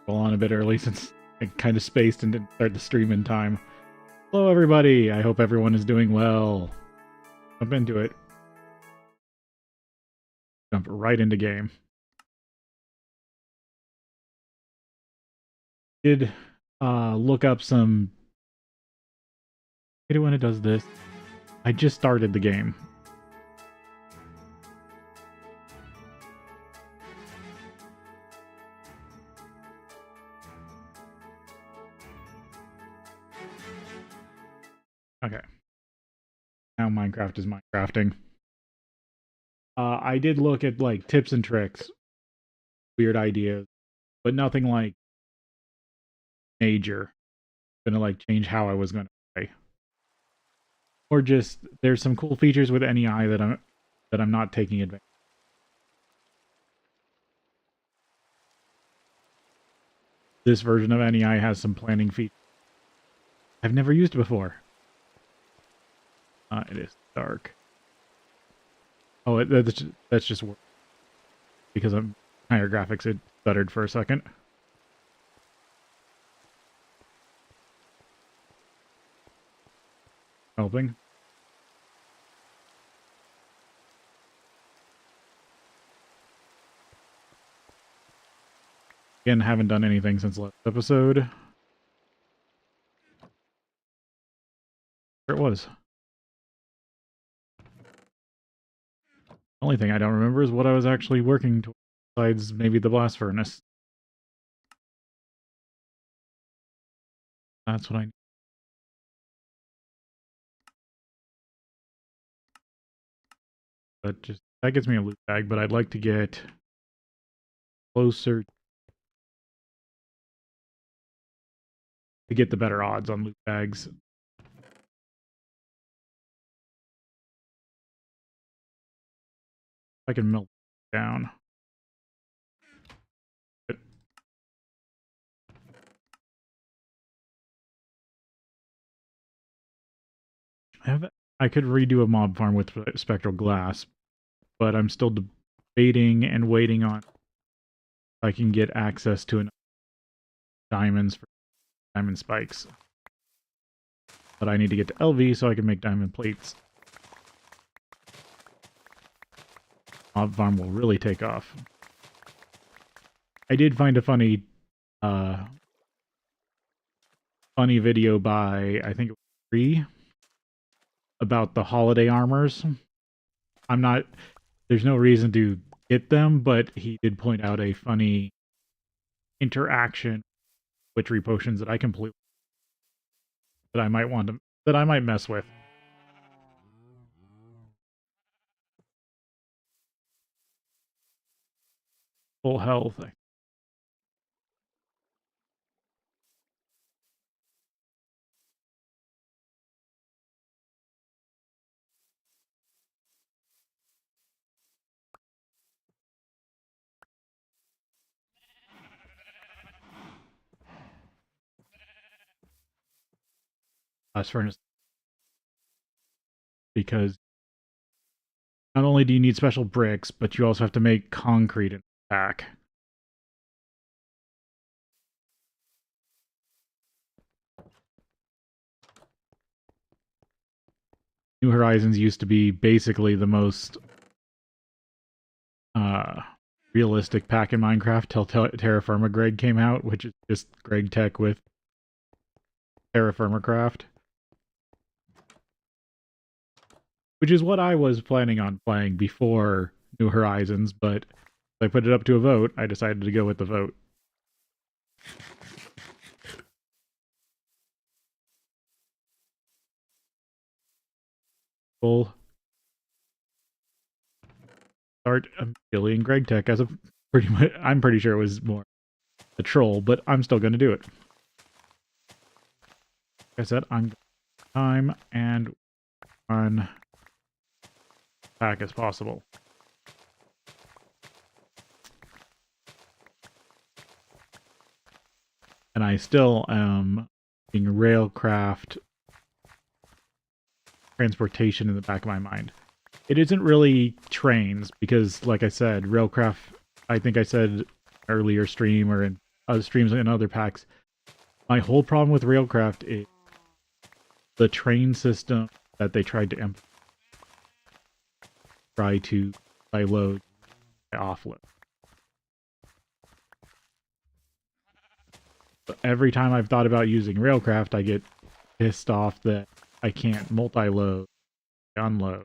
Well, on a bit early since I kind of spaced and didn't start the stream in time. Hello, everybody. I hope everyone is doing well. Jump into it. Jump right into game. Did look up some. I hate it when it does this. I just started the game. Okay. Now Minecraft is Minecrafting. I did look at like tips and tricks, weird ideas, but nothing like major. Gonna like change how I was gonna play. Or just there's some cool features with NEI that I'm not taking advantage. This version of NEI has some planning features I've never used before. It is dark. Oh, that's just because I'm higher graphics. It stuttered for a second. Helping. Again, haven't done anything since last episode. There it was. The only thing I don't remember is what I was actually working towards, besides maybe the blast furnace. That's what I need. But just that gets me a loot bag, but I'd like to get closer to get the better odds on loot bags. I can melt down. But I could redo a mob farm with spectral glass, but I'm still debating and waiting on if I can get access to diamonds for diamond spikes. But I need to get to LV so I can make diamond plates. Mob farm will really take off. I did find a funny video by, I think it was Free, about the holiday armors. There's no reason to get them, but he did point out a funny interaction with witchery potions that I completely that I might mess with. Full health. Blast furnace. Because not only do you need special bricks, but you also have to make concrete in the pack. New Horizons used to be basically the most realistic pack in Minecraft till Terra Firma Greg came out, which is just GregTech with Terra Firma Craft. Which is what I was planning on playing before New Horizons, but I put it up to a vote. I decided to go with the vote. Full start Billy and GregTech as a pretty much. I'm pretty sure it was more a troll, but I'm still going to do it. Like I said, I'm time and on pack as possible. And I still am being railcraft transportation in the back of my mind. It isn't really trains because, like I said, railcraft, I think I said earlier stream or in streams and other packs. My whole problem with Railcraft is the train system that they tried to try to load offload. But every time I've thought about using Railcraft, I get pissed off that I can't multi-load, unload.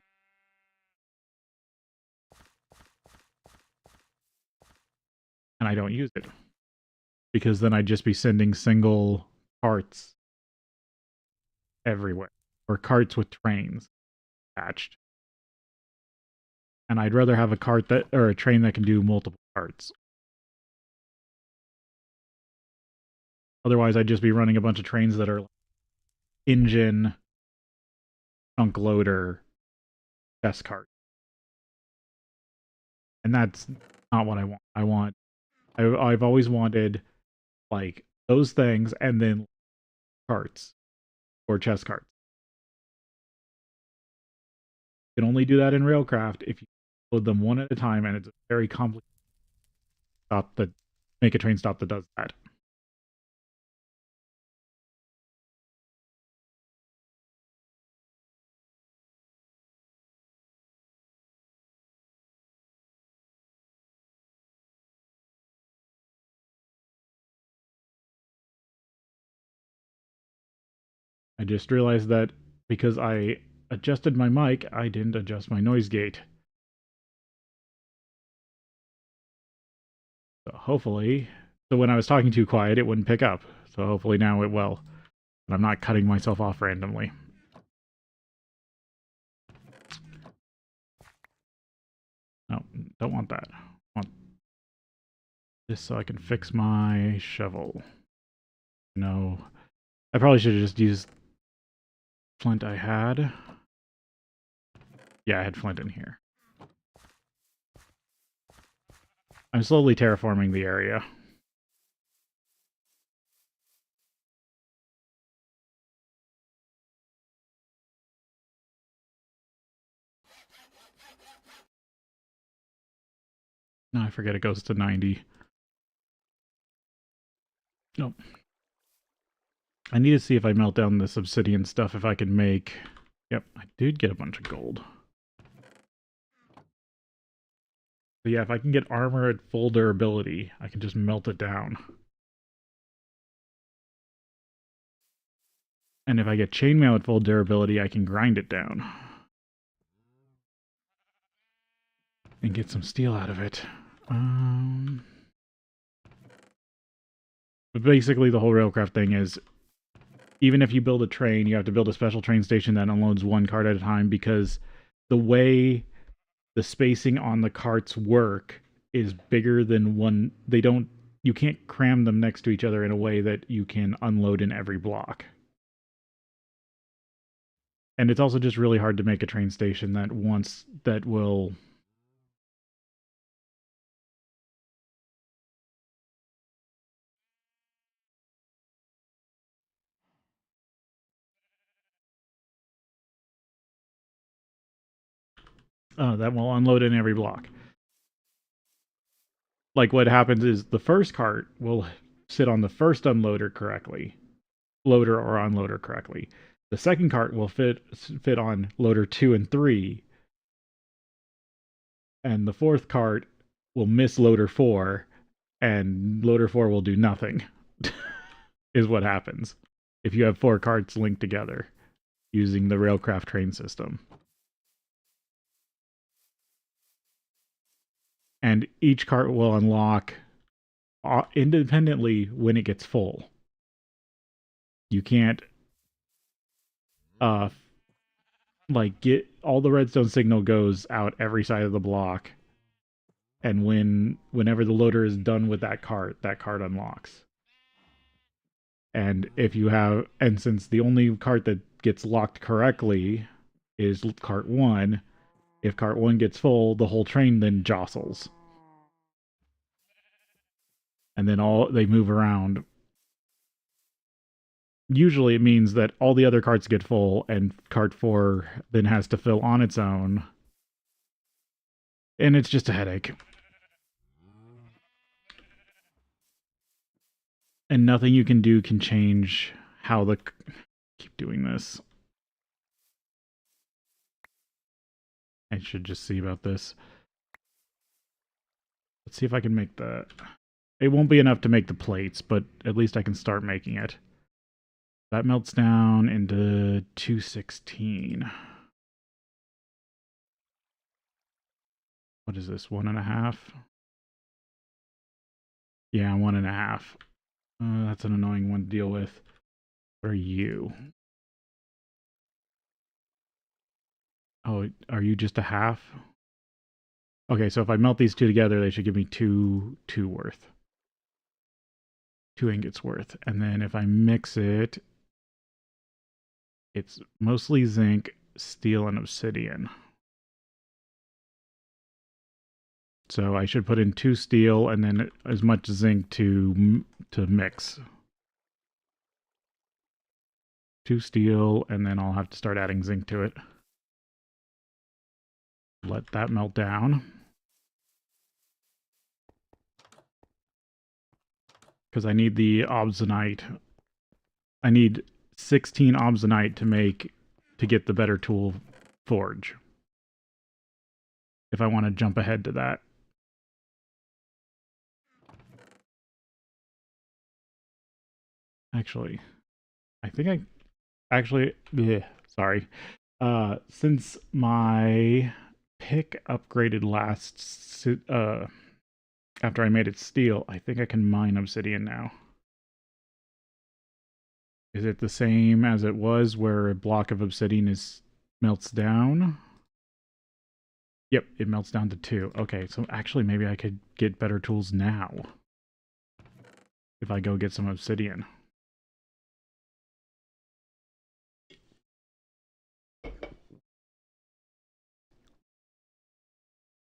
And I don't use it. Because then I'd just be sending single carts everywhere. Or carts with trains attached. And I'd rather have a cart that, or a train that can do multiple carts. Otherwise, I'd just be running a bunch of trains that are engine, chunk loader, chest cart. And that's not what I want. I've always wanted, like, those things and then carts or chest carts. You can only do that in Railcraft if you load them one at a time, and it's a very complicated stop that make a train stop that does that. I just realized that because I adjusted my mic, I didn't adjust my noise gate. So hopefully, when I was talking too quiet, it wouldn't pick up. So hopefully now it will. But I'm not cutting myself off randomly. No, don't want that. I want this so I can fix my shovel. No, I probably should have just used flint I had. Yeah, I had flint in here. I'm slowly terraforming the area. No, I forget it goes to 90. Nope. I need to see if I melt down this obsidian stuff, if I can make... Yep, I did get a bunch of gold. But yeah, if I can get armor at full durability, I can just melt it down. And if I get chainmail at full durability, I can grind it down. And get some steel out of it. But basically the whole Railcraft thing is, even if you build a train, you have to build a special train station that unloads one cart at a time, because the way the spacing on the carts work is bigger than one. You can't cram them next to each other in a way that you can unload in every block. And it's also just really hard to make a train station that will... that will unload in every block. Like, what happens is the first cart will sit on the first loader or unloader correctly. The second cart will fit on loader 2 and 3, and the fourth cart will miss loader 4, and loader 4 will do nothing. Is what happens if you have 4 carts linked together using the Railcraft train system. And each cart will unlock independently when it gets full. You can't like get all the redstone signal goes out every side of the block, and whenever the loader is done with that cart unlocks. And since the only cart that gets locked correctly is cart 1, if cart 1 gets full, the whole train then jostles. And then they move around. Usually it means that all the other carts get full, and cart 4 then has to fill on its own. And it's just a headache. And nothing you can do can change how the... Keep doing this. I should just see about this. Let's see if I can make the... It won't be enough to make the plates, but at least I can start making it. That melts down into 216. What is this, 1.5? Yeah, 1.5. That's an annoying one to deal with. What are you? Oh, are you just a half? Okay, so if I melt these two together, they should give me two worth. 2 ingots worth. And then if I mix it, it's mostly zinc, steel, and obsidian. So I should put in 2 steel and then as much zinc to mix. 2 steel, and then I'll have to start adding zinc to it. Let that melt down. Because I need the obsidianite. I need 16 obsidianite to get the better tool forge. If I want to jump ahead to that. Actually, I think sorry. Since my pick upgraded after I made it steel, I think I can mine obsidian now. Is it the same as it was where a block of obsidian melts down? Yep, it melts down to 2. Okay, so actually maybe I could get better tools now. If I go get some obsidian.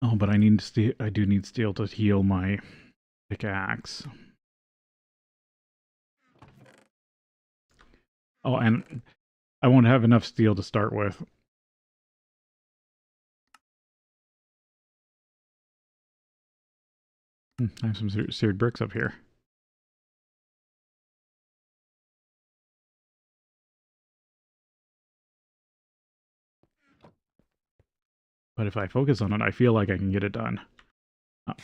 Oh, but I do need steel to heal my pickaxe. Oh, and I won't have enough steel to start with. I have some seared bricks up here. But if I focus on it, I feel like I can get it done.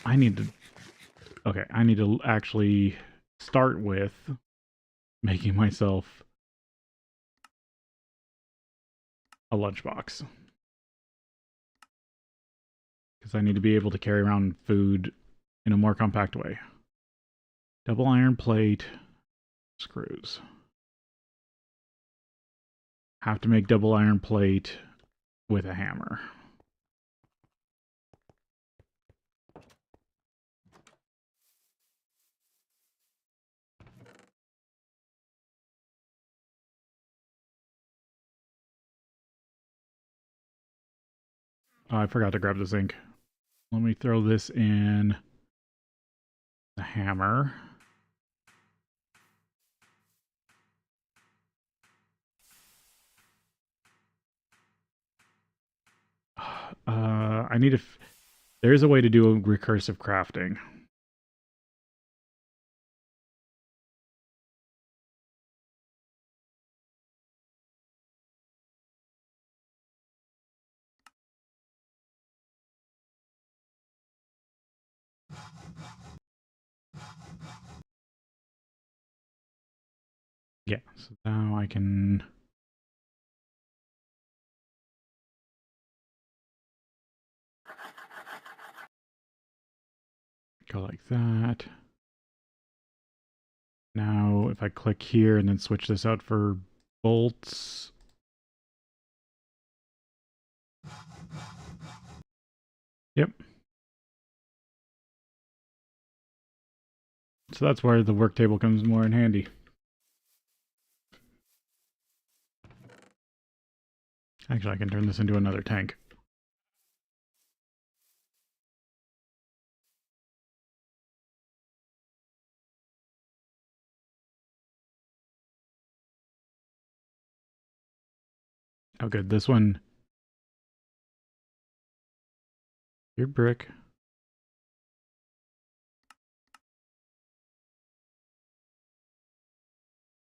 I need to actually start with making myself a lunchbox. Because I need to be able to carry around food in a more compact way. Double iron plate, screws. Have to make double iron plate with a hammer. Oh, I forgot to grab the zinc. Let me throw this in the hammer. I need to... There's a way to do a recursive crafting. Yeah, so now I can... go like that. Now, if I click here and then switch this out for bolts... Yep. So that's where the work table comes more in handy. Actually, I can turn this into another tank. Oh, good. This one... Your brick.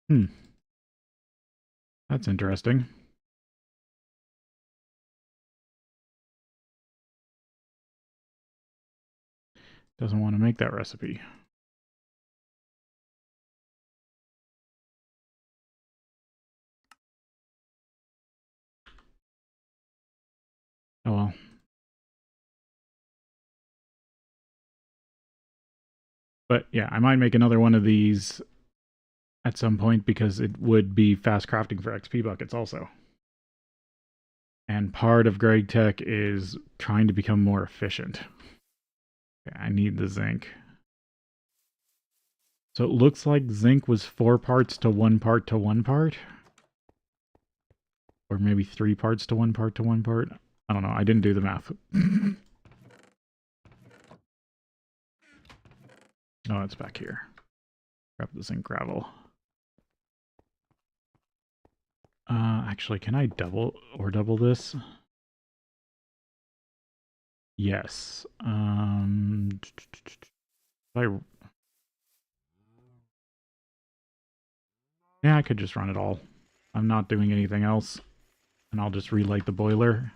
Hmm. That's interesting. Doesn't want to make that recipe. Oh well. But yeah, I might make another one of these at some point because it would be fast crafting for XP buckets also. And part of GregTech is trying to become more efficient. Okay, I need the zinc. So it looks like zinc was 4 parts to 1 part to 1 part. Or maybe 3 parts to 1 part to 1 part. I don't know. I didn't do the math. Oh, it's back here. Grab the zinc gravel. Actually, can I double this? Yes. I Yeah, I could just run it all. I'm not doing anything else. And I'll just relight the boiler.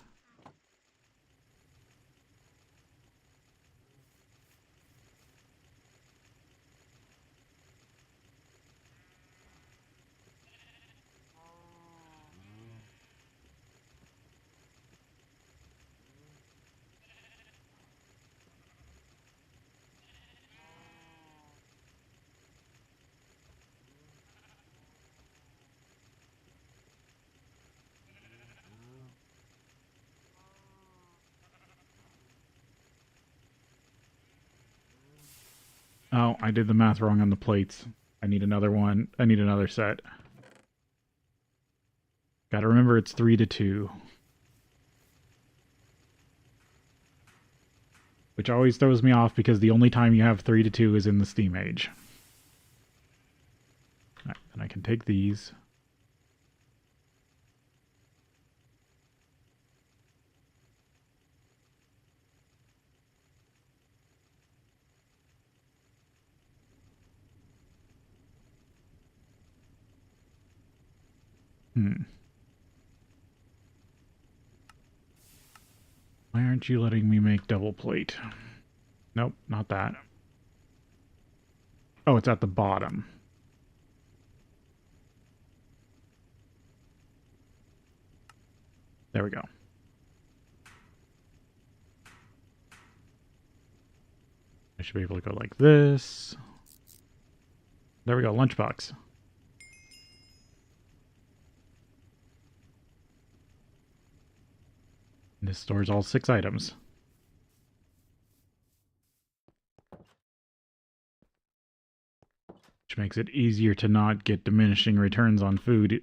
Oh, I did the math wrong on the plates. I need another one. I need another set. Gotta remember it's 3 to 2. Which always throws me off because the only time you have 3 to 2 is in the Steam Age. Right, and I can take these. Why aren't you letting me make double plate? Nope, not that. Oh, it's at the bottom. There we go. I should be able to go like this. There we go, lunchbox. And this stores all 6 items. Which makes it easier to not get diminishing returns on food.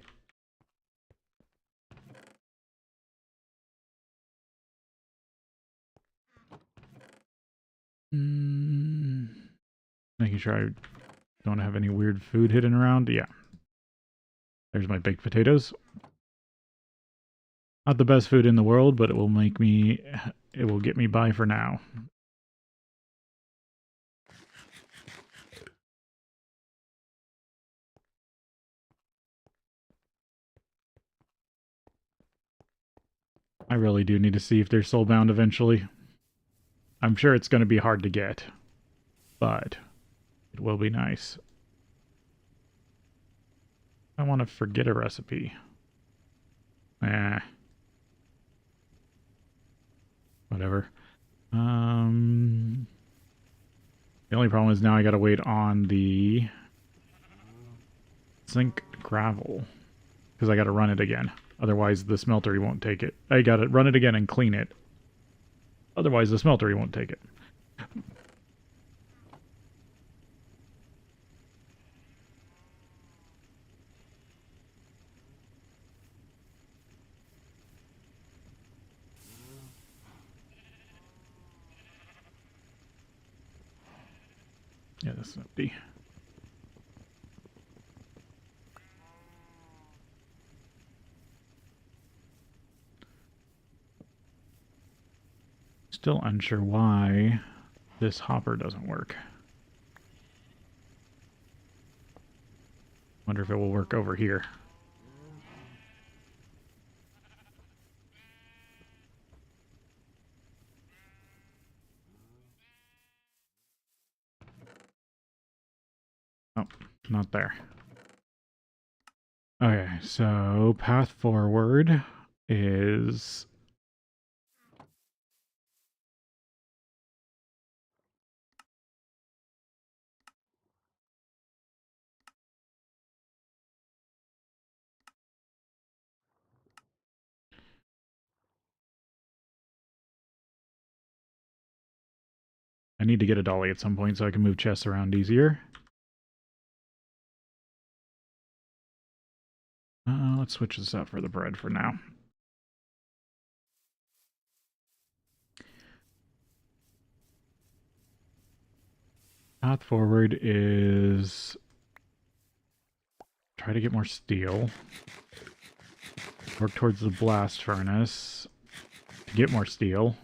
Making sure I don't have any weird food hidden around. Yeah. There's my baked potatoes. Not the best food in the world, but it will get me by for now. I really do need to see if they're soulbound eventually. I'm sure it's going to be hard to get, but it will be nice. I want to forget a recipe. Whatever. The only problem is now I gotta wait on the zinc gravel because I gotta run it again. Otherwise, the smeltery won't take it. I gotta run it again and clean it. Otherwise, the smeltery won't take it. Yeah, that's empty. Still unsure why this hopper doesn't work. Wonder if it will work over here. Oh, not there. Okay, so path forward is... I need to get a dolly at some point so I can move chests around easier. Let's switch this out for the bread for now. Path forward is... try to get more steel. Work towards the blast furnace to get more steel.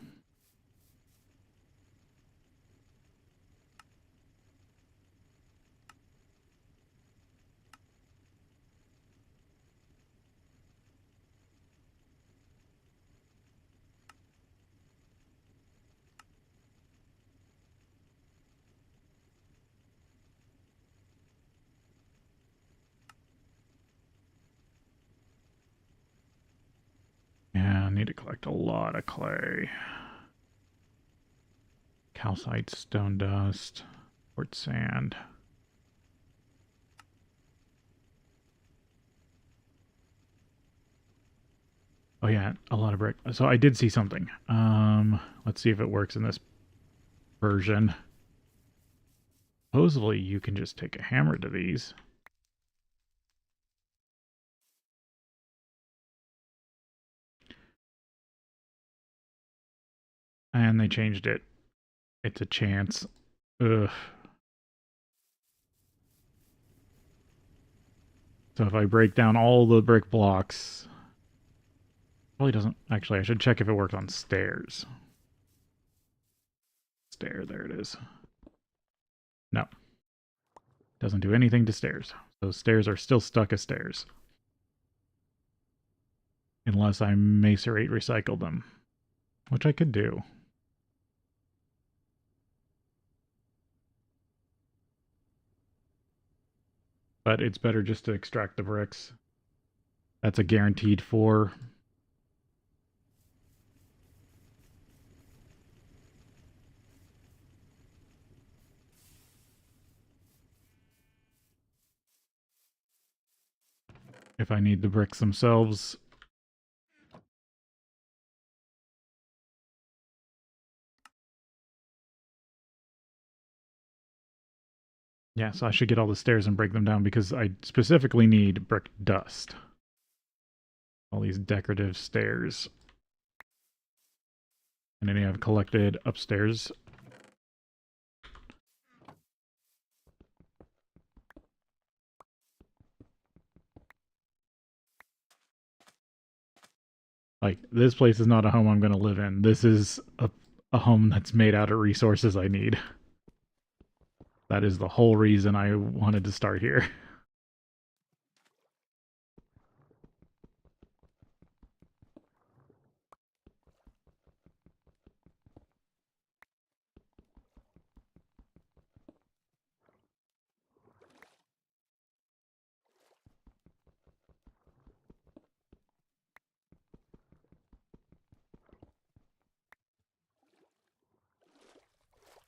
Yeah, I need to collect a lot of clay. Calcite, stone dust, quartz sand. Oh yeah, a lot of brick. So I did see something. Let's see if it works in this version. Supposedly you can just take a hammer to these. And they changed it. It's a chance. Ugh. So if I break down all the brick blocks... Probably doesn't... Actually, I should check if it works on stairs. Stair, there it is. No. Doesn't do anything to stairs. Those stairs are still stuck as stairs. Unless I macerate recycle them. Which I could do. But it's better just to extract the bricks. That's a guaranteed 4. If I need the bricks themselves. Yeah, so I should get all the stairs and break them down because I specifically need brick dust. All these decorative stairs. And then I've collected upstairs. Like, this place is not a home I'm going to live in. This is a home that's made out of resources I need. That is the whole reason I wanted to start here.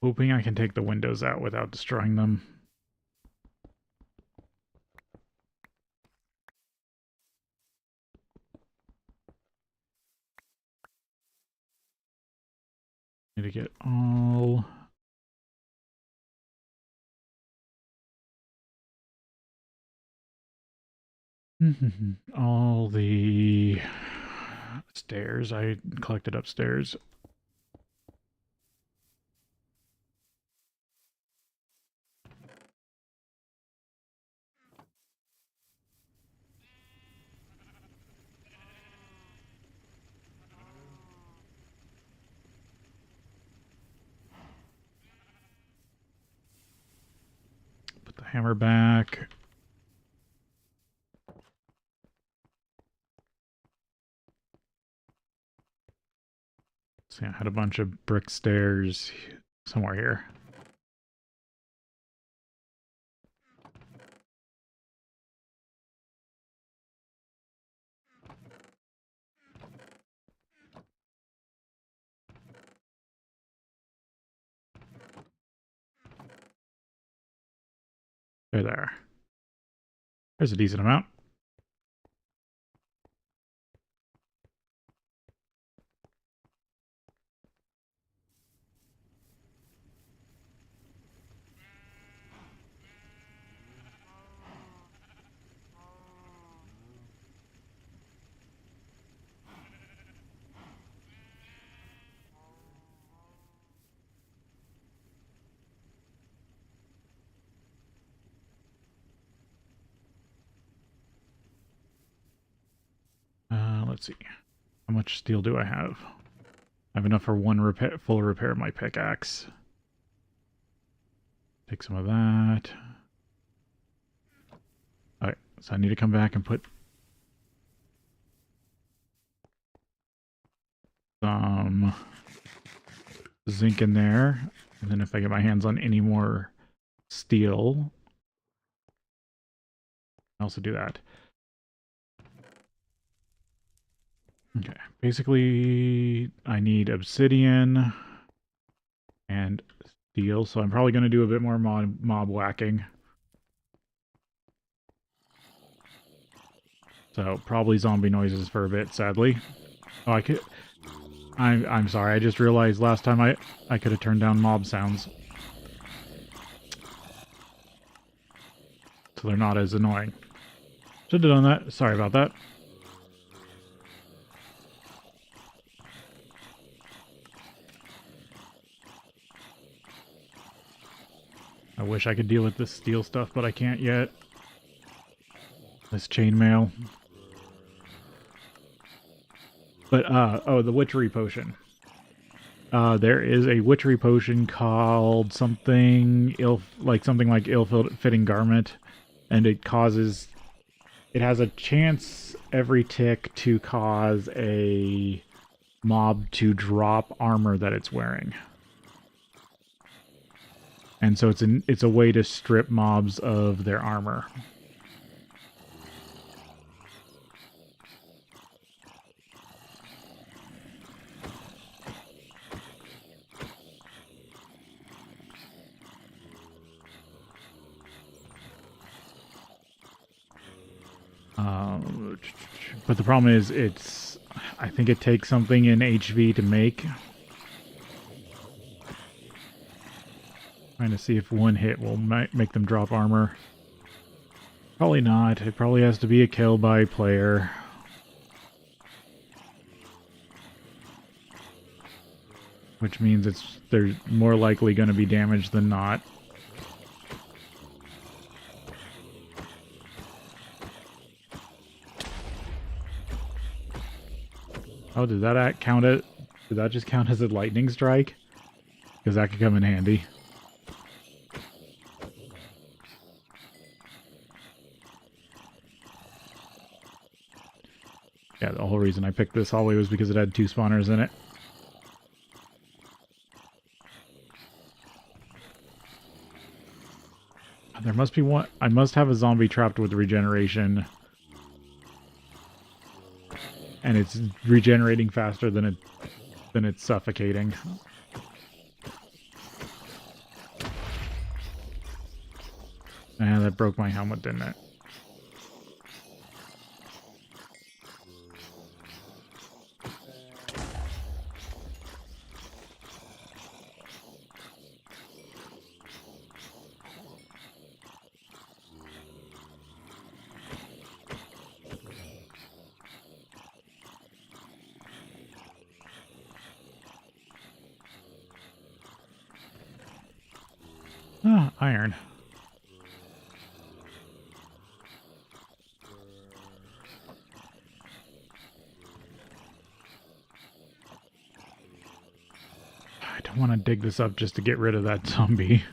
Hoping I can take the windows out without destroying them. Need to get all... all the stairs I collected upstairs. Put the hammer back. Yeah, I had a bunch of brick stairs somewhere here. There. There's a decent amount. Let's see. How much steel do I have? I have enough for one full repair of my pickaxe. Take some of that. Alright, so I need to come back and put some zinc in there. And then if I get my hands on any more steel, I'll also do that. Okay, basically I need obsidian and steel, so I'm probably going to do a bit more mob whacking. So probably zombie noises for a bit, sadly. Oh, I'm sorry, I just realized last time I could have turned down mob sounds. So they're not as annoying. Should have done that. Sorry about that. I wish I could deal with this steel stuff, but I can't yet. This chainmail. But, oh, the witchery potion. There is a witchery potion called something like ill-fitting garment, and it has a chance every tick to cause a mob to drop armor that it's wearing. And so it's a way to strip mobs of their armor. But the problem is I think it takes something in HV to make. Trying to see if one hit will make them drop armor. Probably not. It probably has to be a kill by player. Which means they're more likely going to be damaged than not. Oh, did that just count as a lightning strike? Because that could come in handy. Yeah, the whole reason I picked this hallway was because it had 2 spawners in it. There must be one. I must have a zombie trapped with regeneration. And it's regenerating faster than it's suffocating. And that broke my helmet, didn't it? Ah, iron. I don't want to dig this up just to get rid of that zombie.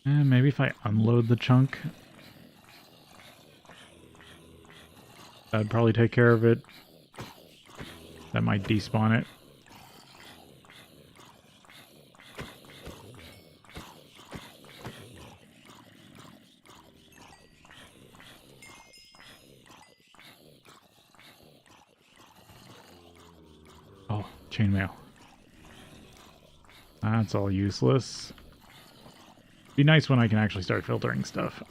And maybe if I unload the chunk. That'd probably take care of it. That might despawn it. Oh, chainmail. That's all useless. Be nice when I can actually start filtering stuff.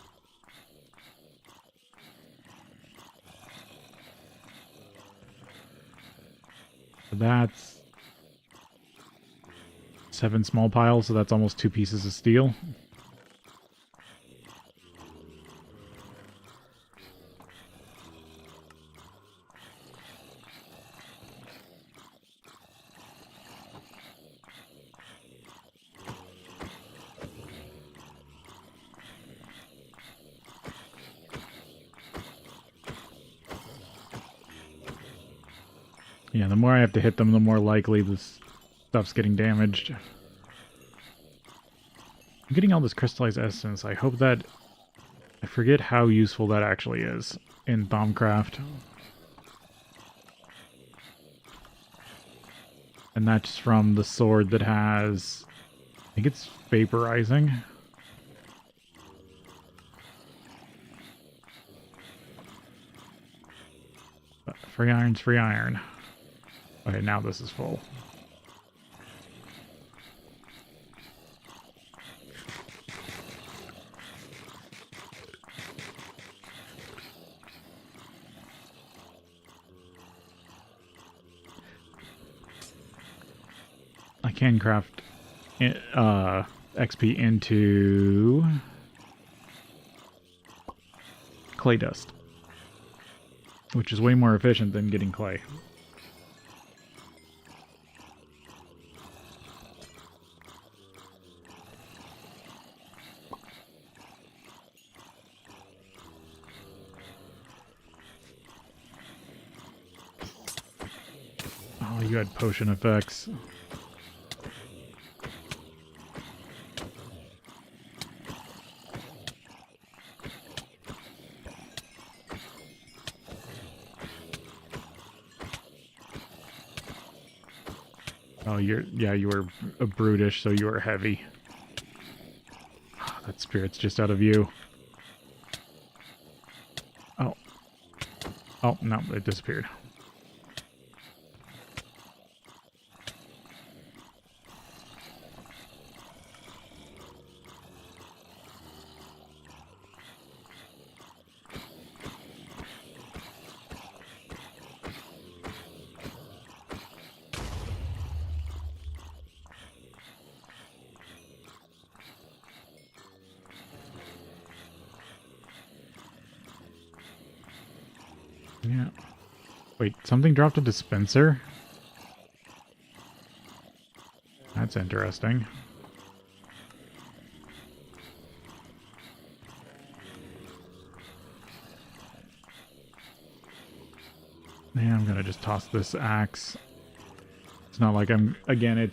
That's 7 small piles, so that's almost 2 pieces of steel. Yeah, the more I have to hit them, the more likely this stuff's getting damaged. I'm getting all this crystallized essence. I hope that... I forget how useful that actually is in Thaumcraft. And that's from the sword that has... I think it's vaporizing. Free iron's free iron. Okay, now this is full. I can craft XP into clay dust, which is way more efficient than getting clay. Oh, you had potion effects. Oh, you were a brutish, so you were heavy. That spirit's just out of view. Oh. Oh, no, it disappeared. Yeah. Wait, something dropped a dispenser? That's interesting. Yeah, I'm gonna just toss this axe. It's not like again,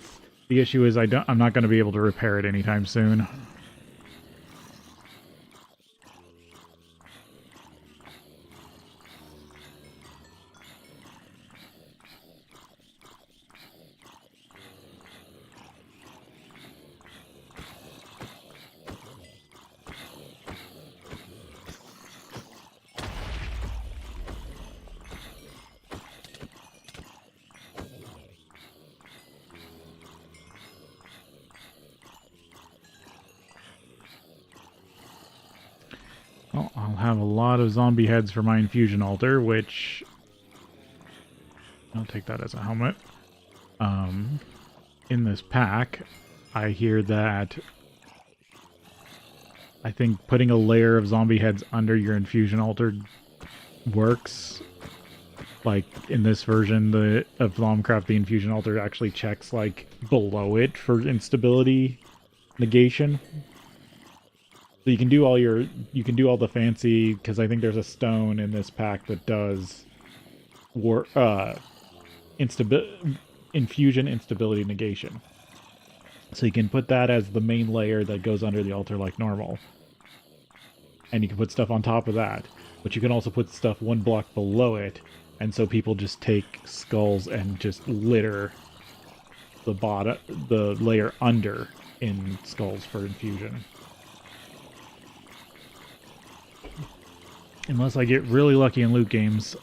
the issue is I'm not gonna be able to repair it anytime soon. Well, I'll have a lot of zombie heads for my infusion altar, which... I'll take that as a helmet. In this pack, I hear that... I think putting a layer of zombie heads under your infusion altar works. Like, in this version of Thaumcraft, the infusion altar actually checks, like, below it for instability negation. So you can do all the fancy, because I think there's a stone in this pack that does infusion instability negation. So you can put that as the main layer that goes under the altar like normal. And you can put stuff on top of that. But you can also put stuff one block below it, and so people just take skulls and just litter the layer under in skulls for infusion. Unless I get really lucky in loot games,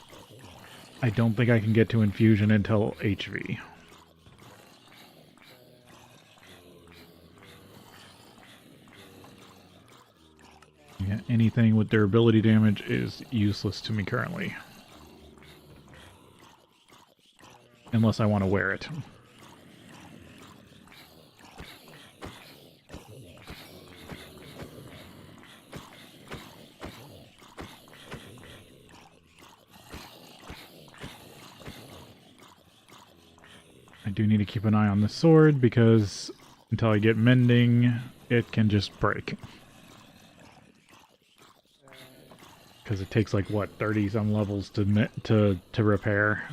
I don't think I can get to infusion until HV. Yeah, anything with durability damage is useless to me currently. Unless I want to wear it. I do need to keep an eye on the sword because until I get mending, it can just break. Because it takes like, what, 30 some levels to repair.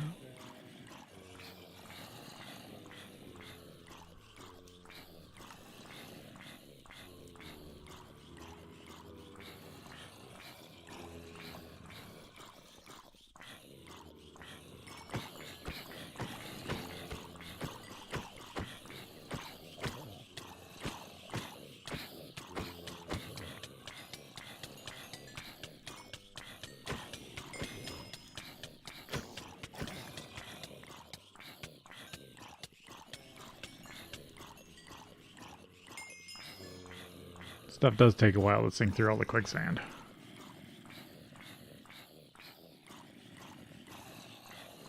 Stuff does take a while to sink through all the quicksand.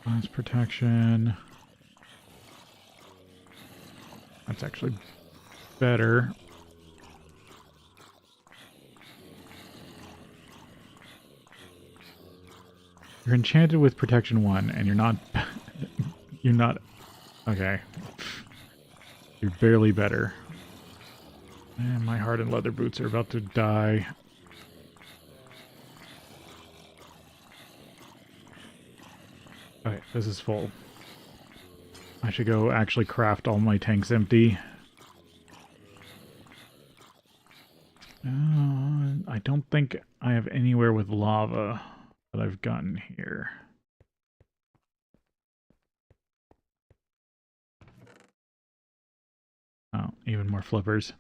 Lance protection. That's actually better. You're enchanted with protection 1, and you're not... you're not... Okay. You're barely better. And my hardened leather boots are about to die. Okay, this is full. I should go actually craft all my tanks empty. I don't think I have anywhere with lava that I've gotten here. Oh, even more flippers.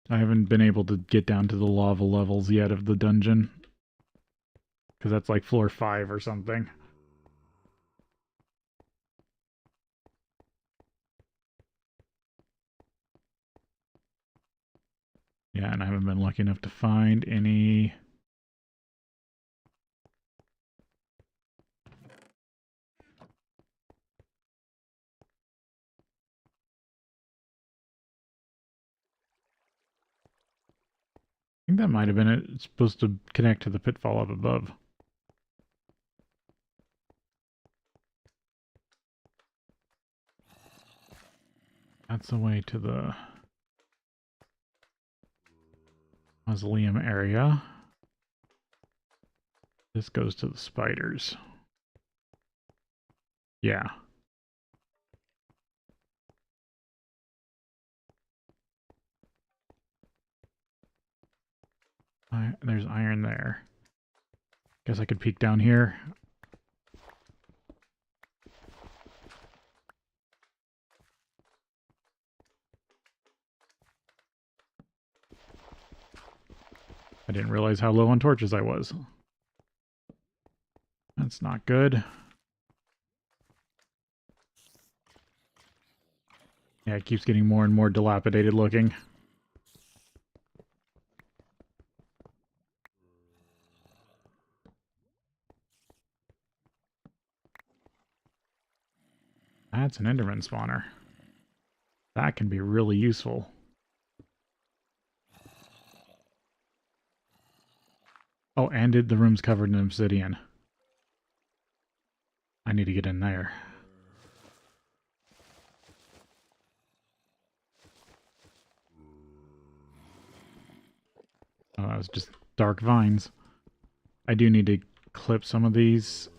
I haven't been able to get down to the lava levels yet of the dungeon. Because that's like floor 5 or something. Yeah, and I haven't been lucky enough to find any... I think that might have been it. It's supposed to connect to the pitfall up above. That's the way to the mausoleum area. This goes to the spiders. Yeah. There's iron there. Guess I could peek down here. I didn't realize how low on torches I was. That's not good. Yeah, it keeps getting more and more dilapidated looking. That's an Enderman spawner. That can be really useful. Oh, and the room's covered in obsidian. I need to get in there. Oh, that was just dark vines. I do need to clip some of these.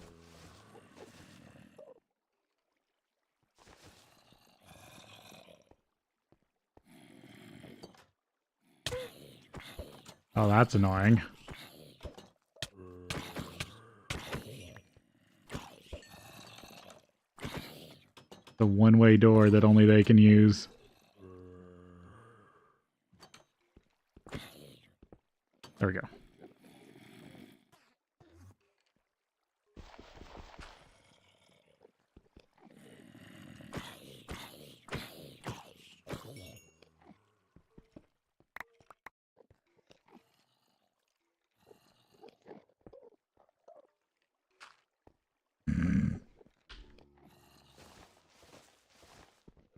Oh, that's annoying. The one-way door that only they can use. There we go.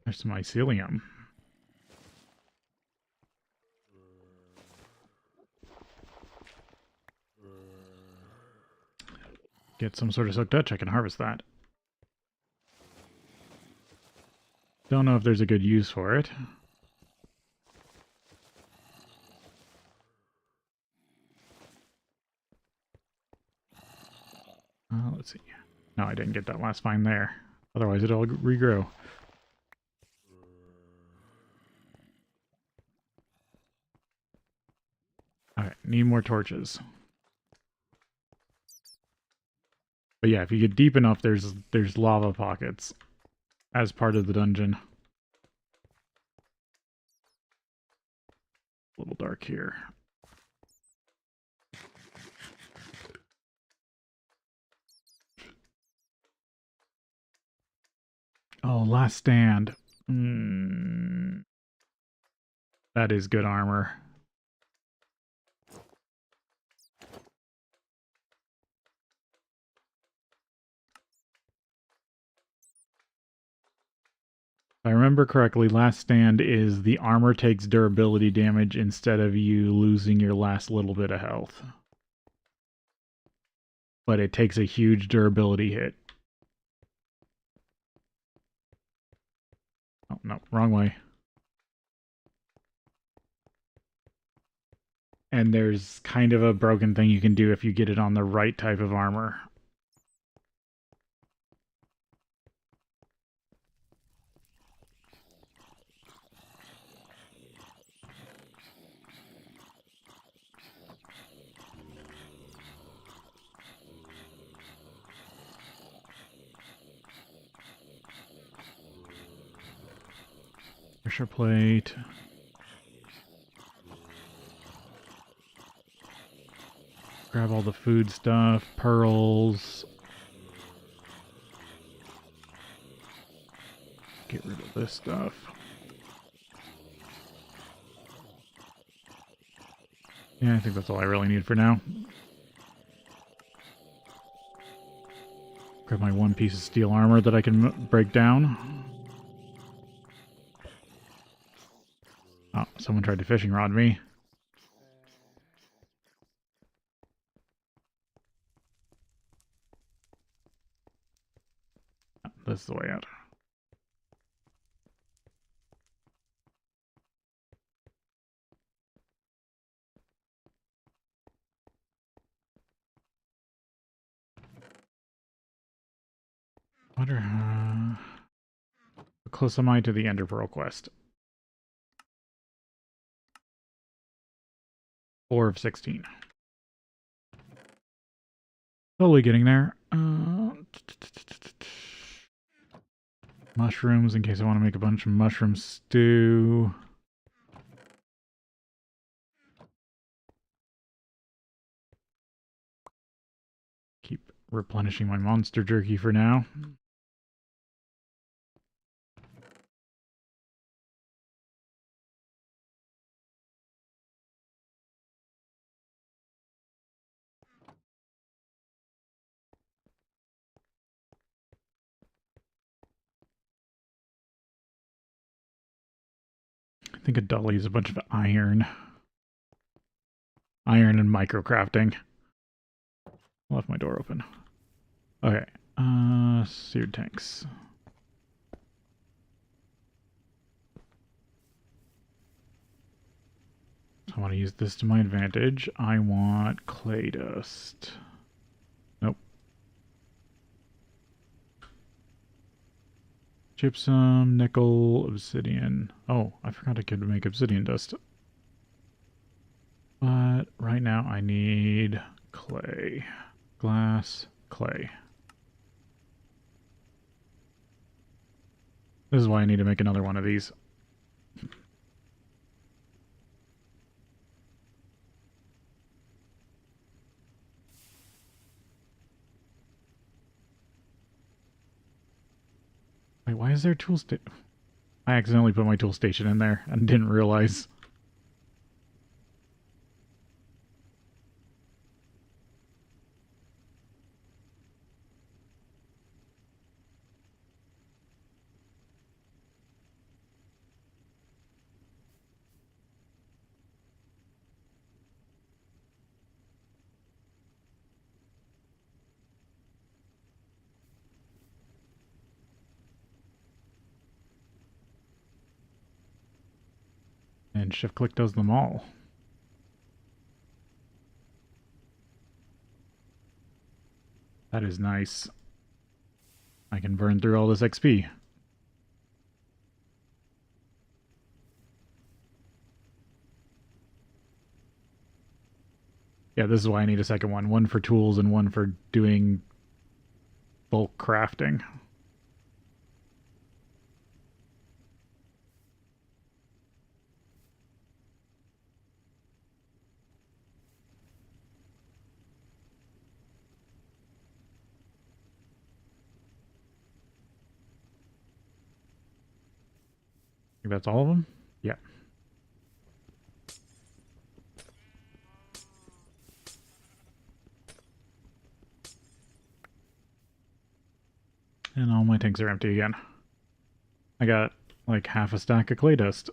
There's some mycelium. Get some sort of soaked Dutch, I can harvest that. Don't know if there's a good use for it. Let's see. No, I didn't get that last vine there. Otherwise it'll regrow. Alright, need more torches. But yeah, if you get deep enough, there's lava pockets as part of the dungeon. A little dark here. Oh, last stand. That is good armor. If I remember correctly, last stand is the armor takes durability damage instead of you losing your last little bit of health. But it takes a huge durability hit. Oh, no, wrong way. And there's kind of a broken thing you can do if you get it on the right type of armor. Pressure plate. Grab all the food stuff, pearls. Get rid of this stuff. Yeah, I think that's all I really need for now. Grab my one piece of steel armor that I can break down. Oh, someone tried to fishing rod me. This is the way out. Wonder how close am I to the Ender Pearl quest? 4 of 16. Slowly getting there. Mushrooms in case I want to make a bunch of mushroom stew. Keep replenishing my monster jerky for now. I think a dolly is a bunch of iron. Iron and microcrafting. I left my door open. Okay. Seared tanks. So I want to use this to my advantage. I want clay dust. Nope. Gypsum, nickel, obsidian. Oh, I forgot I could make obsidian dust. But now I need clay. Glass, clay. This is why I need to make another one of these. Wait, why is there tool station? I accidentally put my tool station in there and didn't realize. And shift click does them all. That is nice. I can burn through all this XP. Yeah, this is why I need a second one. One for tools and one for doing bulk crafting. I think that's all of them? Yeah. And all my tanks are empty again. I got like half a stack of clay dust.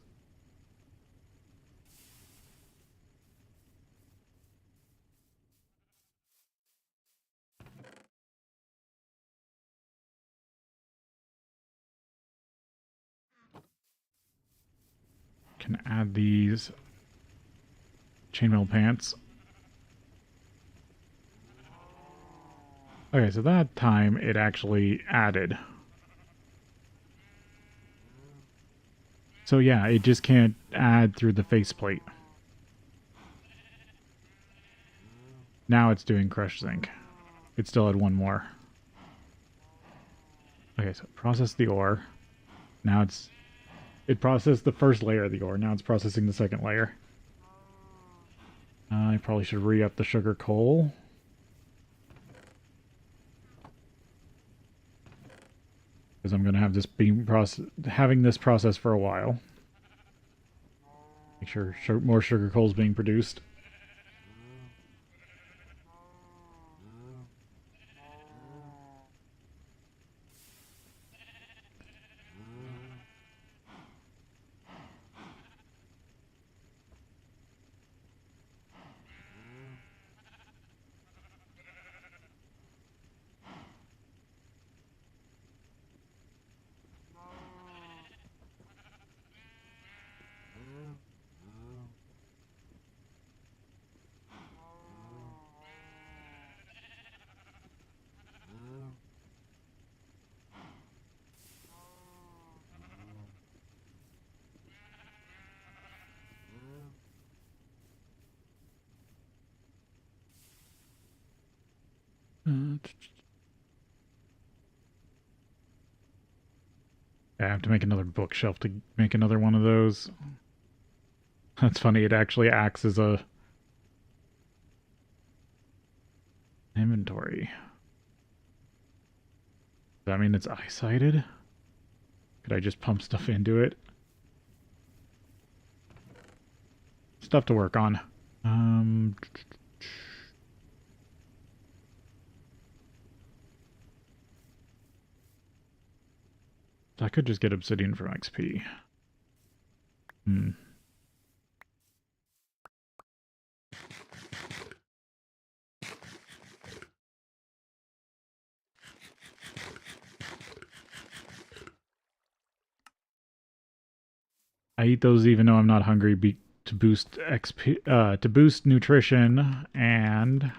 Can add these chainmail pants. Okay, so that time it actually added. So yeah, it just can't add through the faceplate. Now it's doing crush zinc. It still had one more. Okay, so process the ore. Now it processed the first layer of the ore. Now it's processing the second layer. I probably should re-up the sugar coal. Because I'm going to have this having this process for a while. Make sure more sugar coal is being produced. I have to make another bookshelf to make another one of those. That's funny, it actually acts as a inventory. Does that mean it's eye-sighted? Could I just pump stuff into it? Stuff to work on. I could just get obsidian from XP. I eat those even though I'm not hungry to boost XP, to boost nutrition and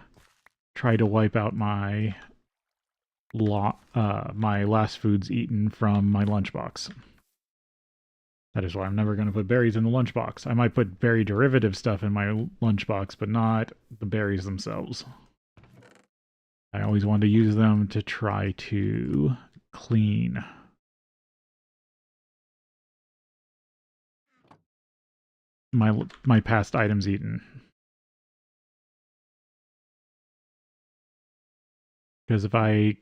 try to wipe out my my last foods eaten from my lunchbox. That is why I'm never going to put berries in the lunchbox. I might put berry derivative stuff in my lunchbox, but not the berries themselves. I always want to use them to try to clean my past items eaten. Because if I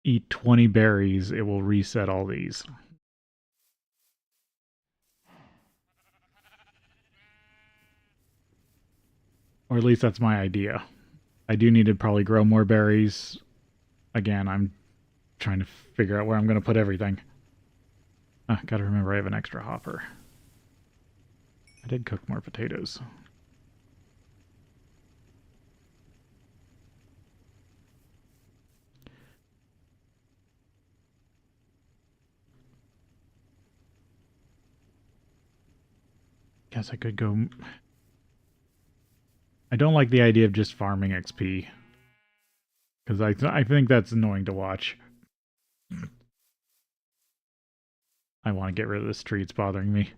eat 20 berries, it will reset all these. Or at least that's my idea. I do need to probably grow more berries. Again, I'm trying to figure out where I'm going to put everything. Gotta remember I have an extra hopper. I did cook more potatoes. Guess I could go... I don't like the idea of just farming XP. Because I think that's annoying to watch. I want to get rid of this tree, it's bothering me.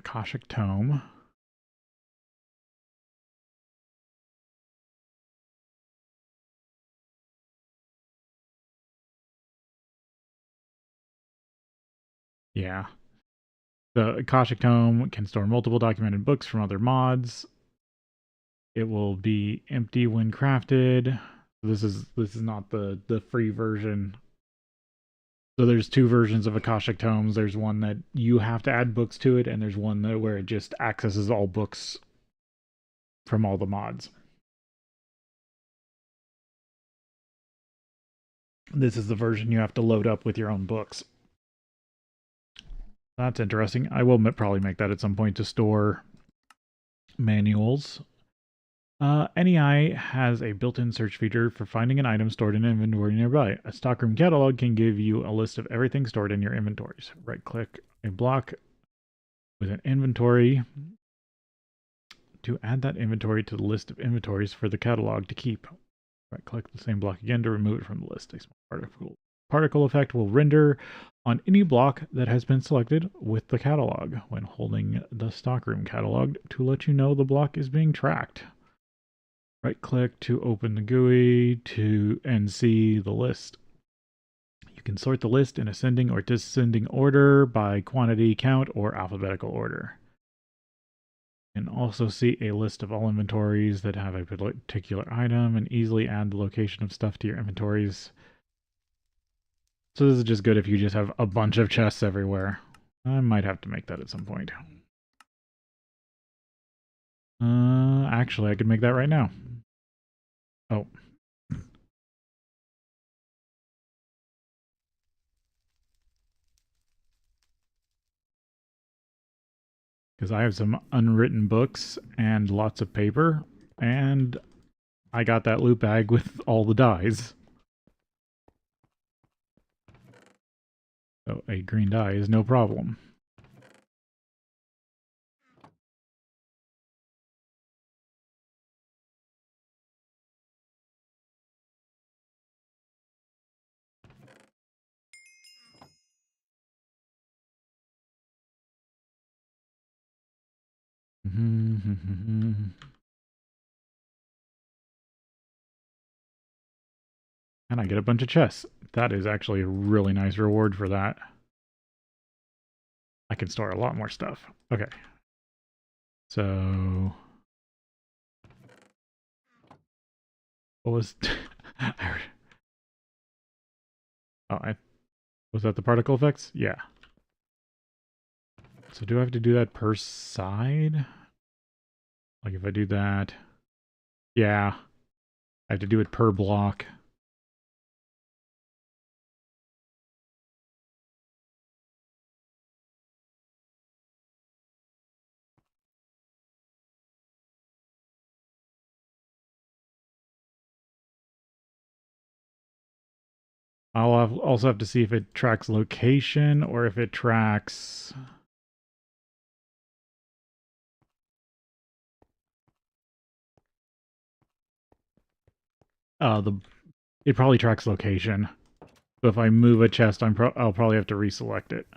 Akashic Tome. Yeah. The Akashic Tome can store multiple documented books from other mods. It will be empty when crafted. This is not the free version. So there's two versions of Akashic Tomes. There's one that you have to add books to it, and there's one that where it just accesses all books from all the mods. This is the version you have to load up with your own books. That's interesting. I will probably make that at some point to store manuals. NEI has a built-in search feature for finding an item stored in inventory nearby. A stockroom catalog can give you a list of everything stored in your inventories. Right-click a block with an inventory to add that inventory to the list of inventories for the catalog to keep. Right-click the same block again to remove it from the list. A small particle effect will render on any block that has been selected with the catalog when holding the stockroom catalog to let you know the block is being tracked. Right-click to open the GUI and see the list. You can sort the list in ascending or descending order by quantity, count, or alphabetical order. You can also see a list of all inventories that have a particular item and easily add the location of stuff to your inventories. So this is just good if you just have a bunch of chests everywhere. I might have to make that at some point. Actually, I could make that right now. Oh. Because I have some unwritten books and lots of paper, and I got that loot bag with all the dyes. So a green dye is no problem. And I get a bunch of chests. That is actually a really nice reward for that. I can store a lot more stuff. Okay. So... what was... was that the particle effects? Yeah. So do I have to do that per side? Like if I do that, yeah, I have to do it per block. Also have to see if it tracks location or if it tracks. It probably tracks location. So if I move a chest, I'll probably have to reselect it.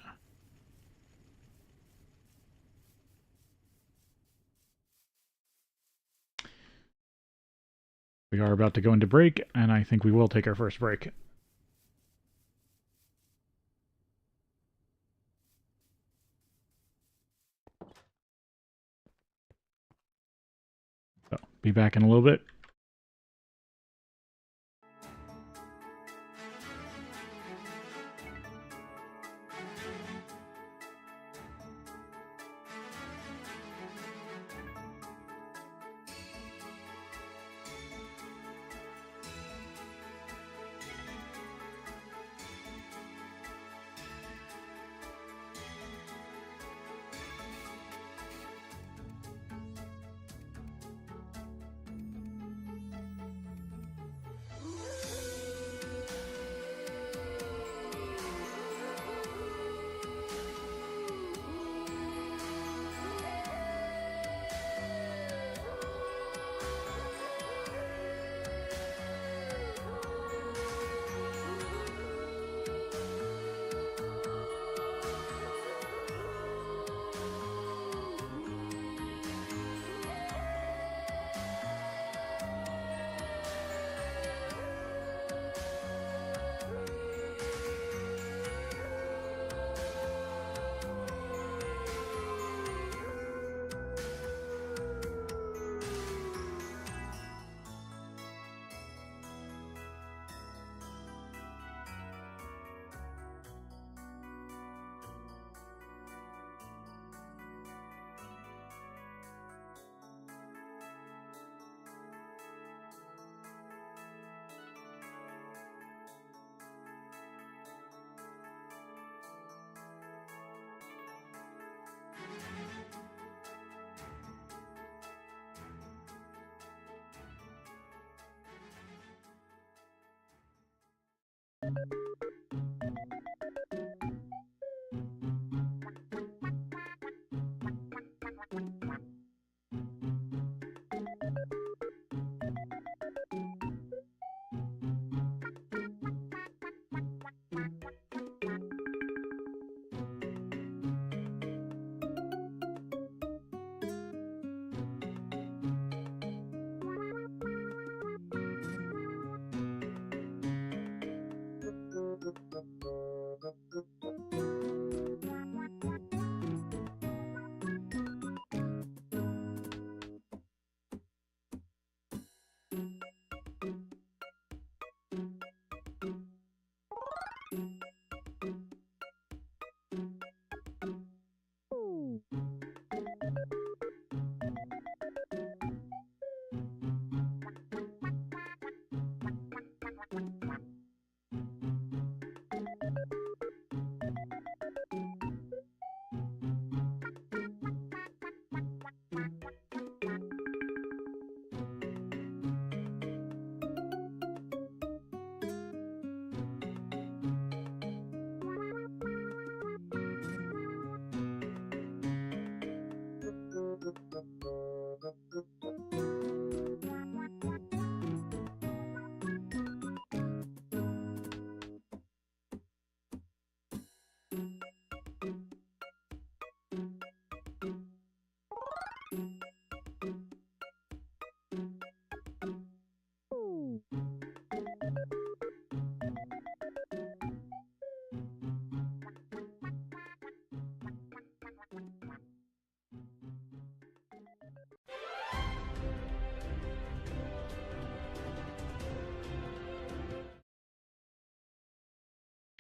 We are about to go into break, and I think we will take our first break. So, be back in a little bit.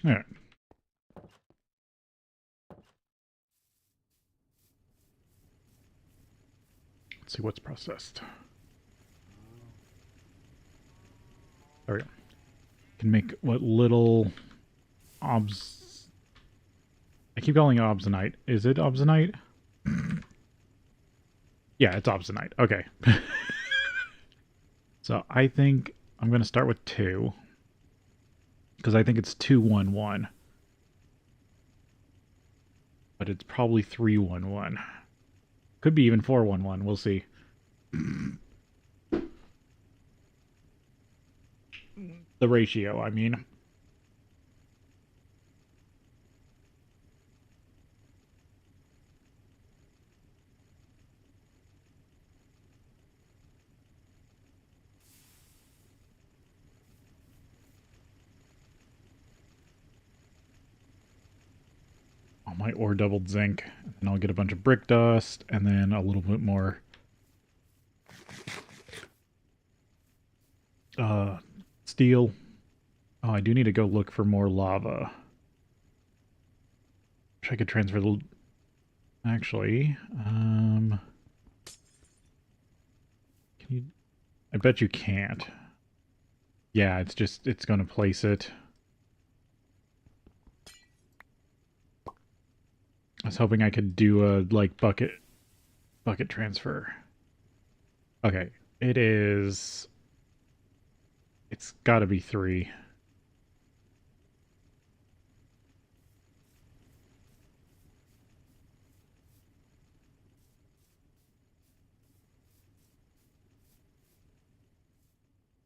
All right. Let's see what's processed. There we go. Can make what little obs... I keep calling it obsonite. Is it obsonite? Yeah, it's obsonite. Okay. So I think I'm going to start with 2. Because I think it's 211. But it's probably 311. Could be even 411. We'll see. The ratio, I mean. Oh, my ore doubled zinc. And I'll get a bunch of brick dust, and then a little bit more steel. Oh, I do need to go look for more lava. Wish I could transfer the... Actually, can you... I bet you can't. Yeah, it's going to place it. I was hoping I could do a, like, bucket transfer. Okay, it is... It's gotta be 3.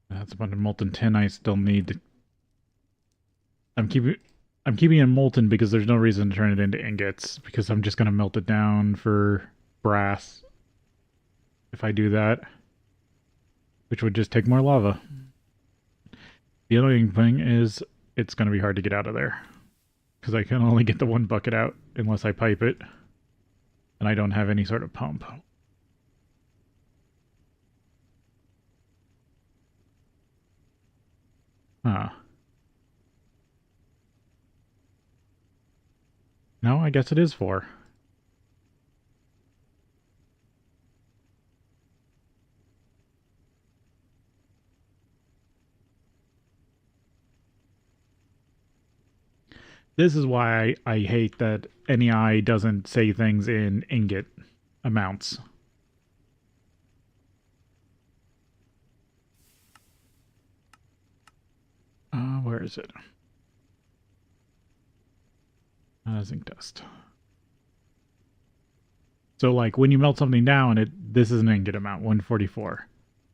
That's a bunch of molten tin I still need to... I'm keeping it molten because there's no reason to turn it into ingots, because I'm just gonna melt it down for brass if I do that, which would just take more lava. The annoying thing is it's gonna be hard to get out of there, because I can only get the 1 bucket out unless I pipe it, and I don't have any sort of pump. Huh. No, I guess it is 4. This is why I hate that NEI doesn't say things in ingot amounts. Where is it? Zinc dust. So, like, when you melt something down, this is an ingot amount, 144.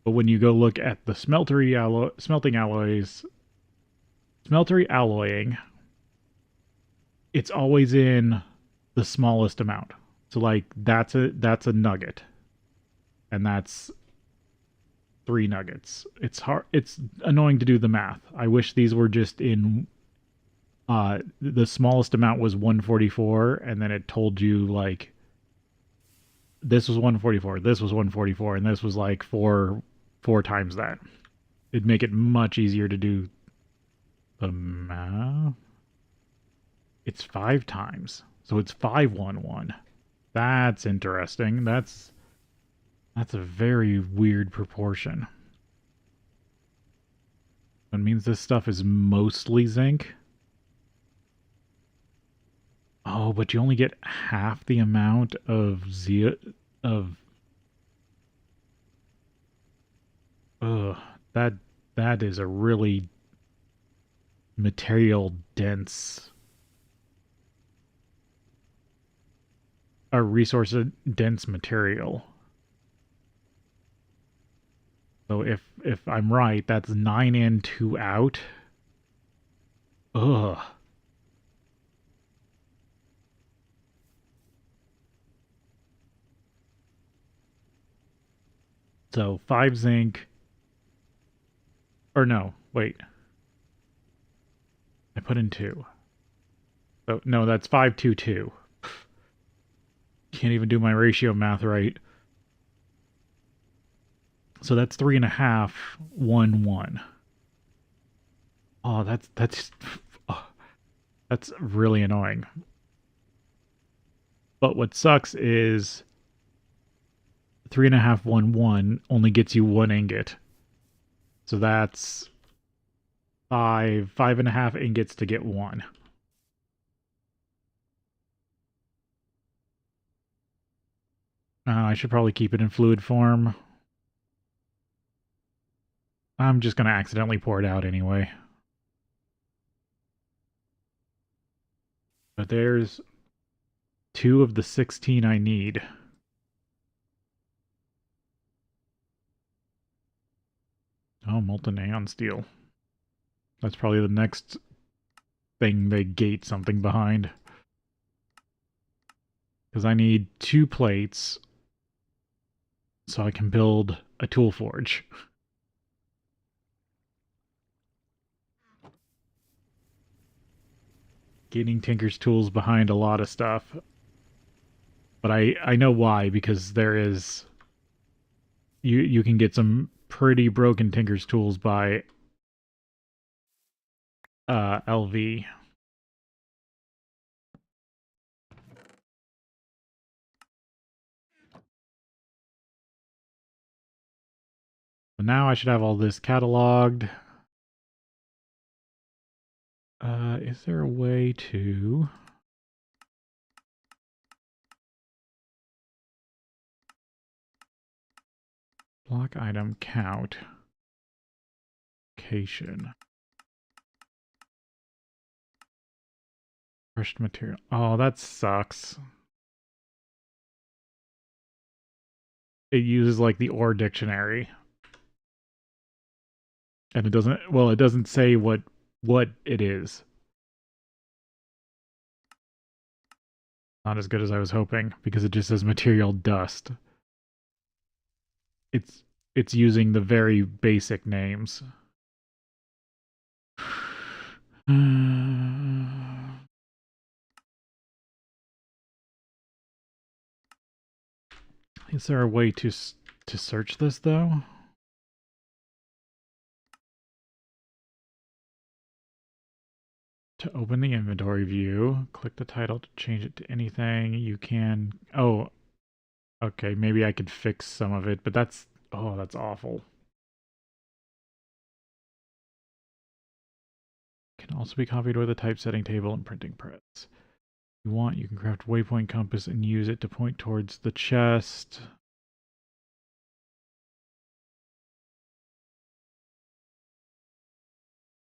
But when you go look at the smeltery alloying, it's always in the smallest amount. So, like, that's a nugget, and that's 3 nuggets. It's hard. It's annoying to do the math. I wish these were just in. The smallest amount was 144, and then it told you, like, this was 144, this was 144, and this was like four times that. It'd make it much easier to do the math. It's 5 times, so it's 511. That's interesting. That's a very weird proportion. It means this stuff is mostly zinc. Oh, but you only get half the amount of that is a really material dense, a resource dense material. So if I'm right, that's 9 in, 2 out. Ugh. So 5 zinc. Or no, wait. I put in 2. So no, that's 522. Can't even do my ratio math right. So that's 3.5, 1, 1. Oh, that's really annoying. But what sucks is 3.511 only gets you 1 ingot. So that's 5.5 ingots to get 1. I should probably keep it in fluid form. I'm just going to accidentally pour it out anyway. But there's 2 of the 16 I need. Oh, molten aeon steel. That's probably the next thing they gate something behind. Because I need 2 plates so I can build a tool forge. Getting Tinker's tools behind a lot of stuff. But I know why, because there is... You can get some pretty broken Tinker's tools by LV. So now I should have all this cataloged. Is there a way to... block item count. Location. Crushed material. Oh, that sucks. It uses like the ore dictionary. And it doesn't, well, it doesn't say what it is. Not as good as I was hoping, because it just says material dust. It's using the very basic names. Is there a way to search this though? To open the inventory view, click the title to change it to anything. You can... Oh, okay, maybe I could fix some of it, but that's... Oh, that's awful. Can also be copied with a typesetting table and printing press. If you want, you can craft waypoint compass and use it to point towards the chest.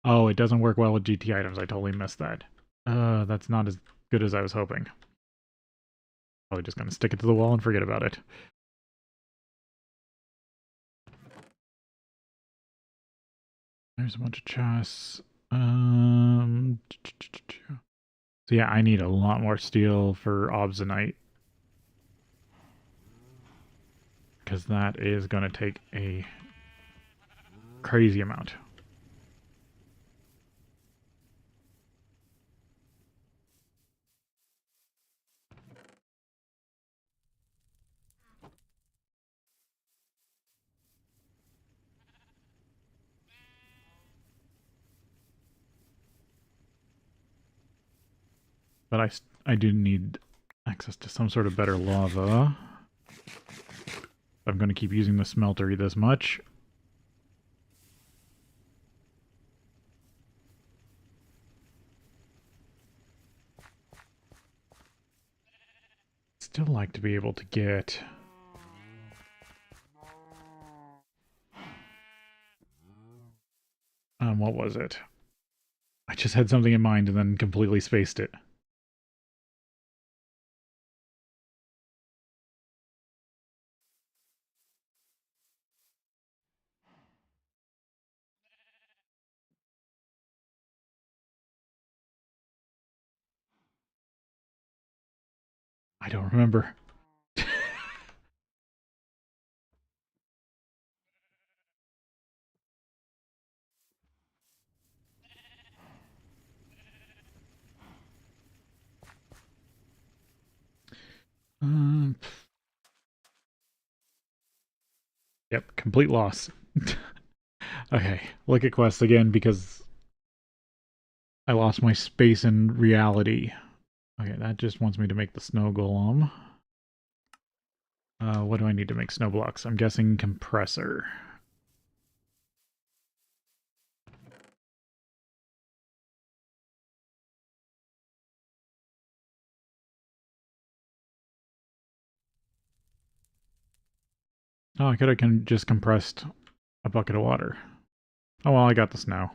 Oh, it doesn't work well with GT items. I totally missed that. That's not as good as I was hoping. Probably just gonna stick it to the wall and forget about it. There's a bunch of chests. So yeah, I need a lot more steel for obsonite. Because that is gonna take a crazy amount. But I do need access to some sort of better lava. I'm going to keep using the smeltery this much. Still like to be able to get... what was it? I just had something in mind and then completely spaced it. I don't remember. Yep, complete loss. Okay, look at quests again because I lost my space in reality. Okay, that just wants me to make the snow golem. What do I need to make snow blocks? I'm guessing compressor. Oh, I could have just compressed a bucket of water. Oh well, I got the snow.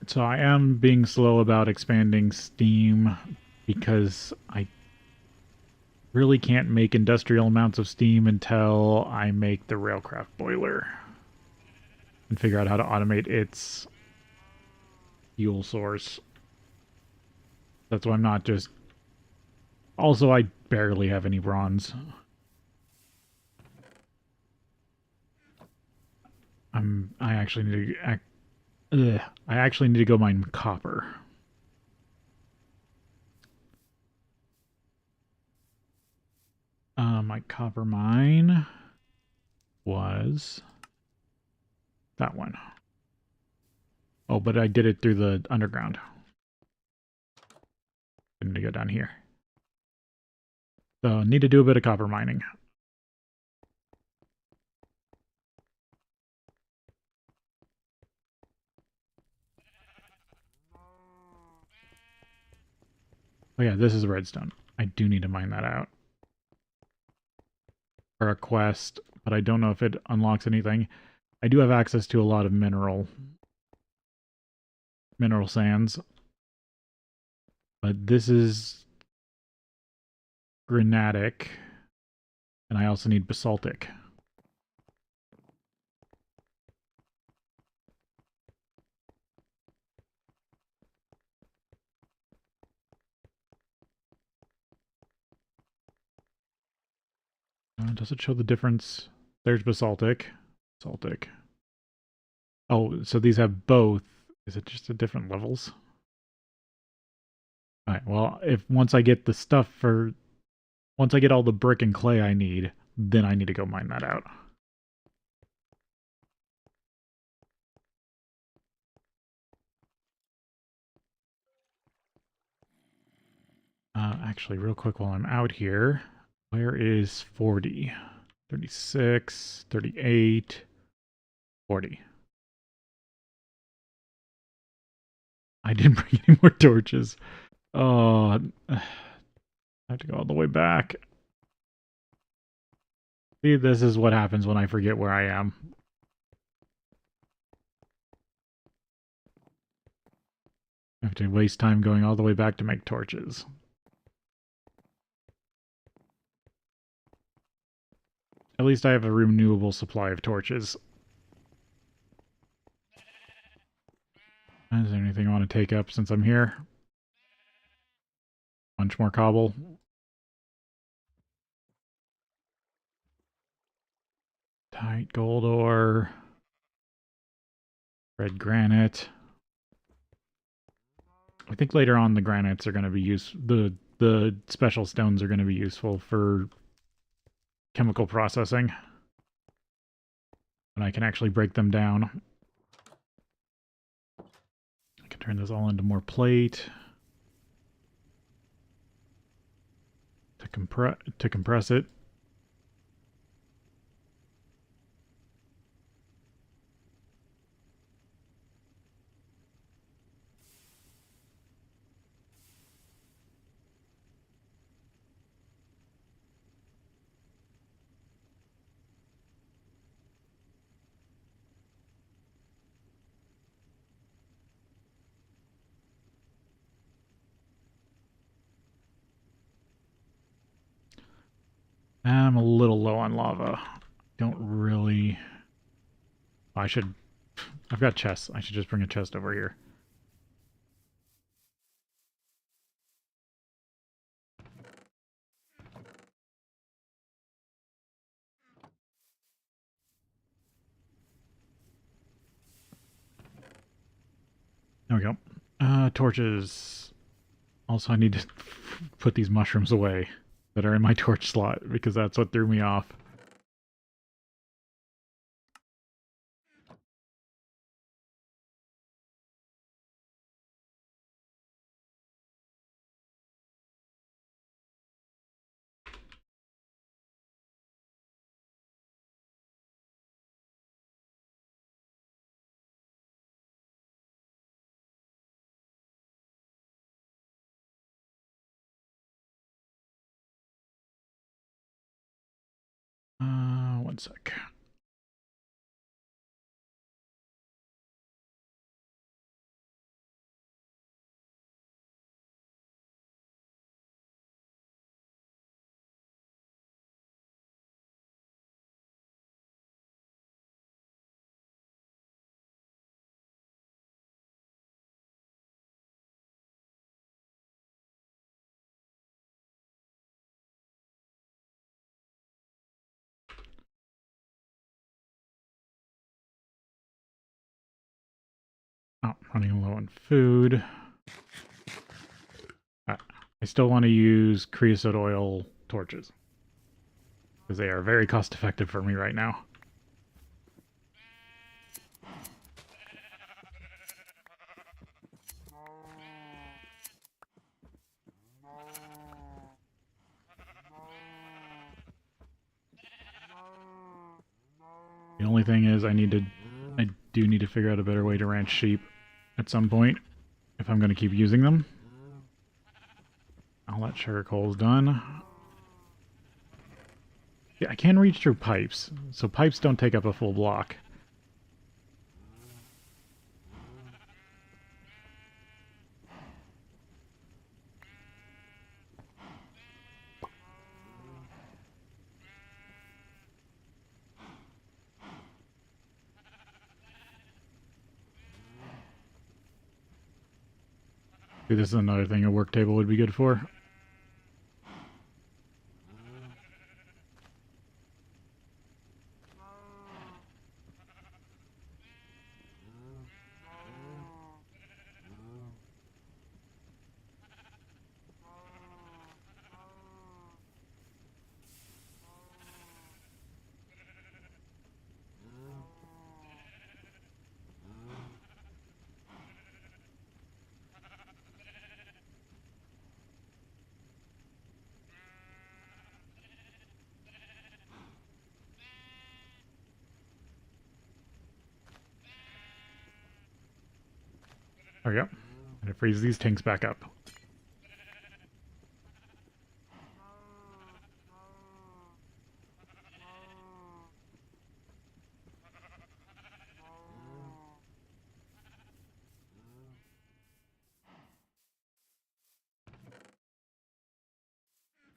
So I am being slow about expanding steam because I really can't make industrial amounts of steam until I make the railcraft boiler and figure out how to automate its fuel source. That's why I'm not just... Also, I barely have any bronze. I actually need to... I actually need to go mine copper. My copper mine was that one. Oh, but I did it through the underground. Didn't need to go down here. So, need to do a bit of copper mining. Oh yeah, this is redstone. I do need to mine that out. For a quest, but I don't know if it unlocks anything. I do have access to a lot of mineral sands. But this is granitic. And I also need basaltic. Does it show the difference? There's basaltic. Basaltic. Oh, so these have both. Is it just at different levels? Alright, well, once I get the stuff for... Once I get all the brick and clay I need, then I need to go mine that out. Actually, real quick while I'm out here, where is 40? 36, 38, 40. I didn't bring any more torches. Oh, I have to go all the way back. See, this is what happens when I forget where I am. I have to waste time going all the way back to make torches. At least I have a renewable supply of torches. Is there anything I want to take up since I'm here? Bunch more cobble. Tight gold ore. Red granite. I think later on the granites are going to be the special stones are going to be useful for chemical processing. And I can actually break them down. I can turn this all into more plate. To compress it. I'm a little low on lava. Don't really... I've got chests. I should just bring a chest over here. There we go. Torches. Also, I need to put these mushrooms away. that are in my torch slot, because that's what threw me off. One sec. Oh, running low on food. I still want to use creosote oil torches, because they are very cost effective for me right now. The only thing is I do need to figure out a better way to ranch sheep at some point if I'm going to keep using them. All that sugar coal's done. Yeah, I can reach through pipes, so pipes don't take up a full block. See, this is another thing a work table would be good for. There we go. And it frees these tanks back up.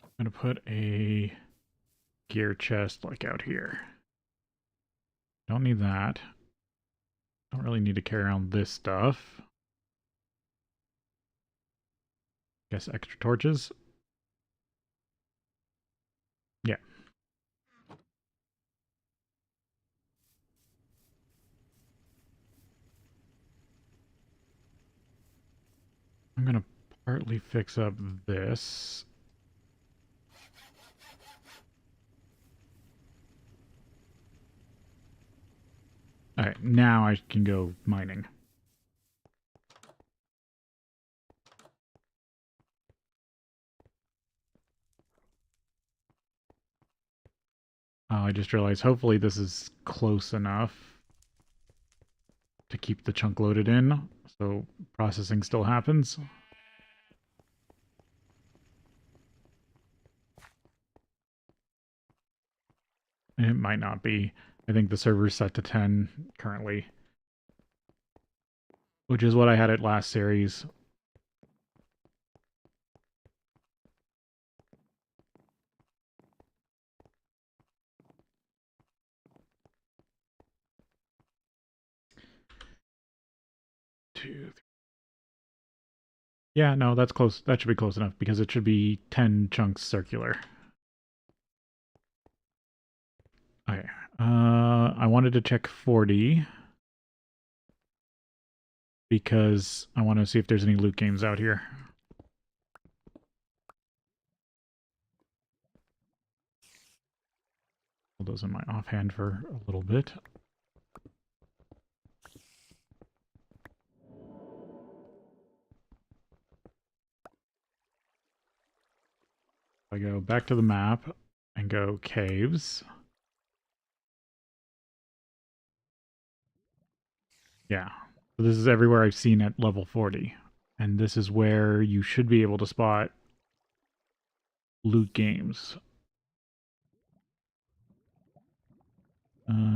I'm going to put a gear chest like out here. Don't need that. Don't really need to carry around this stuff. Guess extra torches. Yeah. I'm going to partly fix up this. Alright, now I can go mining. I just realized hopefully this is close enough to keep the chunk loaded in, so processing still happens. It might not be. I think the server's set to 10 currently, which is what I had at last series. Two, three. Yeah, no, that's close. That should be close enough because it should be 10 chunks circular. Okay. I wanted to check 40 because I want to see if there's any loot games out here. Hold those in my offhand for a little bit. I go back to the map and go caves. Yeah. So this is everywhere I've seen at level 40. And this is where you should be able to spot loot games.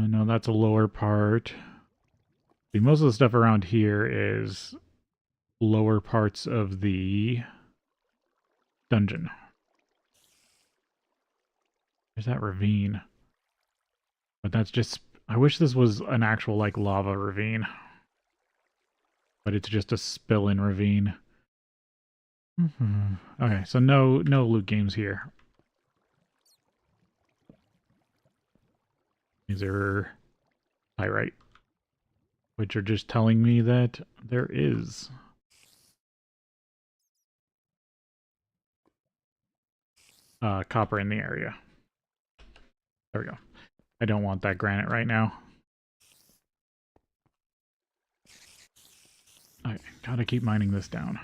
No, that's a lower part. See, most of the stuff around here is lower parts of the dungeon. There's that ravine. But that's just... I wish this was an actual, like, lava ravine. But it's just a spill-in ravine. Okay, so no loot games here. These are pyrite, which are just telling me that there is. Copper in the area. There we go. I don't want that granite right now. I gotta keep mining this down.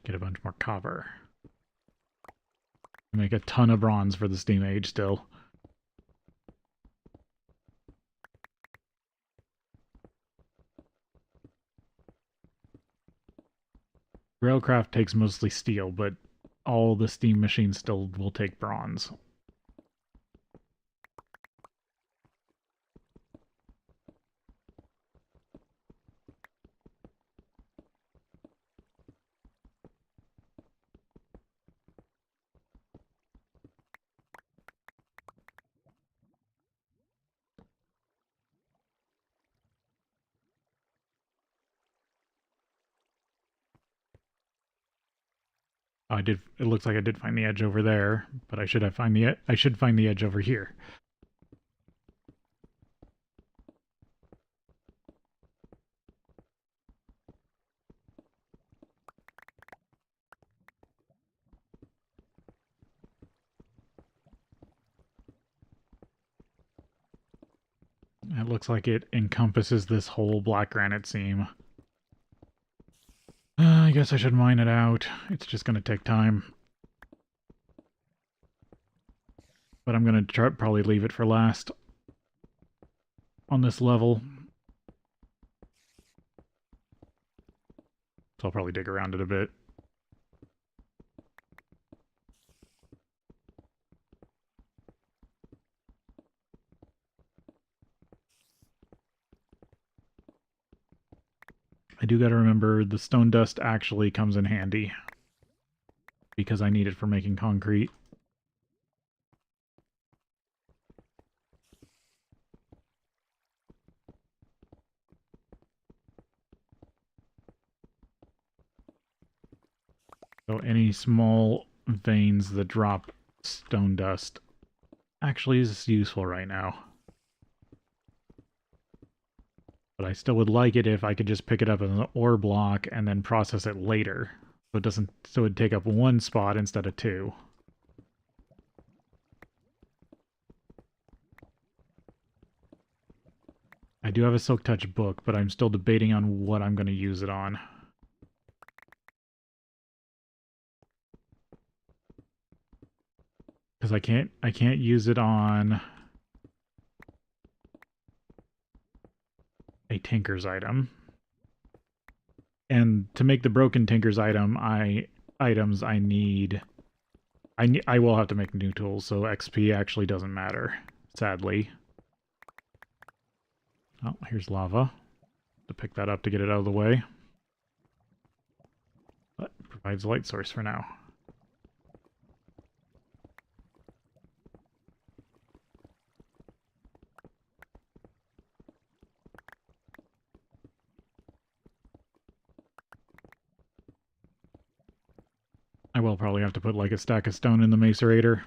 Get a bunch more copper. Make a ton of bronze for the Steam Age still. Railcraft takes mostly steel, but all the steam machines still will take bronze. I did. It looks like I did find the edge over there, but I should find the edge over here. It looks like it encompasses this whole black granite seam. I guess I should mine it out. It's just going to take time. But I'm going to probably leave it for last on this level. So I'll probably dig around it a bit. I do got to remember the stone dust actually comes in handy because I need it for making concrete. So any small veins that drop stone dust actually is useful right now. But I still would like it if I could just pick it up as an ore block and then process it later. So it doesn't, so it'd take up one spot instead of two. I do have a Silk Touch book, but I'm still debating on what I'm going to use it on. Because I can't use it on a Tinker's item. And to make the broken Tinker's items, I will have to make new tools, so XP actually doesn't matter, sadly. Oh, here's lava. To pick that up to get it out of the way. But provides a light source for now. I will probably have to put like a stack of stone in the macerator.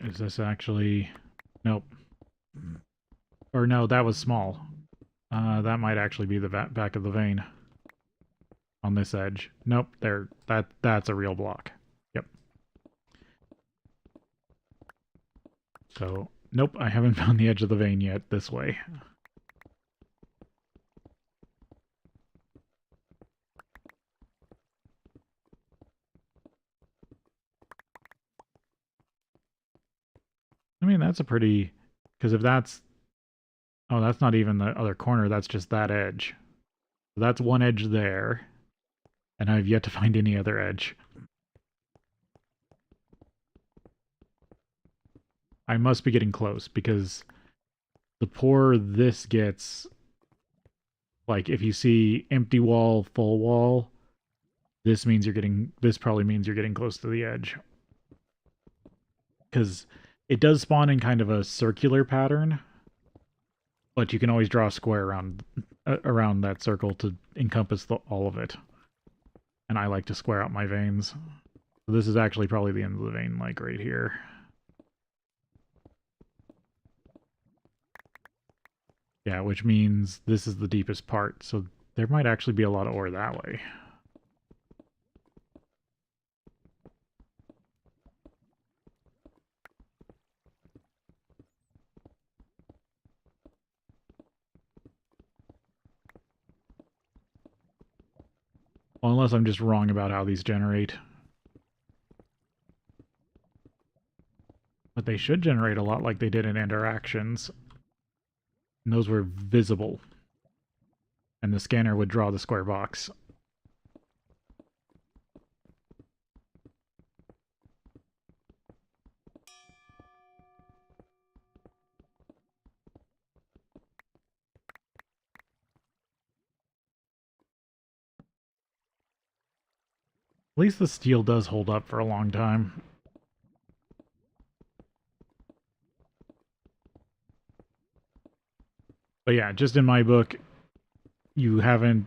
Is this actually... Nope. Or no, that was small. That might actually be the back of the vein on this edge. Nope, there. That's a real block. Yep. So, nope, I haven't found the edge of the vein yet this way. I mean, that's a pretty... Because if that's... Oh, that's not even the other corner, that's just that edge. So that's one edge there. And I've yet to find any other edge. I must be getting close, because the poorer this gets... Like, if you see empty wall, full wall, this means you're getting... This probably means you're getting close to the edge. Because it does spawn in kind of a circular pattern, but you can always draw a square around that circle to encompass all of it. And I like to square out my veins. So this is actually probably the end of the vein, like right here. Yeah, which means this is the deepest part, so there might actually be a lot of ore that way. Well, unless I'm just wrong about how these generate. But they should generate a lot like they did in interactions. And those were visible. And the scanner would draw the square box. At least the steel does hold up for a long time. But yeah, just in my book, you haven't...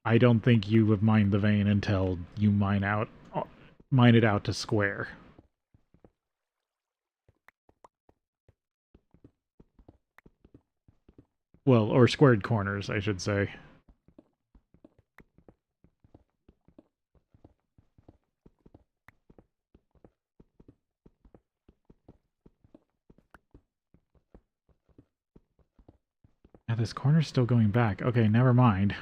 I don't think you have mined the vein until you mine it out to square. Well, or squared corners, I should say. Yeah, this corner's still going back. Okay, never mind.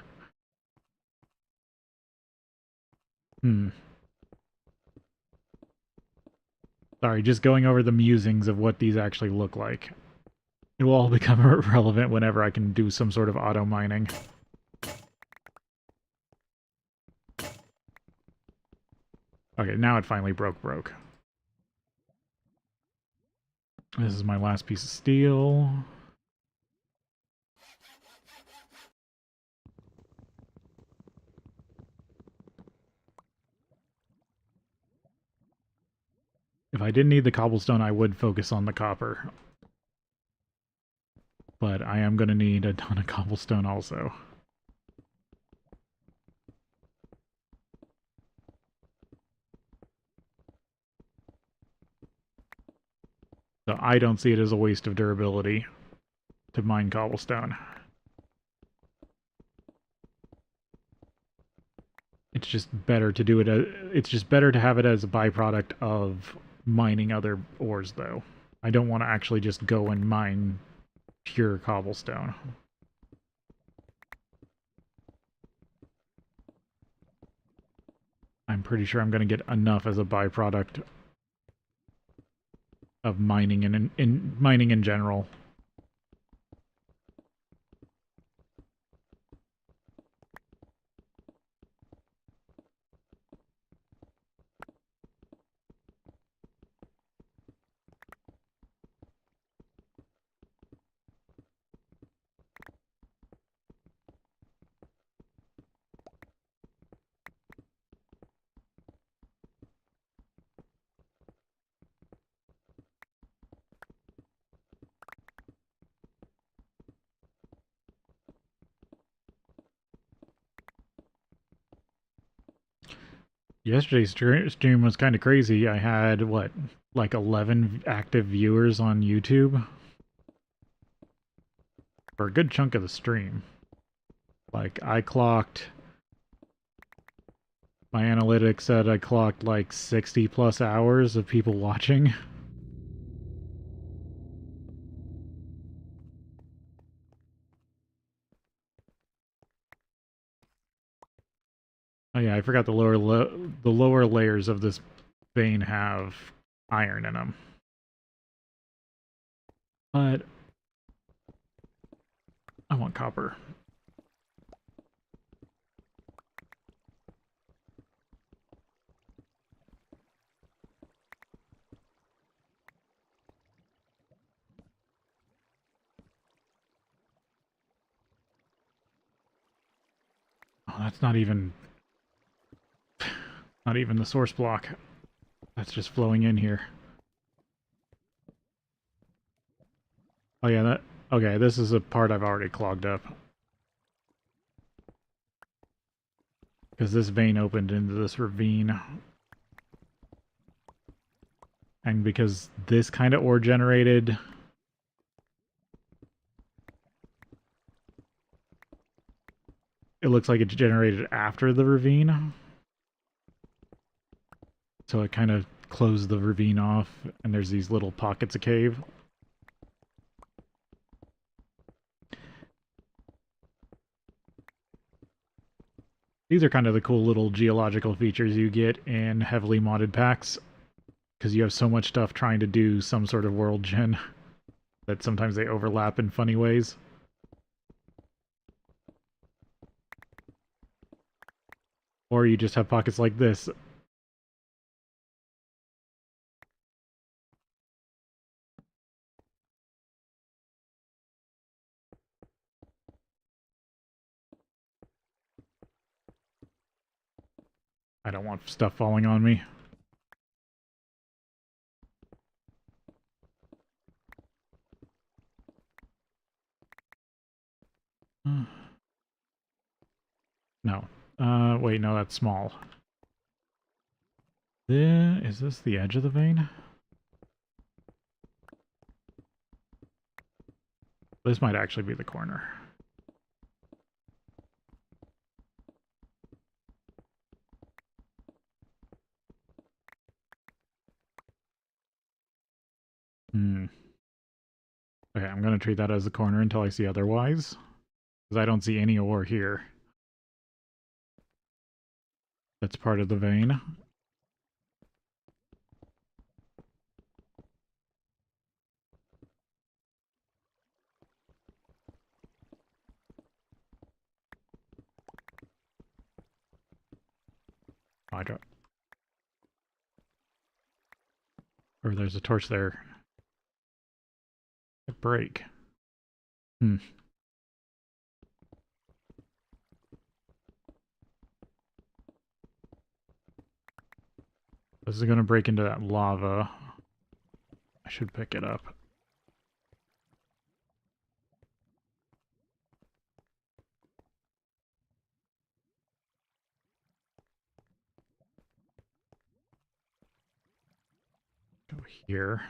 Sorry, just going over the musings of what these actually look like. It will all become irrelevant whenever I can do some sort of auto mining. Okay, now it finally broke. This is my last piece of steel. If I didn't need the cobblestone, I would focus on the copper. But I am going to need a ton of cobblestone also. So I don't see it as a waste of durability to mine cobblestone. It's just better to do it. It's just better to have it as a byproduct of mining other ores, though. I don't want to actually just go and mine pure cobblestone. I'm pretty sure I'm going to get enough as a byproduct of mining in mining in general. Yesterday's stream was kind of crazy. I had, what, like 11 active viewers on YouTube for a good chunk of the stream. Like, I clocked... My analytics said I clocked like 60 plus hours of people watching. Oh yeah, I forgot the lower layers of this vein have iron in them. But I want copper. Oh, that's not even the source block. That's just flowing in here. Oh yeah, that okay, this is a part I've already clogged up. Because this vein opened into this ravine. And because this kind of ore generated... It looks like it's generated after the ravine. So it kind of closed the ravine off, and there's these little pockets of cave. These are kind of the cool little geological features you get in heavily modded packs, because you have so much stuff trying to do some sort of world gen that sometimes they overlap in funny ways. Or you just have pockets like this. I don't want stuff falling on me. No. Wait, no, that's small. Is this the edge of the vein? This might actually be the corner. Okay, I'm going to treat that as the corner until I see otherwise. Because I don't see any ore here. That's part of the vein. I drop. Or there's a torch there. A break. This is going to break into that lava. I should pick it up. Go here.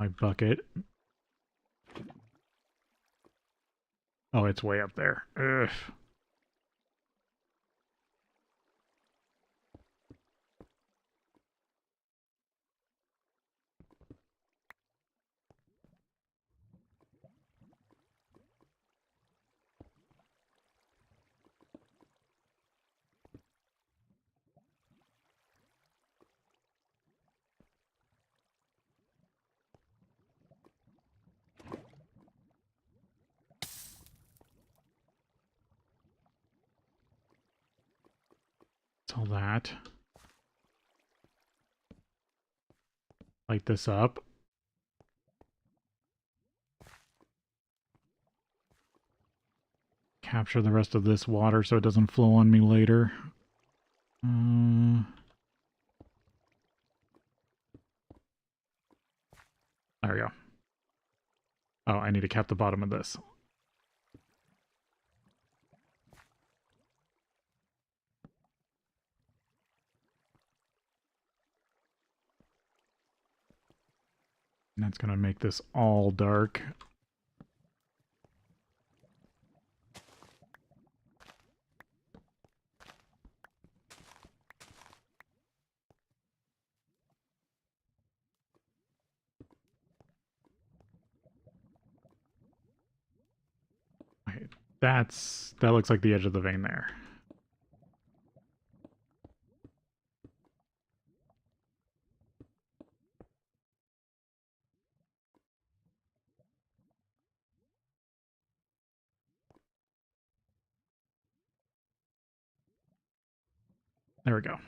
My bucket. Oh, it's way up there. Ugh. All that. Light this up. Capture the rest of this water so it doesn't flow on me later. There we go. Oh, I need to cap the bottom of this. That's going to make this all dark. Okay, that looks like the edge of the vein there. There we go.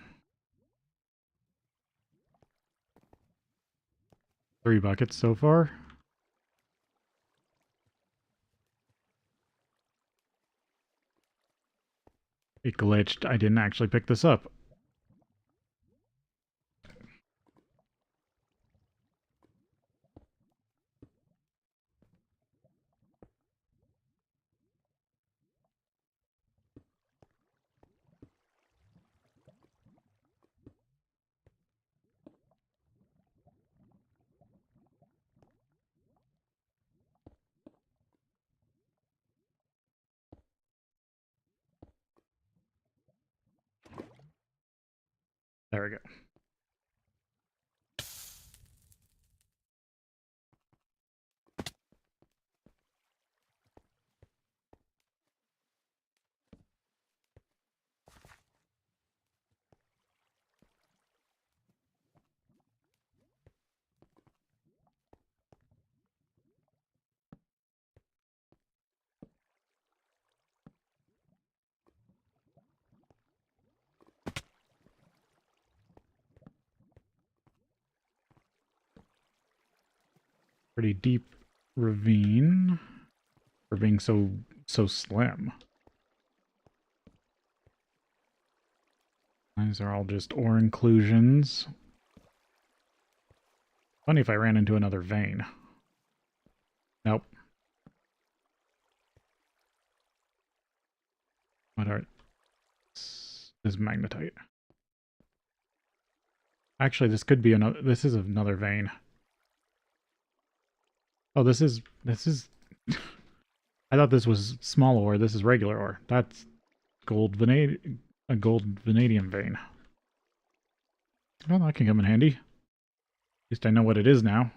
3 buckets so far. It glitched. I didn't actually pick this up. There we go. Pretty deep ravine for being so slim. These are all just ore inclusions. Funny if I ran into another vein. Nope. What are... This is magnetite. Actually, this could be another... This is another vein. Oh, this is... I thought this was small ore. This is regular ore. That's a gold vanadium vein. Well, that can come in handy. At least I know what it is now.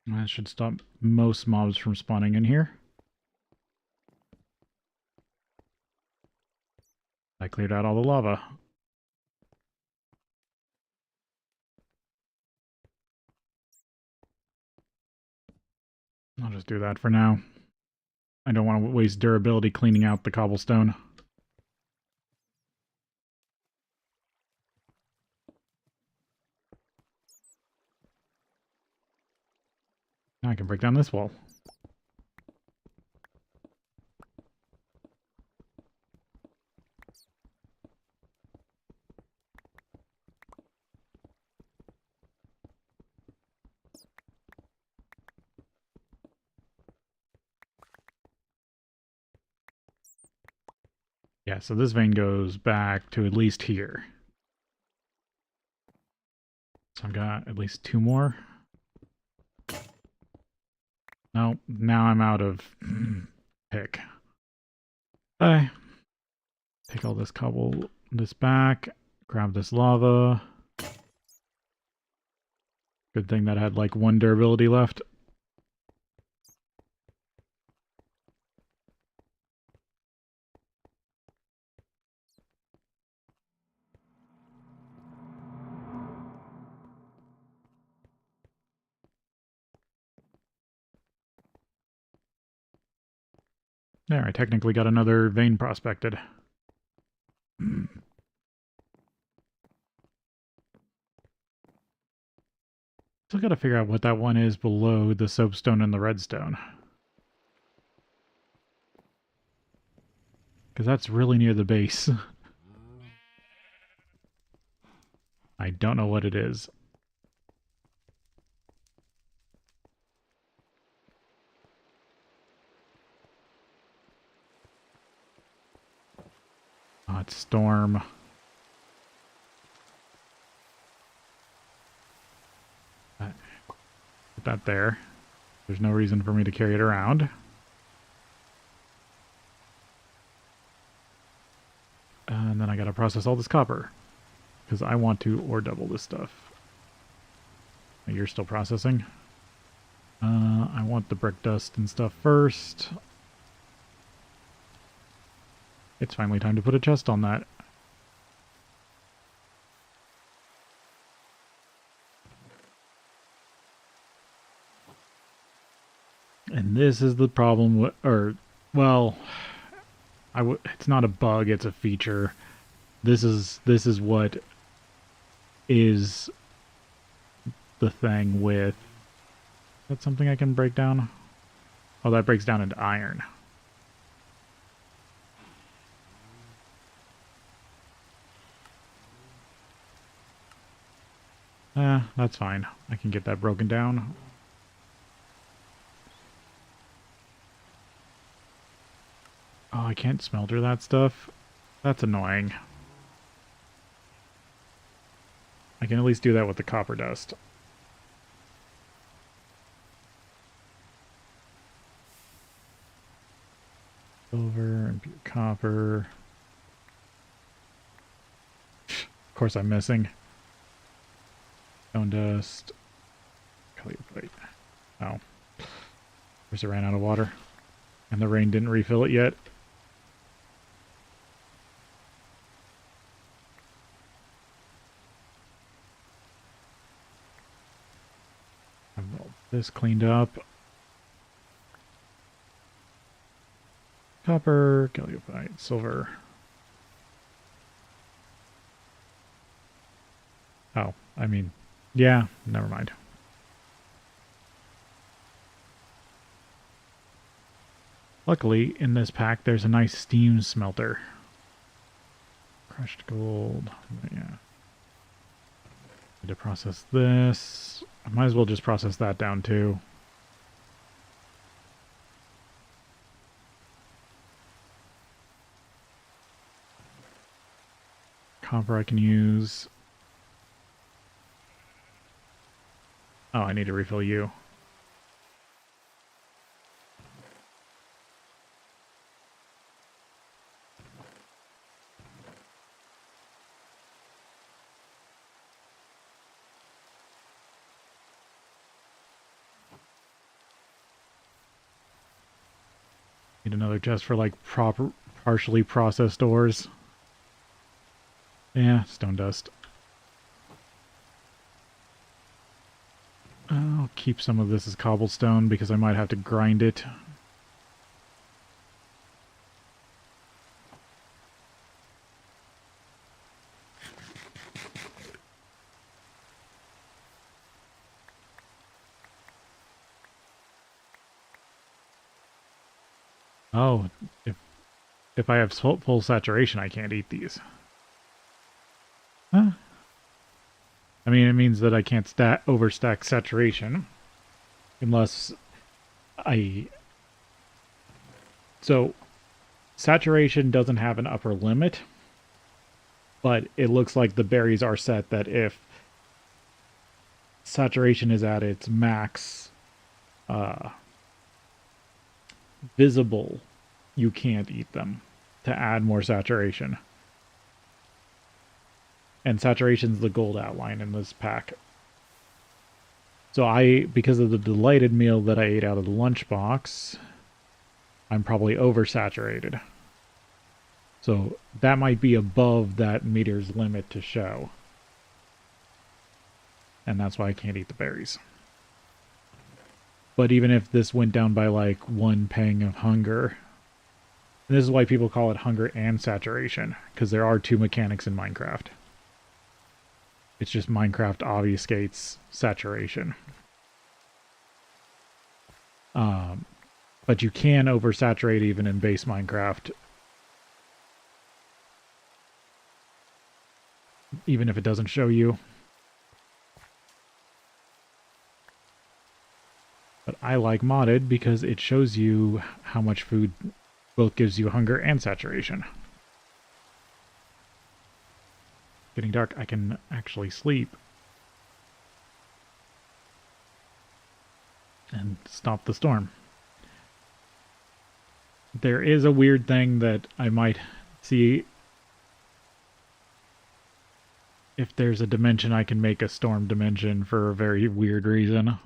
That should stop most mobs from spawning in here. I cleared out all the lava. I'll just do that for now. I don't want to waste durability cleaning out the cobblestone. Now I can break down this wall. Yeah, so this vein goes back to at least here. So I've got at least 2 more. No, now I'm out of pick. Okay. Take all this this back, grab this lava. Good thing that I had like 1 durability left. There, I technically got another vein prospected. Still gotta figure out what that one is below the soapstone and the redstone. Because that's really near the base. I don't know what it is. Oh, it's Storm. put that there. There's no reason for me to carry it around. And then I gotta process all this copper, because I want to ore double this stuff. You're still processing. I want the brick dust and stuff first. It's finally time to put a chest on that. And this is the problem, well, it's not a bug, it's a feature. This is what is the thing with... That's something I can break down? Oh, that breaks down into iron. That's fine. I can get that broken down. Oh, I can't smelter that stuff? That's annoying. I can at least do that with the copper dust. Silver and pure copper. Of course I'm missing. Stone dust. Plate. Oh. Of course it ran out of water. And the rain didn't refill it yet. I've got this cleaned up. Copper, calliope, silver. Oh, I mean, yeah, never mind. Luckily, in this pack, there's a nice steam smelter. Crushed gold, yeah. Need to process this. I might as well just process that down too. Copper I can use. Oh, I need to refill you. Need another chest for like partially processed ores. Yeah, stone dust. I'll keep some of this as cobblestone because I might have to grind it. Oh, if I have full saturation, I can't eat these. Huh? I mean, it means that I can't overstack saturation. Unless So, saturation doesn't have an upper limit. But it looks like the berries are set that if saturation is at its max visible, you can't eat them to add more saturation. And saturation's the gold outline in this pack. So because of the delighted meal that I ate out of the lunchbox, I'm probably oversaturated. So that might be above that meter's limit to show. And that's why I can't eat the berries. But even if this went down by like one pang of hunger, and this is why people call it hunger and saturation, because there are two mechanics in Minecraft. It's just Minecraft obfuscates saturation. But you can oversaturate even in base Minecraft, even if it doesn't show you. But I like modded because it shows you how much food both gives you hunger and saturation. Getting dark, I can actually sleep. and stop the storm. There is a weird thing that I might see if there's a dimension I can make a storm dimension for a very weird reason.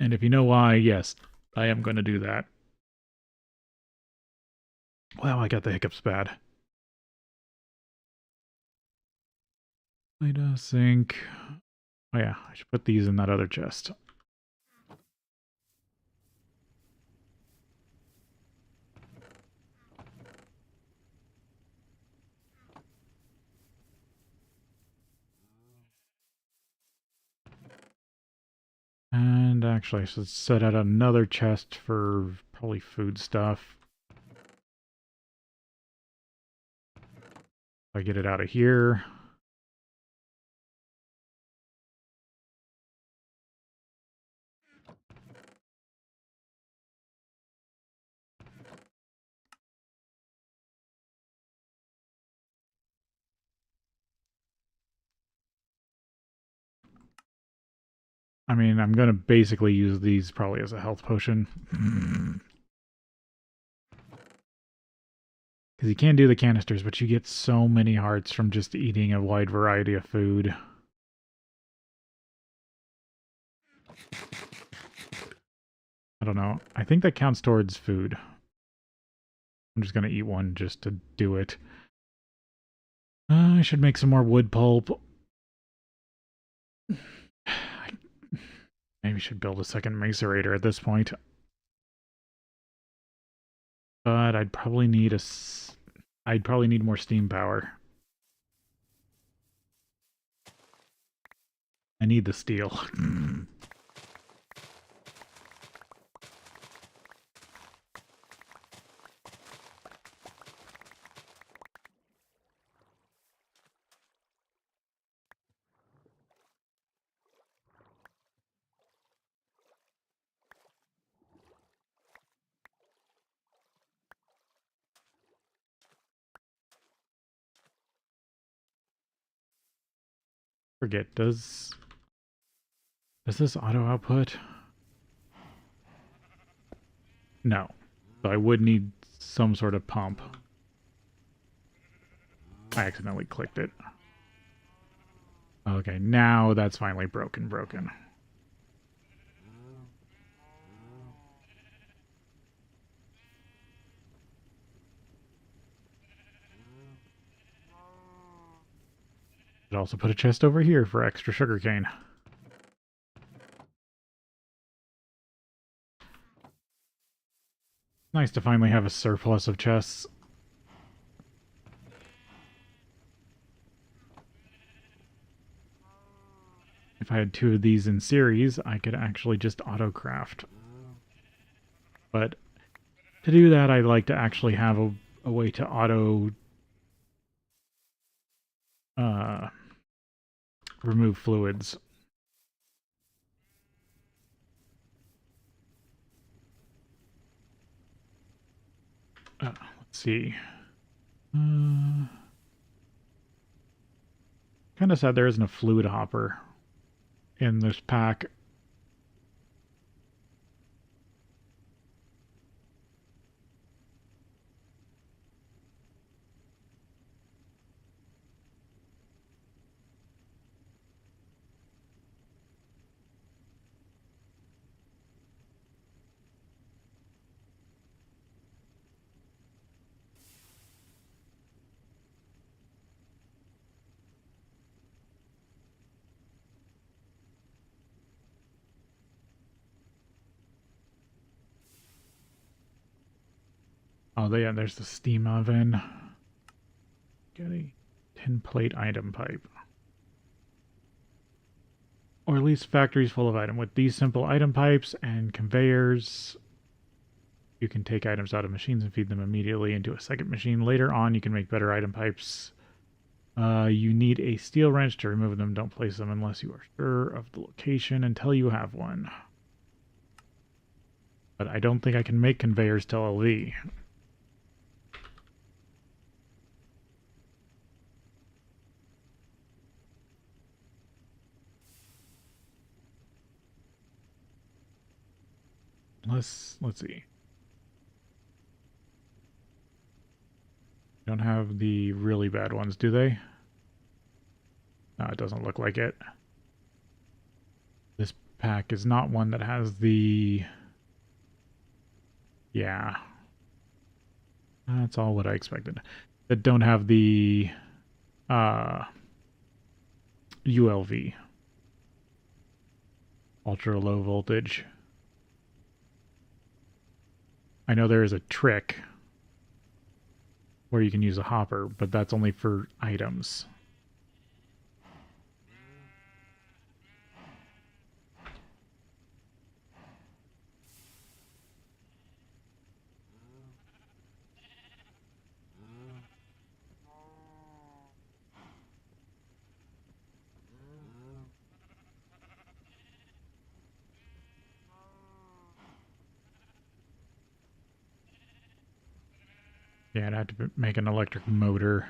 And if you know why, yes, I am going to do that. Wow, I got the hiccups bad. Data sync. Oh yeah, I should put these in that other chest. And actually, I should set out another chest for probably food stuff. I get it out of here. I mean, I'm going to basically use these probably as a health potion. Because you can do the canisters, but you get so many hearts from just eating a wide variety of food. I don't know. I think that counts towards food. I'm just going to eat one just to do it. I should make some more wood pulp. Maybe should build a second macerator at this point. But I'd probably need more steam power. I need the steel. Forget, does this auto output? No. So I would need some sort of pump. I accidentally clicked it. Okay, now that's finally broken. I'd also put a chest over here for extra sugarcane. Nice to finally have a surplus of chests. If I had 2 of these in series, I could actually just auto-craft. But to do that, I'd like to actually have a way to auto remove fluids. Let's see. Kind of sad there isn't a fluid hopper in this pack. Oh, yeah, there's the steam oven. Get a tin plate item pipe. Or at least factories full of item. With these simple item pipes and conveyors, you can take items out of machines and feed them immediately into a second machine. Later on, you can make better item pipes. You need a steel wrench to remove them. Don't place them unless you are sure of the location until you have one. But I don't think I can make conveyors till LV. Let's see. Don't have the really bad ones, do they? No, it doesn't look like it. This pack is not one that has the... Yeah. That's all what I expected. That don't have the ULV. Ultra low voltage. I know there is a trick where you can use a hopper, but that's only for items. Yeah, I'd have to make an electric motor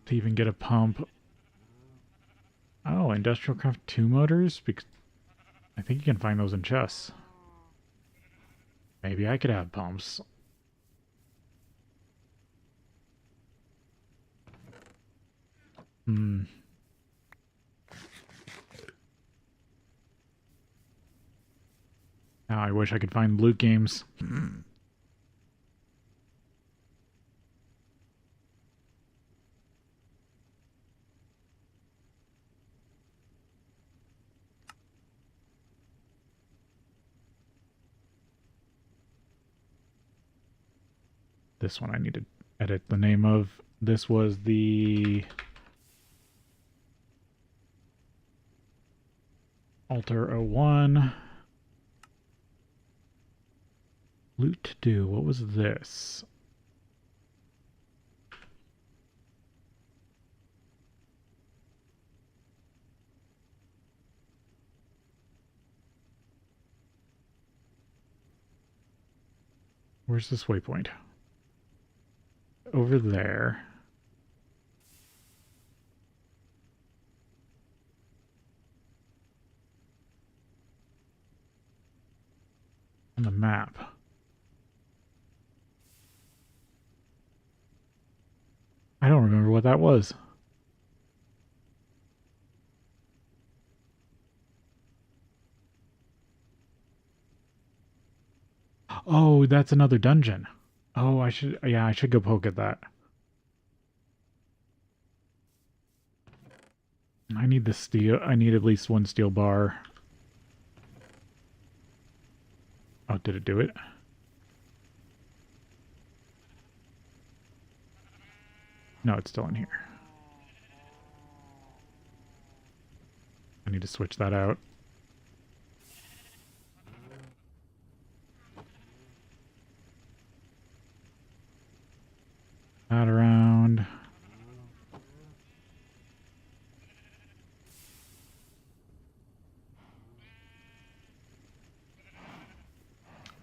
to even get a pump. Oh, Industrial Craft 2 motors? Because I think you can find those in chests. Maybe I could have pumps. Hmm. Now I wish I could find loot games. This one I need to edit the name of. This was the Alter 01. Loot to do. What was this? Where's this waypoint? Over there. On the map. I don't remember what that was. Oh, that's another dungeon. Oh, I should go poke at that. I need the steel, I need at least one steel bar. Oh, did it do it? No, it's still in here. I need to switch that out. That around.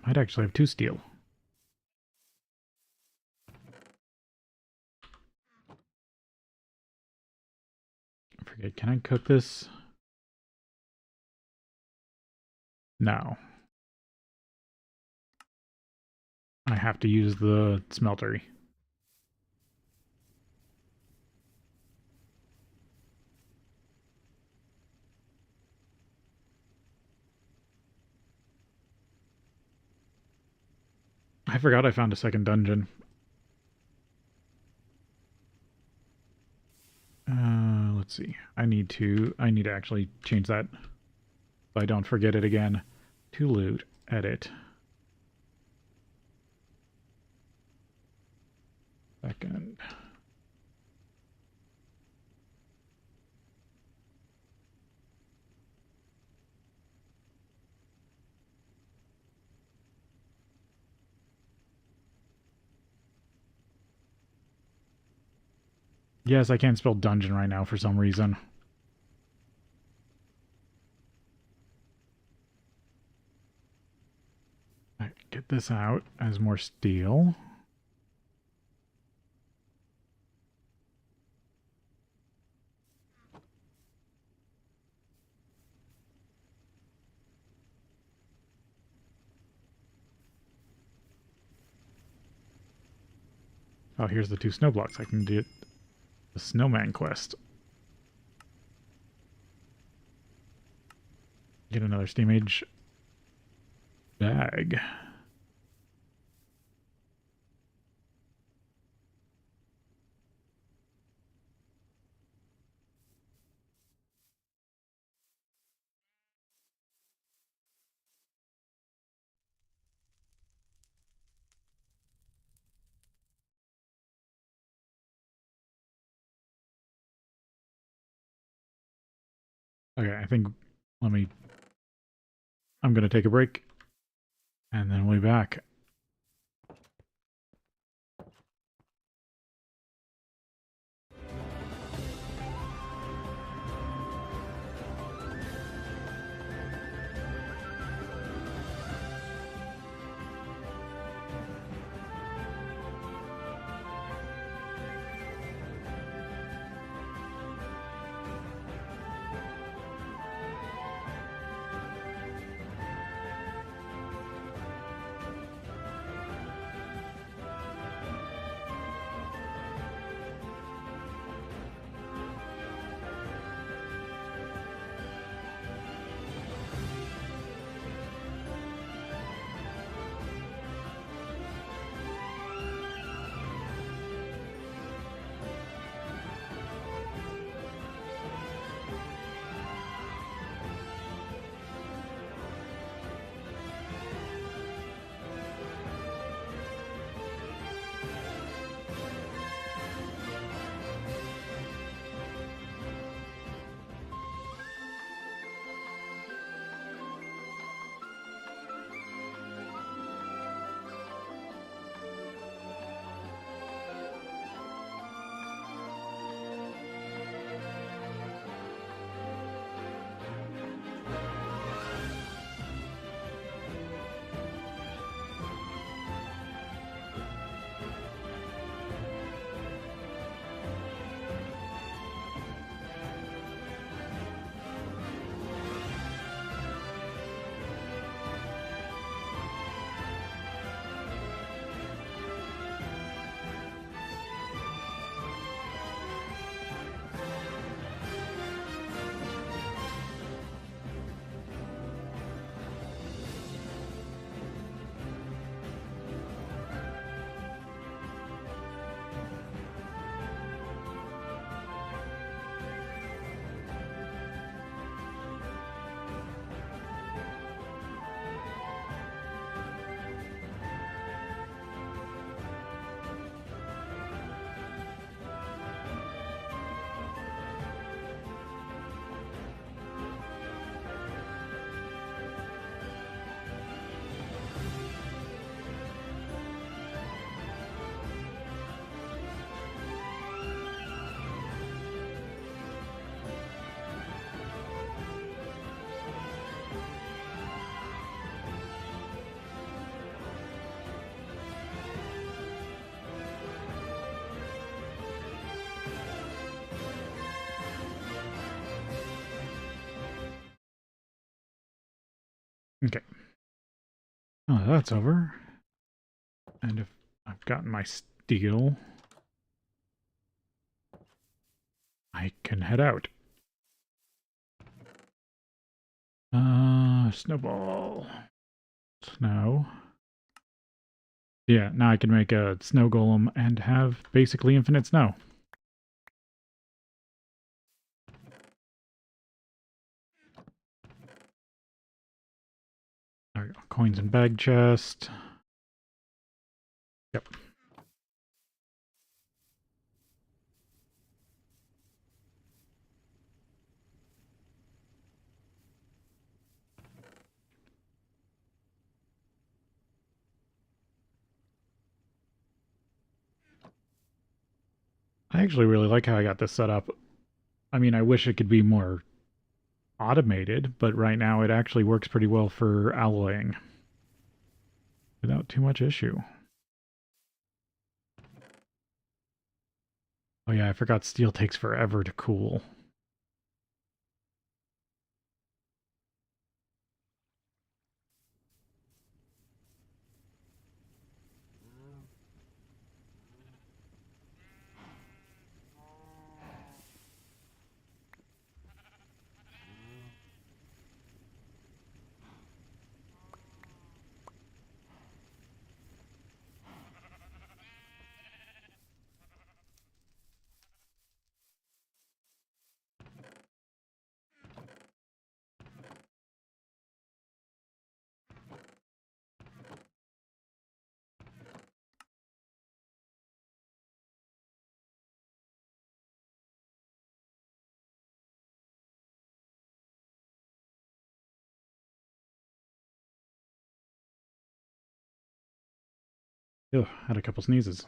Might actually have two steel. I forget, can I cook this? No. I have to use the smeltery. I forgot I found a second dungeon. Let's see. I need to actually change that so I don't forget it again. To loot, edit. Second. Yes, I can't spell dungeon right now for some reason. Get this out as more steel. Oh, here's the 2 snow blocks. I can do the snowman quest. Get another steam age bag. Okay, I think I'm gonna take a break and then we'll be back. Okay. Oh, that's over. And if I've gotten my steel, I can head out. Snowball. Snow. Yeah, now I can make a snow golem and have basically infinite snow. There we go. Coins and bag chest. Yep. I actually really like how I got this set up. I mean, I wish it could be more automated, but right now it actually works pretty well for alloying without too much issue. Oh yeah, I forgot steel takes forever to cool. Ew, had a couple sneezes.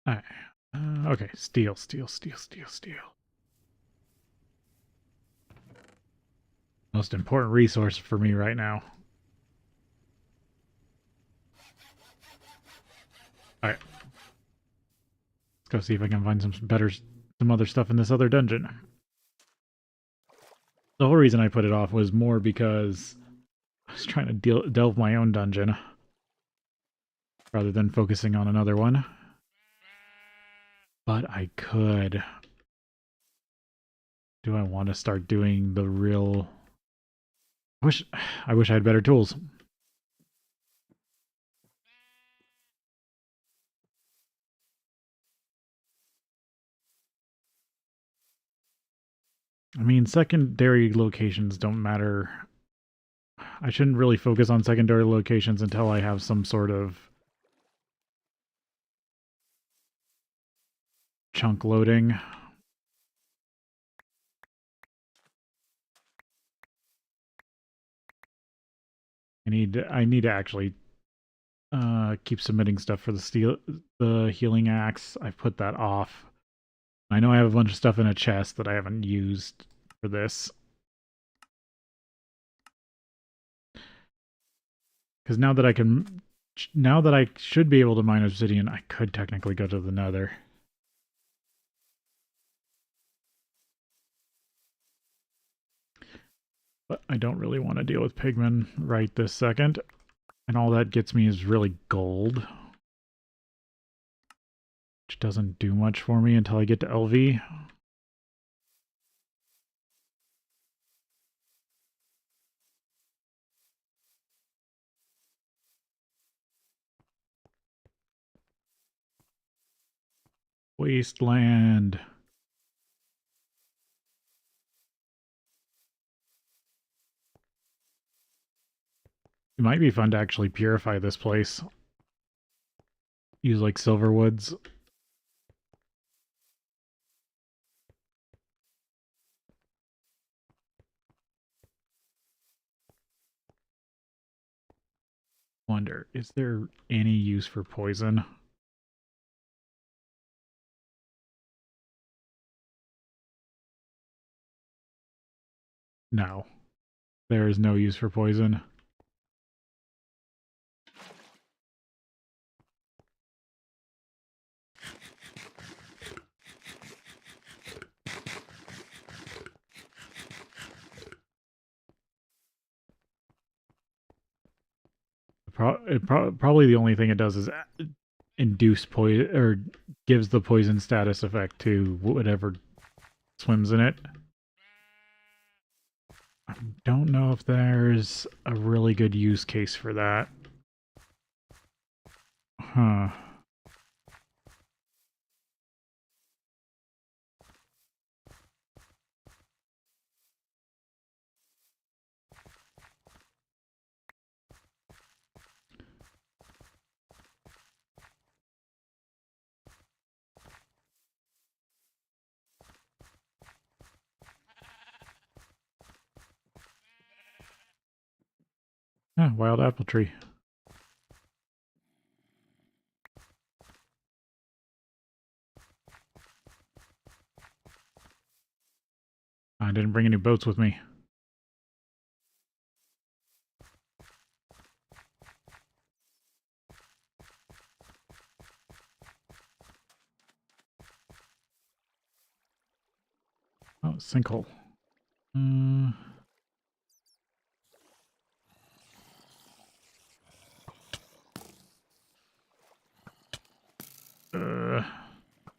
Alright. Okay, steel, steel, steel, steel, steel. Most important resource for me right now. Alright. Let's go see if I can find some other stuff in this other dungeon. The whole reason I put it off was more because I was trying to delve my own dungeon rather than focusing on another one. But I could. Do I want to start doing the real... I wish I had better tools. I mean, secondary locations don't matter. I shouldn't really focus on secondary locations until I have some sort of chunk loading. I need to actually keep submitting stuff for the healing axe. I've put that off. I know I have a bunch of stuff in a chest that I haven't used for this. Because now that I should be able to mine obsidian, I could technically go to the nether. But I don't really want to deal with pigmen right this second. And all that gets me is really gold. Which doesn't do much for me until I get to LV. Wasteland. It might be fun to actually purify this place. Use like silver woods. Wonder, is there any use for poison? No. There is no use for poison. Probably the only thing it does is induce poison, or gives the poison status effect to whatever swims in it. I don't know if there's a really good use case for that. Huh. Ah, wild apple tree. I didn't bring any boats with me. Oh, sinkhole.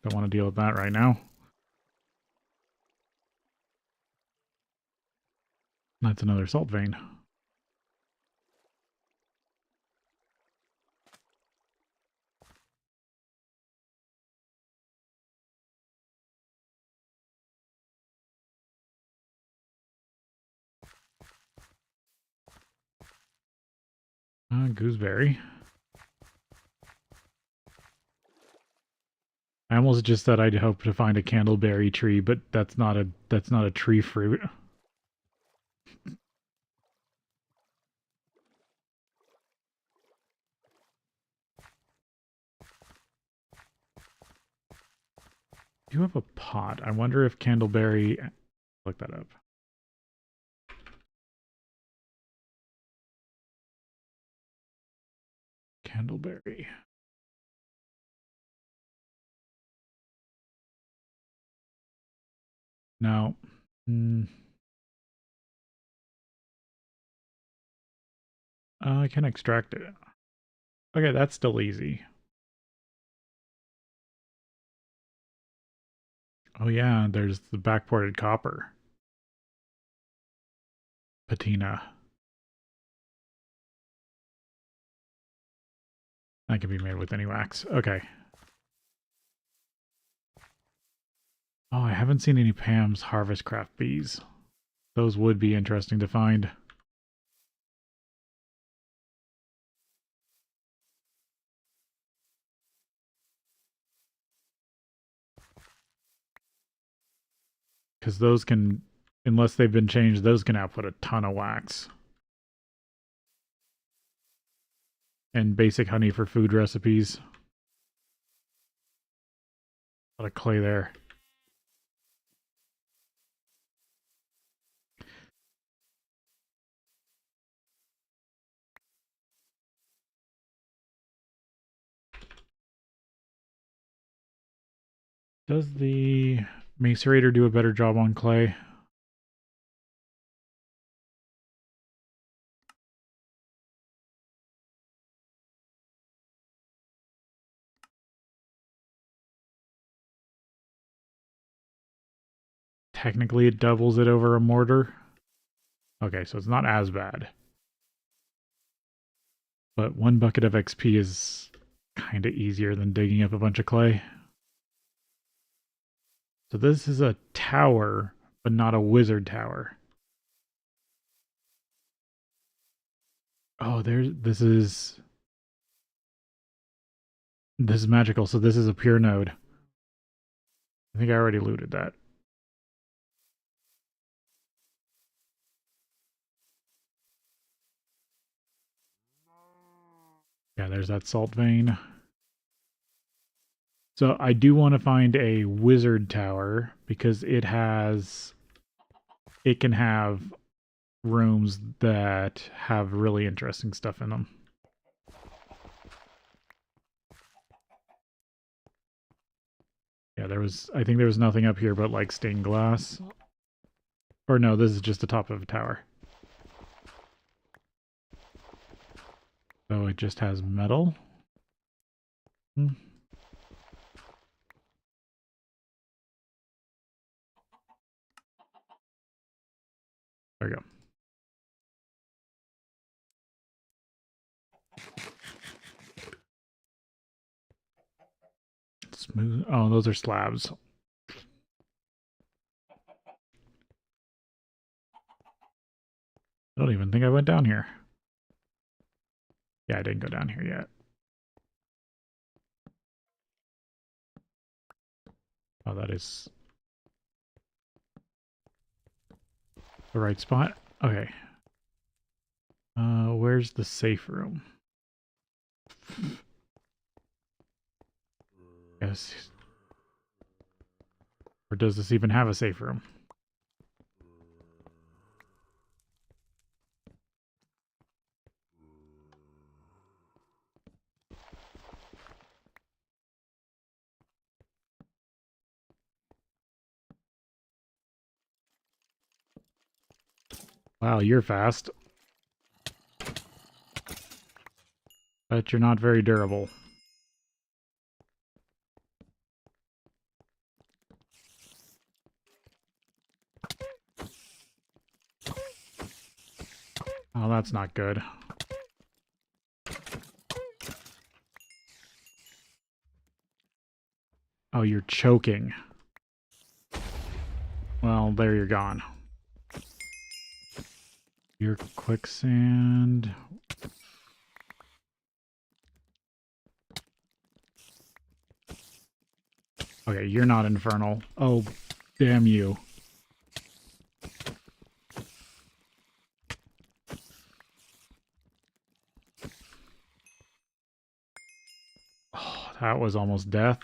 Don't want to deal with that right now. That's another salt vein. Gooseberry. I almost just said I'd hope to find a candleberry tree, but that's not a tree fruit. You have a pot. I wonder if candleberry. Look that up. Candleberry. No. I can extract it. Okay, that's still easy. Oh yeah, there's the backported copper. Patina. That can be made with any wax. Okay. Oh, I haven't seen any Pam's Harvest Craft bees. Those would be interesting to find. Because those can, unless they've been changed, those can output a ton of wax. And basic honey for food recipes. A lot of clay there. Does the macerator do a better job on clay? Technically, it doubles it over a mortar. Okay, so it's not as bad. But 1 bucket of XP is kind of easier than digging up a bunch of clay. So this is a tower, but not a wizard tower. Oh, this is magical, so this is a pure node. I think I already looted that. Yeah, there's that salt vein. So I do want to find a wizard tower because it can have rooms that have really interesting stuff in them. Yeah, I think there was nothing up here but like stained glass. Or no, this is just the top of a tower. So it just has metal. There we go. Smooth. Oh, those are slabs. I don't even think I went down here. Yeah, I didn't go down here yet. Oh, that is the right spot. Okay. Where's the safe room? Yes. Or does this even have a safe room? Wow, you're fast. But you're not very durable. Oh, that's not good. Oh, you're choking. Well, there you're gone. Your quicksand. Okay, you're not infernal. Oh, damn you. Oh, that was almost death.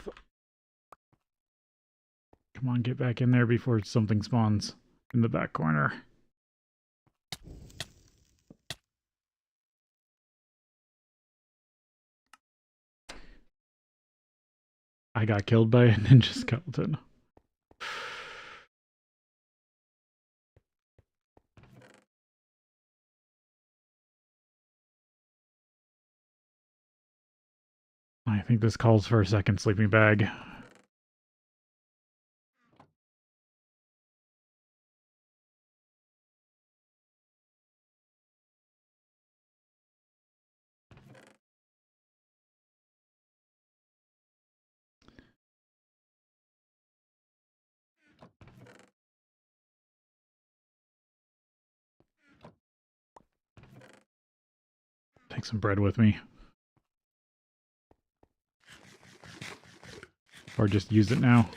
Come on, get back in there before something spawns in the back corner. I got killed by a ninja skeleton. I think this calls for a second sleeping bag. Take some bread with me. Or just use it now.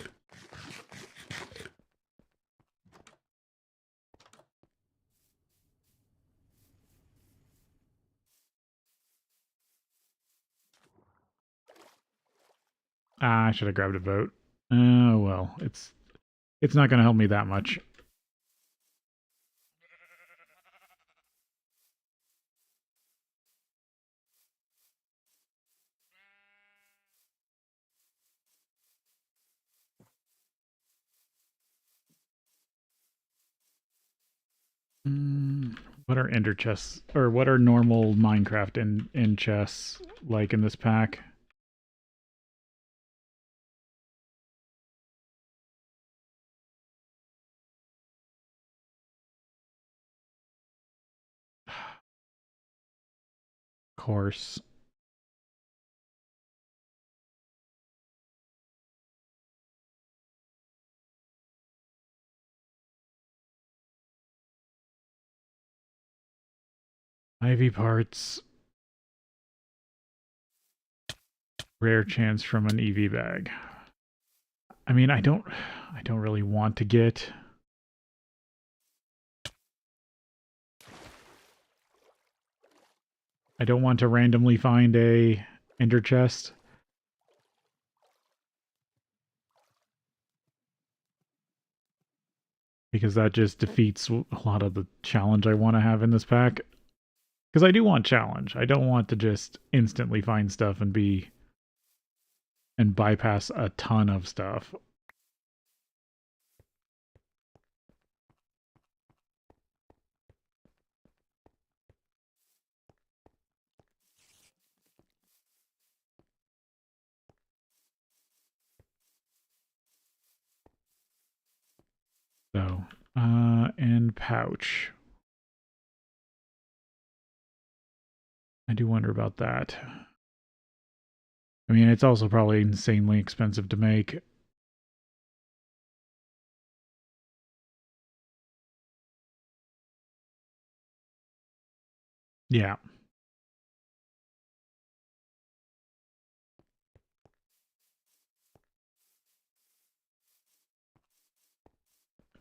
Ah, I should have grabbed a boat. Oh well, it's not going to help me that much. What are ender chests, or what are normal Minecraft end chests like in this pack? Of course. Ivy parts. Rare chance from an EV bag. I mean, I don't really want to get... I don't want to randomly find a ender chest. Because that just defeats a lot of the challenge I want to have in this pack. Because I do want challenge. I don't want to just instantly find stuff and bypass a ton of stuff. So, and pouch. I do wonder about that. I mean, it's also probably insanely expensive to make. Yeah.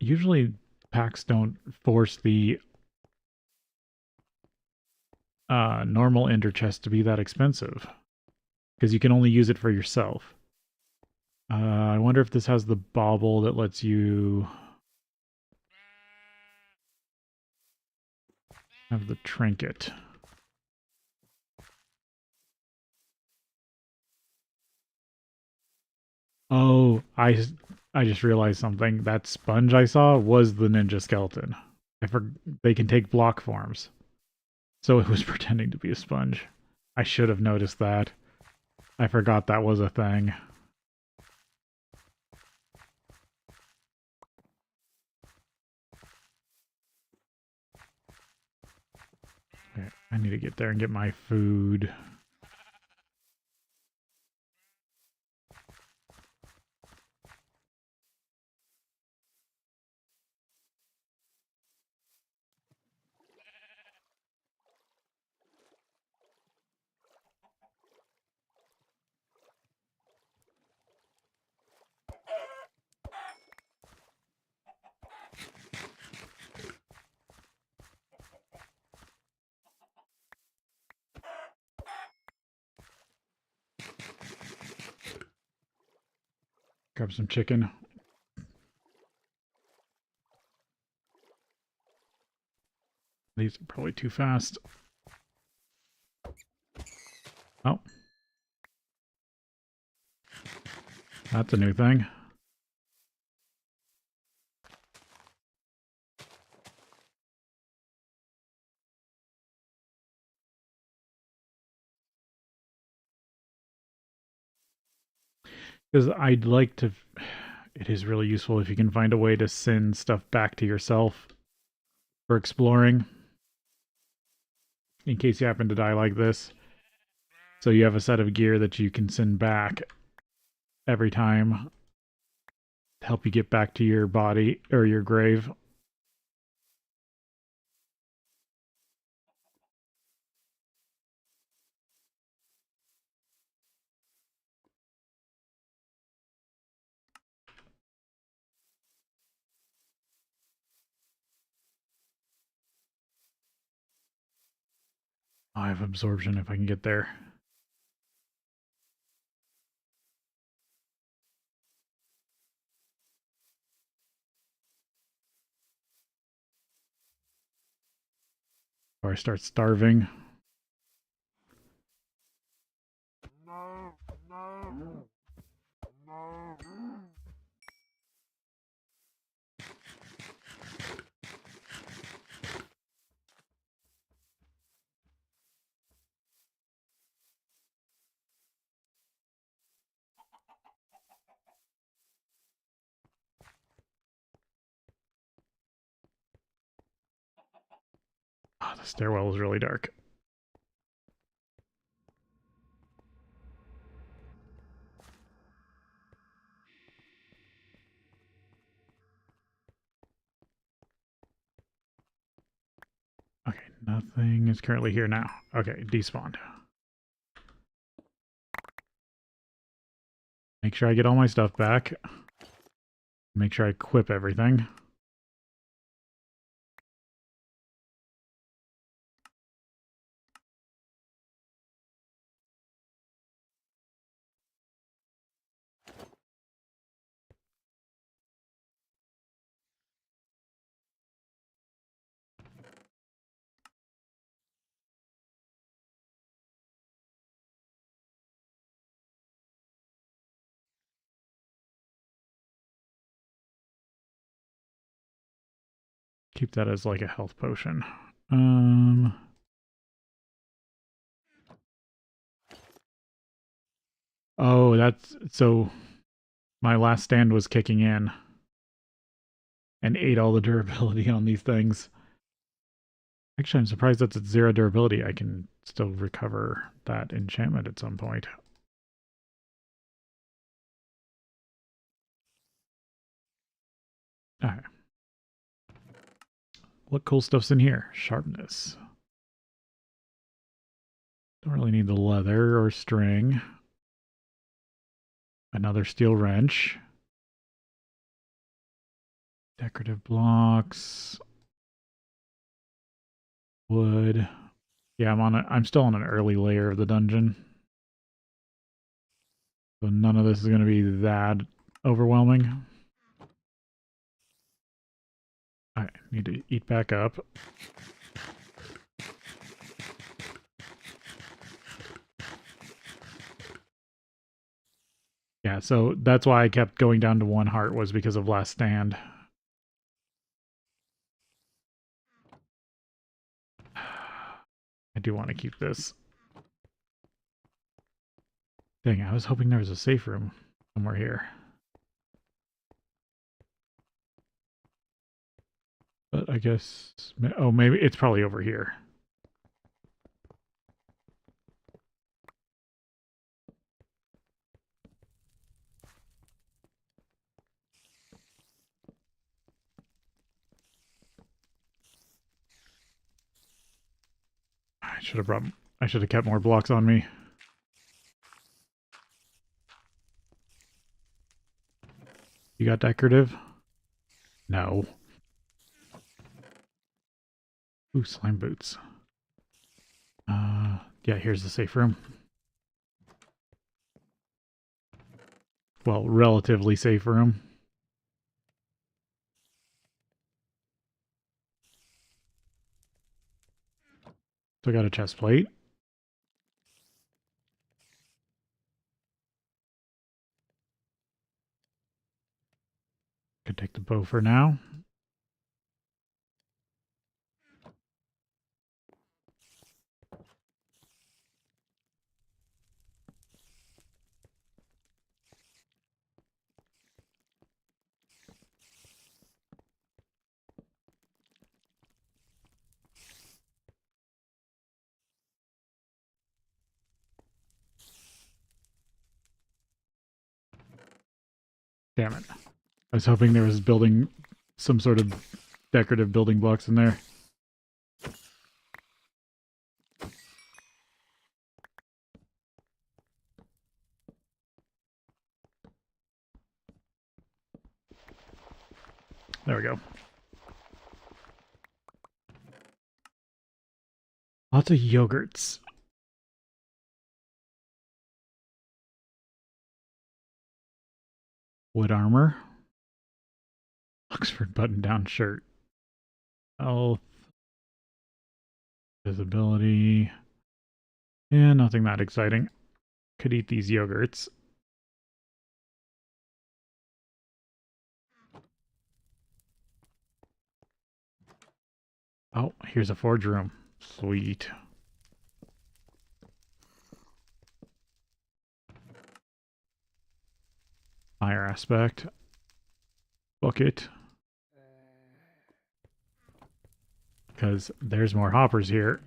Usually packs don't force the normal ender chest to be that expensive. Because you can only use it for yourself. I wonder if this has the bauble that lets you have the trinket. Oh, I just realized something. That sponge I saw was the ninja skeleton. They can take block forms. So it was pretending to be a sponge. I should have noticed that. I forgot that was a thing. Okay, I need to get there and get my food. Grab some chicken. These are probably too fast. Oh. That's a new thing. Because I'd like to... It is really useful if you can find a way to send stuff back to yourself for exploring. In case you happen to die like this. So you have a set of gear that you can send back every time to help you get back to your body or your grave. I have absorption if I can get there. Or I start starving. Oh, the stairwell is really dark. Okay, nothing is currently here now. Okay, despawned. Make sure I get all my stuff back. Make sure I equip everything. Keep that as like a health potion. Oh, that's so my last stand was kicking in and ate all the durability on these things. Actually, I'm surprised that's at 0 durability. I can still recover that enchantment at some point. Alright. What cool stuff's in here? Sharpness. Don't really need the leather or string. Another steel wrench. Decorative blocks. Wood. Yeah, I'm still on an early layer of the dungeon. So none of this is going to be that overwhelming. I need to eat back up. Yeah, so that's why I kept going down to 1 heart, was because of last stand. I do want to keep this. Dang, I was hoping there was a safe room somewhere here. But I guess... Oh, maybe it's probably over here. I should have kept more blocks on me. You got decorative? No. Ooh, slime boots. Yeah, here's the safe room. Well, relatively safe room. So I got a chest plate. Could take the bow for now. Damn it. I was hoping there was building some sort of decorative building blocks in there. There we go. Lots of yogurts. Wood armor. Oxford button-down shirt. Health. Visibility. Yeah, nothing that exciting. Could eat these yogurts. Oh, here's a forge room. Sweet. Fire aspect. Bucket. Because there's more hoppers here.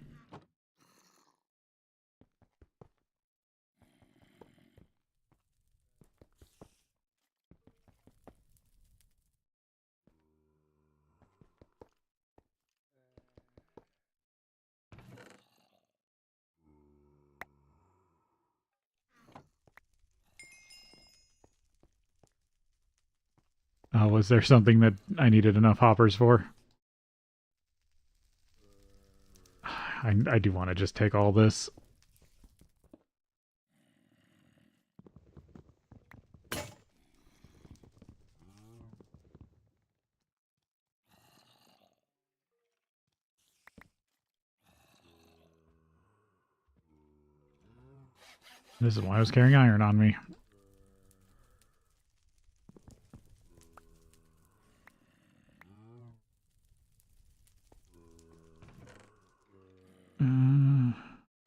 Was there something that I needed enough hoppers for? I do want to just take all this. This is why I was carrying iron on me.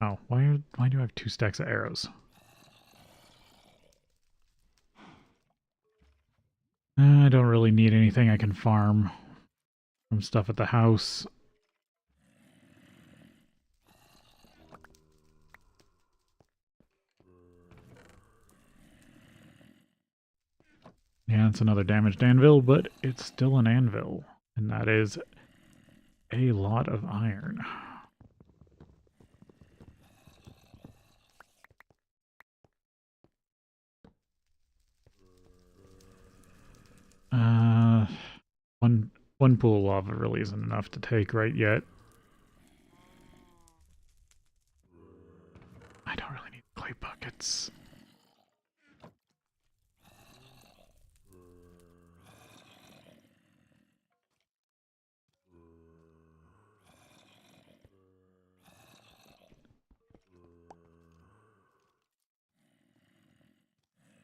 Oh, why do I have 2 stacks of arrows? I don't really need anything I can farm from stuff at the house. Yeah, it's another damaged anvil, but it's still an anvil. And that is a lot of iron. One pool of lava really isn't enough to take right yet. I don't really need clay buckets.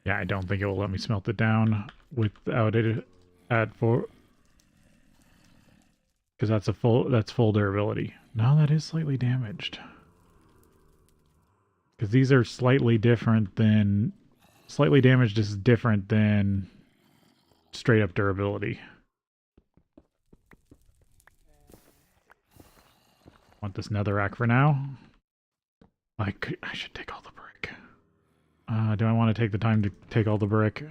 Yeah, I don't think it will let me smelt it down without it at 4. Because that's full durability. No, that is slightly damaged. Because these are slightly different than... Slightly damaged is different than straight up durability. Want this netherrack for now. I should take all the brick. Do I want to take the time to take all the brick?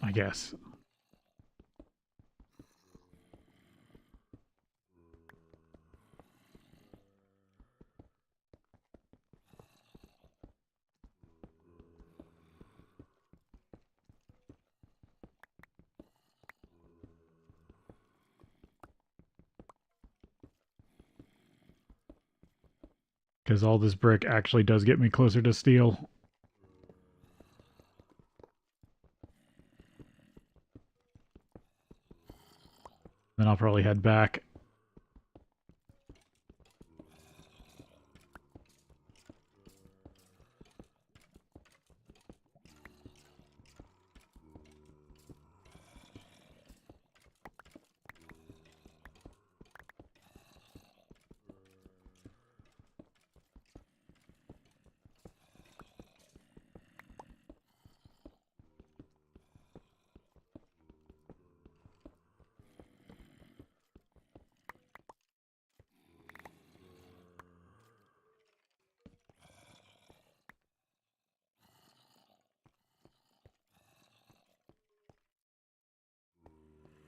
I guess. Because all this brick actually does get me closer to steel. Then I'll probably head back.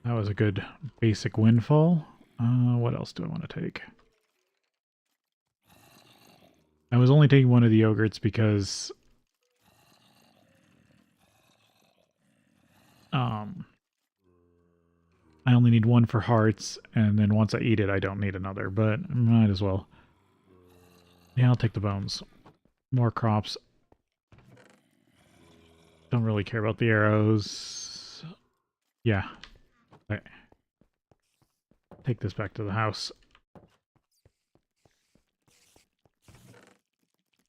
That was a good basic windfall. What else do I want to take? I was only taking one of the yogurts because I only need one for hearts, and then once I eat it, I don't need another, but I might as well. Yeah, I'll take the bones. More crops. Don't really care about the arrows. Yeah. Okay. Take this back to the house.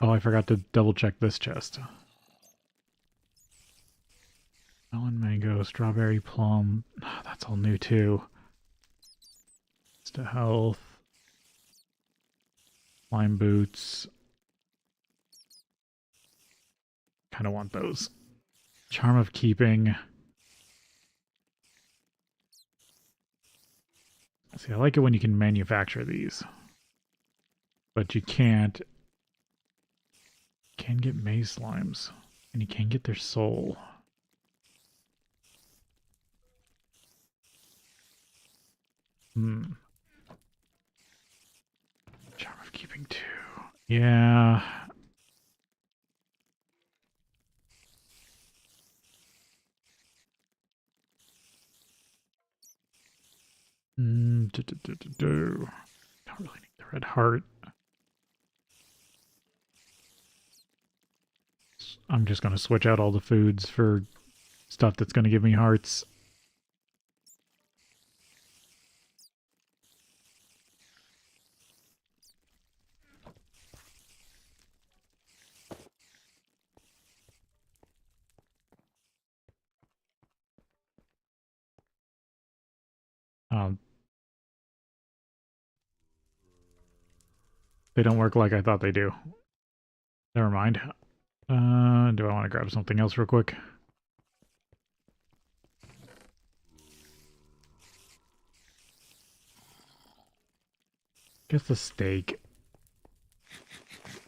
Oh, I forgot to double check this chest. Melon, mango, strawberry, plum. Oh, that's all new too. It's to health. Lime boots. Kind of want those. Charm of keeping. See, I like it when you can manufacture these. But you can't. You can get maze slimes. And you can get their soul. Charm of keeping too. Yeah. Don't really need the red heart. I'm just going to switch out all the foods for stuff that's going to give me hearts. They don't work like I thought they do. Never mind. Do I want to grab something else real quick? Guess the steak.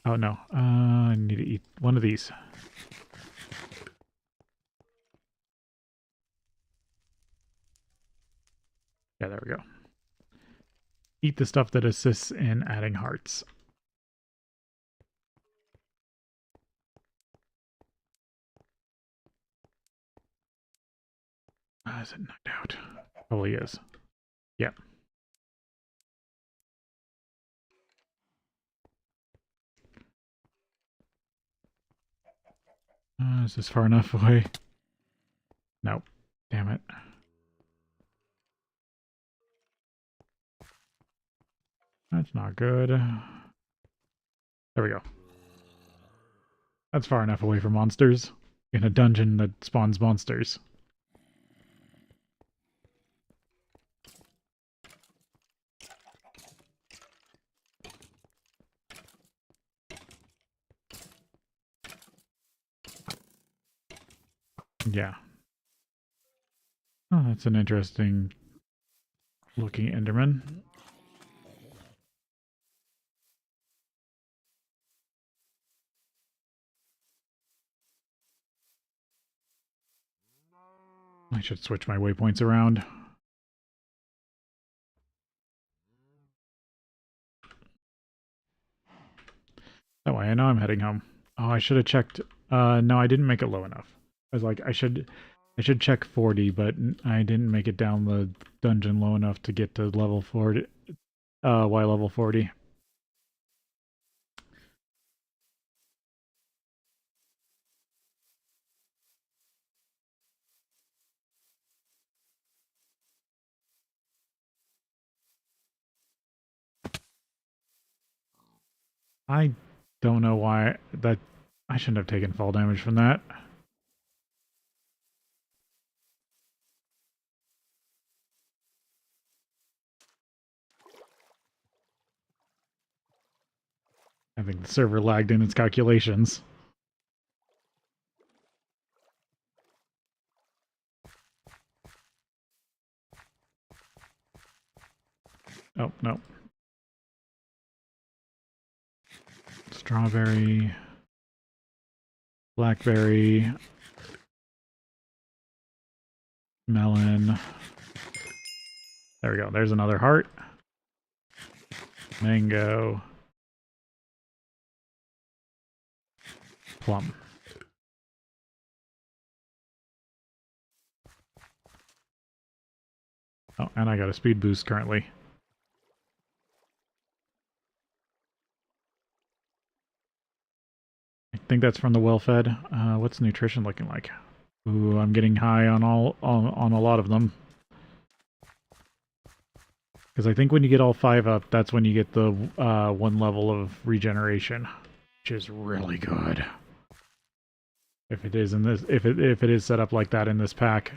Oh no, I need to eat one of these. Yeah, there we go. Eat the stuff that assists in adding hearts. Is it knocked out? Probably is. Yeah. Is this far enough away? Nope. Damn it. That's not good. There we go. That's far enough away from monsters. In a dungeon that spawns monsters. Yeah. Oh, that's an interesting looking Enderman. I should switch my waypoints around. That way I know I'm heading home. Oh, I should have checked. No, I didn't make it low enough. I was like, I should check 40, but I didn't make it down the dungeon low enough to get to level 40. Y level 40. I don't know why that I shouldn't have taken fall damage from that. I think the server lagged in its calculations. Oh, no. Strawberry, blackberry, melon. There we go. There's another heart. Mango. Plum. Oh, and I got a speed boost currently. I think that's from the well-fed. What's nutrition looking like? Ooh, I'm getting high on on a lot of them. Because I think when you get all 5 up, that's when you get the 1 level of regeneration, which is really good. If it is in this, if it is set up like that in this pack.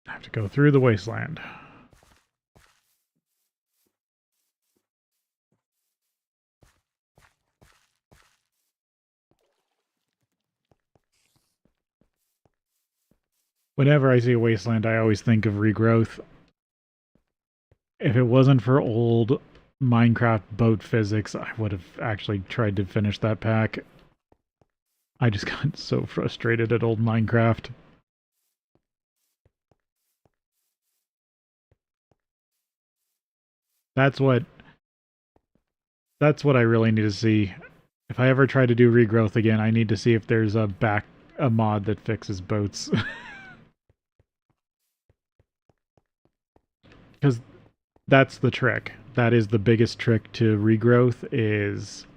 I have to go through the wasteland. Whenever I see a wasteland, I always think of regrowth. If it wasn't for old Minecraft boat physics, I would have actually tried to finish that pack. I just got so frustrated at old Minecraft. That's what I really need to see. If I ever try to do regrowth again, I need to see if there's a mod that fixes boats. Because that's the trick. That is the biggest trick to regrowth is...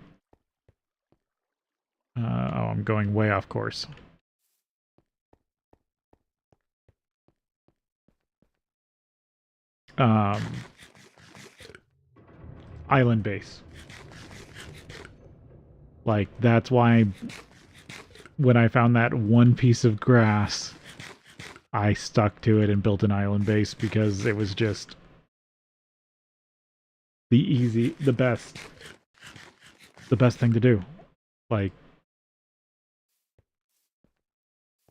oh, I'm going way off course. Island base. Like, that's why when I found that one piece of grass, I stuck to it and built an island base because it was just the best thing to do. Like,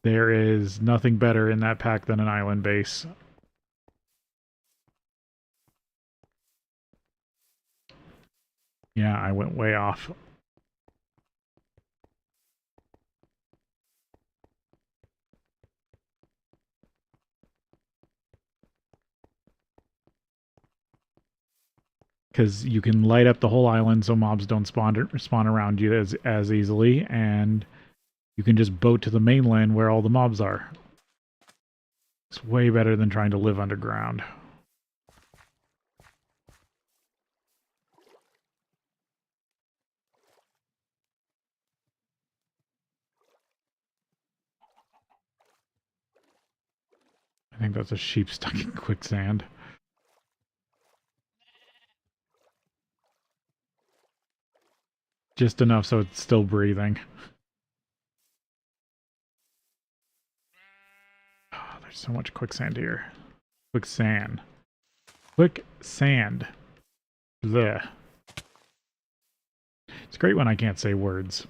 there is nothing better in that pack than an island base. Yeah, I went way off. Because you can light up the whole island so mobs don't spawn around you as easily, and you can just boat to the mainland where all the mobs are. It's way better than trying to live underground. I think that's a sheep stuck in quicksand. Just enough so it's still breathing. Oh, there's so much quicksand here. Quicksand. Quicksand. Blech. It's great when I can't say words.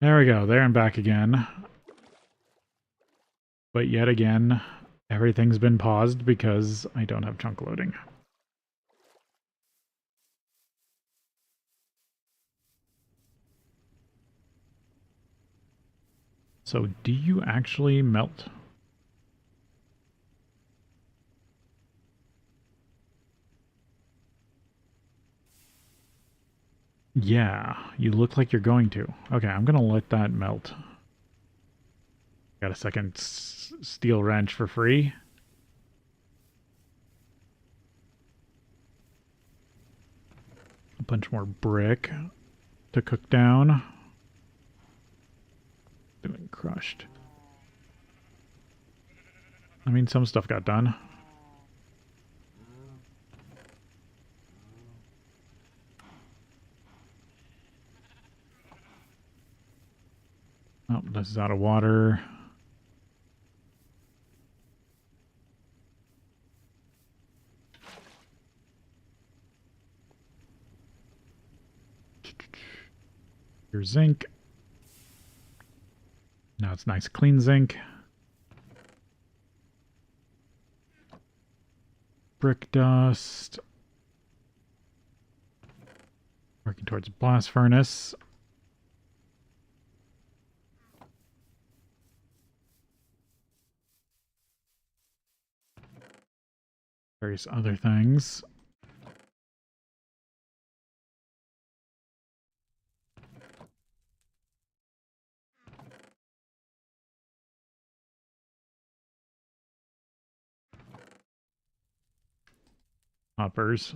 There we go. There I'm back again. But yet again, everything's been paused because I don't have chunk loading. So, do you actually melt? Yeah, you look like you're going to. Okay, I'm gonna let that melt. Got a second steel wrench for free. A bunch more brick to cook down. Doing crushed. I mean, some stuff got done. Oh, this is out of water. Here's zinc. Now it's nice clean zinc. Brick dust. Working towards blast furnace. Various other things. Hoppers.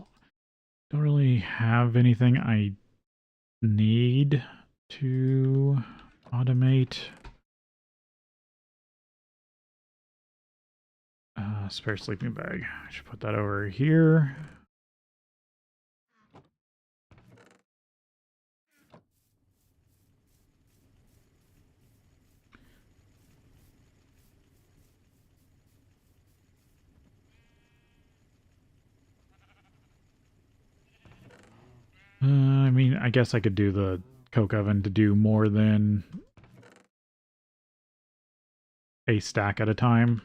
Don't really have anything I need to automate. Spare sleeping bag. I should put that over here. I mean, I guess I could do the coke oven to do more than a stack at a time.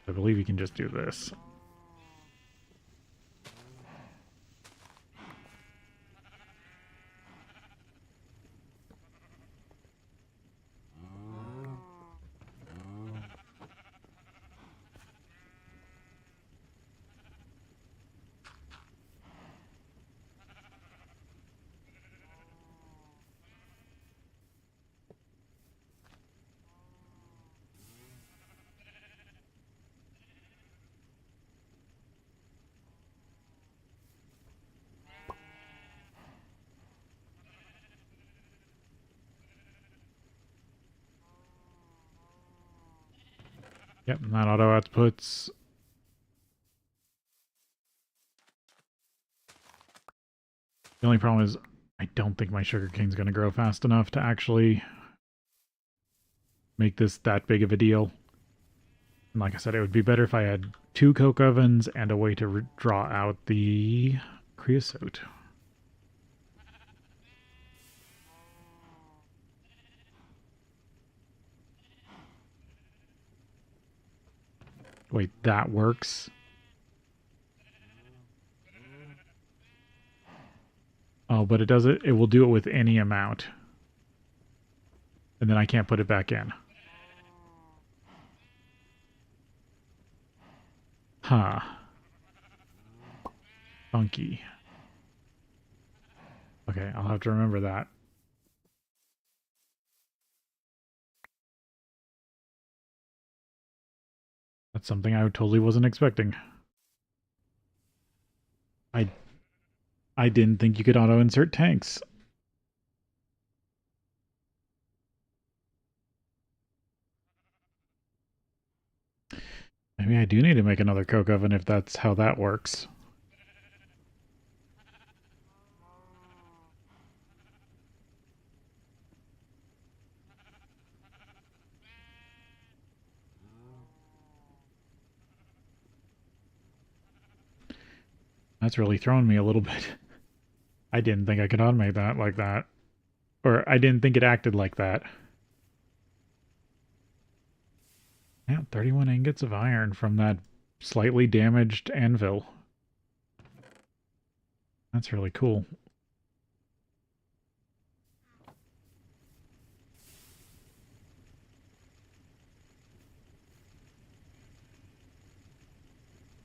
I believe you can just do this. Yep, and that auto outputs. The only problem is I don't think my sugarcane's going to grow fast enough to actually make this that big of a deal. And like I said, it would be better if I had 2 coke ovens and a way to draw out the creosote. Wait, that works? Oh, but it will do it with any amount. And then I can't put it back in. Huh. Funky. Okay, I'll have to remember that. That's something I totally wasn't expecting. I I didn't think you could auto-insert tanks. Maybe I do need to make another coke oven if that's how that works. That's really thrown me a little bit. I didn't think I could automate that like that. Or I didn't think it acted like that. Yeah, 31 ingots of iron from that slightly damaged anvil. That's really cool.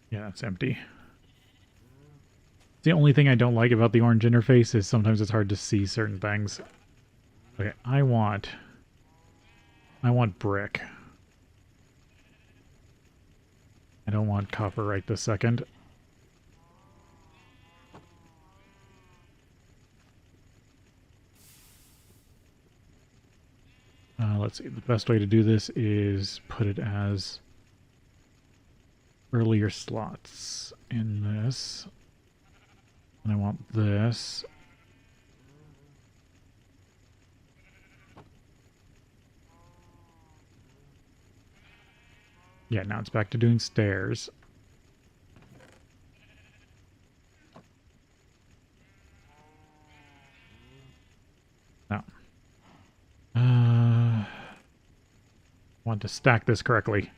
Yeah, it's empty. The only thing I don't like about the orange interface is sometimes it's hard to see certain things. Okay, I want brick. I don't want copper right this second. Let's see, the best way to do this is put it as earlier slots in this. And I want this. Yeah, now it's back to doing stairs. No. Want to stack this correctly.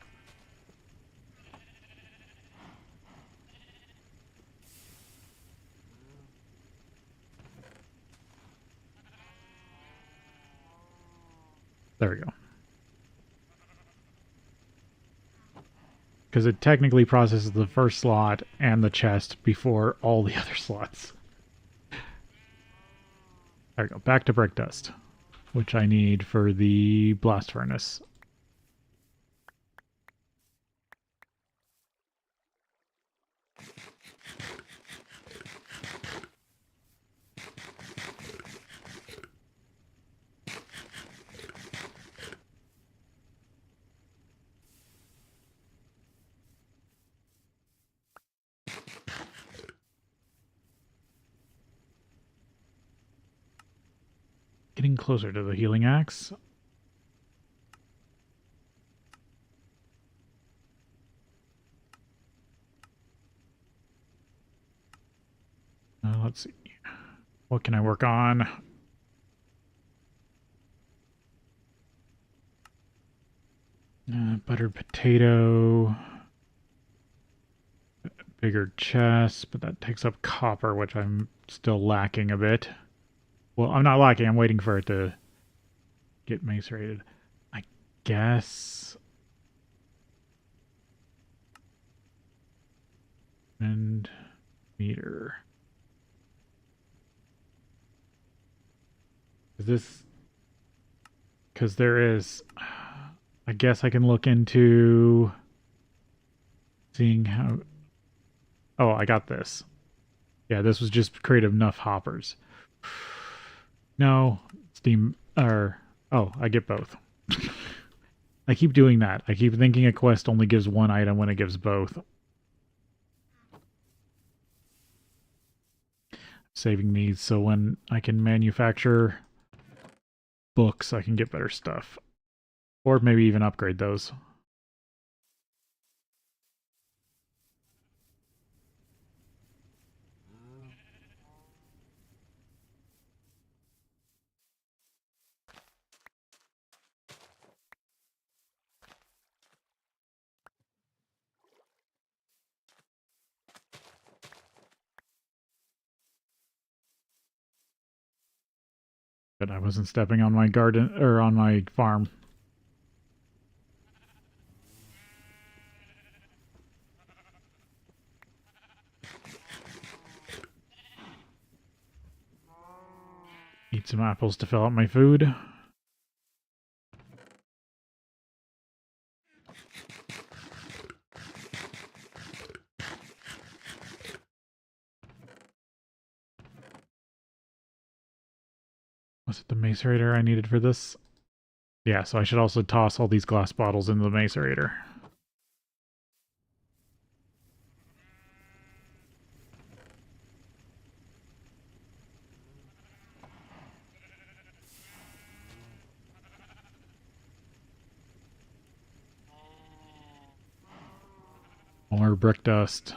There we go. Because it technically processes the first slot and the chest before all the other slots. There we go. Back to brick dust, which I need for the blast furnace. Getting closer to the healing axe. Let's see. What can I work on? Buttered potato. Bigger chest, but that takes up copper, which I'm still lacking a bit. Well, I'm not lacking. I'm waiting for it to get macerated. I guess. And meter. Is this... Because there is... I guess I can look into... Seeing how... Oh, I got this. Yeah, this was just create enough hoppers. No, Steam... Or... Oh, I get both. I keep doing that. I keep thinking a quest only gives one item when it gives both. Saving these so when I can manufacture books, I can get better stuff. Or maybe even upgrade those. But I wasn't stepping on my garden or on my farm. some apples to fill out my food. Was it the macerator I needed for this? Yeah, so I should also toss all these glass bottles into the macerator. More brick dust.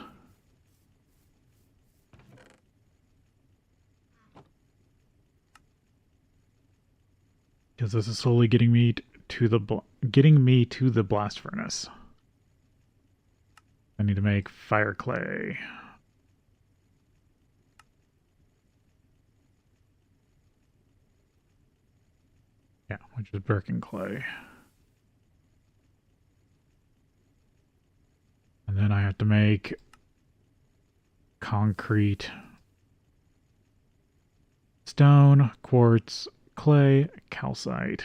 Because this is slowly getting me to the blast furnace. I need to make fire clay. Yeah, which is Birkin clay. And then I have to make concrete, stone, quartz, clay, calcite.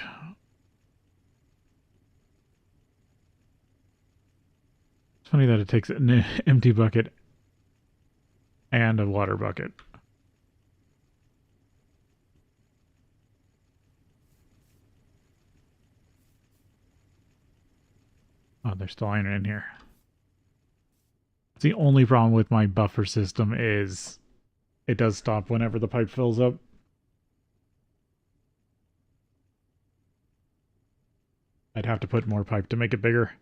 It's funny that it takes an empty bucket and a water bucket. Oh, there's still iron in here. The only problem with my buffer system is it does stop whenever the pipe fills up. I'd have to put more pipe to make it bigger.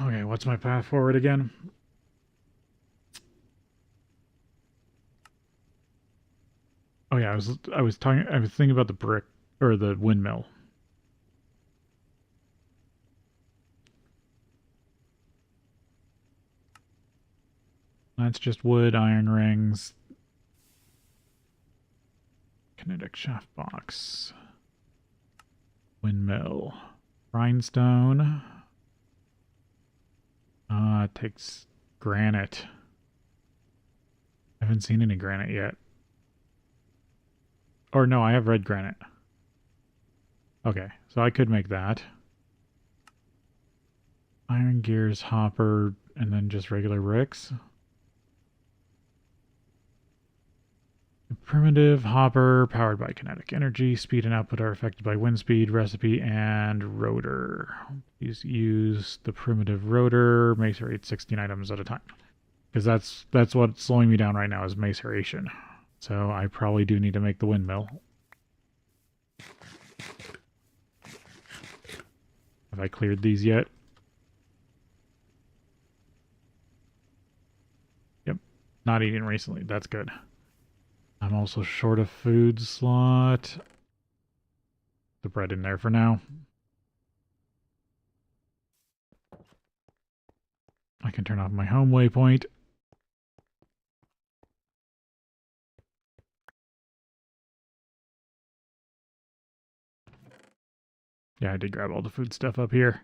Okay, what's my path forward again? Oh yeah, I was thinking about the brick or the windmill. That's just wood, iron rings, kinetic shaft box, windmill, rhinestone. It takes granite. I haven't seen any granite yet. Or no, I have red granite. Okay, so I could make that. Iron gears, hopper, and then just regular bricks. Primitive hopper, powered by kinetic energy. Speed and output are affected by wind speed, recipe, and rotor. Please use the primitive rotor. Macerate 16 items at a time. Because that's what's slowing me down right now is maceration. So I probably do need to make the windmill. Have I cleared these yet? Yep. Not eating recently. That's good. I'm also short a food slot. The bread in there for now. I can turn off my home waypoint. Yeah, I did grab all the food stuff up here.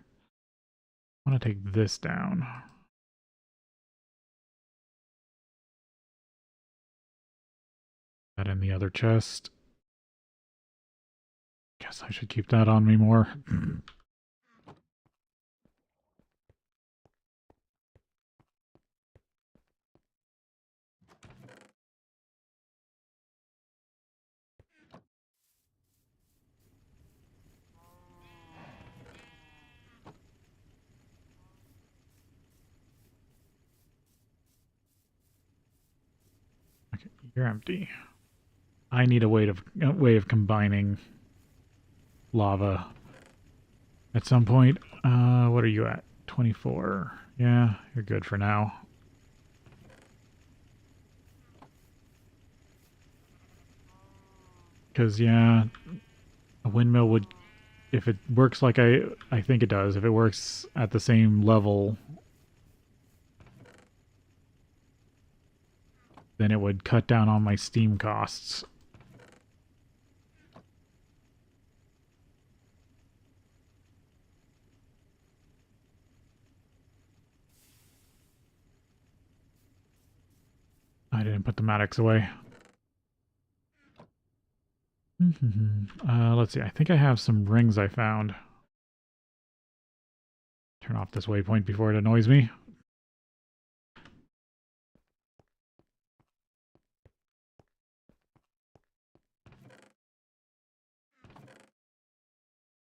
I want to take this down. That in the other chest. Guess I should keep that on me more. You're empty. I need a way of combining lava at some point. What are you at? 24. Yeah, you're good for now. Because, yeah, a windmill would, if it works like I think it does, if it works at the same level, then it would cut down on my steam costs. I didn't put the Maddox away. Let's see. I think I have some rings I found. Turn off this waypoint before it annoys me.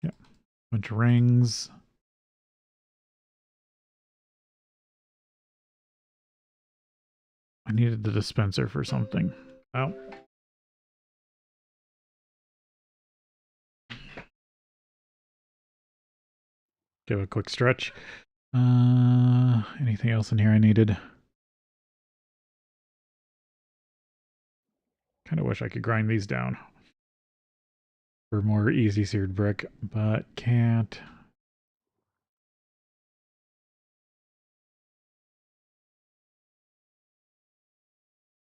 Yep. Bunch of rings. I needed the dispenser for something. Oh. Give a quick stretch. Anything else in here I needed? Kind of wish I could grind these down for more easy seared brick, but can't.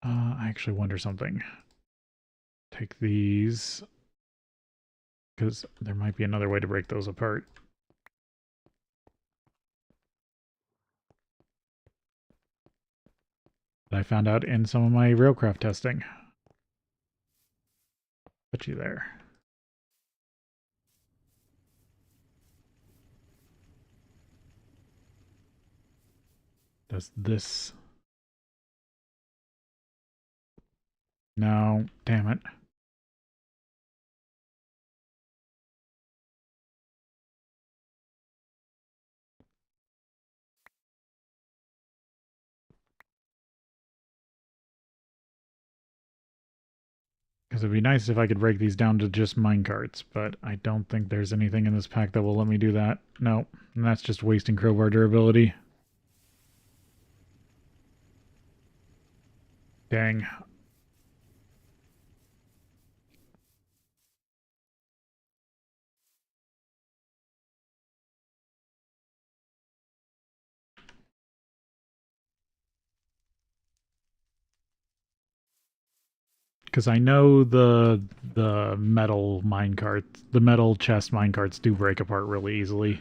I actually wonder something. Take these, because there might be another way to break those apart. That I found out in some of my railcraft testing. Put you there. Does this... No, damn it. Because it'd be nice if I could break these down to just minecarts, but I don't think there's anything in this pack that will let me do that. No, and that's just wasting crowbar durability. Dang. Because I know the metal minecarts, the metal chest minecarts do break apart really easily.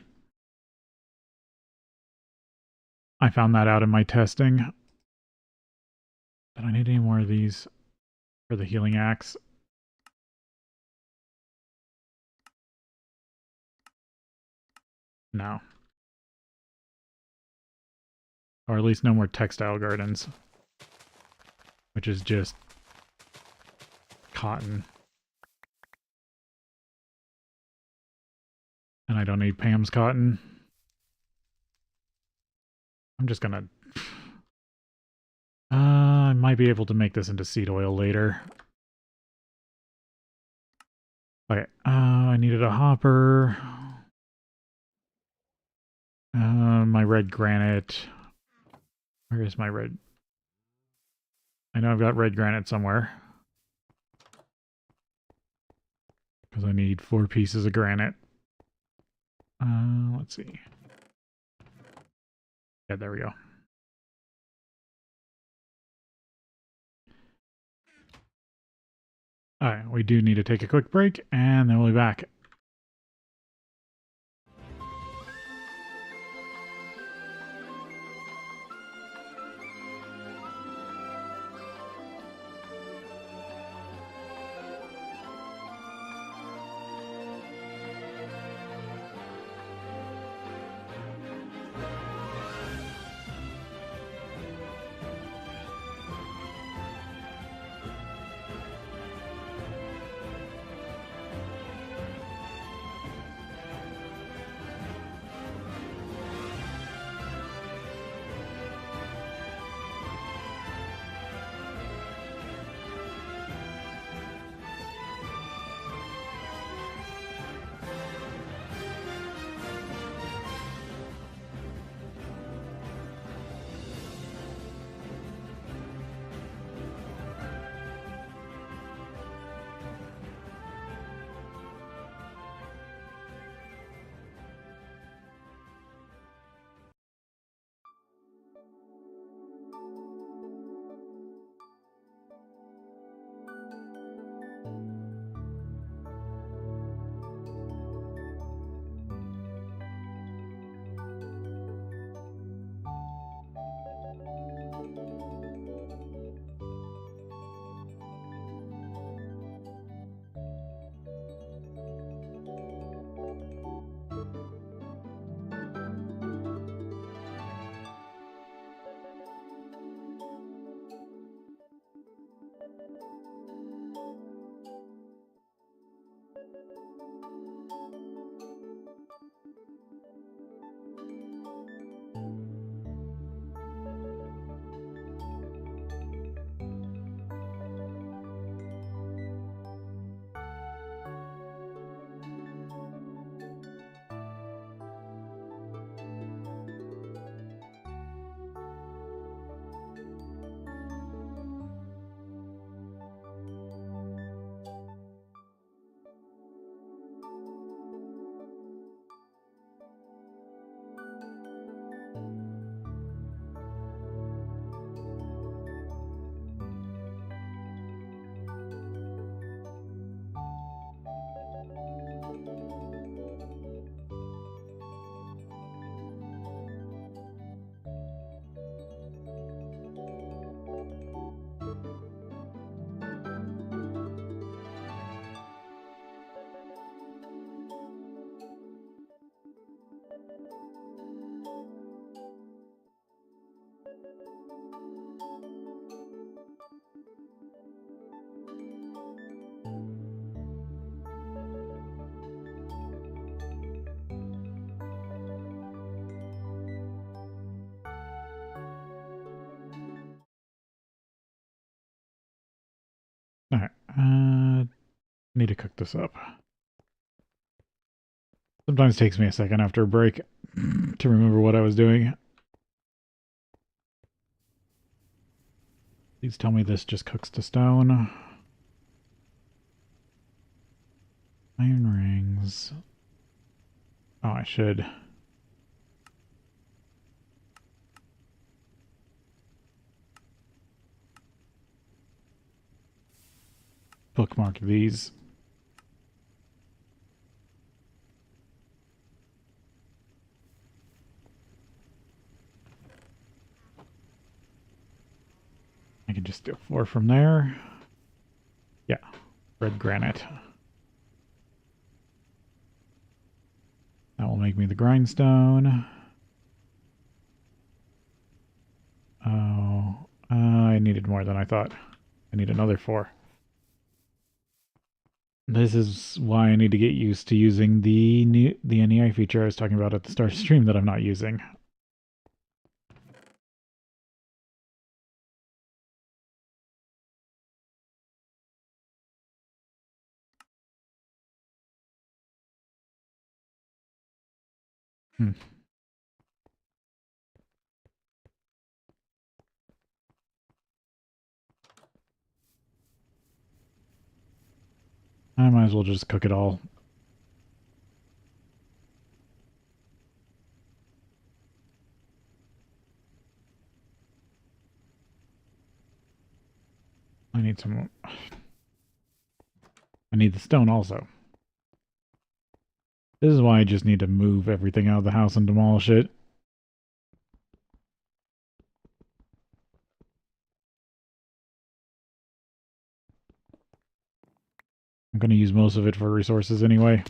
I found that out in my testing. Don't I need any more of these for the healing axe? No. Or at least no more textile gardens. Which is just cotton. And I don't need Pam's cotton. I'm just gonna... I might be able to make this into seed oil later. Okay, I needed a hopper. My red granite. Where is my red? I know I've got red granite somewhere. Because I need 4 pieces of granite. Let's see. Yeah, there we go. Alright, we do need to take a quick break, and then we'll be back. Alright, need to cook this up. Sometimes it takes me a second after a break to remember what I was doing. Please tell me this just cooks to stone. Iron rings. Oh, I should. Bookmark these. I can just do 4 from there. Yeah, red granite. That will make me the grindstone. Oh, I needed more than I thought. I need another 4. This is why I need to get used to using the NEI feature I was talking about at the start of the stream that I'm not using. Hmm. I might as well just cook it all. I need some... I need the stone also. This is why I just need to move everything out of the house and demolish it. I'm going to use most of it for resources anyway.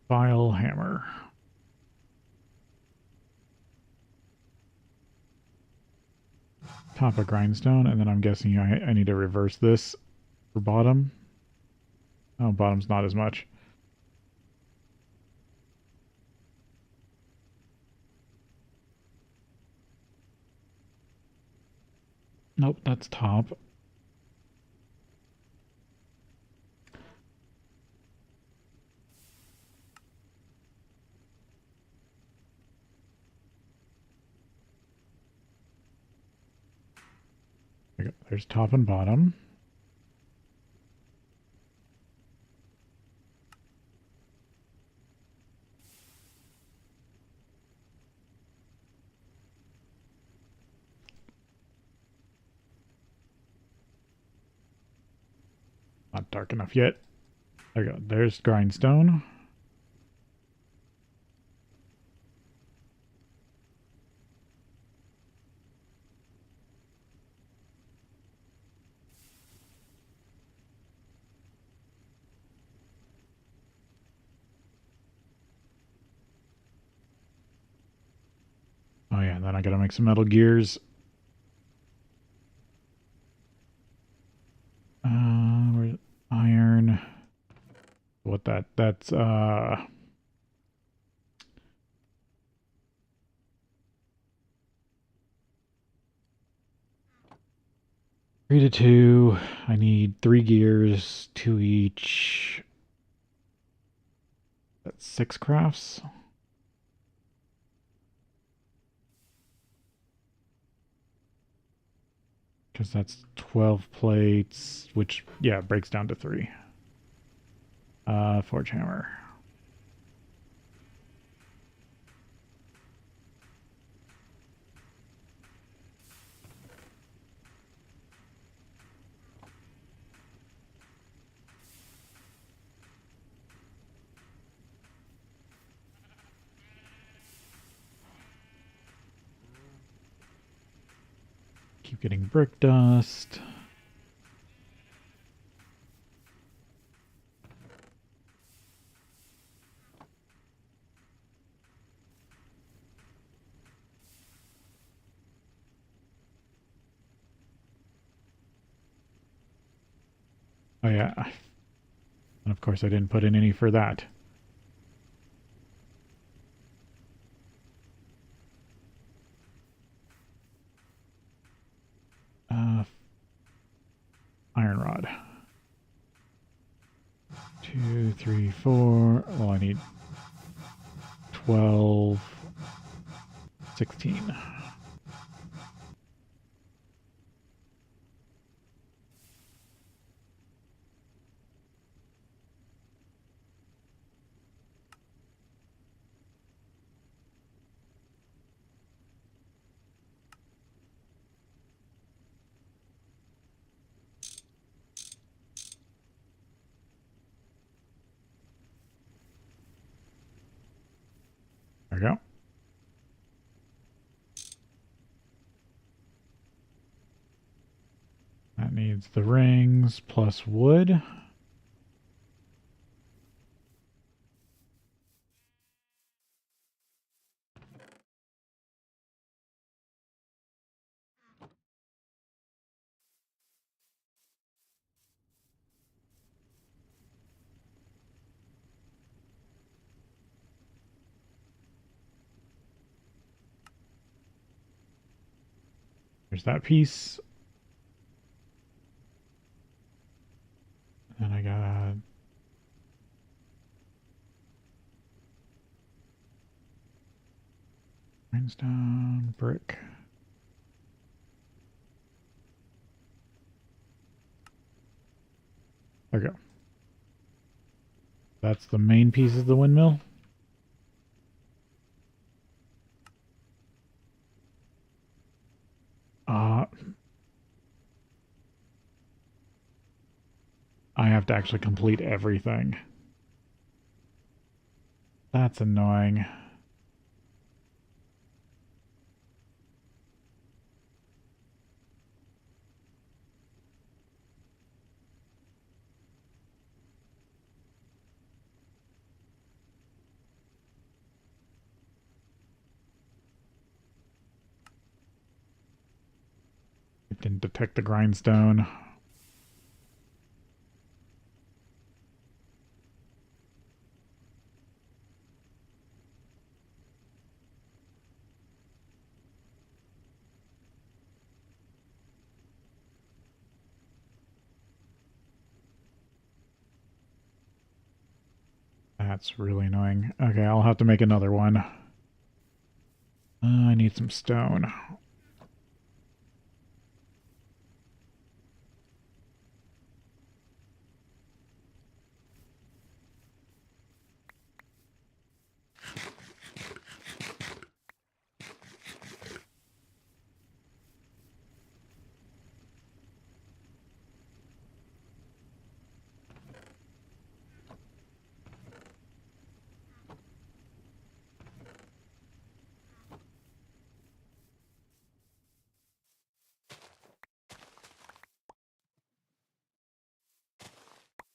File hammer. Top of grindstone, and then I'm guessing I need to reverse this for bottom. Oh, bottom's not as much. Nope, that's top. There's top and bottom. Not dark enough yet. There we go. There's grindstone. Oh yeah, and then I gotta make some metal gears. Where's iron? What that's 3 to 2. I need 3 gears, 2 each. That's 6 crafts. Because that's 12 plates, which, yeah, breaks down to 3. Forge hammer. Keep getting brick dust. Oh yeah. And of course I didn't put in any for that. Iron rod. 2, 3, 4. Oh, I need 12, 16. There we go. That needs the rings plus wood. There's that piece. And I got grindstone, brick. There we go. That's the main piece of the windmill. I have to actually complete everything. That's annoying. It didn't detect the grindstone. That's really annoying. Okay, I'll have to make another one. I need some stone.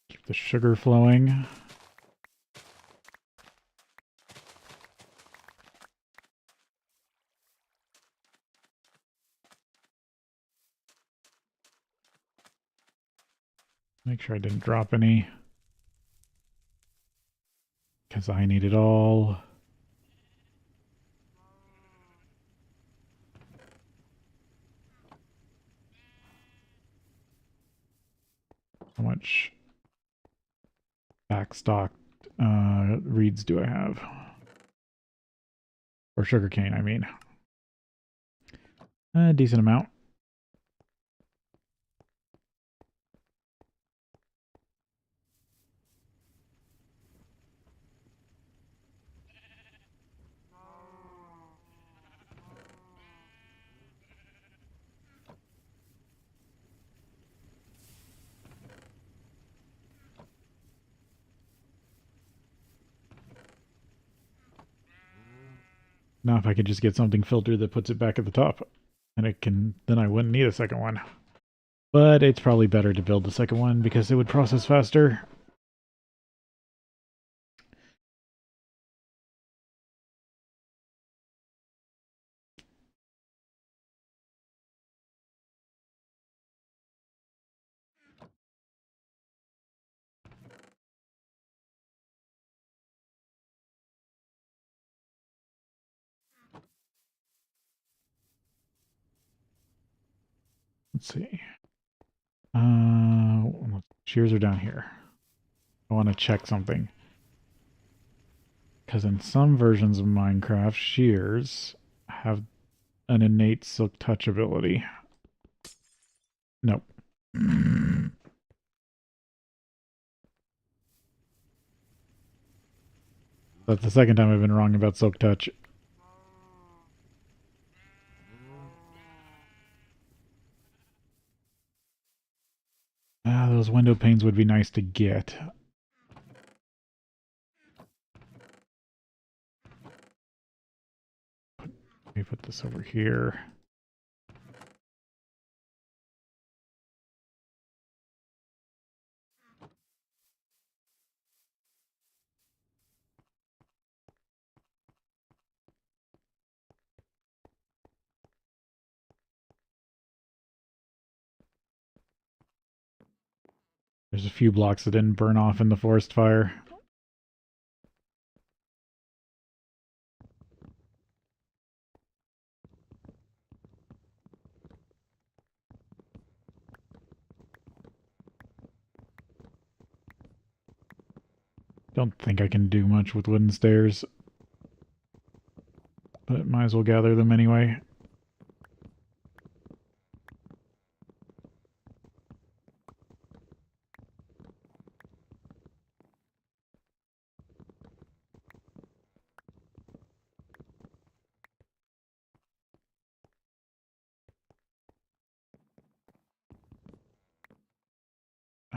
Keep the sugar flowing. Make sure I didn't drop any. Because I need it all. How much backstock reeds do I have? Or sugarcane, I mean. A decent amount. Now if I could just get something filtered that puts it back at the top. And then I wouldn't need a second one. But it's probably better to build the second one because it would process faster. Let's see. Shears are down here. I want to check something. Because in some versions of Minecraft, shears have an innate silk touch ability. Nope. That's the second time I've been wrong about silk touch. Those window panes would be nice to get. Let me put this over here. There's a few blocks that didn't burn off in the forest fire. Don't think I can do much with wooden stairs. But might as well gather them anyway.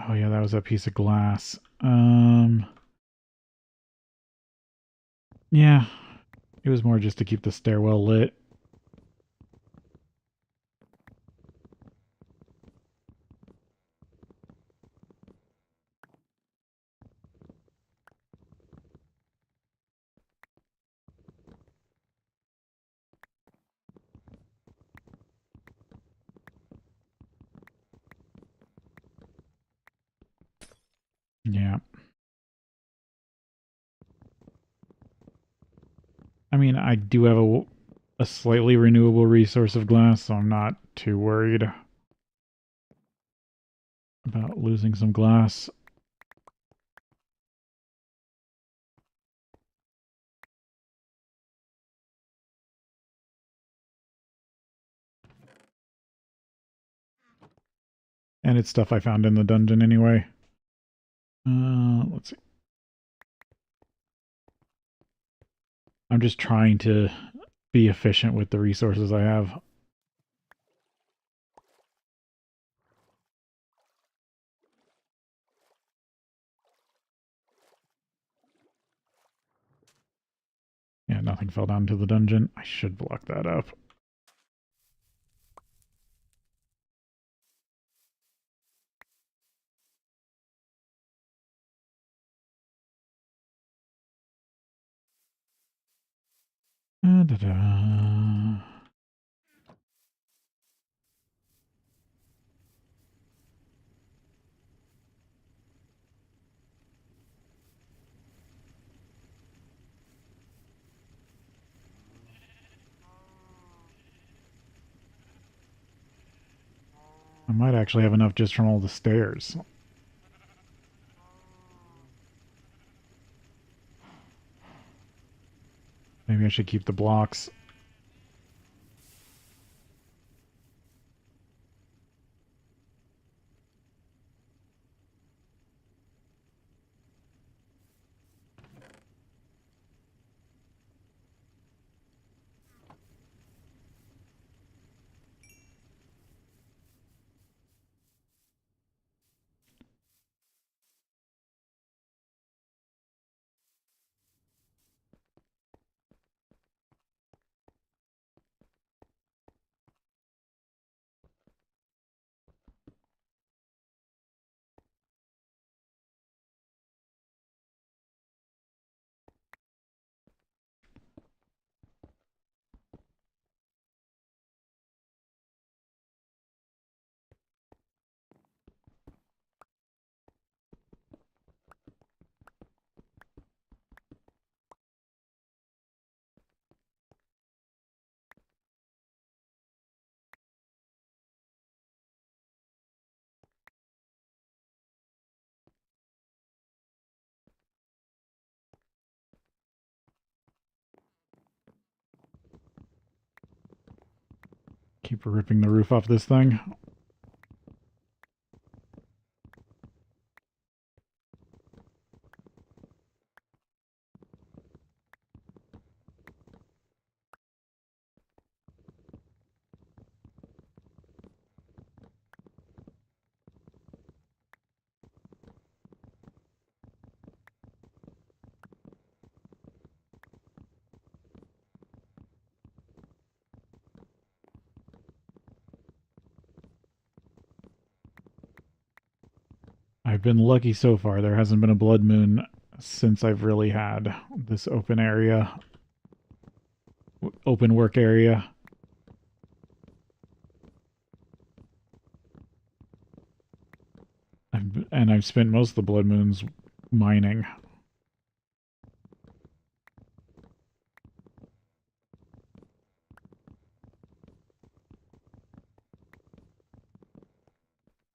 Oh yeah, that was that piece of glass. Yeah, it was more just to keep the stairwell lit. Yeah. I mean, I do have a slightly renewable resource of glass, so I'm not too worried about losing some glass. And it's stuff I found in the dungeon anyway. Let's see. I'm just trying to be efficient with the resources I have. Yeah, nothing fell down to the dungeon. I should block that up. Da -da. I might actually have enough just from all the stairs. Maybe I should keep the blocks. Keep ripping the roof off this thing. I've been lucky so far. There hasn't been a blood moon since I've really had this open area, open work area. I've spent most of the blood moons mining.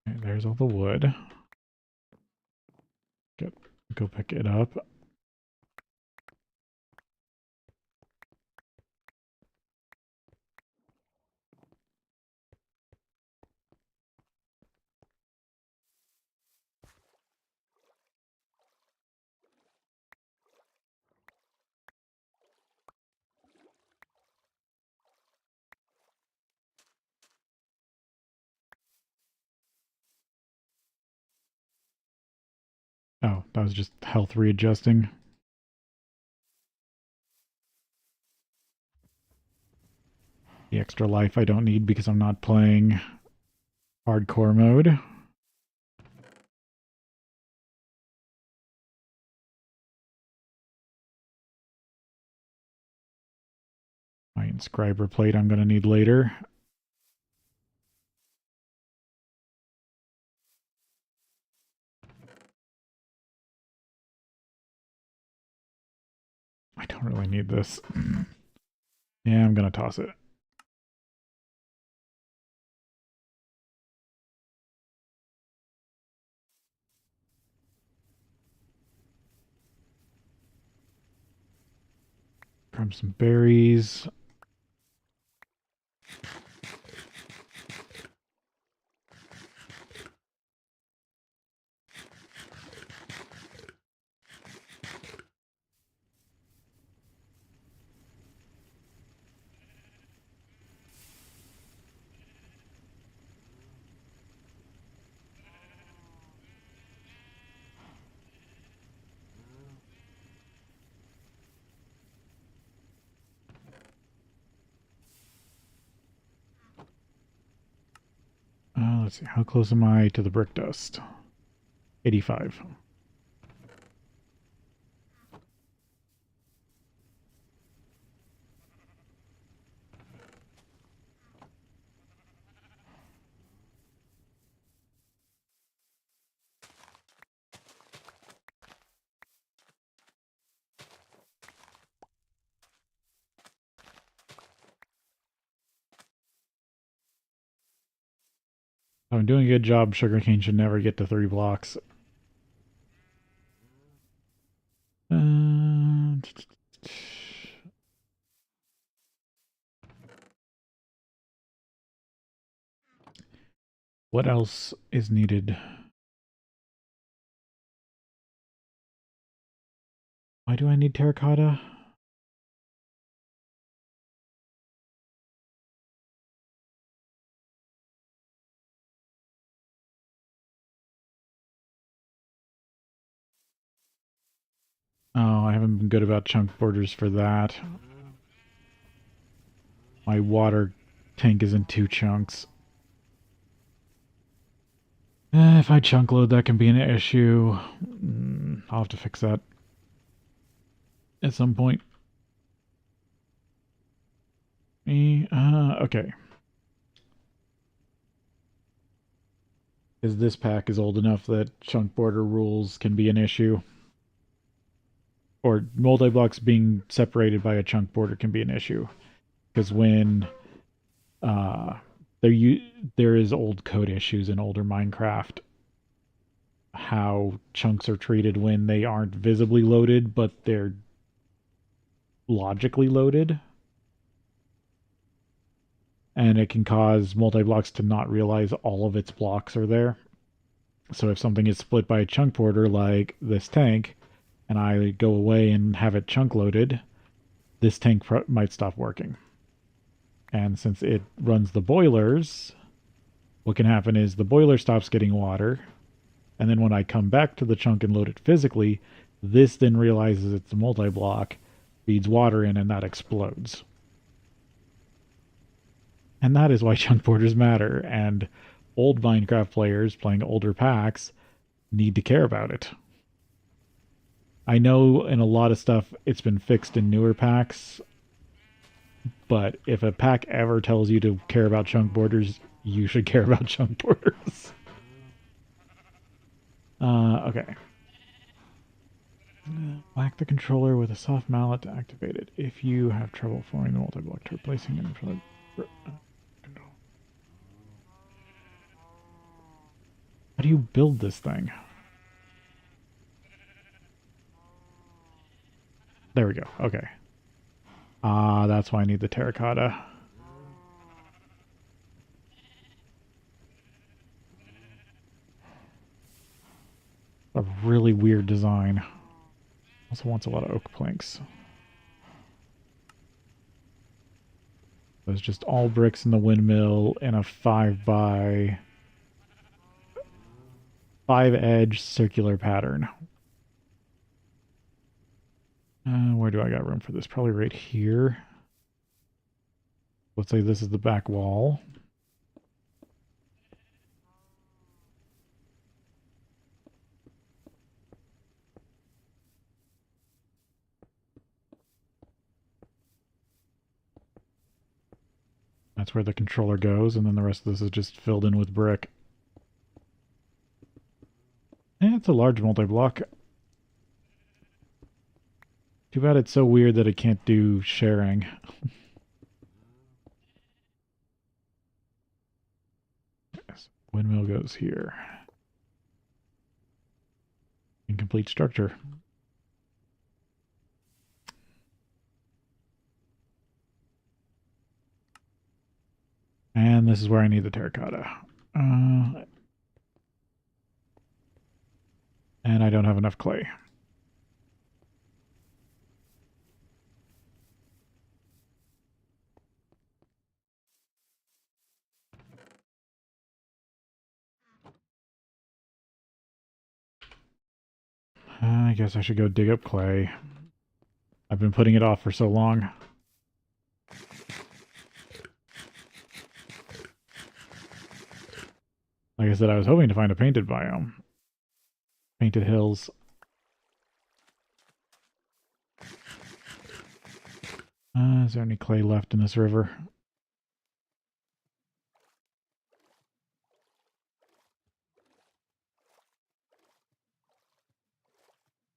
Okay, there's all the wood. Go pick it up. Oh, that was just health readjusting. The extra life I don't need because I'm not playing hardcore mode. My inscriber plate I'm going to need later. I don't really need this. Yeah, I'm going to toss it. Grab some berries. Let's see, how close am I to the brick dust? 85. I'm doing a good job. Sugarcane should never get to 3 blocks. What else is needed? Why do I need terracotta? Oh, I haven't been good about chunk borders for that. My water tank is in 2 chunks. If I chunk load, that can be an issue. I'll have to fix that at some point. Okay. Because this pack is old enough that chunk border rules can be an issue. Or multi-blocks being separated by a chunk border can be an issue. Because when there is old code issues in older Minecraft, how chunks are treated when they aren't visibly loaded, but they're logically loaded. and it can cause multi-blocks to not realize all of its blocks are there. So if something is split by a chunk porter like this tank, and I go away and have it chunk loaded, this tank might stop working. And since it runs the boilers, what can happen is the boiler stops getting water, and then when I come back to the chunk and load it physically, this then realizes it's a multi-block, feeds water in, and that explodes. And that is why chunk porters matter, and old Minecraft players playing older packs need to care about it. I know in a lot of stuff it's been fixed in newer packs, but if a pack ever tells you to care about chunk borders, you should care about chunk borders. Okay. Whack the controller with a soft mallet to activate it. If you have trouble forming the multi-block to replacing it from the control. How do you build this thing? There we go. Okay. That's why I need the terracotta. A really weird design. Also wants a lot of oak planks. There's just all bricks in the windmill in a 5x5 edge circular pattern. Where do I got room for this? Probably right here. Let's say this is the back wall. That's where the controller goes, and then the rest of this is just filled in with brick. And it's a large multi-block. Too bad it's so weird that it can't do sharing. Yes. Windmill goes here. Incomplete structure. And this is where I need the terracotta. And I don't have enough clay. I guess I should go dig up clay. I've been putting it off for so long. Like I said, I was hoping to find a painted biome. Painted hills. Is there any clay left in this river?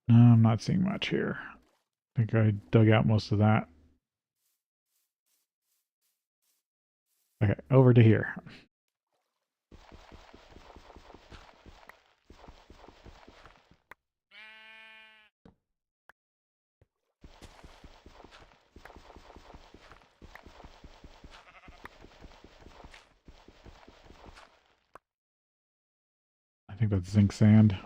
No, I'm not seeing much here. I think I dug out most of that. Okay, over to here. I think that's zinc sand.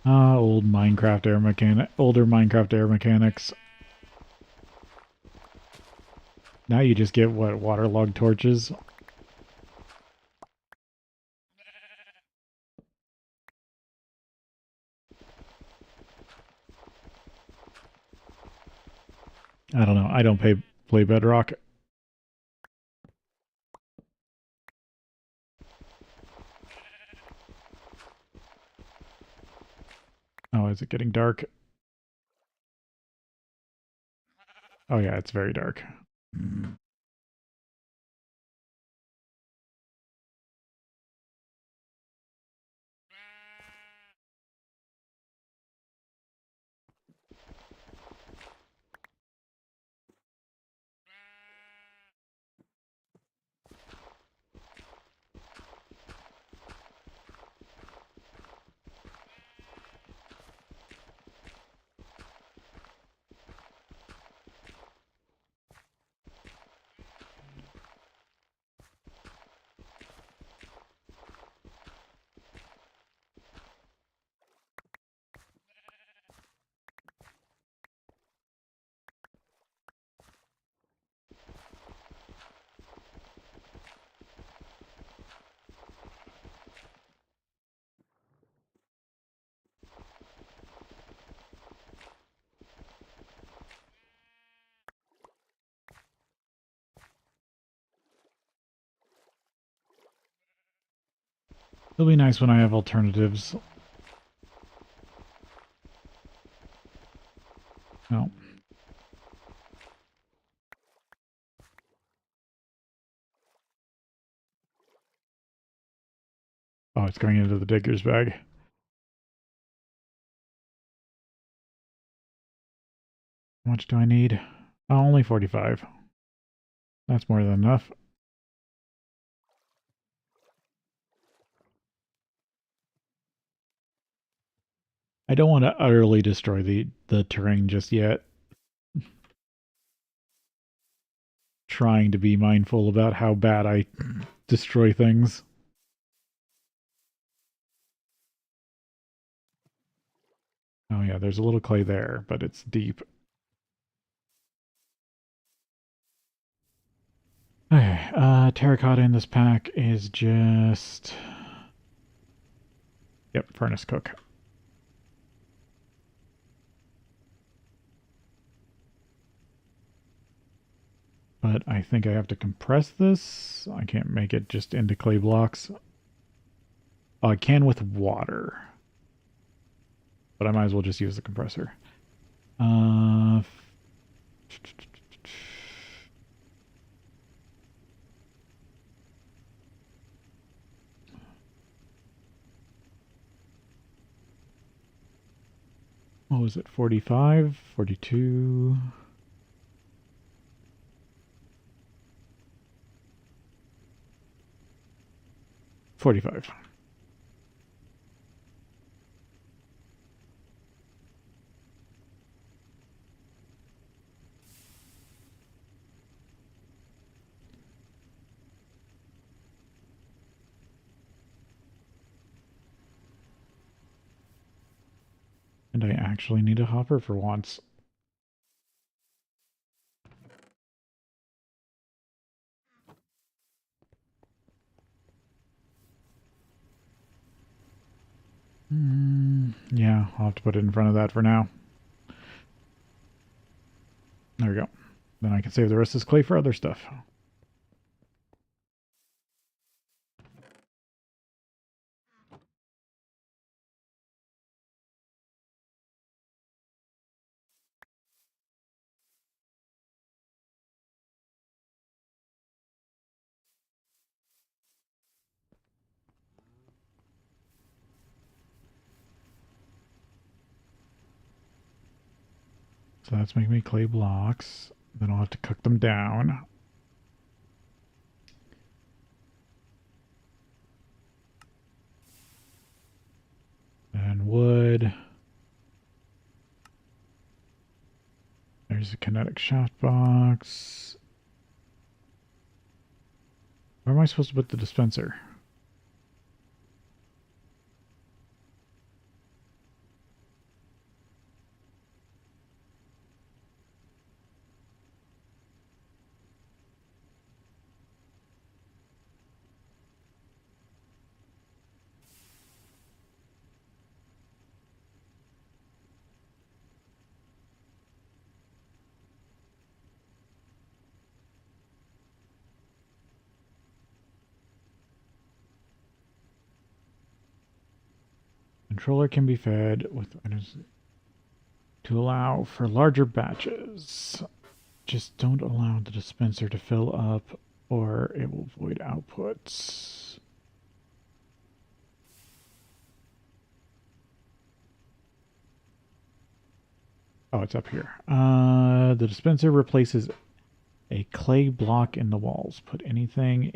Old Minecraft air mechanic, older Minecraft air mechanics. Now you just get what, waterlogged torches? I don't know. I don't play Bedrock. Oh, is it getting dark? Oh yeah, it's very dark. It'll be nice when I have alternatives. Oh. Oh, it's going into the digger's bag. How much do I need? Oh, only 45. That's more than enough. I don't want to utterly destroy the terrain just yet. Trying to be mindful about how bad I destroy things. Oh yeah, there's a little clay there, but it's deep. Okay, terracotta in this pack is just... Yep, furnace cook. But I think I have to compress this. I can't make it just into clay blocks. Oh, I can with water. But I might as well just use the compressor. Uh, what was it? 45, 42, 45. And I actually need a hopper for once. Yeah, I'll have to put it in front of that for now. There we go. Then I can save the rest of this clay for other stuff. So that's making me clay blocks. Then I'll have to cook them down. And wood. There's a kinetic shaft box. Where am I supposed to put the dispenser? Controller can be fed with items to allow for larger batches. Just don't allow the dispenser to fill up or it will void outputs. Oh, it's up here. The dispenser replaces a clay block in the walls. Put anything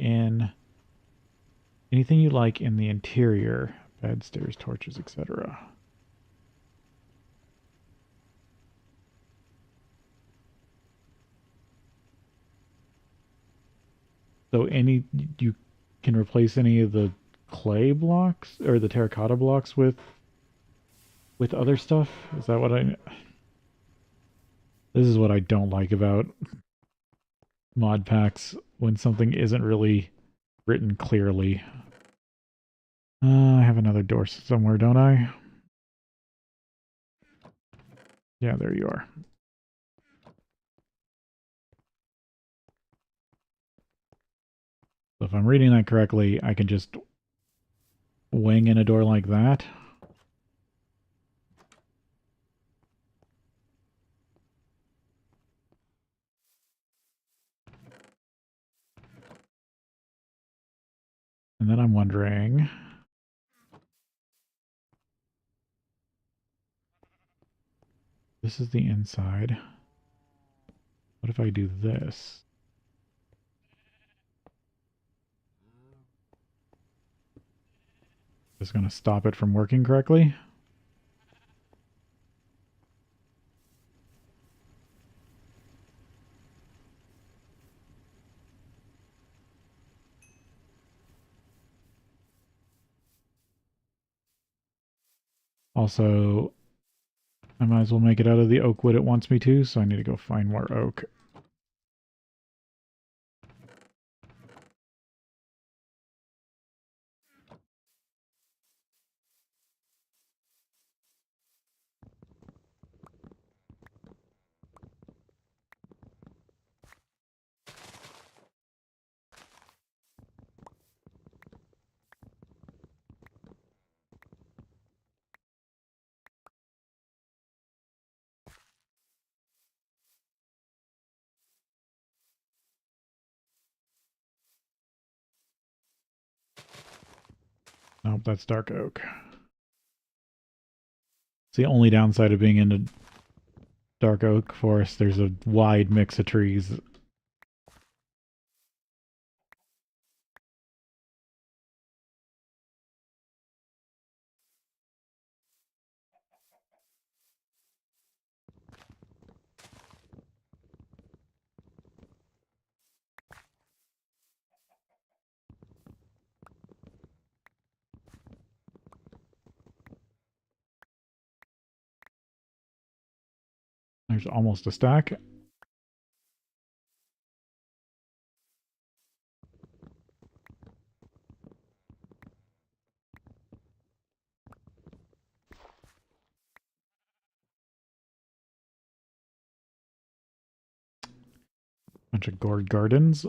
you like in the interior. Bed, stairs, torches, etc. So you can replace any of the clay blocks or the terracotta blocks with other stuff? Is that what I... This is what I don't like about mod packs, when something isn't really written clearly. I have another door somewhere, don't I? Yeah, there you are. So if I'm reading that correctly, I can just wing in a door like that. And then I'm wondering, this is the inside. What if I do this? Is going to stop it from working correctly? Also, I might as well make it out of the oak wood it wants me to, so I need to go find more oak. Nope, that's dark oak. It's the only downside of being in a dark oak forest. There's a wide mix of trees. There's almost a stack. Bunch of gourd gardens.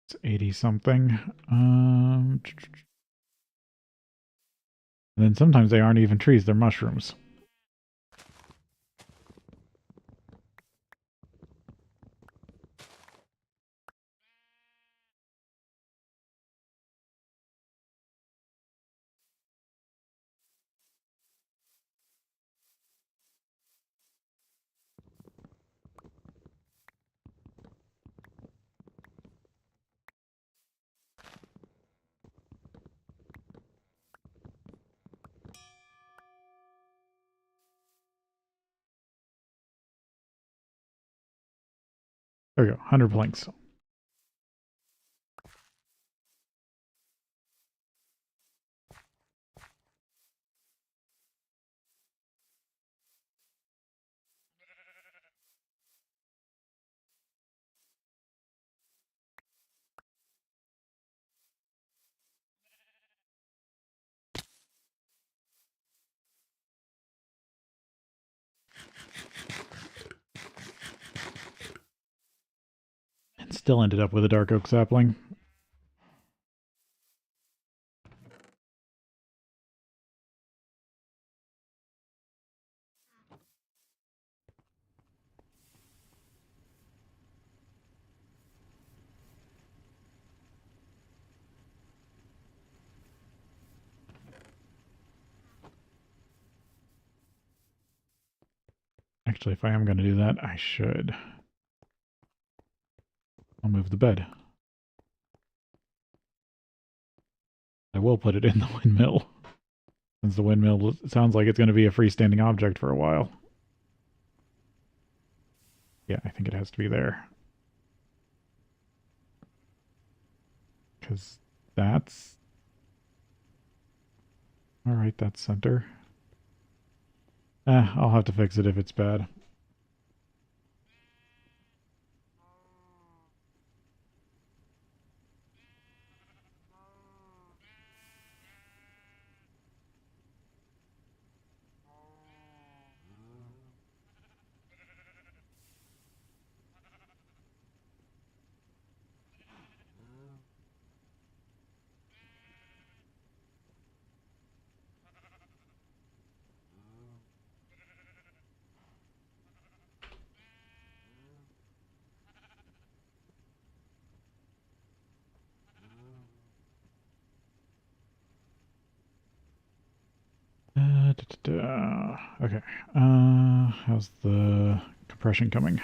It's 80 something. And then sometimes they aren't even trees, they're mushrooms. There we go, 100 planks. And still ended up with a dark oak sapling. Actually, if I am going to do that, I should. I'll move the bed. I will put it in the windmill. Since the windmill sounds like it's going to be a freestanding object for a while. Yeah, I think it has to be there. Because that's... Alright, that's center. I'll have to fix it if it's bad. Okay. How's the compression coming?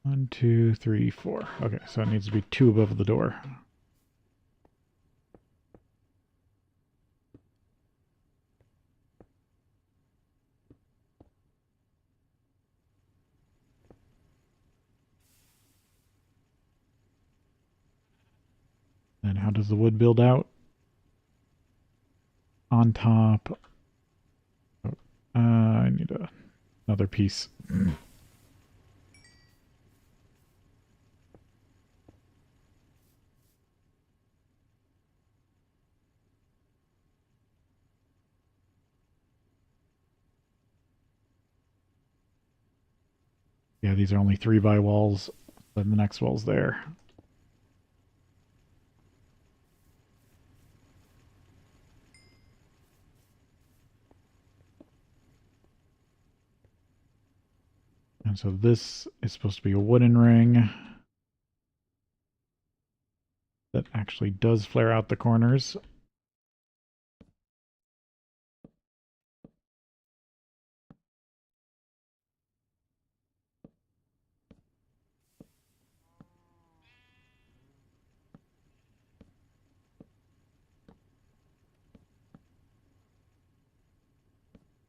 One, two, three, four. Okay, so it needs to be 2 above the door. And how does the wood build out? On top. I need another piece. Yeah, these are only 3x walls. Then the next wall's there. And so this is supposed to be a wooden ring that actually does flare out the corners.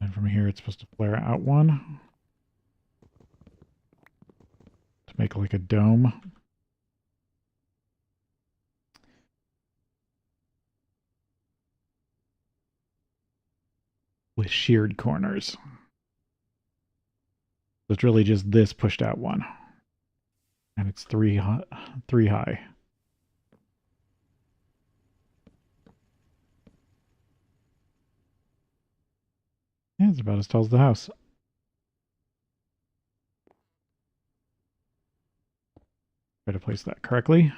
And from here it's supposed to flare out one to make like a dome. With sheared corners. So it's really just this pushed out one. And it's 3 high. Yeah, it's about as tall as the house. Try to place that correctly.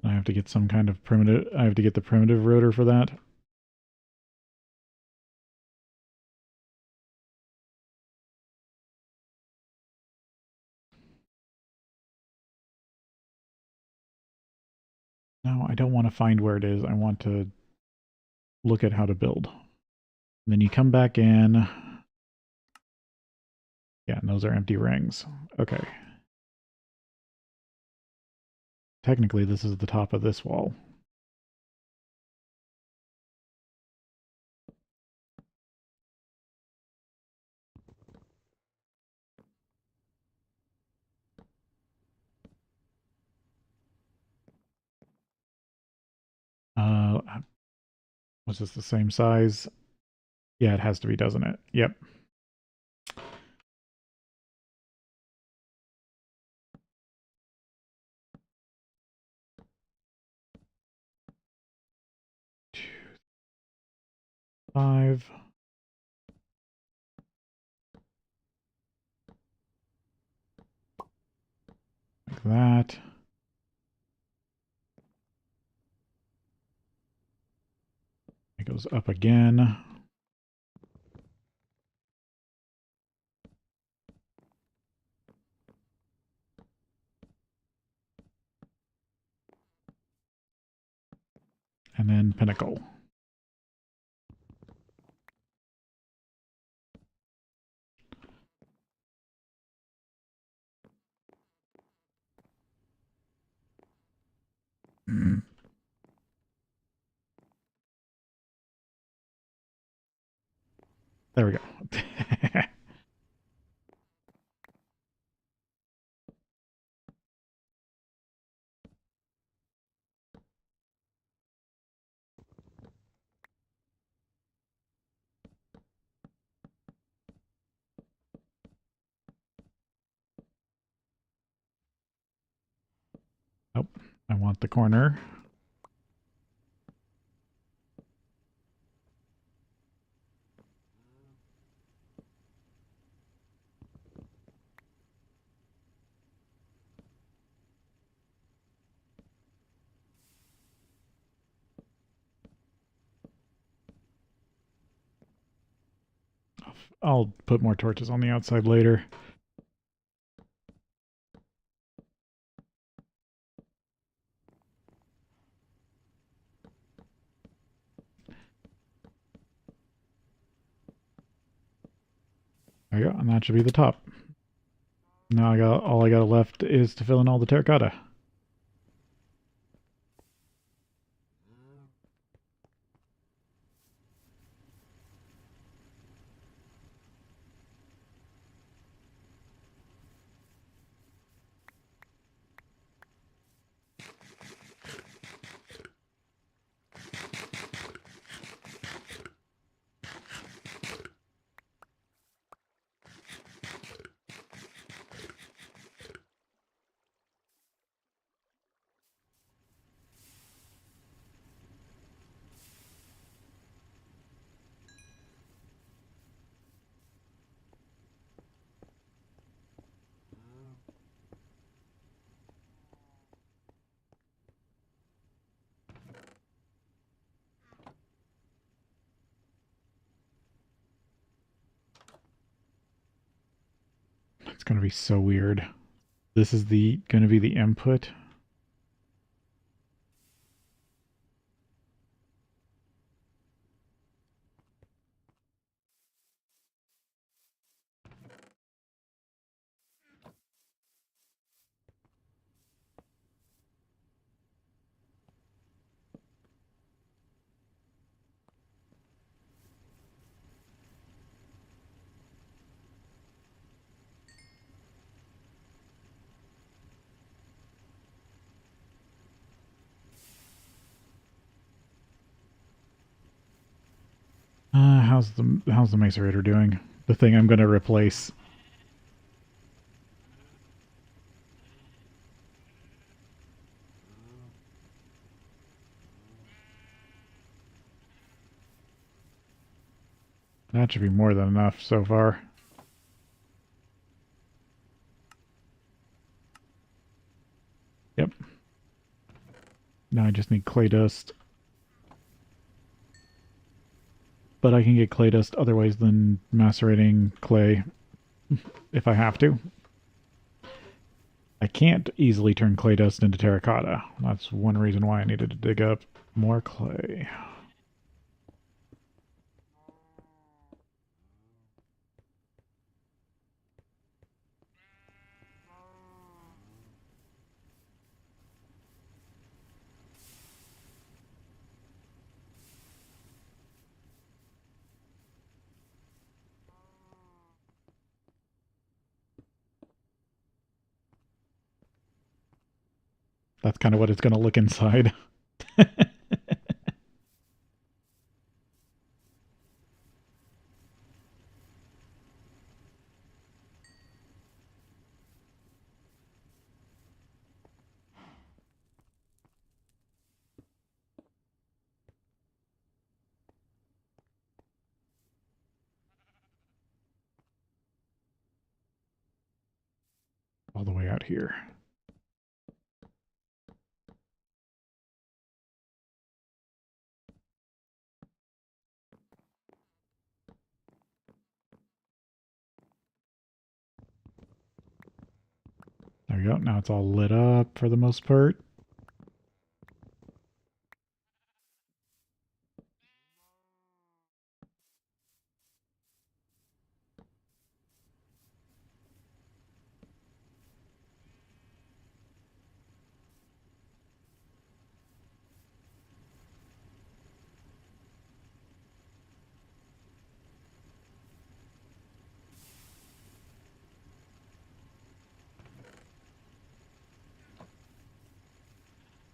I have to get some kind of primitive, I have to get the primitive rotor for that. No, I don't want to find where it is. I want to look at how to build. And then you come back in. Yeah, and those are empty rings. Okay. Technically, this is the top of this wall. Uh, was this the same size? Yeah, it has to be, doesn't it? Yep. Two, 5. Like that. It goes up again. And then pinnacle. There we go. Oh, I want the corner. enough. I'll put more torches on the outside later. There you go, and that should be the top. Now all I got left is to fill in all the terracotta. It's going to be so weird. This is going to be the input. How's the macerator doing? The thing I'm going to replace. That should be more than enough so far. Yep. Now I just need clay dust. But I can get clay dust other ways than macerating clay if I have to. I can't easily turn clay dust into terracotta. That's one reason why I needed to dig up more clay. That's kind of what it's going to look inside. All the way out here. There we go. Now it's all lit up for the most part.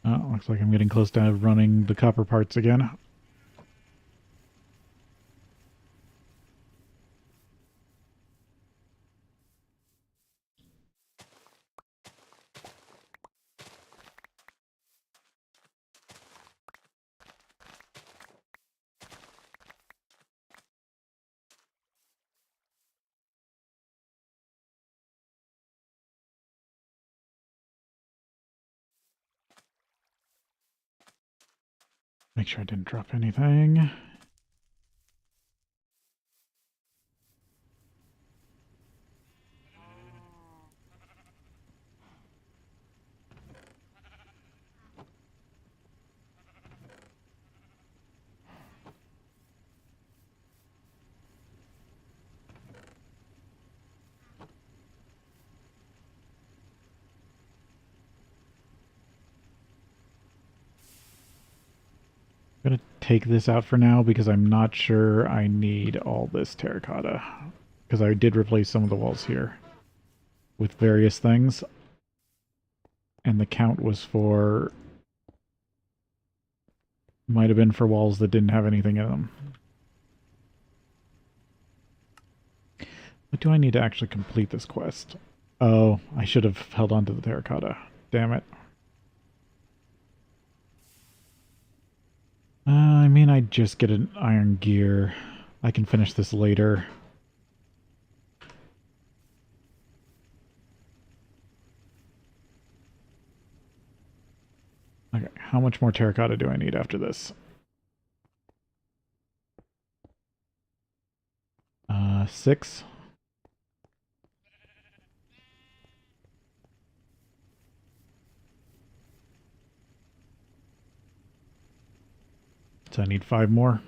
Oh, looks like I'm getting close to running the copper parts again. Make sure I didn't drop anything. I'm going to take this out for now because I'm not sure I need all this terracotta. Because I did replace some of the walls here with various things. And the count was for... might have been for walls that didn't have anything in them. What do I need to actually complete this quest? Oh, I should have held on to the terracotta. Damn it. I mean, I just get an iron gear. I can finish this later. Okay, how much more terracotta do I need after this? 6. So I need 5 more.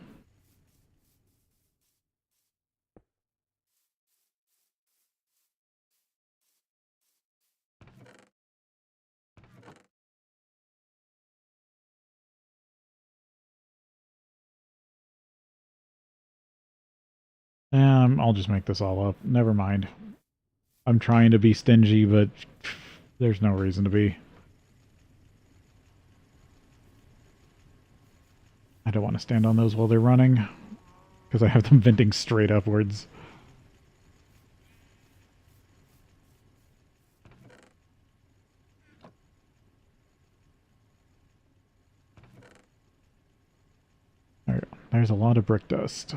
I'll just make this all up. Never mind. I'm trying to be stingy, but there's no reason to be. I don't want to stand on those while they're running, because I have them venting straight upwards. There we go. There's a lot of brick dust.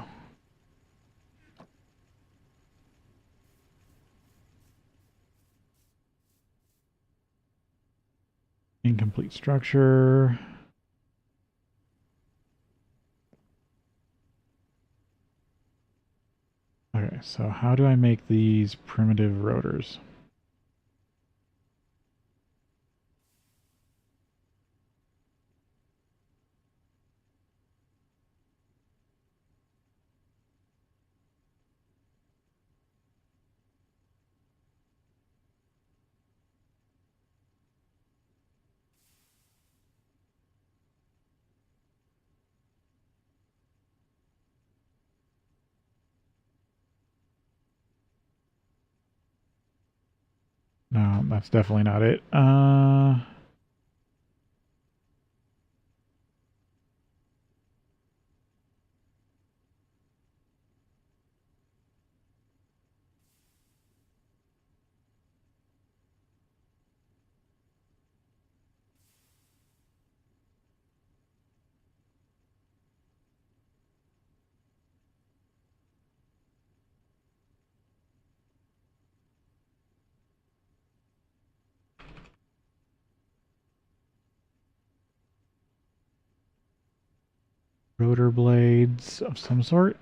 Incomplete structure. Okay, so how do I make these primitive rotors? No, that's definitely not it. Rotor blades of some sort.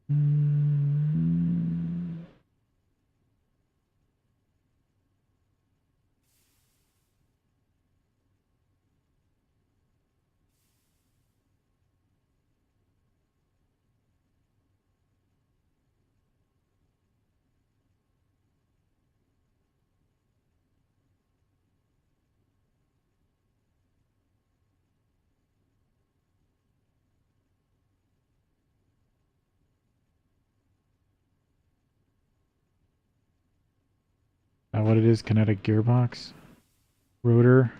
Mm. That what it is? Kinetic gearbox? Rotor?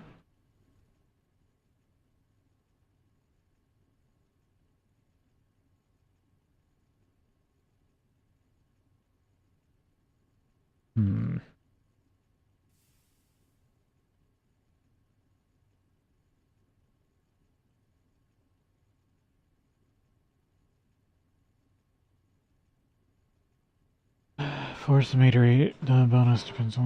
Hmm. Force meter 8. The bonus depends on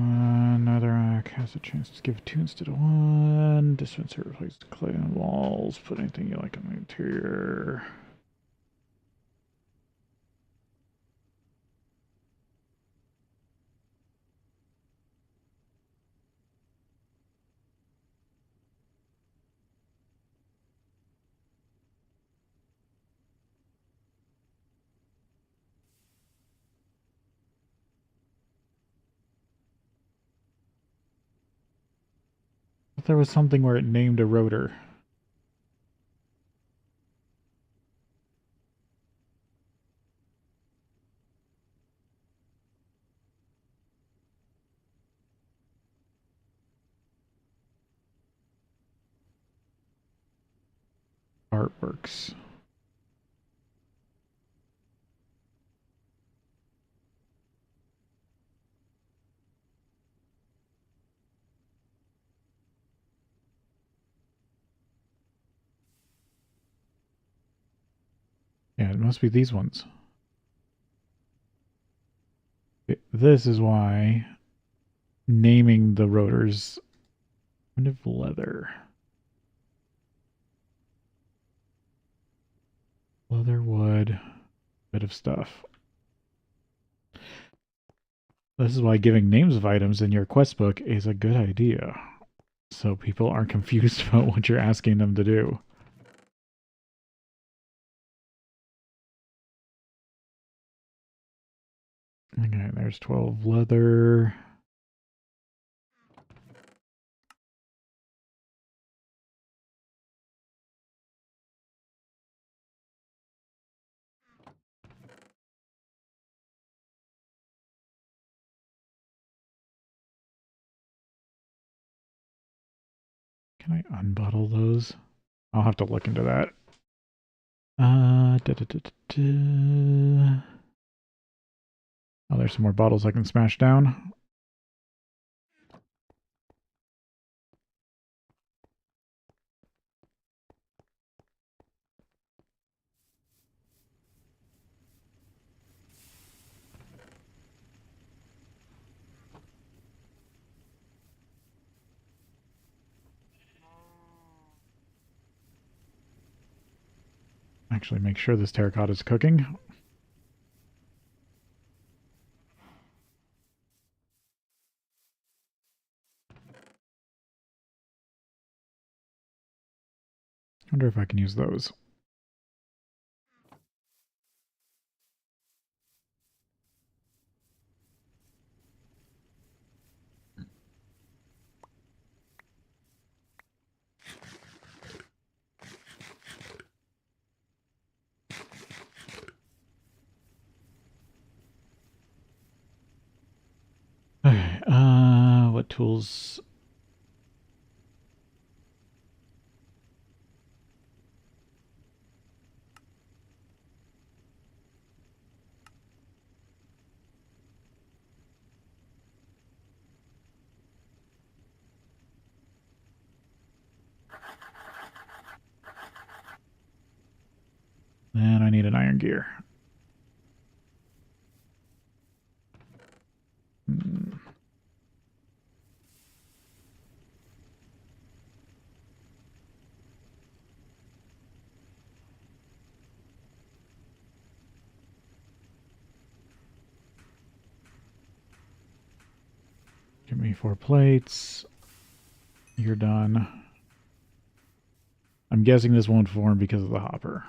another rack has a chance to give 2 instead of 1. Dispenser replaces clay on walls. Put anything you like on the interior. But there was something where it named a rotor. Artworks. Yeah, it must be these ones. This is why naming the rotors kind of leather. Leather, wood, bit of stuff. This is why giving names of items in your quest book is a good idea. So people aren't confused about what you're asking them to do. Okay, there's 12 leather. Can I unbottle those? I'll have to look into that. Oh, there's some more bottles I can smash down. Actually, make sure this terracotta is cooking. Wonder if I can use those. Okay, what tools? And I need an iron gear. Give me 4 plates. You're done. I'm guessing this won't form because of the hopper.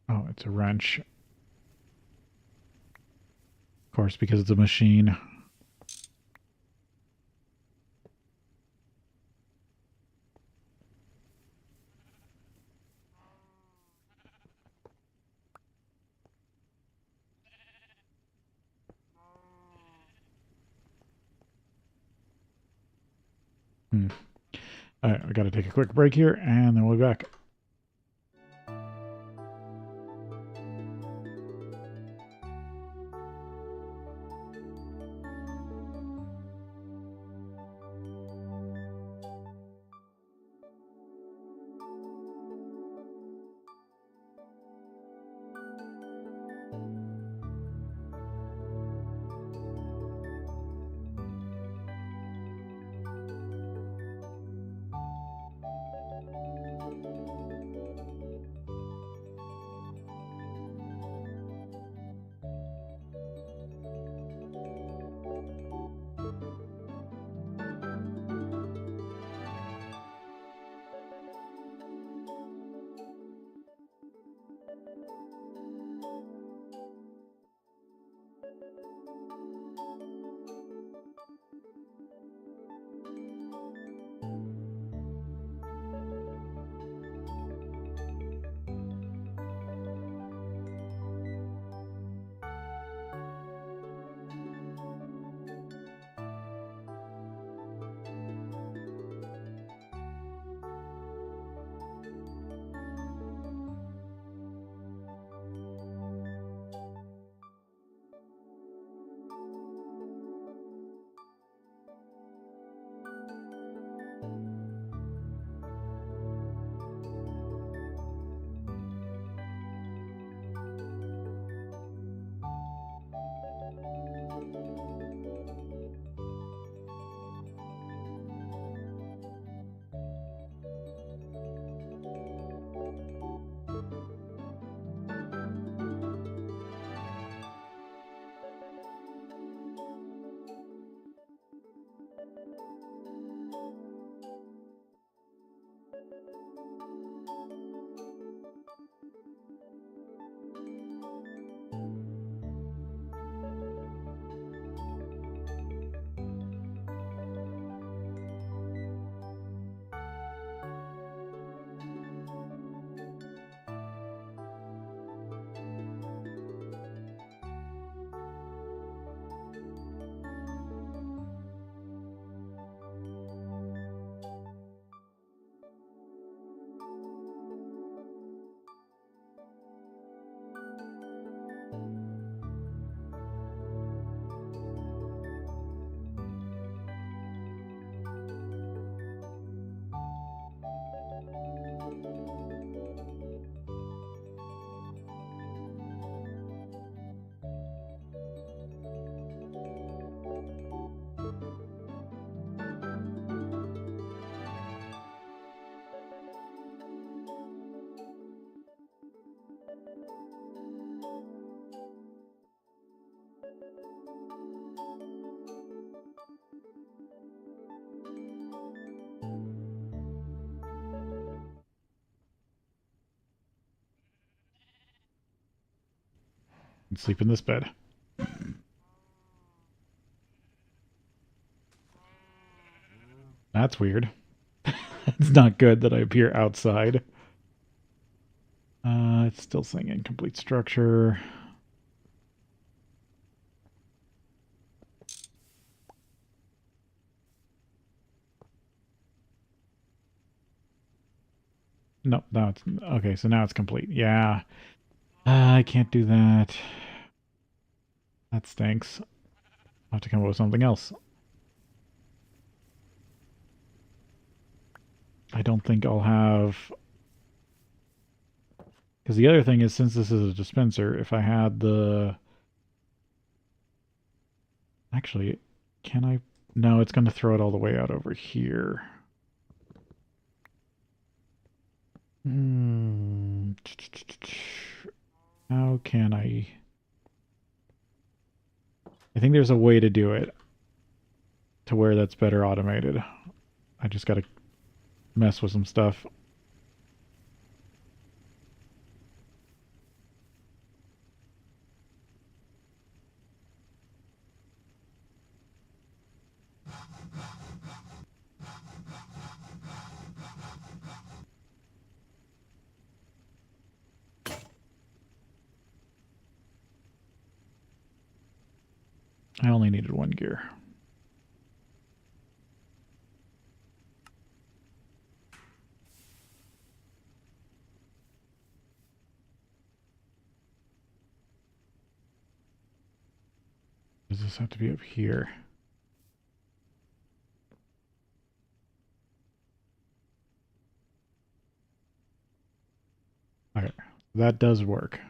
Oh, it's a wrench. Of course, because it's a machine. Alright, I gotta take a quick break here, and then we'll be back. And sleep in this bed. That's weird. It's not good that I appear outside. It's still saying incomplete structure. No, now it's okay. So now it's complete. Yeah, I can't do that. That stinks. I'll have to come up with something else. I don't think I'll have. Because the other thing is, since this is a dispenser, if I had the. Actually, can I? No, it's going to throw it all the way out over here. How can I? I think there's a way to do it to where that's better automated. I just got to mess with some stuff. I only needed one gear. Does this have to be up here? Okay, that does work.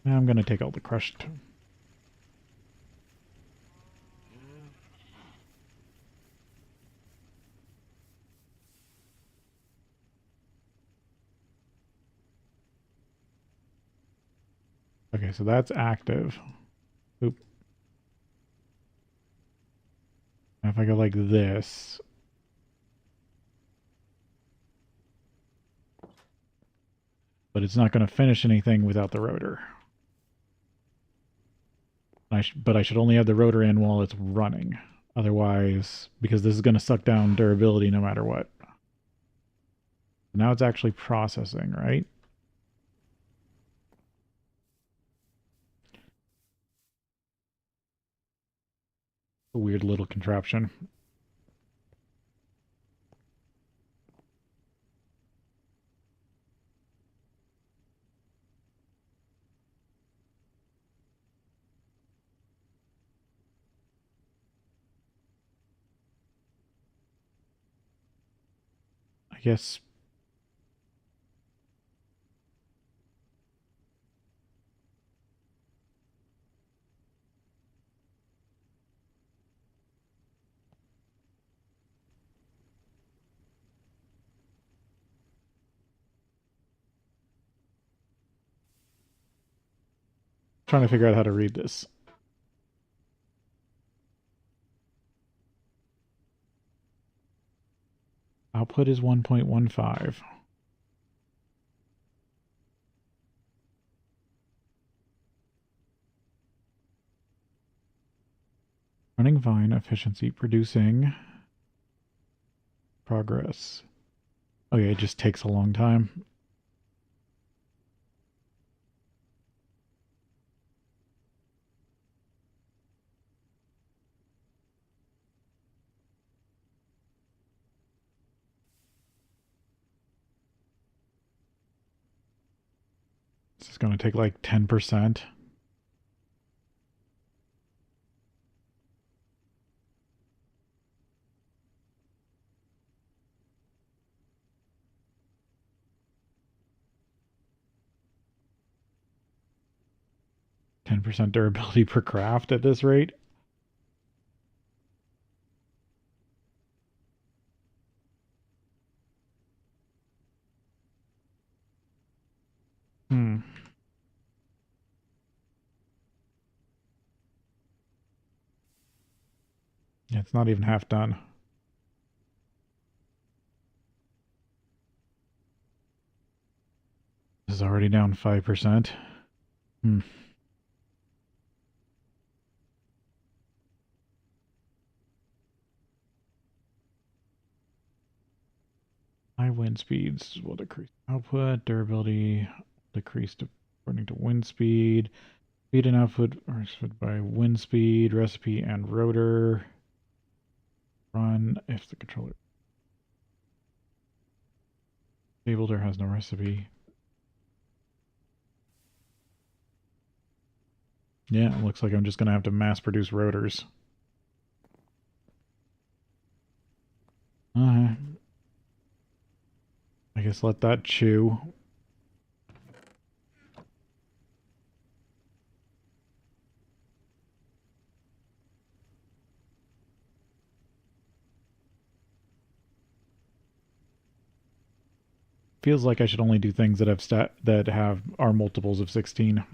Now I'm going to take all the crushed. Okay, so that's active. Oop. Now if I go like this. But it's not going to finish anything without the rotor. But I should only have the rotor in while it's running. Otherwise, because this is going to suck down durability no matter what. Now it's actually processing, right? A weird little contraption. I guess. Trying to figure out how to read this. Output is 1.15. Running fine, efficiency, producing, progress. Okay, it just takes a long time. This is going to take like 10%. 10% durability per craft at this rate. Hmm. Yeah, it's not even half done. This is already down 5%. Hmm. High wind speeds will decrease output. Durability decreased according to wind speed. Speed and output are set by wind speed, recipe, and rotor. Run if the controller disabled or has no recipe. Yeah, it looks like I'm just going to have to mass produce rotors. I guess let that chew. Feels like I should only do things that have are multiples of 16.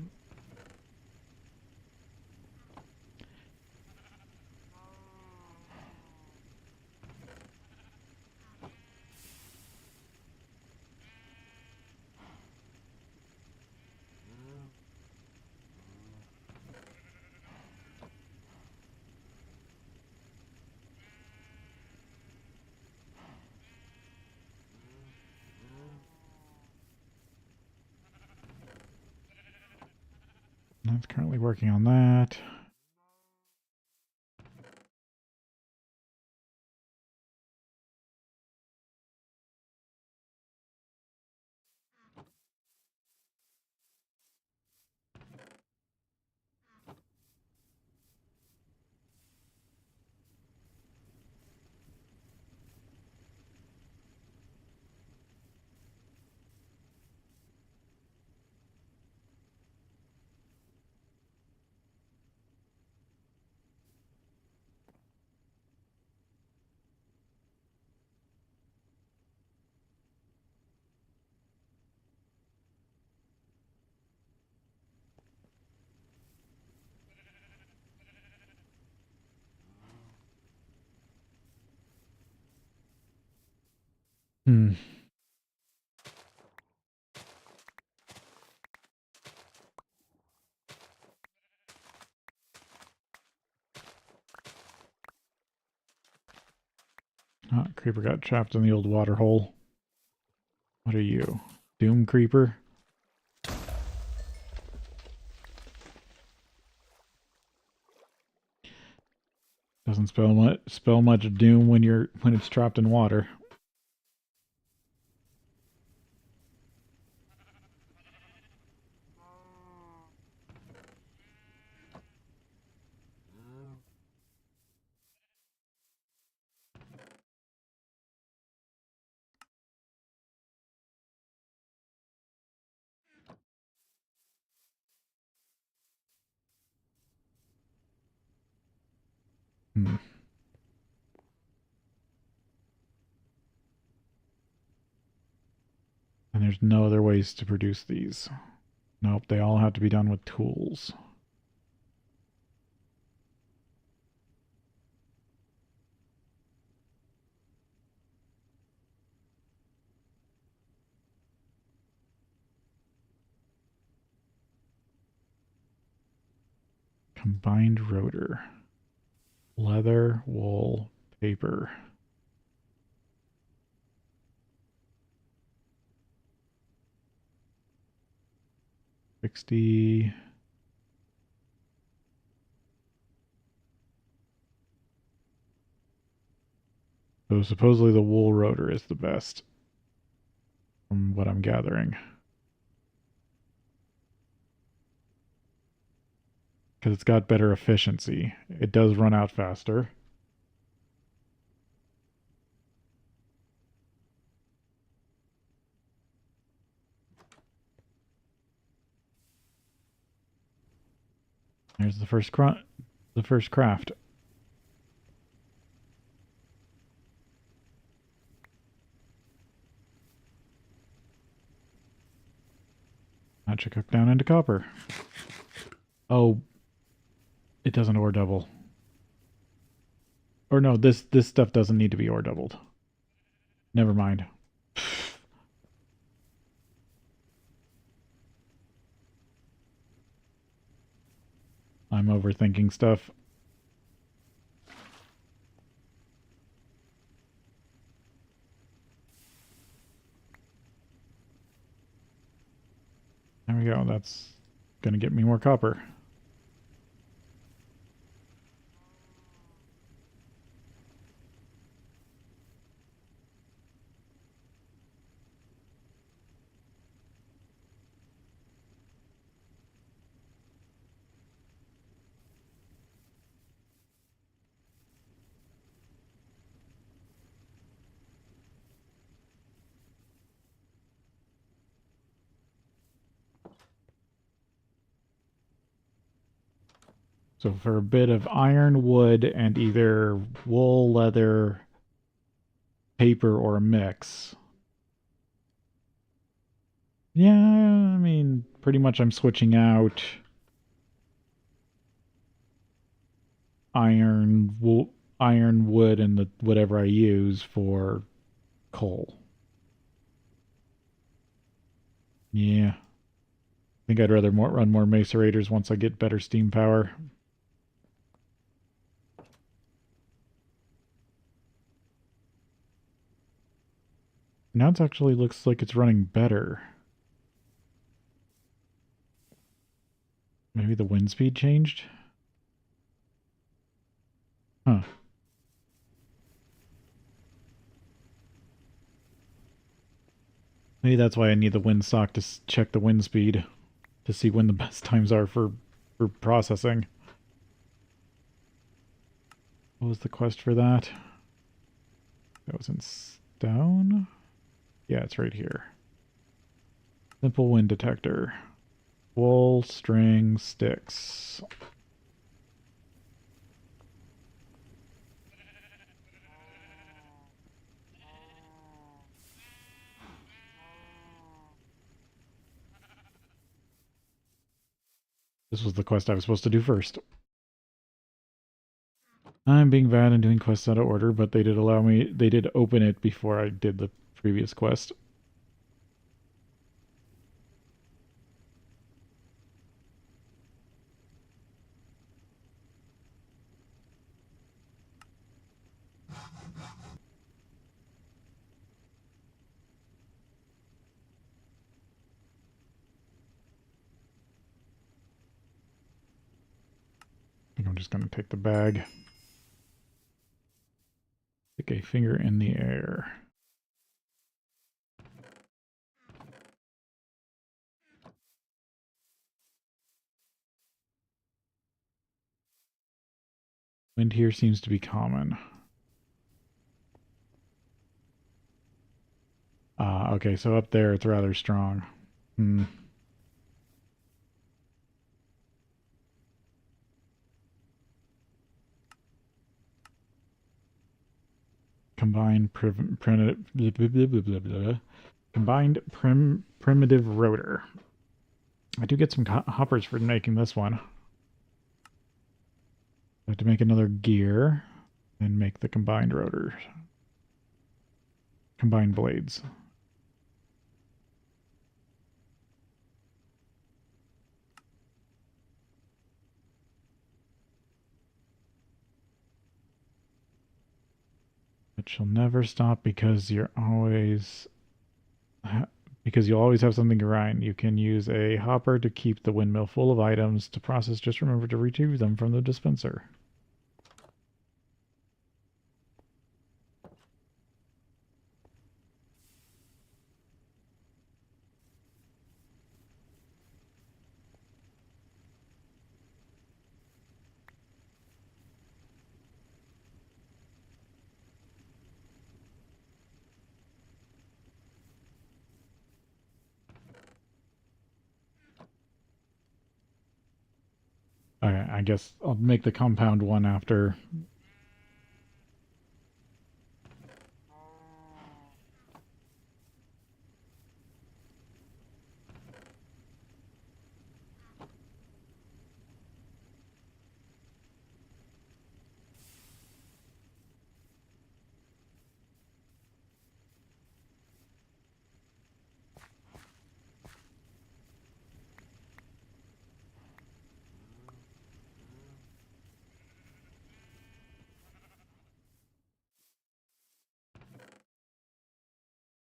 That's currently working on that. Hmm. Oh, creeper got trapped in the old water hole. What are you? Doom creeper? Doesn't spell much doom when it's trapped in water. Hmm. And there's no other ways to produce these. Nope, they all have to be done with tools. Combined rotor. Leather, wool, paper. 60. So supposedly the wool rotor is the best, from what I'm gathering. Because it's got better efficiency. It does run out faster. There's the first craft. That should cook down into copper. Oh, it doesn't ore double. Or no, this stuff doesn't need to be ore doubled. Never mind. I'm overthinking stuff. There we go. That's gonna get me more copper. So for a bit of iron, wood, and either wool, leather, paper, or a mix. Yeah, I mean, pretty much I'm switching out iron, wood, and the whatever I use for coal. Yeah. I think I'd rather run more macerators once I get better steam power. Now it actually looks like it's running better. Maybe the wind speed changed? Huh. Maybe that's why I need the windsock to check the wind speed to see when the best times are for processing. What was the quest for that? That was in stone? Yeah, it's right here. Simple wind detector. Wool, string, sticks. This was the quest I was supposed to do first. I'm being bad and doing quests out of order, but they did open it before I did the previous quest. I think I'm just going to take the bag. Stick a finger in the air. Wind here seems to be common. Okay, so up there it's rather strong. Hmm. Combined primitive rotor. I do get some hoppers for making this one. I have to make another gear and make the combined rotors. Combined blades. It shall never stop because you'll always have something to grind. You can use a hopper to keep the windmill full of items to process. Just remember to retrieve them from the dispenser. Okay, I guess I'll make the compound one after.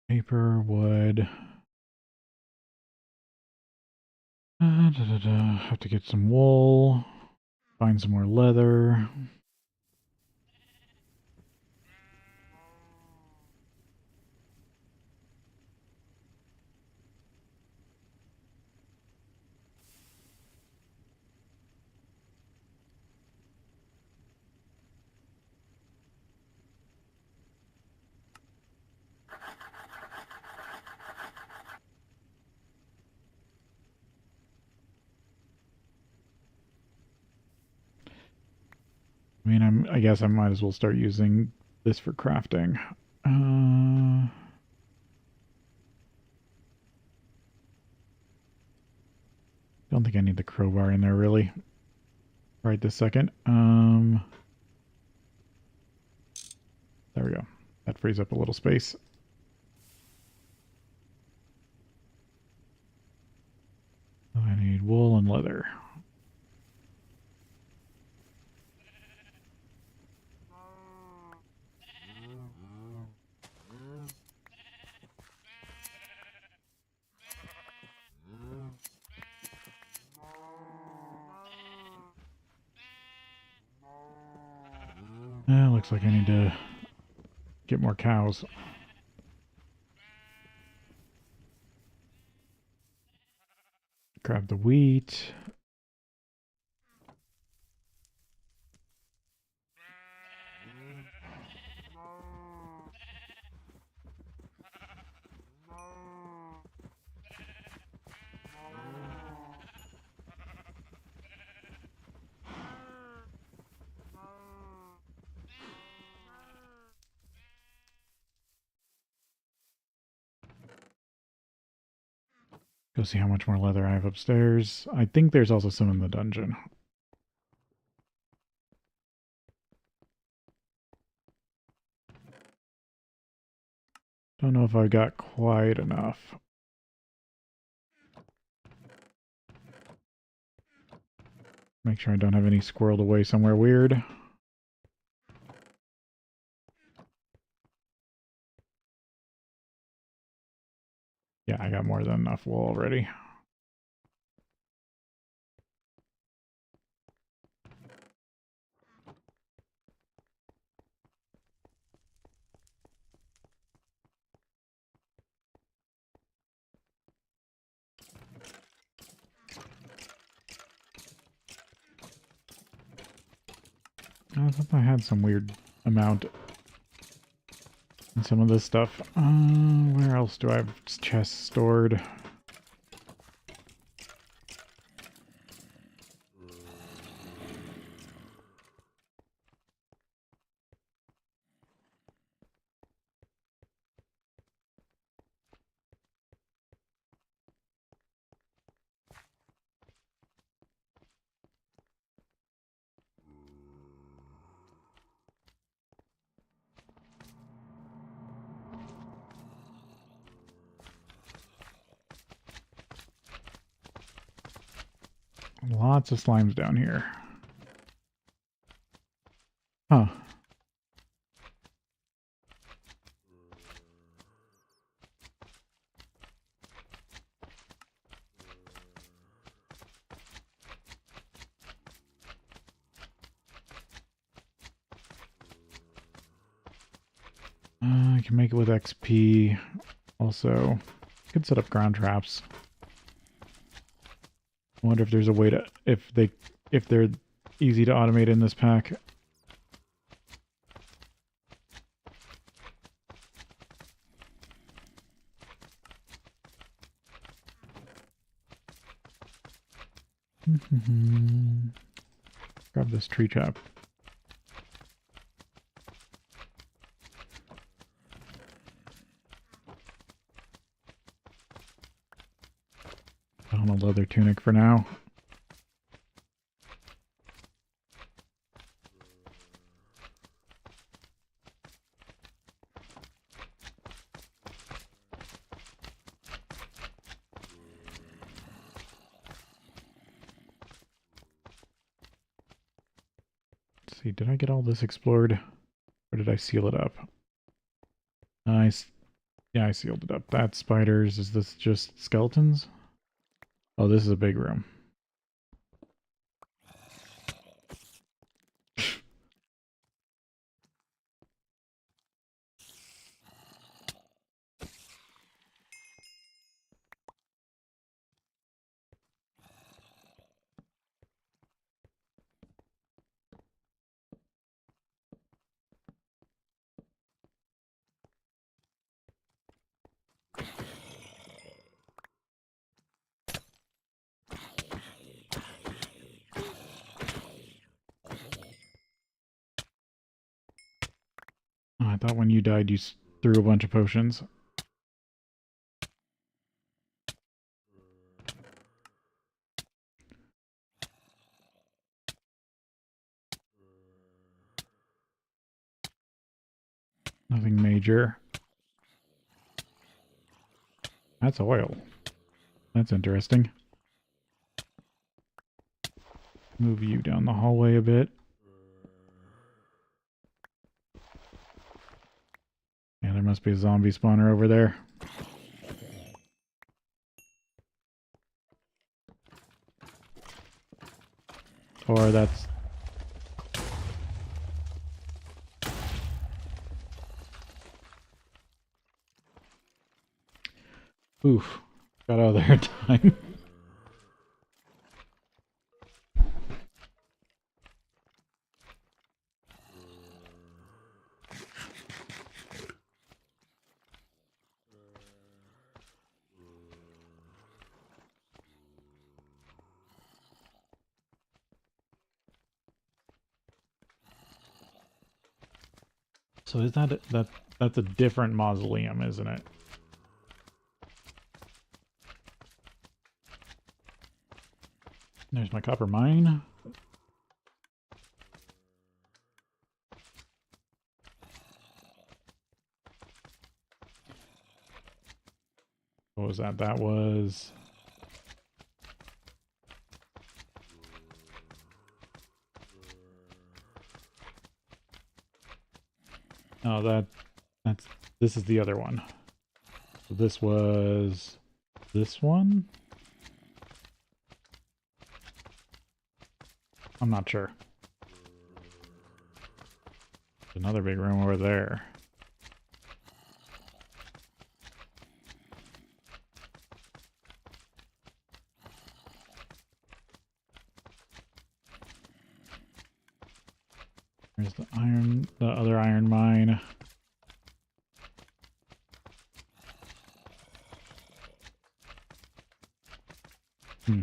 Paper, wood. Have to get some wool. Find some more leather. I mean, I guess I might as well start using this for crafting. Don't think I need the crowbar in there really. Right this second. There we go. That frees up a little space. I need wool and leather. Looks like I need to get more cows. Grab the wheat. Go see how much more leather I have upstairs. I think there's also some in the dungeon. Don't know if I got quite enough. Make sure I don't have any squirreled away somewhere weird. Yeah, I got more than enough wool already. I thought I had some weird amount in some of this stuff. Where else do I have chests stored? Lots of slimes down here. Huh. I can make it with XP. Also, I could set up ground traps. I wonder if there's a way to, if they're easy to automate in this pack. Grab this tree chop. On a leather tunic for now. Let's see, did I get all this explored? Or did I seal it up? Yeah, I sealed it up. That's spiders. Is this just skeletons? Oh, this is a big room. Oh, I thought when you died you threw a bunch of potions. Nothing major. That's oil. That's interesting. Move you down the hallway a bit. Yeah, there must be a zombie spawner over there. Or that's... Oof. Got out of there in time. So is that's a different mausoleum, isn't it? There's my copper mine. What was that? That was... Oh, this is the other one. So this was this one? I'm not sure. There's another big room over there. There's the other iron mine. Hmm.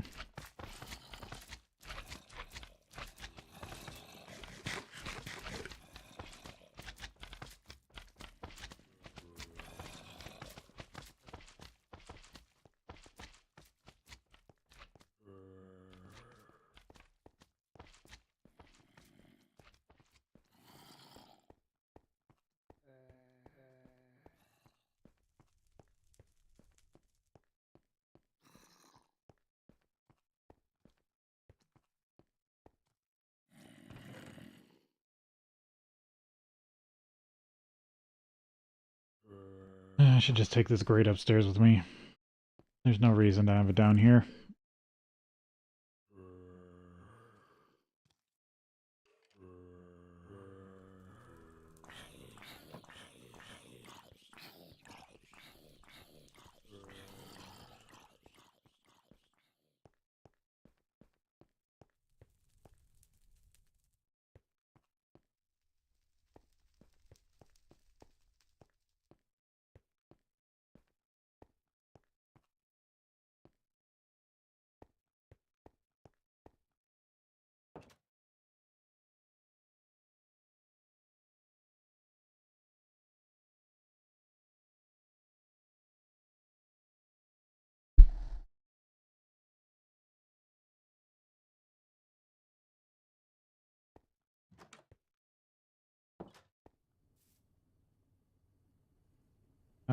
I should just take this grate upstairs with me. There's no reason to have it down here.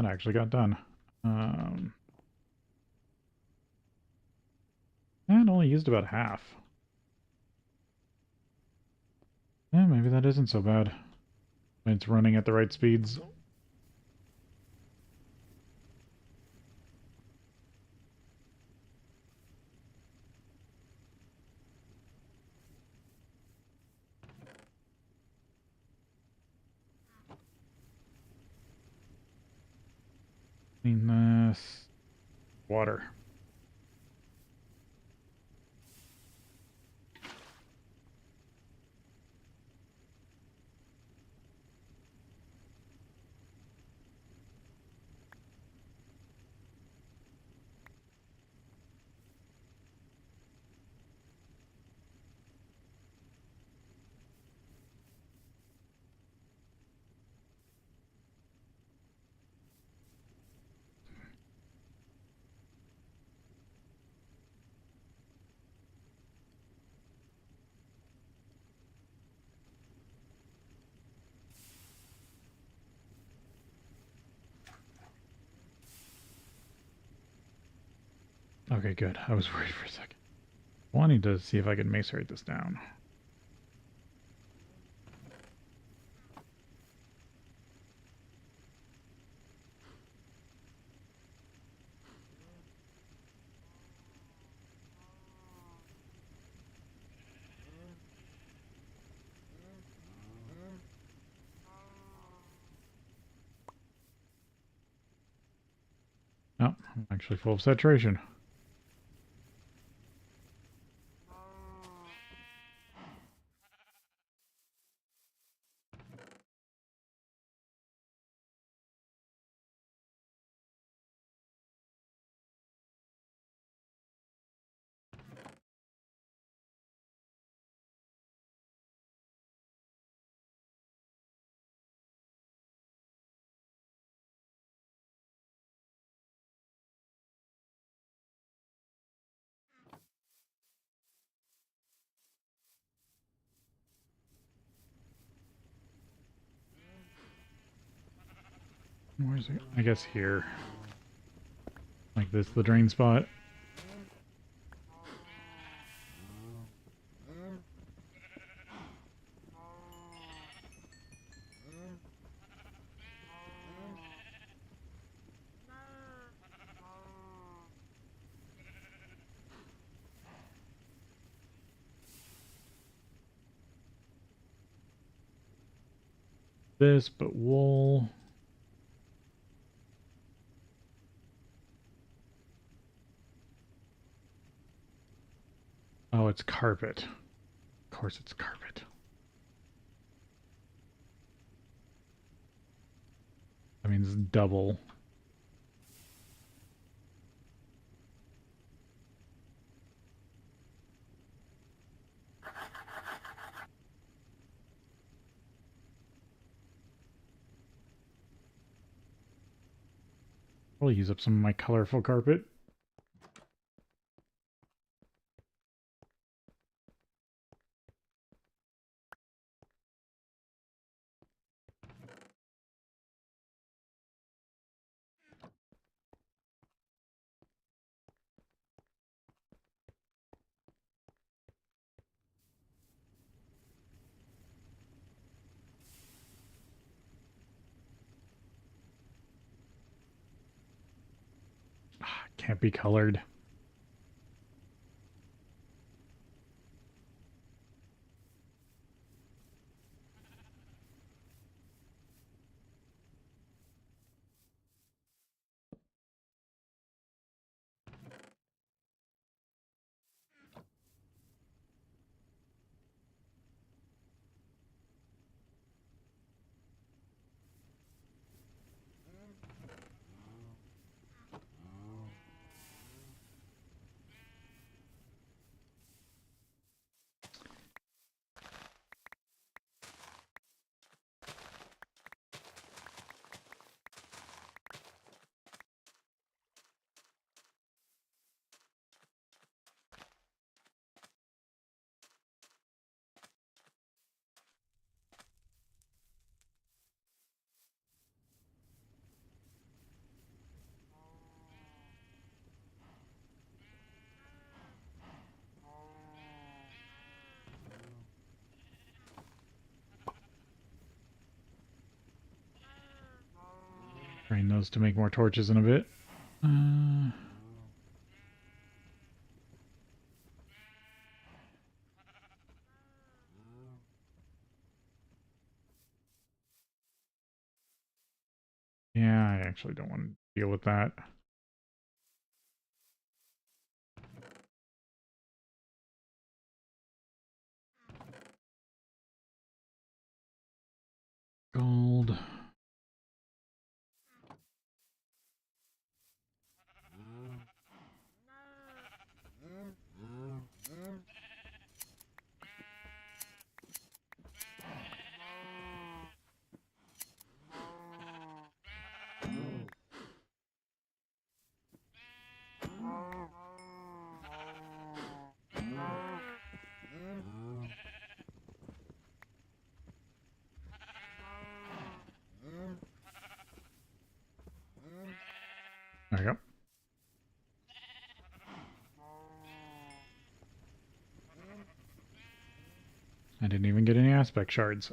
That actually got done. That only used about half. Yeah, maybe that isn't so bad. When it's running at the right speeds. Clean this. Water. Okay, good. I was worried for a second. Wanting to see if I can macerate this down. Oh, I'm actually full of saturation. Where's it? I guess here. Like this, the drain spot. This, but wool. Oh, it's carpet. Of course it's carpet. That means double. I'll use up some of my colorful carpet. Can't be colored. those to make more torches in a bit. Yeah, I actually don't want to deal with that. Gold. There we go. I didn't even get any aspect shards.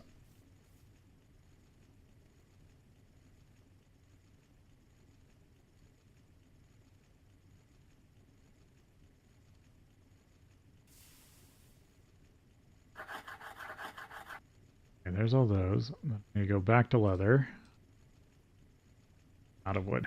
Okay, there's all those. I'm going to go back to leather. Out of wood.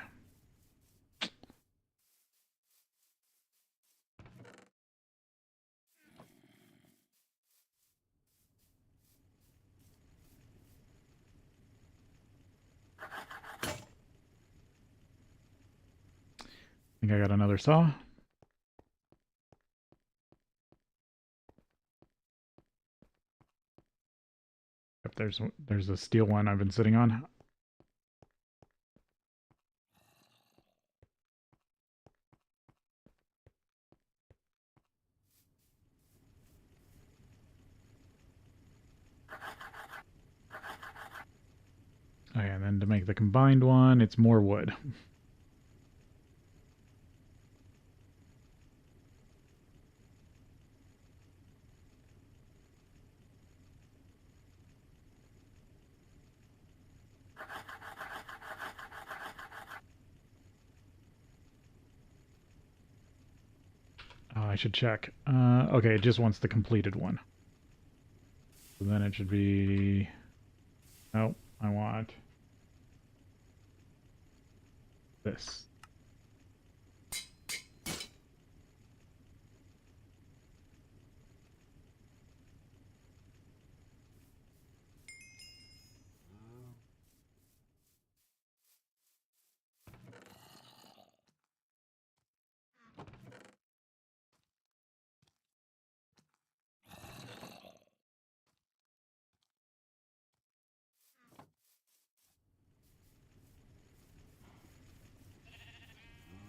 I think I got another saw. Yep, there's a steel one I've been sitting on. Okay, and then to make the combined one, it's more wood. Oh, I should check. Okay, it just wants the completed one. So then it should be... Nope, I want this.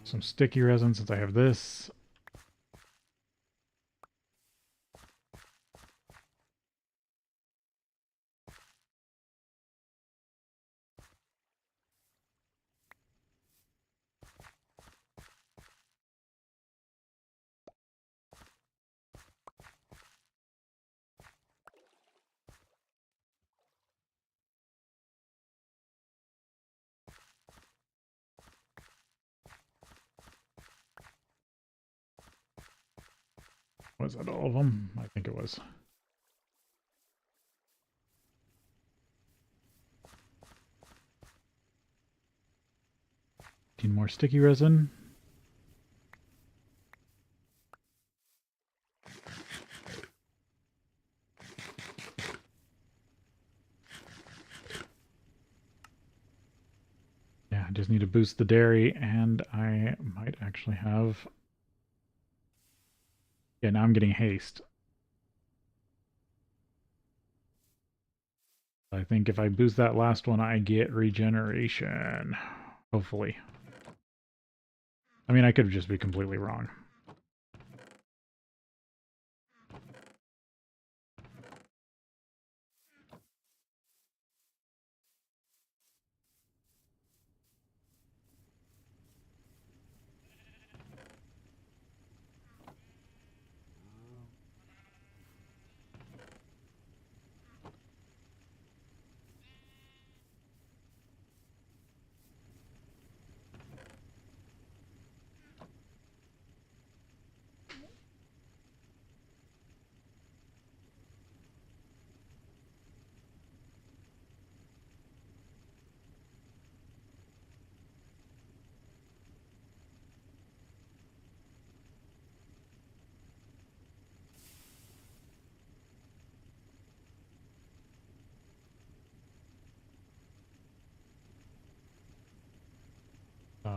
Some sticky resin since I have this. Was that all of them? I think it was. 15 more sticky resin. Yeah, I just need to boost the dairy, and I might actually have... Yeah, now I'm getting haste. I think if I boost that last one, I get regeneration. Hopefully. I mean, I could just be completely wrong.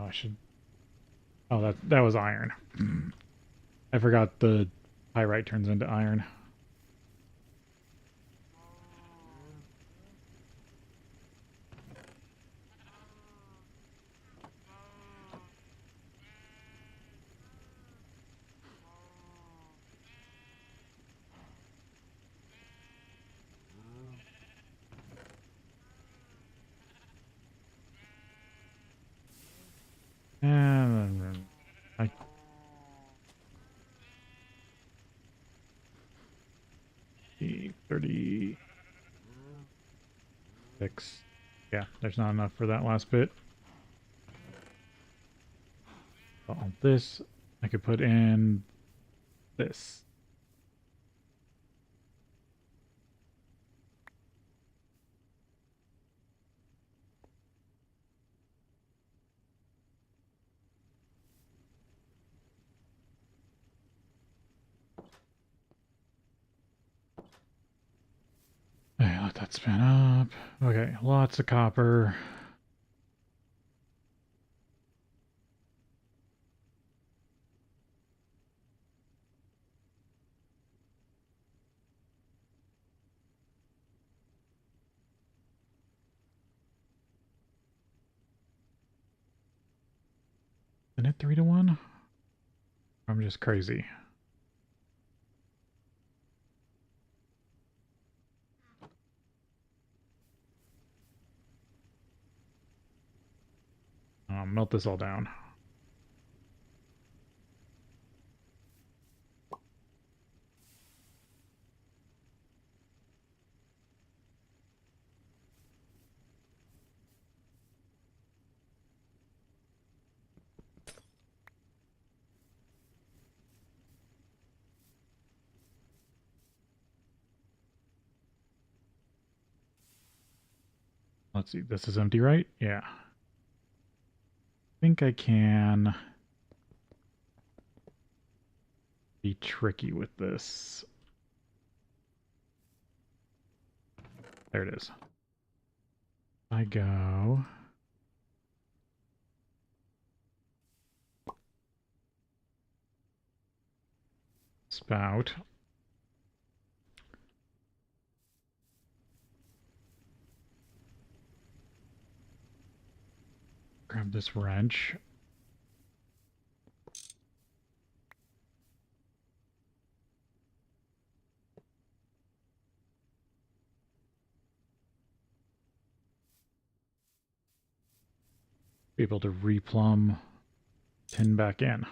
I should. Oh, that was iron. I forgot the pyrite turns into iron. And I 36. Yeah, there's not enough for that last bit. All this, I could put in this. Okay, let that spin up. Okay, lots of copper. Isn't it 3-1? I'm just crazy. I'll melt this all down. Let's see, this is empty, right? Yeah. I think I can be tricky with this. There it is. I go spout. Grab this wrench. Be able to replumb tin back in.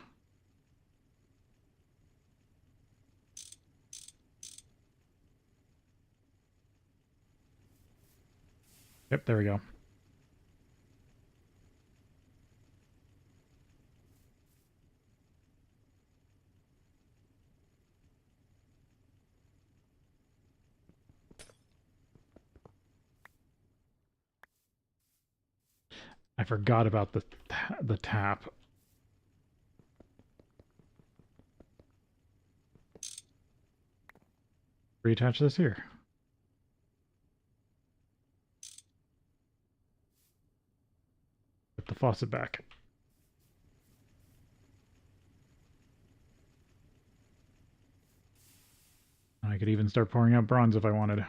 Yep, there we go. I forgot about the tap. Reattach this here. Put the faucet back. I could even start pouring out bronze if I wanted.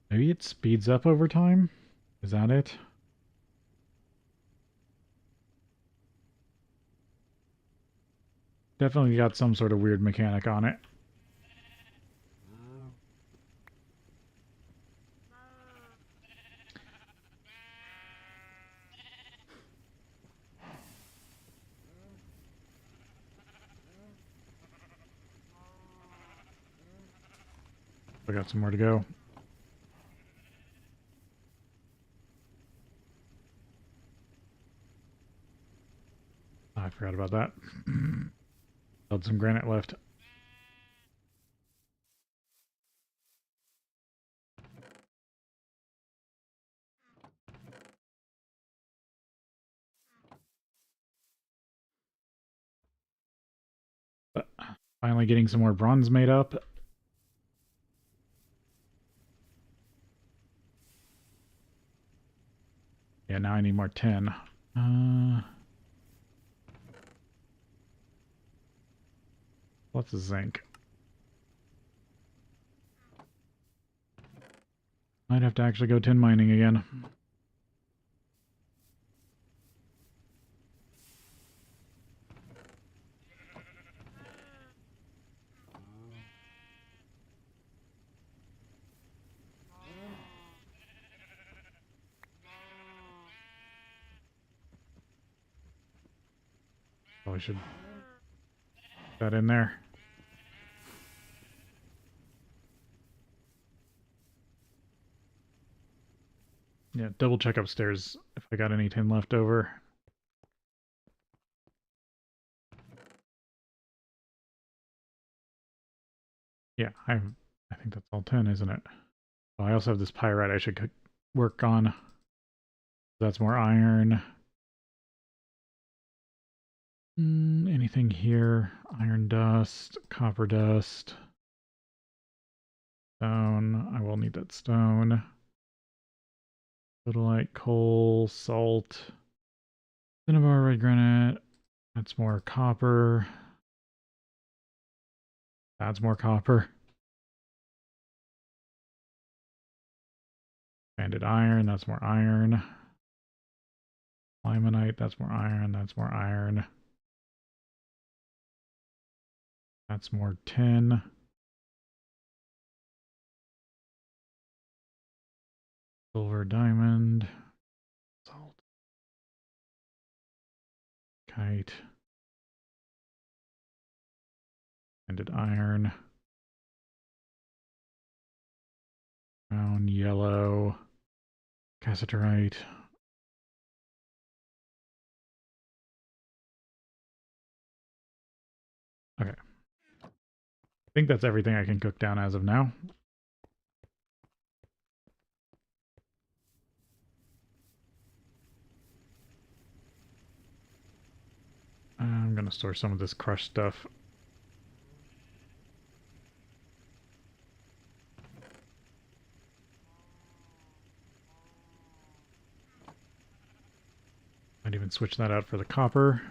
Maybe it speeds up over time? Is that it? Definitely got some sort of weird mechanic on it. I got some more to go. I forgot about that. Had some granite left. But finally getting some more bronze made up. Yeah, now I need more tin. Lots of zinc. Might have to actually go tin mining again. Probably should put that in there. Yeah, double check upstairs if I got any tin left over. Yeah, I think that's all tin, isn't it? Oh, I also have this pyrite I should work on. That's more iron. Anything here? Iron dust, copper dust, stone. I will need that stone. Sodalite, coal, salt, cinnabar, red granite. That's more copper. That's more copper. Banded iron, that's more iron. Limonite, that's more iron, that's more iron. That's more tin. Silver, diamond, salt, kite, banded iron, brown, yellow, cassiterite. Okay. I think that's everything I can cook down as of now. I'm going to store some of this crushed stuff. Might even switch that out for the copper.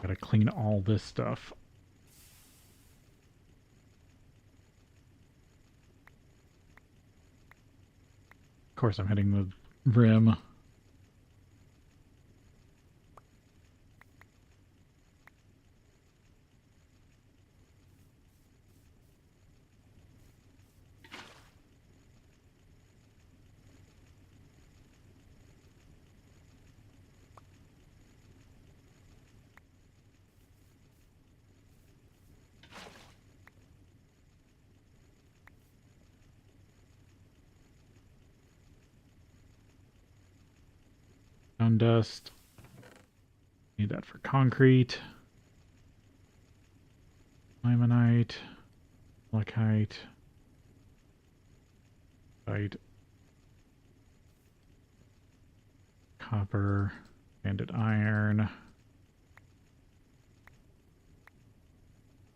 Gotta clean all this stuff. Of course, I'm hitting the rim. Stone dust. Need that for concrete. Limonite. Malachite. White. Copper. Banded iron.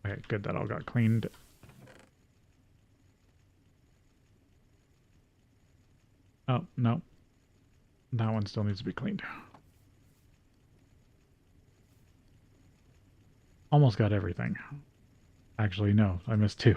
Okay, good, that all got cleaned. Oh, no. That one still needs to be cleaned. Almost got everything. Actually, no, I missed two.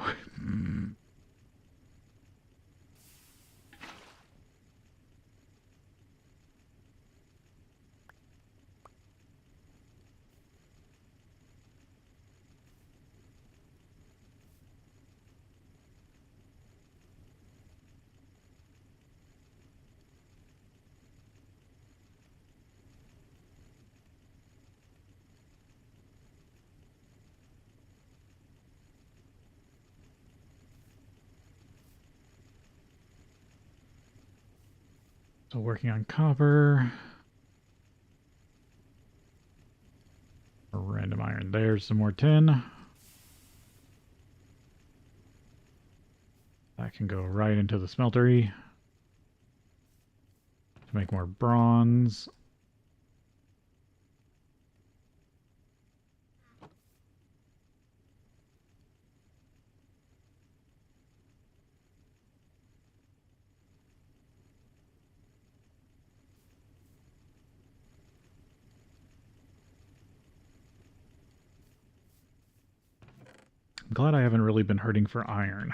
So working on copper. Random iron. There's some more tin. That can go right into the smeltery to make more bronze. I'm glad I haven't really been hurting for iron.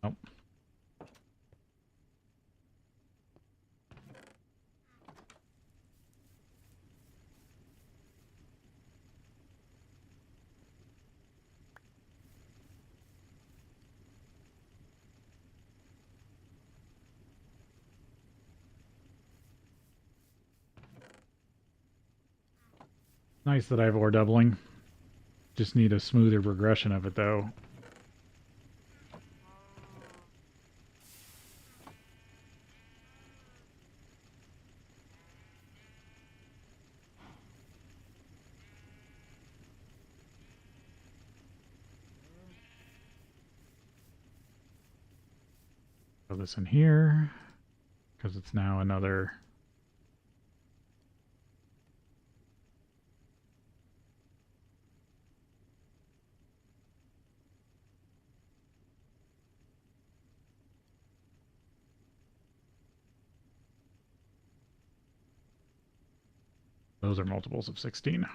Nope. Nice that I have ore doubling. Just need a smoother progression of it, though. Throw this in here, because it's now another... Those are multiples of 16.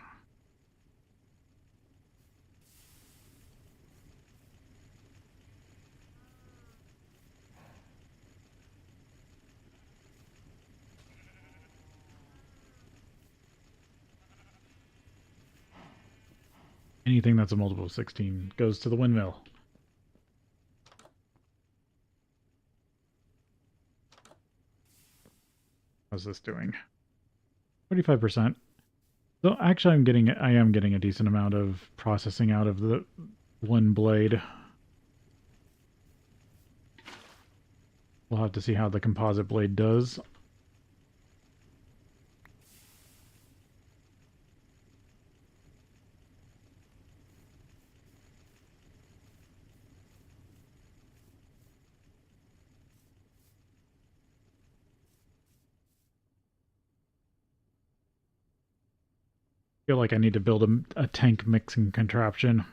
Anything that's a multiple of 16 goes to the windmill. How's this doing? 35%. So actually I am getting a decent amount of processing out of the one blade. We'll have to see how the composite blade does. I feel like I need to build a tank mixing contraption.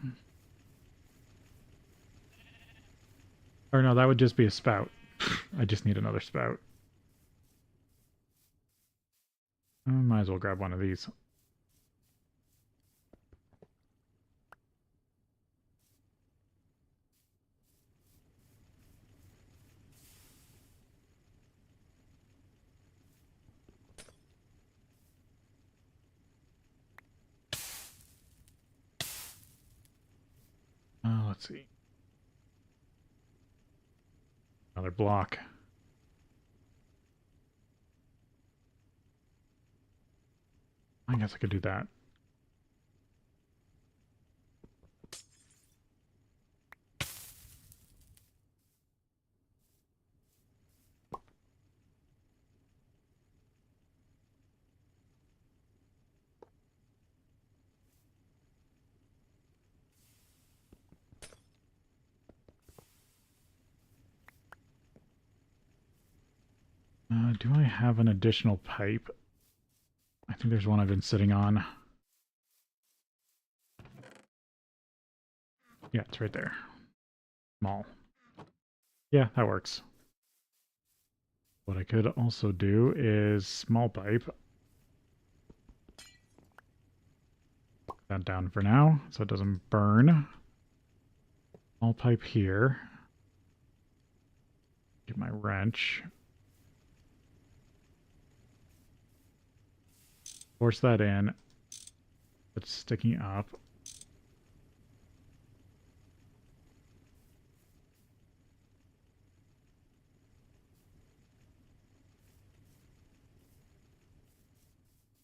Or no, that would just be a spout. I just need another spout. I might as well grab one of these. Let's see. Another block. I guess I could do that. Do I have an additional pipe? I think there's one I've been sitting on. Yeah, it's right there. Small. Yeah, that works. What I could also do is small pipe. Put that down for now so it doesn't burn. Small pipe here. Get my wrench. Force that in. It's sticking up.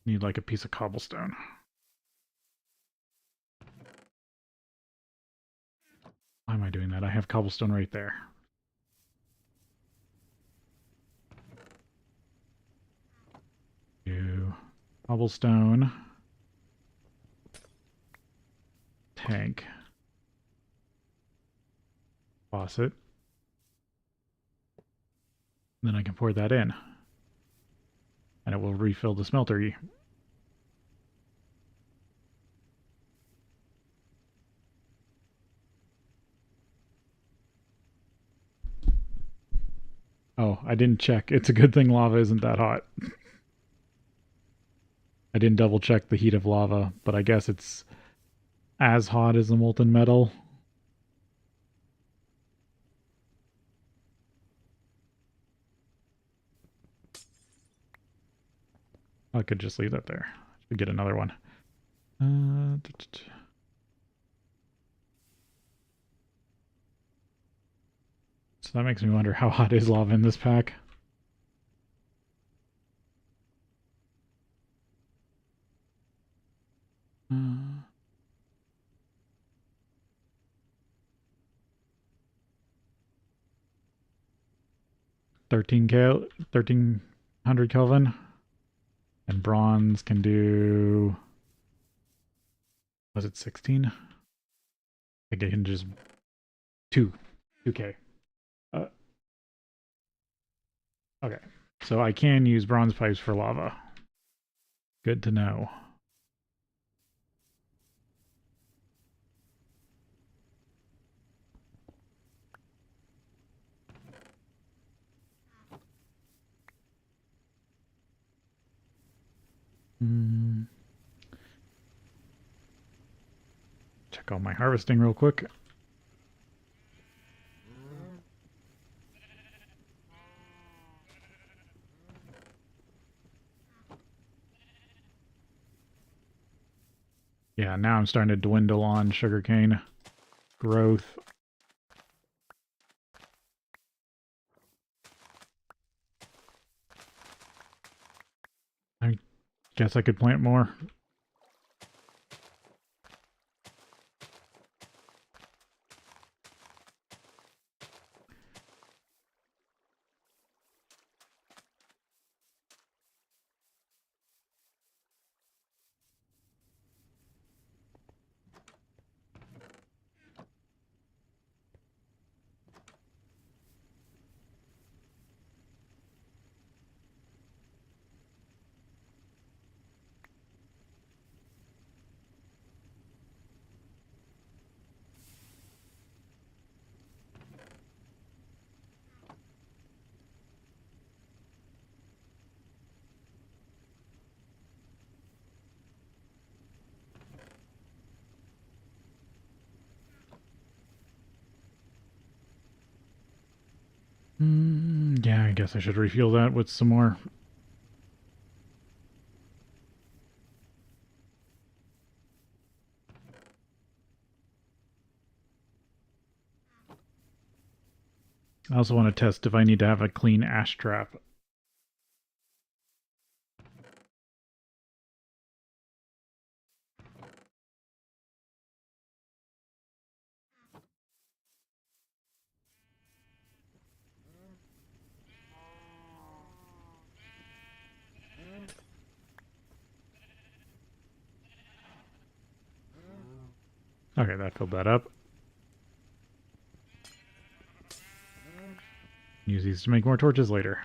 Need like a piece of cobblestone. Why am I doing that? I have cobblestone right there. Do cobblestone. Tank. Faucet. Then I can pour that in. And it will refill the smeltery. Oh, I didn't check. It's a good thing lava isn't that hot. I didn't double check the heat of lava, but I guess it's as hot as the molten metal. I could just leave that there. Should get another one. So that makes me wonder how hot is lava in this pack. Uh, 1300 Kelvin. And bronze can do, was it 16? I think it can just 2K. Uh, okay, so I can use bronze pipes for lava. Good to know. Check out my harvesting real quick. Yeah, now I'm starting to dwindle on sugarcane growth. I guess I could plant more. Yeah, I guess I should refuel that with some more. I also want to test if I need to have a clean ash trap. Okay, that filled that up. Use these to make more torches later.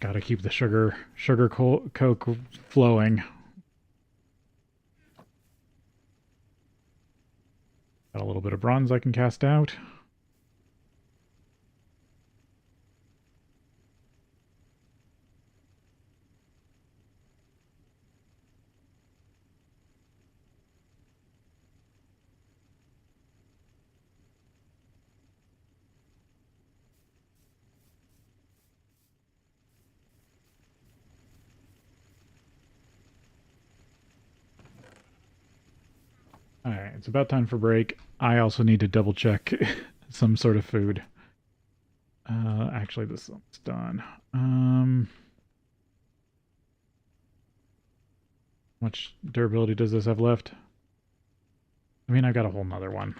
Gotta keep the sugar coke flowing. Got a little bit of bronze I can cast out. Alright, it's about time for break. I also need to double check some sort of food. Actually, this one's done. Much durability does this have left? I mean, I got a whole nother one.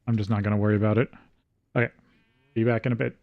I'm just not going to worry about it. Okay, be back in a bit.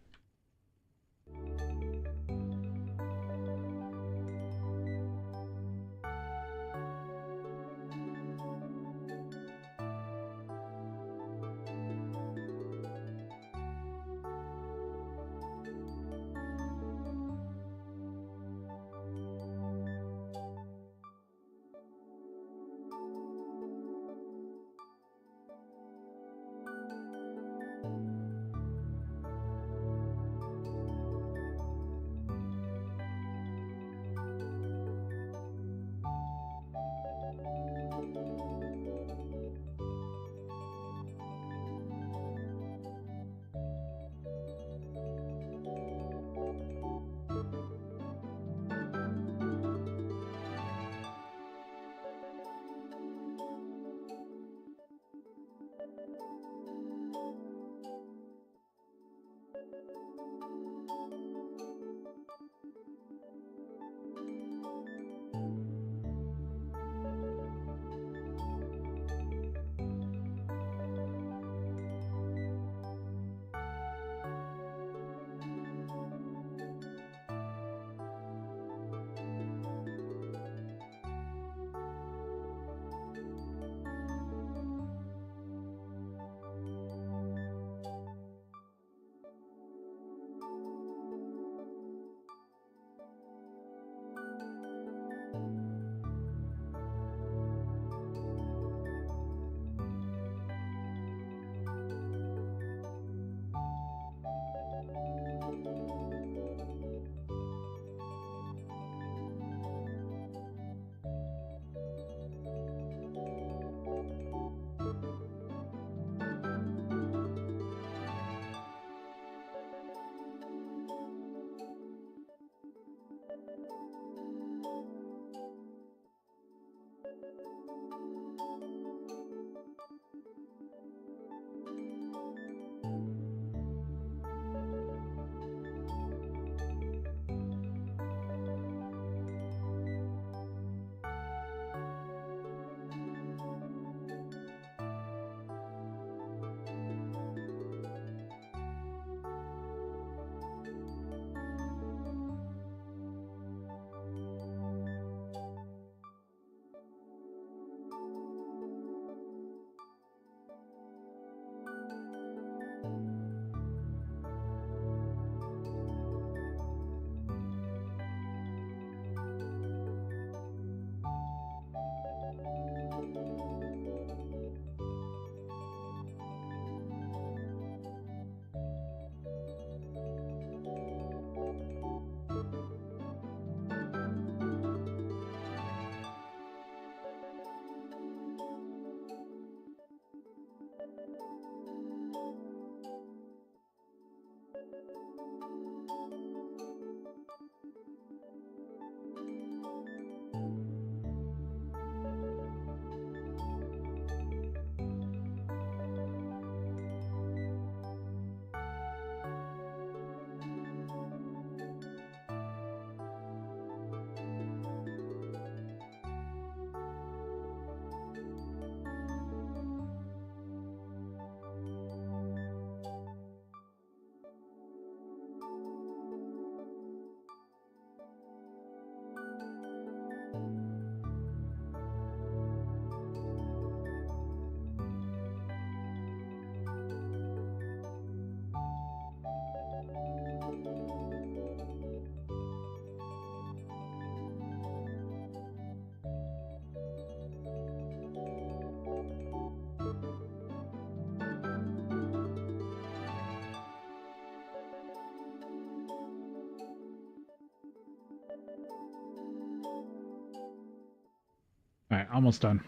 Alright, almost done.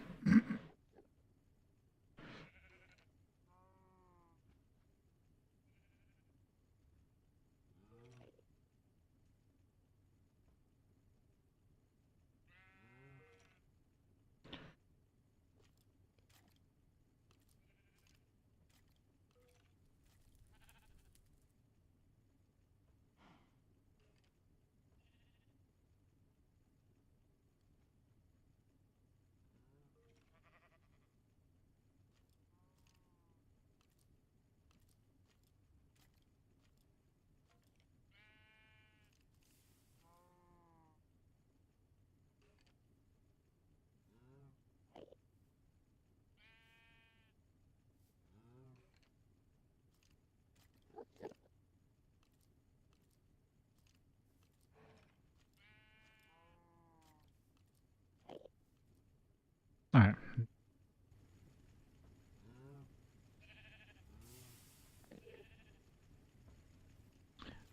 Alright.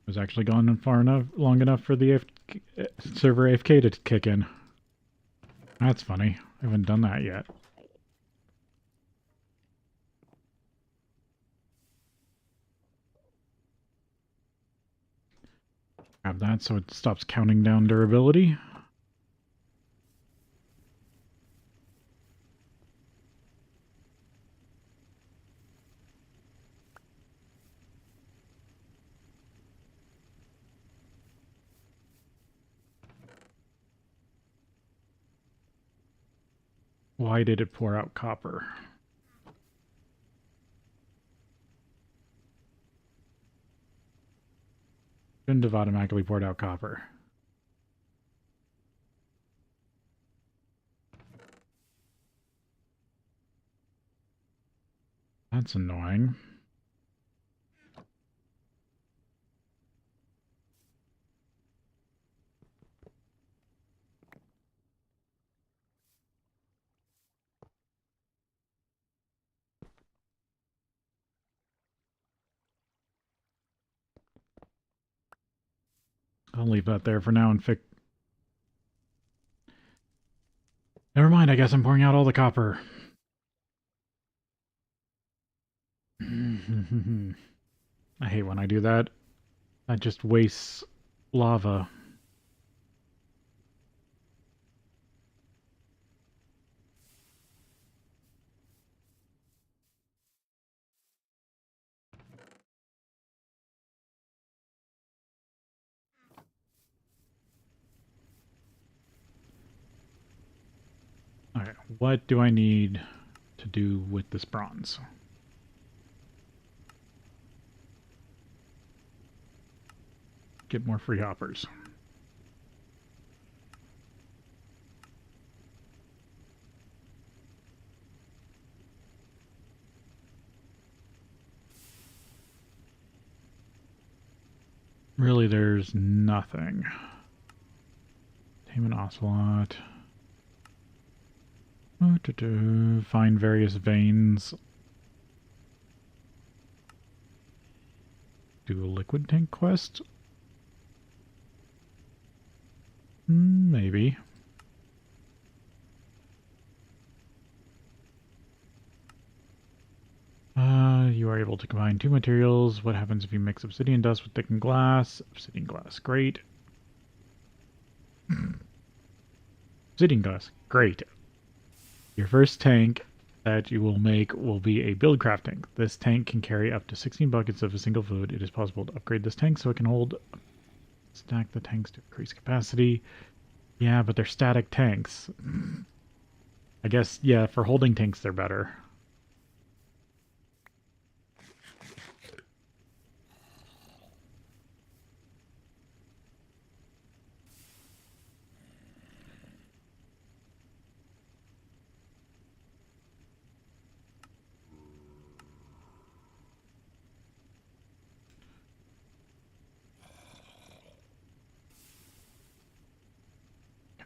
Was actually gone far enough, long enough for the server AFK to kick in. That's funny. I haven't done that yet. Grab that so it stops counting down durability. Why did it pour out copper? Shouldn't have automatically poured out copper. That's annoying. I'll leave that there for now and fix... Never mind, I guess I'm pouring out all the copper. I hate when I do that. That just wastes lava. Alright, what do I need to do with this bronze? Get more free hoppers. Really, there's nothing. Tame an ocelot. Find various veins. Do a liquid tank quest? Maybe. You are able to combine two materials. What happens if you mix obsidian dust with thickened glass? Obsidian glass, great. Obsidian glass, great. Your first tank that you will make will be a buildcraft tank. This tank can carry up to 16 buckets of a single food. It is possible to upgrade this tank so it can hold... Stack the tanks to increase capacity. Yeah, but they're static tanks. I guess, yeah, for holding tanks they're better.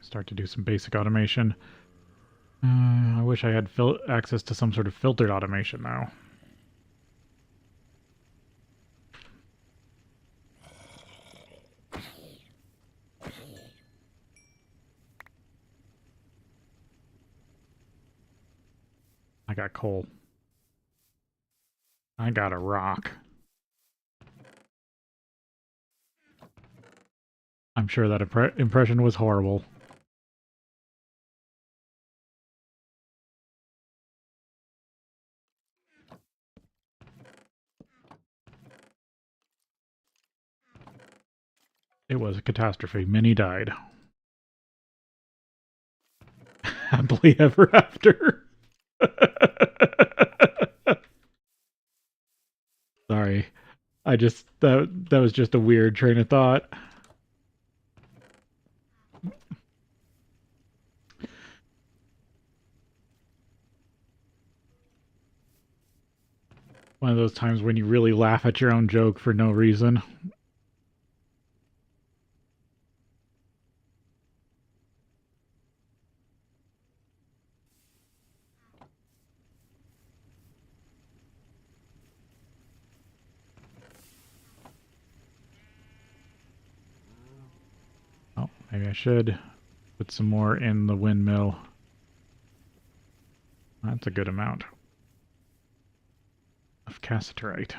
Start to do some basic automation. I wish I had access to some sort of filtered automation now. I got coal. I got a rock. I'm sure that impression was horrible. It was a catastrophe. Many died. Happily ever after. Sorry. That was just a weird train of thought. One of those times when you really laugh at your own joke for no reason. Oh, maybe I should put some more in the windmill. That's a good amount of cassiterite.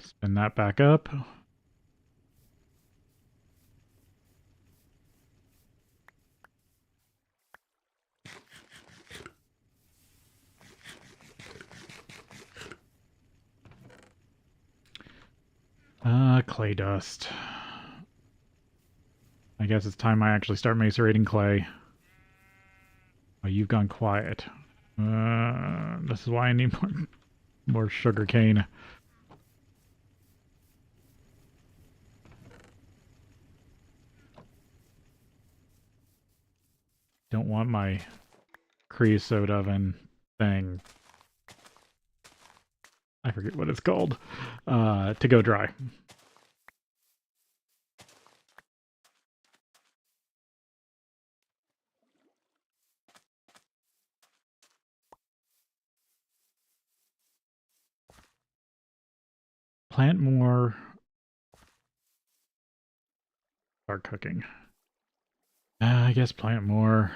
Spin that back up. Clay dust. I guess it's time I actually start macerating clay. Oh, you've gone quiet. This is why I need more sugar cane. Don't want my creosote oven thing. I forget what it's called. To go dry. Plant more. Start cooking. I guess plant more.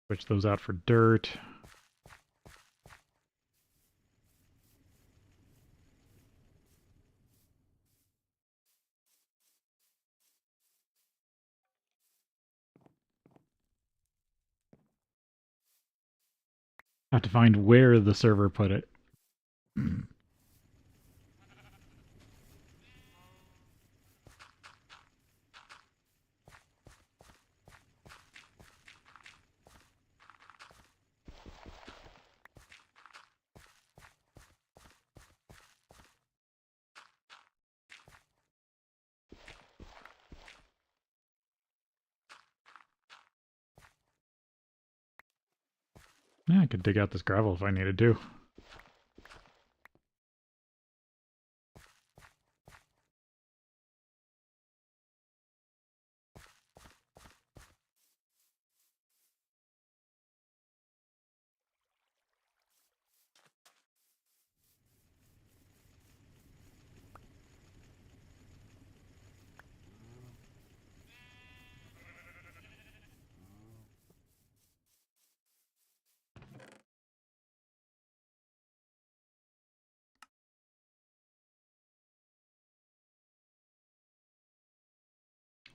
Switch those out for dirt. Have to find where the server put it. Yeah, I could dig out this gravel if I needed to.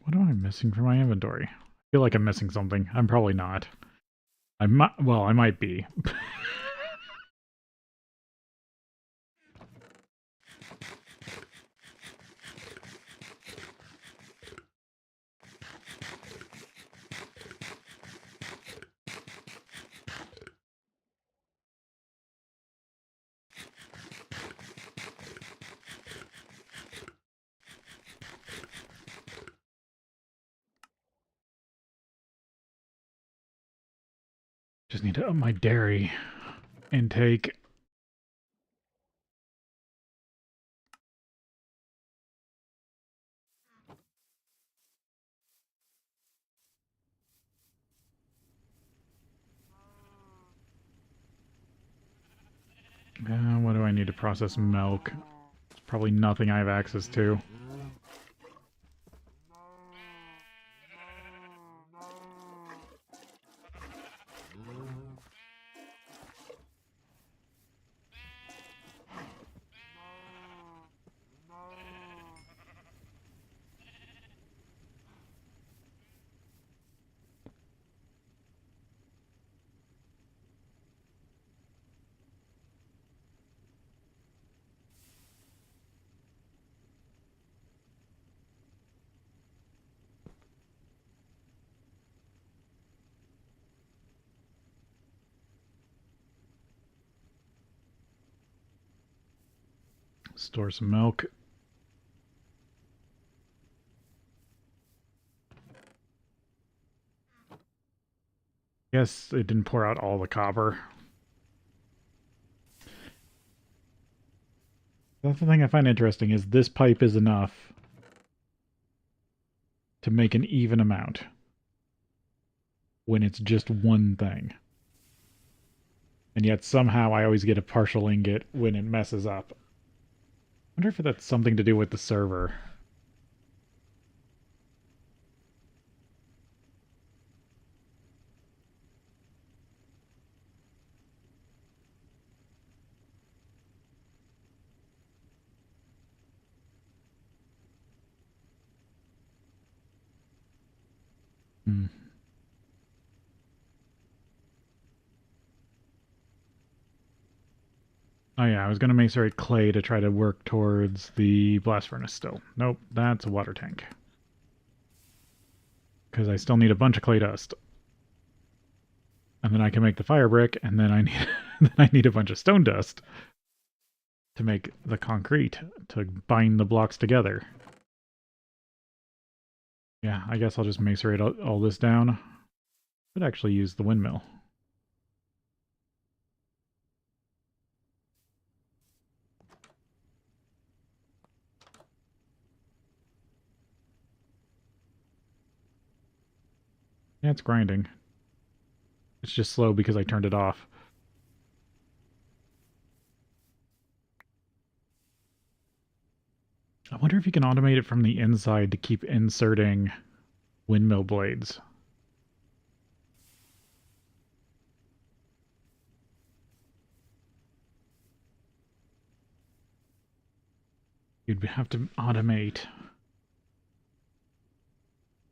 What am I missing from my inventory? I feel like I'm missing something. I'm probably not. I might, well, I might be. Just need to up my dairy intake. What do I need to process milk? It's probably nothing I have access to. Store some milk. Guess it didn't pour out all the copper. That's the thing I find interesting, is this pipe is enough to make an even amount when it's just one thing. And yet somehow I always get a partial ingot when it messes up. I wonder if that's something to do with the server. Hmm. Oh yeah, I was going to macerate clay to try to work towards the blast furnace still. Nope, that's a water tank. Because I still need a bunch of clay dust. And then I can make the fire brick, and then I need then I need a bunch of stone dust to make the concrete, to bind the blocks together. Yeah, I guess I'll just macerate all this down. Could actually use the windmill. Yeah, it's grinding. It's just slow because I turned it off. I wonder if you can automate it from the inside to keep inserting windmill blades. You'd have to automate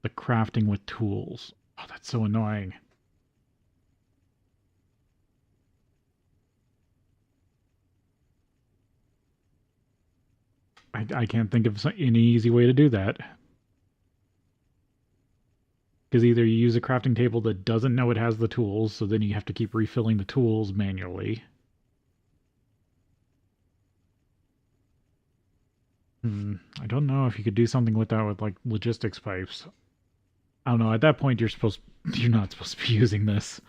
the crafting with tools. Oh, that's so annoying. I can't think of any easy way to do that. Because either you use a crafting table that doesn't know it has the tools, so then you have to keep refilling the tools manually. I don't know if you could do something with that with like logistics pipes. I don't know. At that point, you're not supposed to be using this.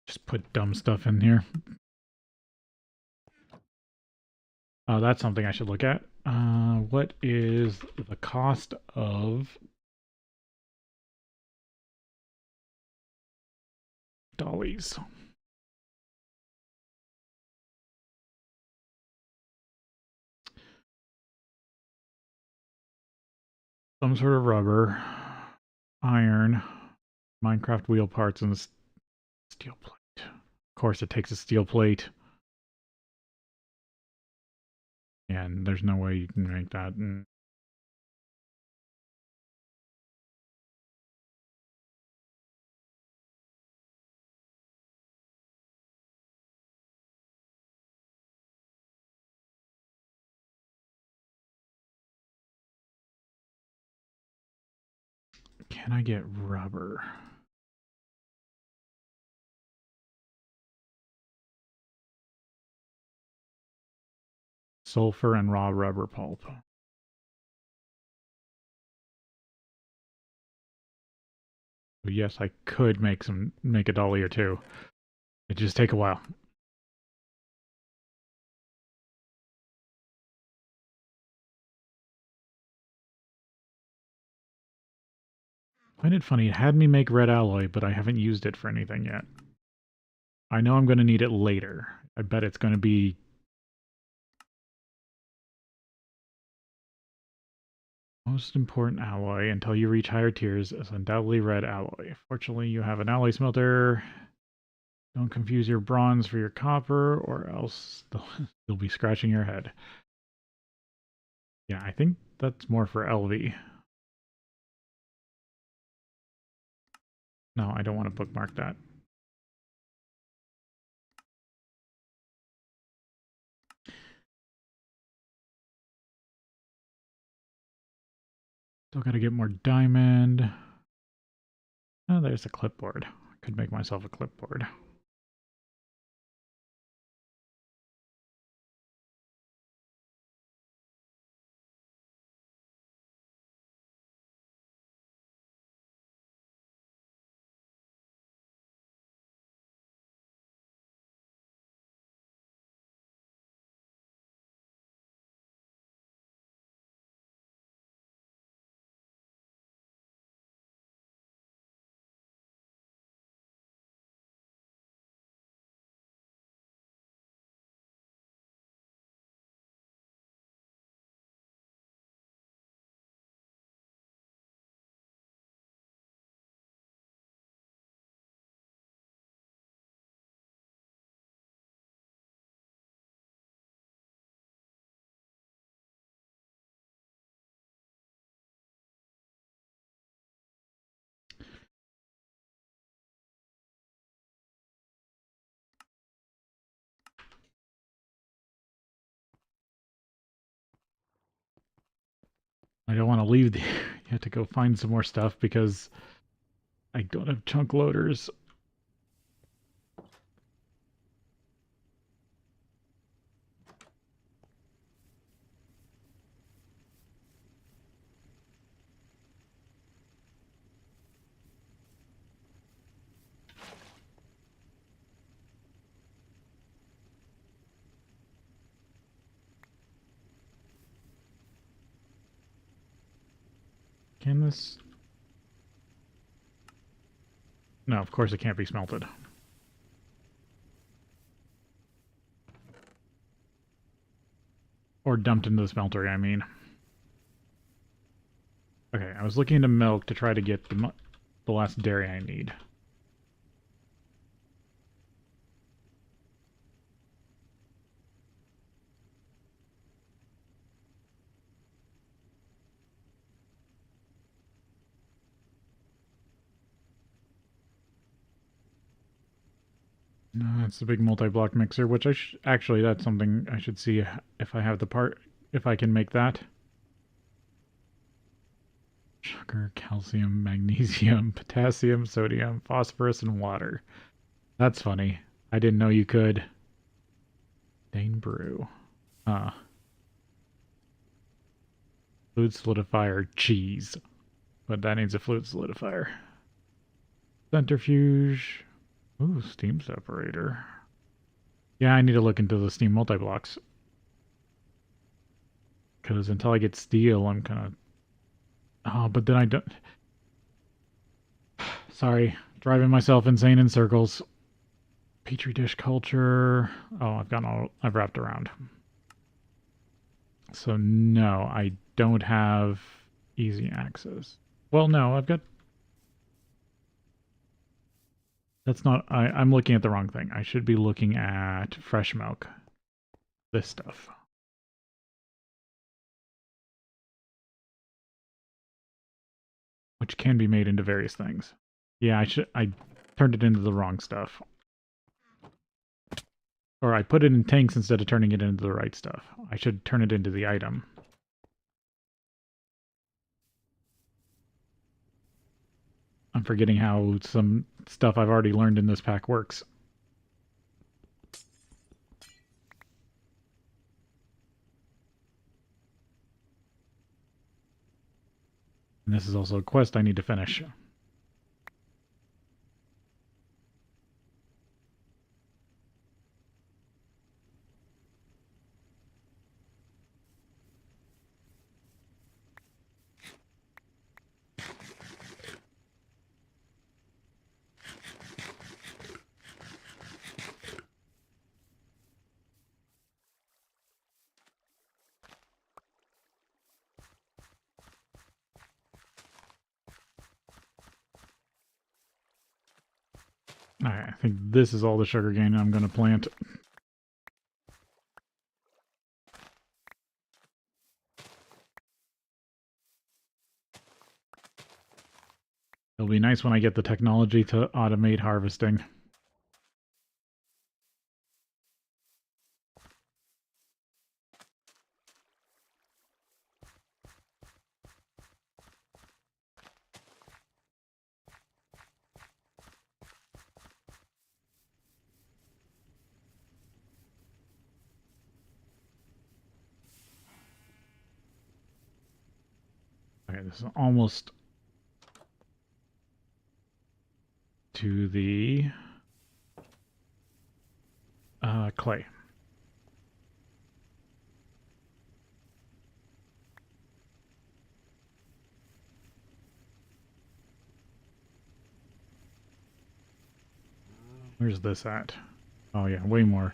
Just put dumb stuff in here. Oh, that's something I should look at. What is the cost of dollies? some sort of rubber, iron, Minecraft wheel parts, and a steel plate. Of course, it takes a steel plate. And there's no way you can make that. Can I get rubber? Sulfur and raw rubber pulp. Yes, I could make a dolly or two. It just take a while. I find it funny, it had me make red alloy, but I haven't used it for anything yet. I know I'm going to need it later. I bet it's going to be... Most important alloy until you reach higher tiers is undoubtedly red alloy. Fortunately, you have an alloy smelter. Don't confuse your bronze for your copper, or else you'll be scratching your head. Yeah, I think that's more for LV. No, I don't want to bookmark that. Still gotta get more diamond. Oh, there's a clipboard. I could make myself a clipboard. I don't want to leave the... You have to go find some more stuff because I don't have chunk loaders. Can this... No, of course it can't be smelted. Or dumped into the smelter, I mean. Okay, I was looking into milk to try to get the last dairy I need. No, it's the big multi-block mixer, which actually, that's something I should see if I have the part, if I can make that. Sugar, calcium, magnesium, potassium, sodium, phosphorus, and water. That's funny. I didn't know you could. Dane brew. Fluid solidifier, cheese. But that needs a fluid solidifier. Centrifuge. Ooh, steam separator. Yeah, I need to look into the steam multi-blocks. Because until I get steel, I'm kind of... Oh, but then I don't... Sorry, driving myself insane in circles. Petri dish culture. Oh, I've wrapped around. So no, I don't have Easy access. Well, no, I've got... That's not... I'm looking at the wrong thing. I should be looking at fresh milk. This stuff. Which can be made into various things. Yeah, I turned it into the wrong stuff. Or I put it in tanks instead of turning it into the right stuff. I should turn it into the item. I'm forgetting how some stuff I've already learned in this pack works. And this is also a quest I need to finish. Alright, I think this is all the sugarcane I'm going to plant. It'll be nice when I get the technology to automate harvesting. Okay, this is almost to the clay. Where's this at? Oh yeah, way more.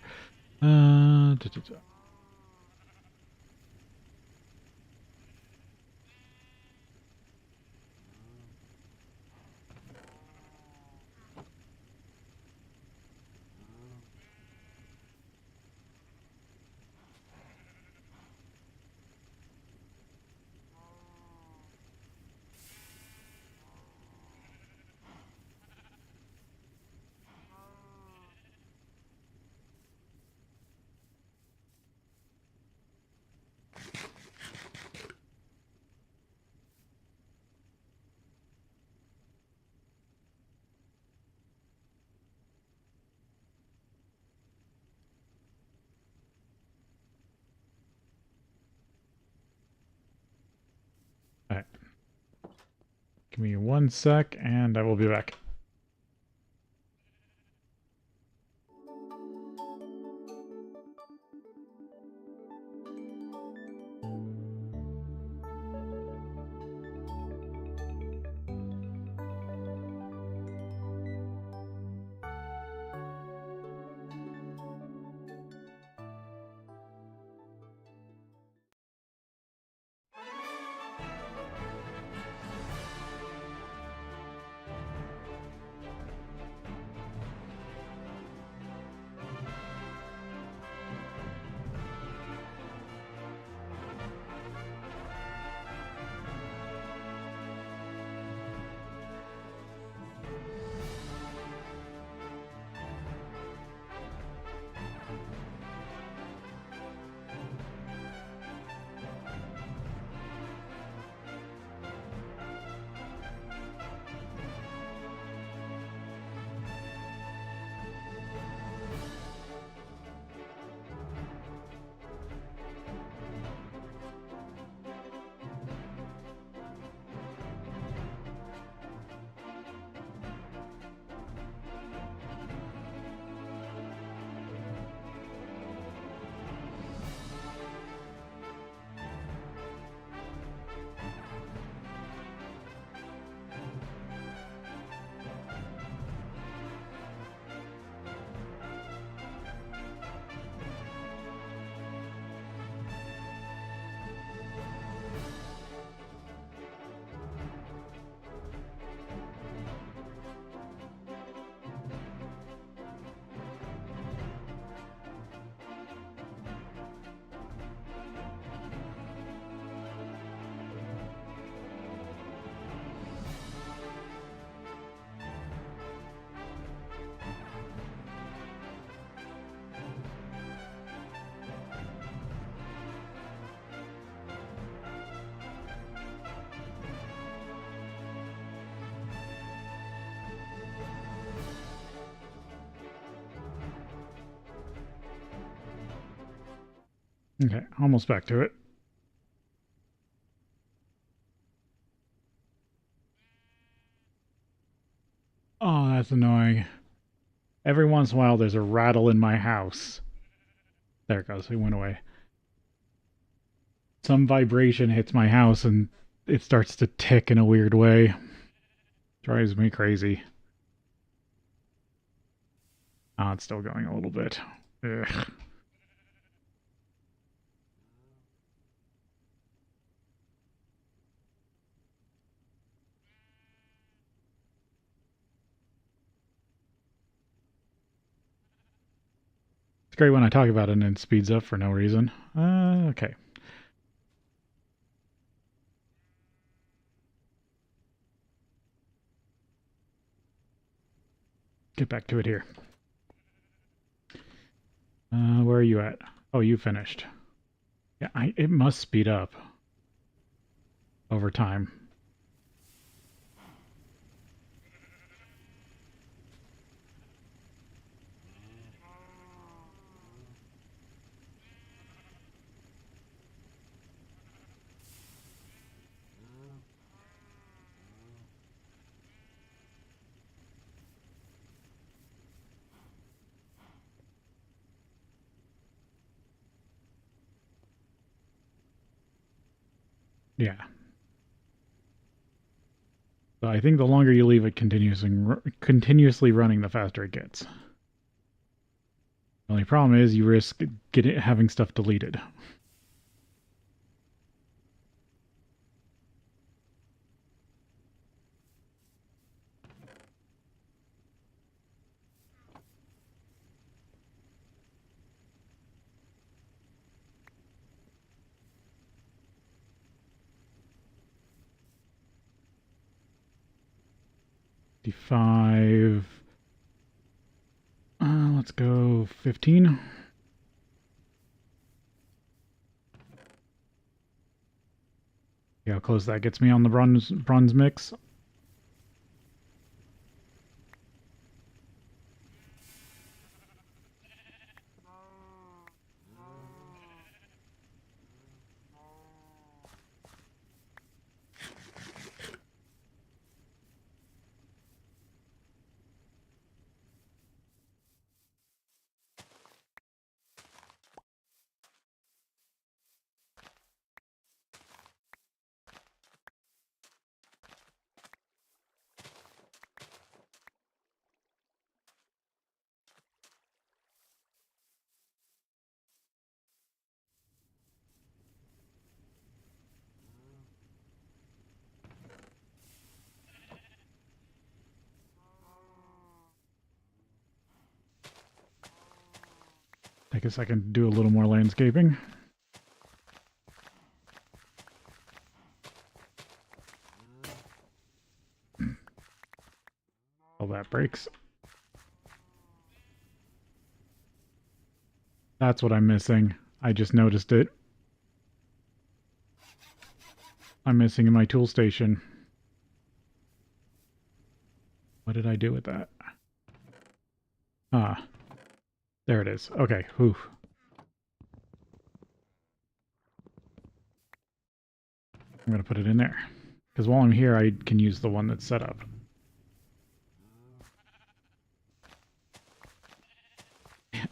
Da, da, da. Alright. Give me 1 sec and I will be back. Okay, almost back to it. Oh, that's annoying. Every once in a while there's a rattle in my house. There it goes. It went away. Some vibration hits my house and it starts to tick in a weird way. Drives me crazy. Oh, it's still going a little bit. Ugh. It's great when I talk about it and it speeds up for no reason. Okay. Get back to it here. Where are you at? Oh, you finished. Yeah, it must speed up over time. Yeah. So I think the longer you leave it continuously running, the faster it gets. The only problem is you risk having stuff deleted. D5. Let's go 15. See how close that gets me on the bronze mix. Take a second to do a little more landscaping. Oh, that breaks. That's what I'm missing. I just noticed it. I'm missing in my tool station. What did I do with that? Ah, there it is. Okay, whew. I'm going to put it in there. Because while I'm here, I can use the one that's set up.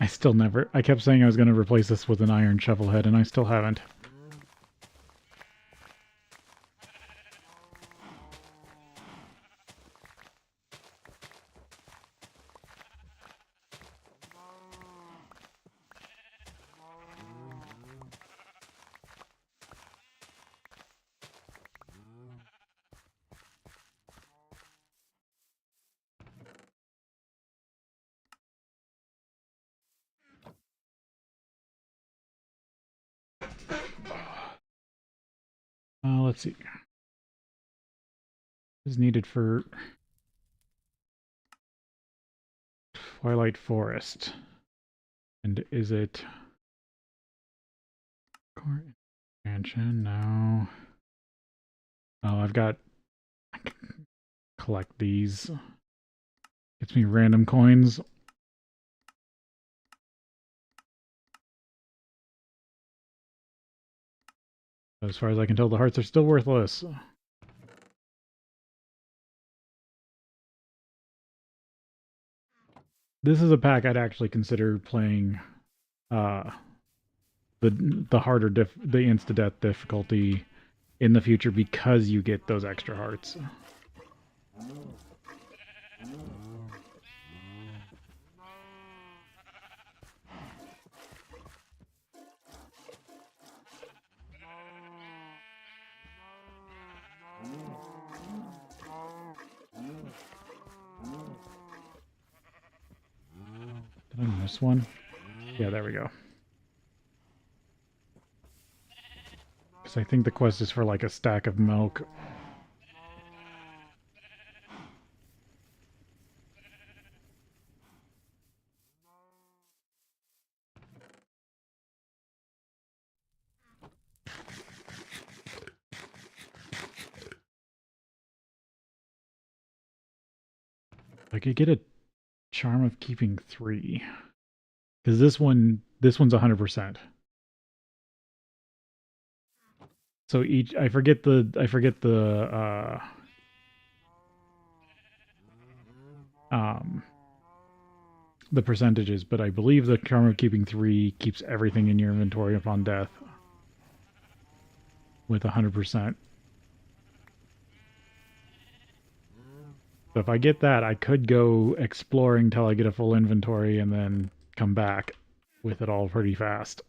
I still never... I kept saying I was going to replace this with an iron shovel head, and I still haven't. Let's see. Is needed for Twilight Forest. And is it core expansion? No. Oh, I've got collect these. Gets me random coins. As far as I can tell, the hearts are still worthless. This is a pack I'd actually consider playing uh, the harder the insta death difficulty in the future because you get those extra hearts. Did I miss one? Yeah, there we go. Because I think the quest is for like a stack of milk. I could get a charm of keeping 3. Because this one's 100%. So each I forget um the percentages, but I believe the charm of keeping 3 keeps everything in your inventory upon death with 100%. So if I get that, I could go exploring till I get a full inventory and then come back with it all pretty fast.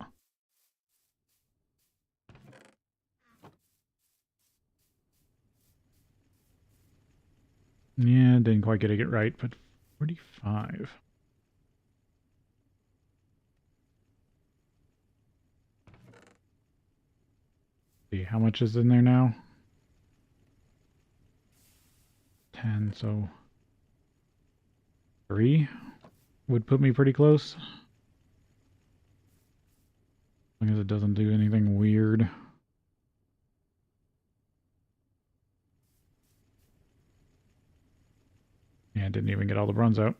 Yeah, didn't quite get it right, but 45. See, how much is in there now? 10, so 3 would put me pretty close. As long as it doesn't do anything weird. Yeah, didn't even get all the bronze out.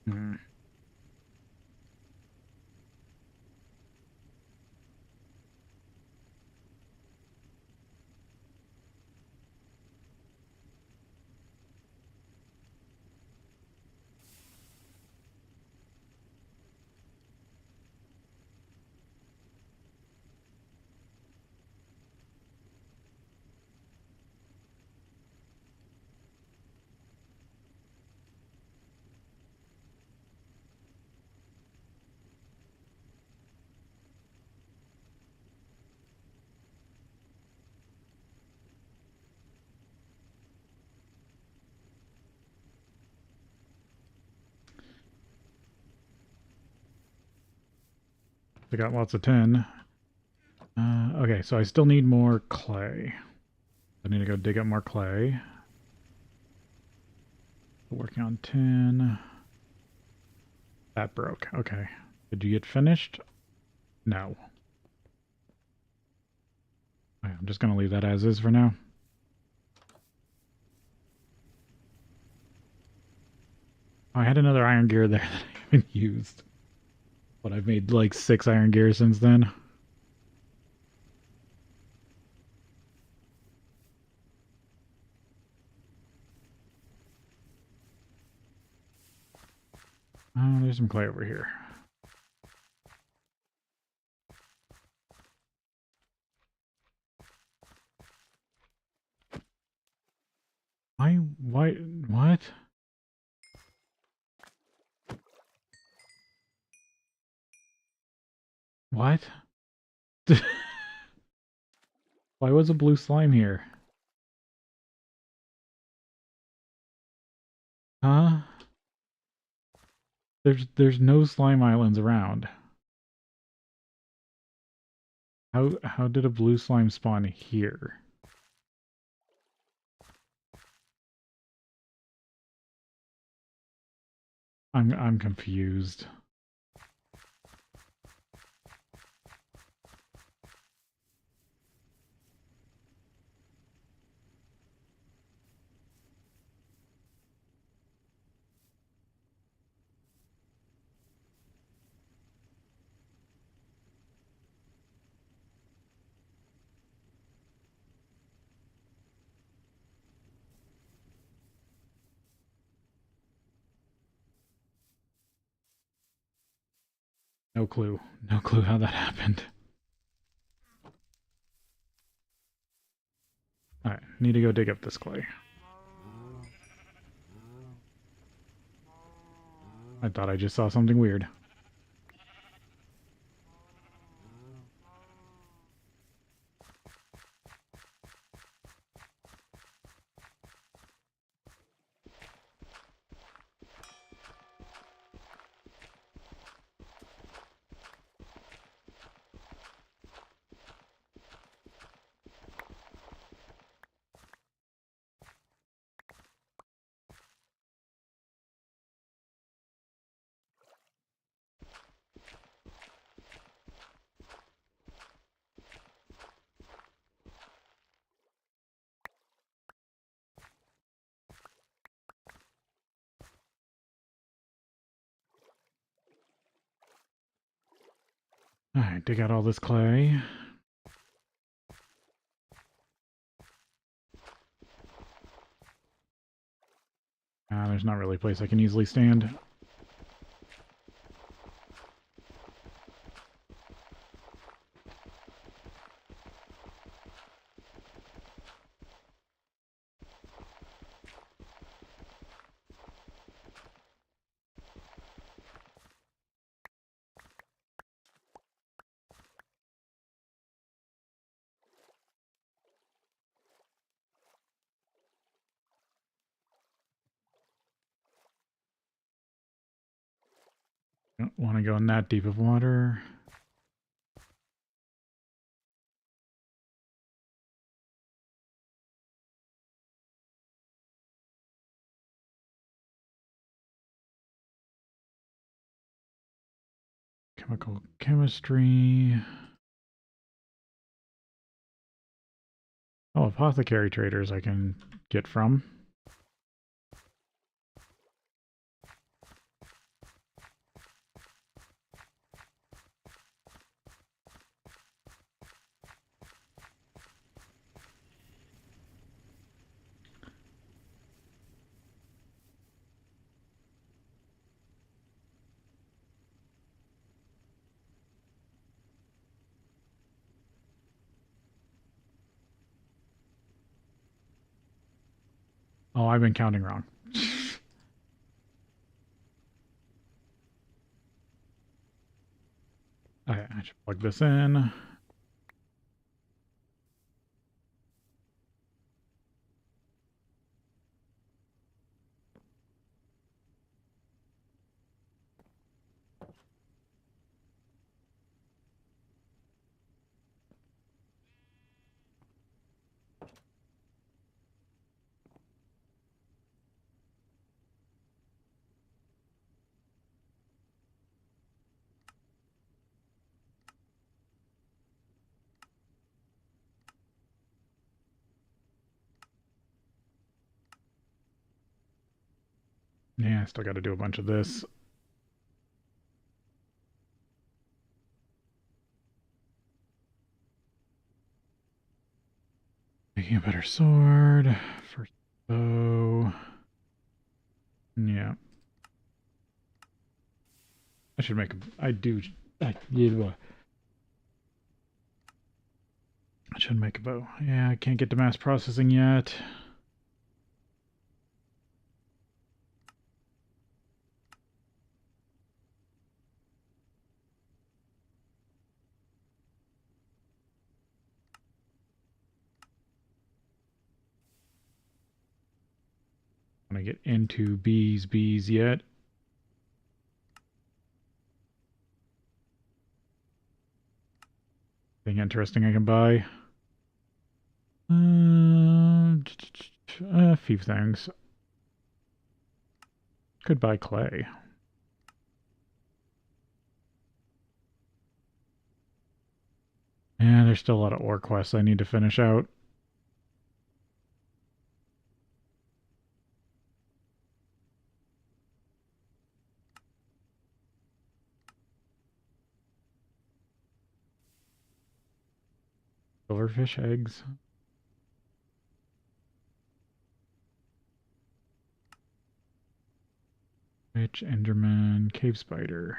Hmm. I got lots of 10. Okay, so I still need more clay. I need to go dig up more clay. Working on 10. That broke. Okay. Did you get finished? No. Okay, I'm just going to leave that as is for now. Oh, I had another iron gear there that I haven't used. But I've made like 6 iron gears since then. Oh, there's some clay over here. Why, what? What? Why was a blue slime here? Huh? There's no slime islands around. How did a blue slime spawn here? I'm confused. No clue. No clue how that happened. Alright, need to go dig up this clay. I thought I just saw something weird. Alright, dig out all this clay. There's not really a place I can easily stand. Don't want to go in that deep of water. Chemical chemistry. Oh, apothecary traders I can get from. Oh, I've been counting wrong. Okay, I should plug this in. Yeah, I still got to do a bunch of this. Making a better sword. First bow. Yeah. I should make a... I do... I should make a bow. Yeah, I can't get to mass processing yet. want to get into bees yet. Anything interesting I can buy? A few things. Could buy clay. And there's still a lot of ore quests I need to finish out. Silverfish eggs. Rich Enderman, cave spider.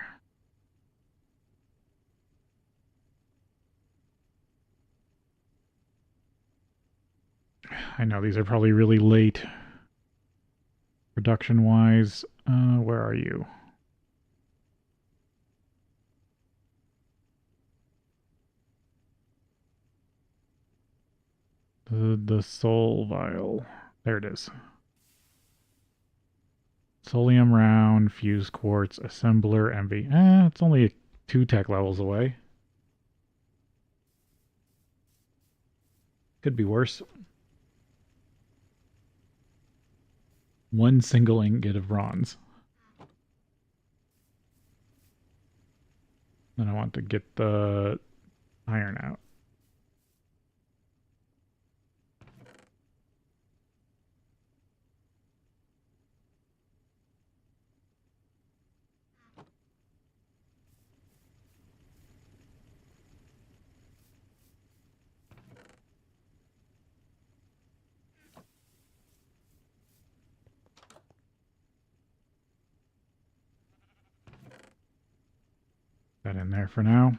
I know these are probably really late production wise. Where are you? The soul vial. There it is. Solium round, fused quartz, assembler, envy. It's only 2 tech levels away. Could be worse. 1 single ingot of bronze. Then I want to get the iron out. That in there for now.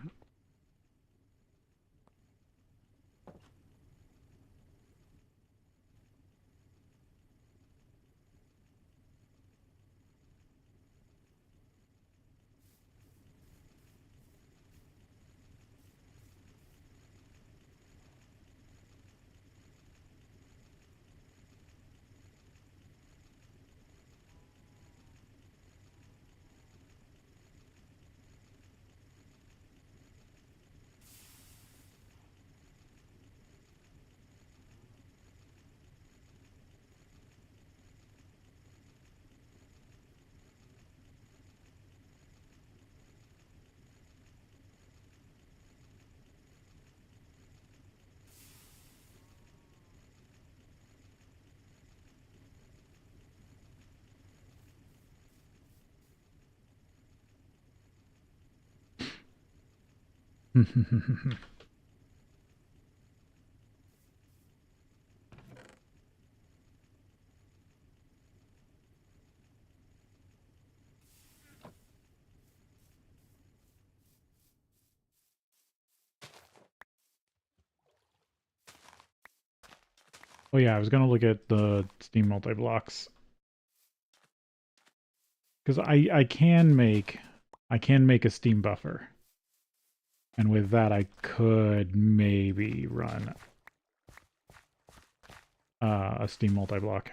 Oh yeah, I was gonna look at the Steam multi-blocks. Because I can make a Steam buffer. And with that I could maybe run a Steam multi-block.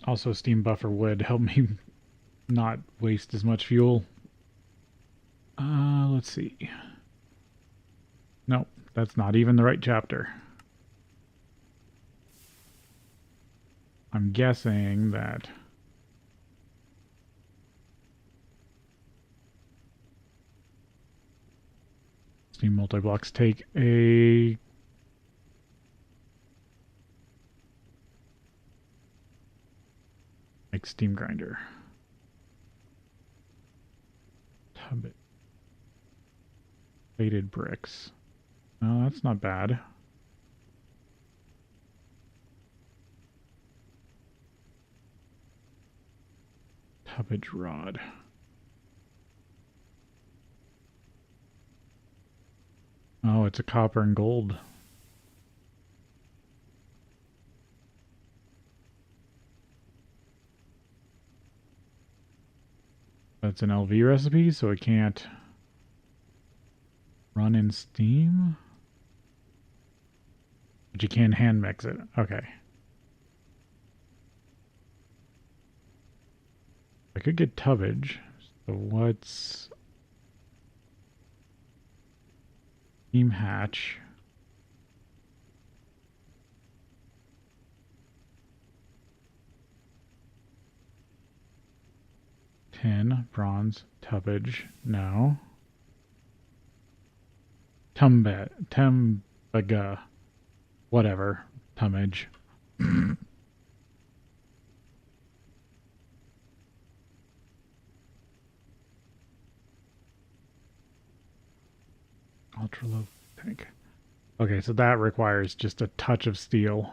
Also, Steam buffer would help me not waste as much fuel. Let's see. Nope, that's not even the right chapter. I'm guessing that Steam multi-blocks take a like Steam grinder. Tub it. Plated bricks. No, that's not bad. Tubbage rod. Oh, it's a copper and gold. That's an LV recipe, so it can't run in Steam. But you can hand mix it. Okay. I could get tubbage. So what's steam hatch? Tin, bronze, tubbage. No. Tembaga. Whatever. Tummage. Ultra low tank. Okay, so that requires just a touch of steel.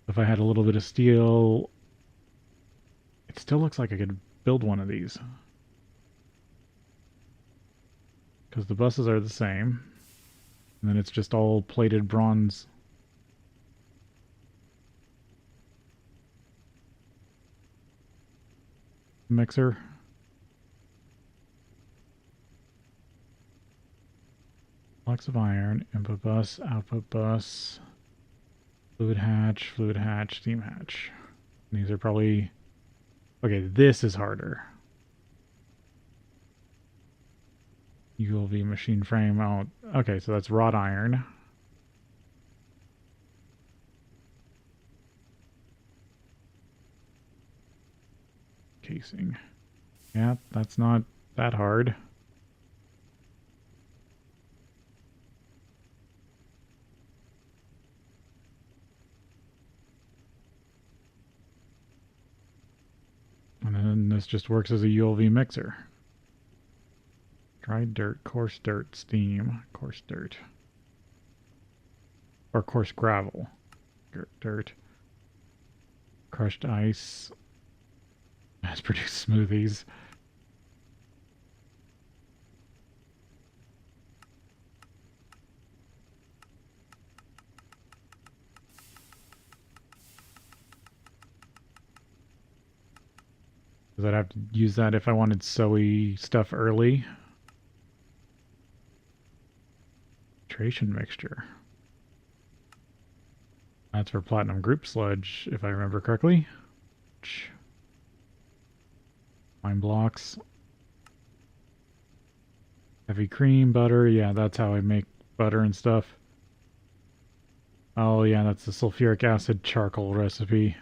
If I had a little bit of steel, it still looks like I could build one of these. Because the buses are the same. And then it's just all plated bronze. Mixer. Blocks of iron, input bus, output bus, fluid hatch, steam hatch. And these are probably... Okay, this is harder. ULV machine frame. Oh, okay, so that's wrought iron. Casing. Yeah, that's not that hard. And then this just works as a ULV mixer. Dried dirt, coarse dirt, steam, coarse dirt. Or coarse gravel. Dirt. Crushed ice. Mass produced smoothies. Because I'd have to use that if I wanted soy stuff early. Titration mixture. That's for platinum group sludge, if I remember correctly. Wine blocks. Heavy cream, butter. Yeah, that's how I make butter and stuff. Oh yeah, that's the sulfuric acid charcoal recipe.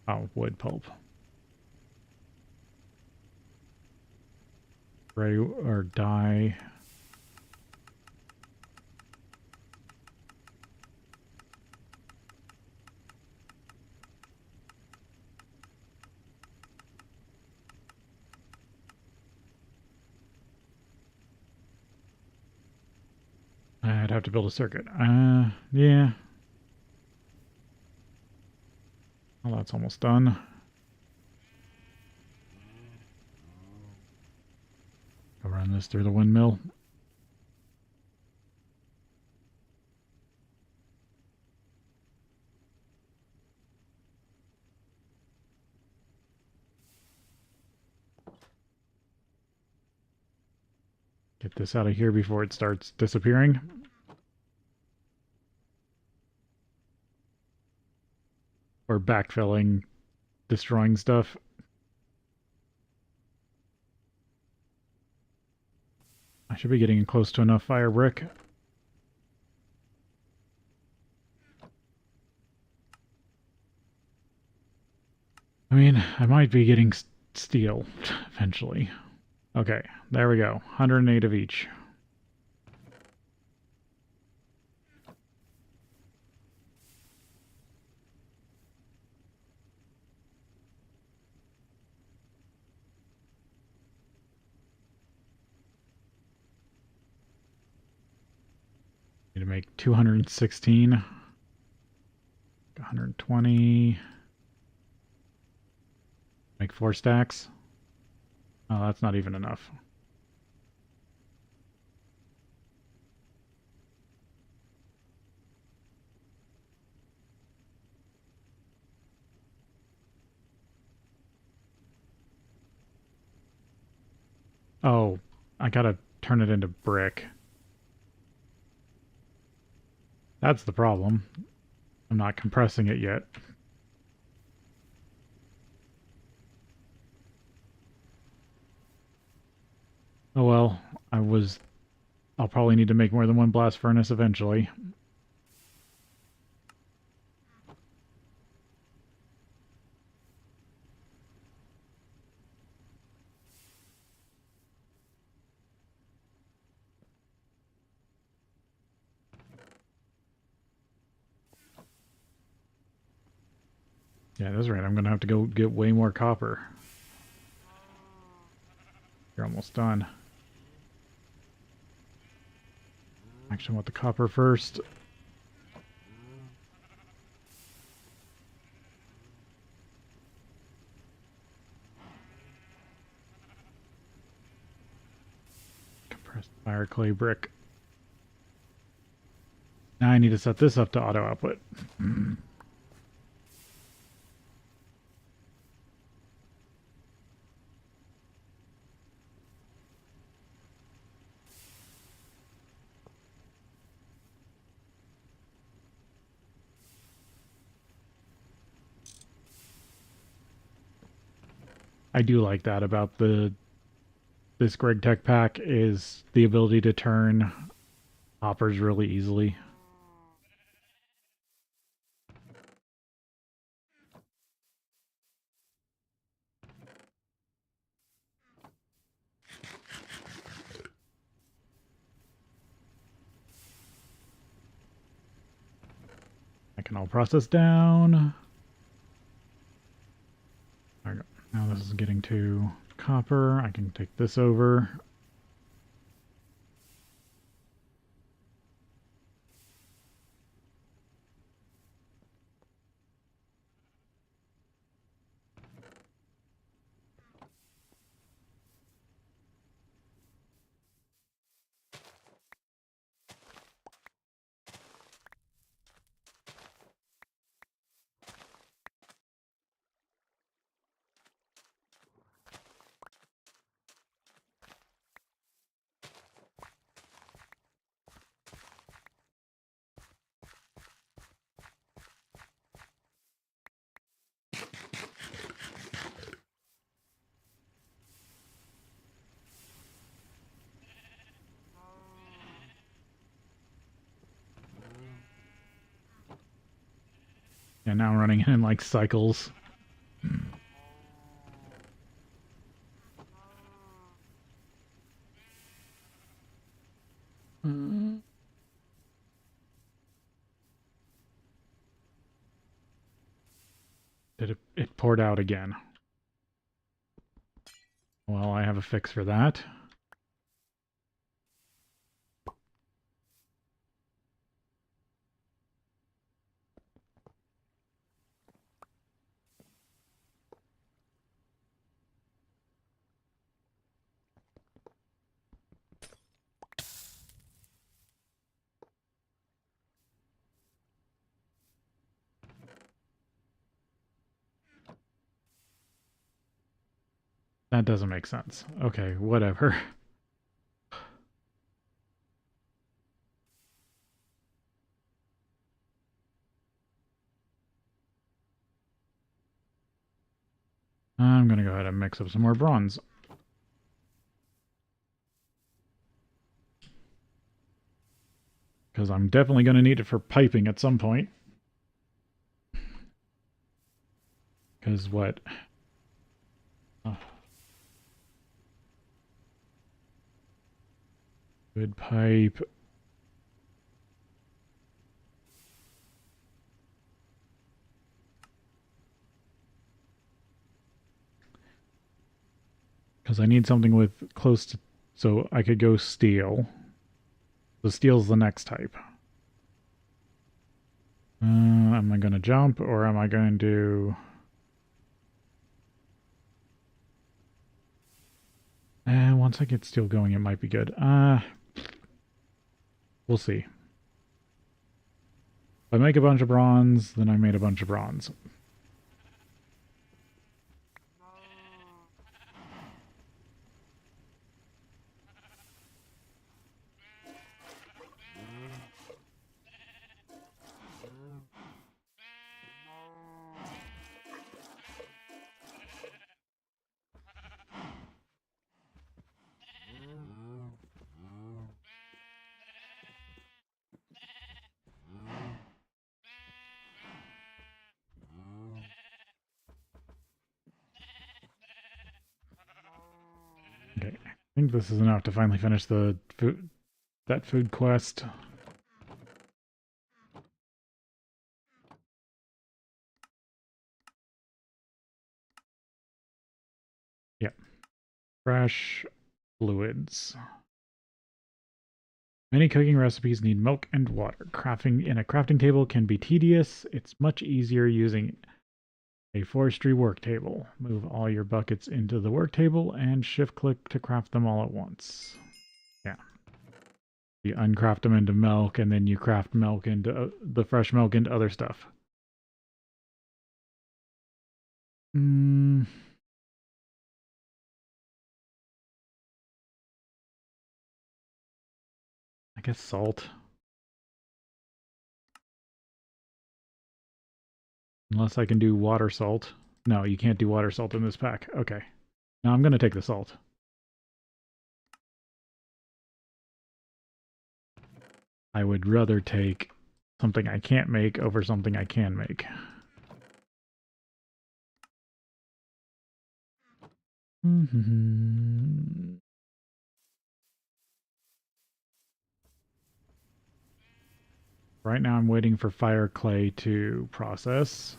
Oh, wood pulp. Gray or dye. I'd have to build a circuit. Yeah. Well, that's almost done. I'll run this through the windmill. Get this out of here before it starts disappearing. Or backfilling, destroying stuff. I should be getting close to enough fire brick. I mean, I might be getting steel eventually. Okay, there we go. 108 of each. make 216. 120. Make 4 stacks. Oh, that's not even enough. Oh, I gotta turn it into brick. That's the problem. I'm not compressing it yet. Oh well, I'll probably need to make more than one blast furnace eventually. Yeah, that's right. I'm gonna have to go get way more copper. You're almost done. Actually, I want the copper first. Compressed fire clay brick. Now I need to set this up to auto output. I do like that about this GregTech pack is the ability to turn hoppers really easily. I can all process down. Now this is getting to copper. I can take this over. And now I'm running in like cycles. It poured out again. Well, I have a fix for that. That doesn't make sense. Okay, whatever. I'm gonna go ahead and mix up some more bronze. Because I'm definitely gonna need it for piping at some point. Because what? Oh. Good pipe. Because I need something with close to... So I could go steel. So steel's the next type. Am I going to jump or am I going to... once I get steel going, it might be good. We'll see. If I make a bunch of bronze, then I made a bunch of bronze. Okay, I think this is enough to finally finish the that food quest. Yep. Fresh fluids. Many cooking recipes need milk and water. Crafting in a crafting table can be tedious. It's much easier using a forestry work table. Move all your buckets into the work table and shift click to craft them all at once. Yeah. You uncraft them into milk and then you craft milk into the fresh milk into other stuff. I guess salt. Unless I can do water salt. No, you can't do water salt in this pack. Okay. Now I'm going to take the salt. I would rather take something I can't make over something I can make. Right now I'm waiting for fire clay to process.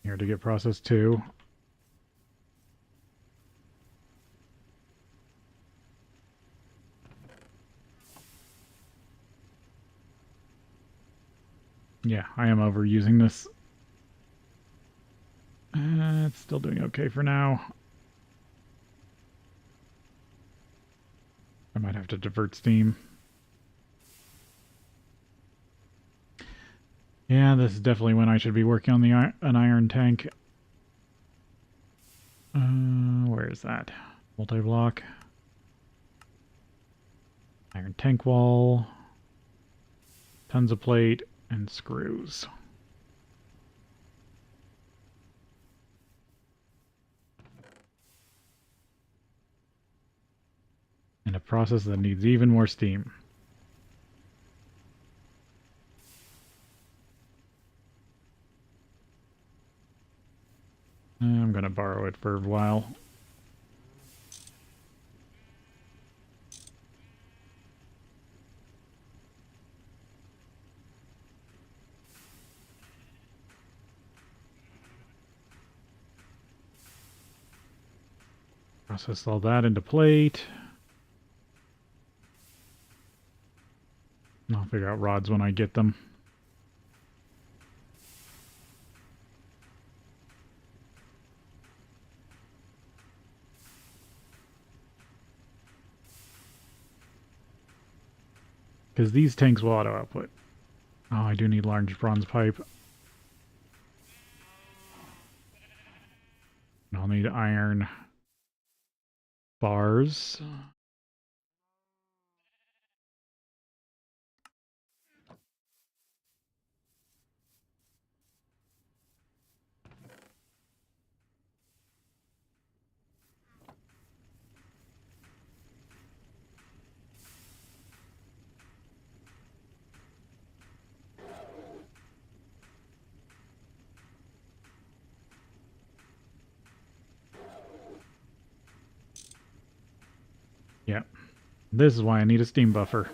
Here to get process 2. Yeah, I am overusing this. It's still doing okay for now. I might have to divert steam. Yeah, this is definitely when I should be working on the an iron tank. Where is that? Multi-block. Iron tank wall. Tons of plate and screws. And a process that needs even more steam. I'm going to borrow it for a while. Process all that into plate. I'll figure out rods when I get them. Because these tanks will auto output. Oh, I do need large bronze pipe. And I'll need iron bars. Yeah. This is why I need a steam buffer.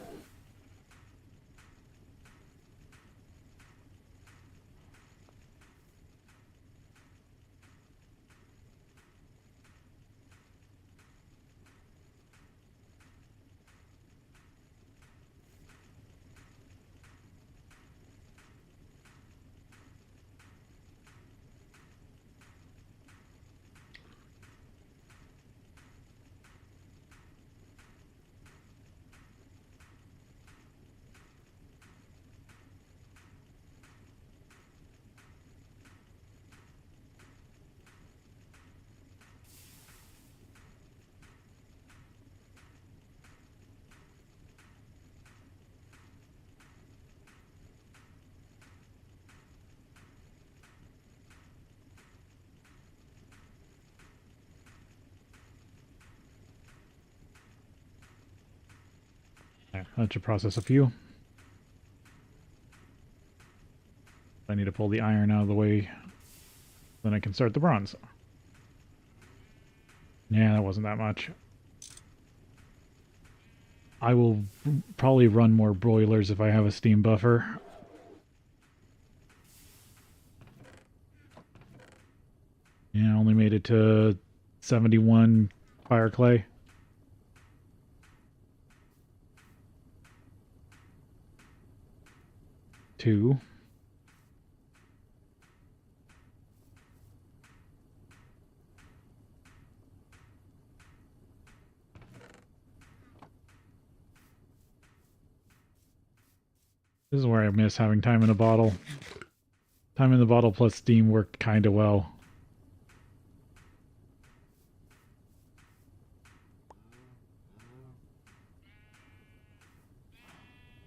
Yeah, that should process a few. I need to pull the iron out of the way. Then I can start the bronze. Yeah, that wasn't that much. I will probably run more broilers if I have a steam buffer. Yeah, I only made it to 71 fire clay. 2. This is where I miss having time in a bottle. Time in the bottle plus steam worked kind of well.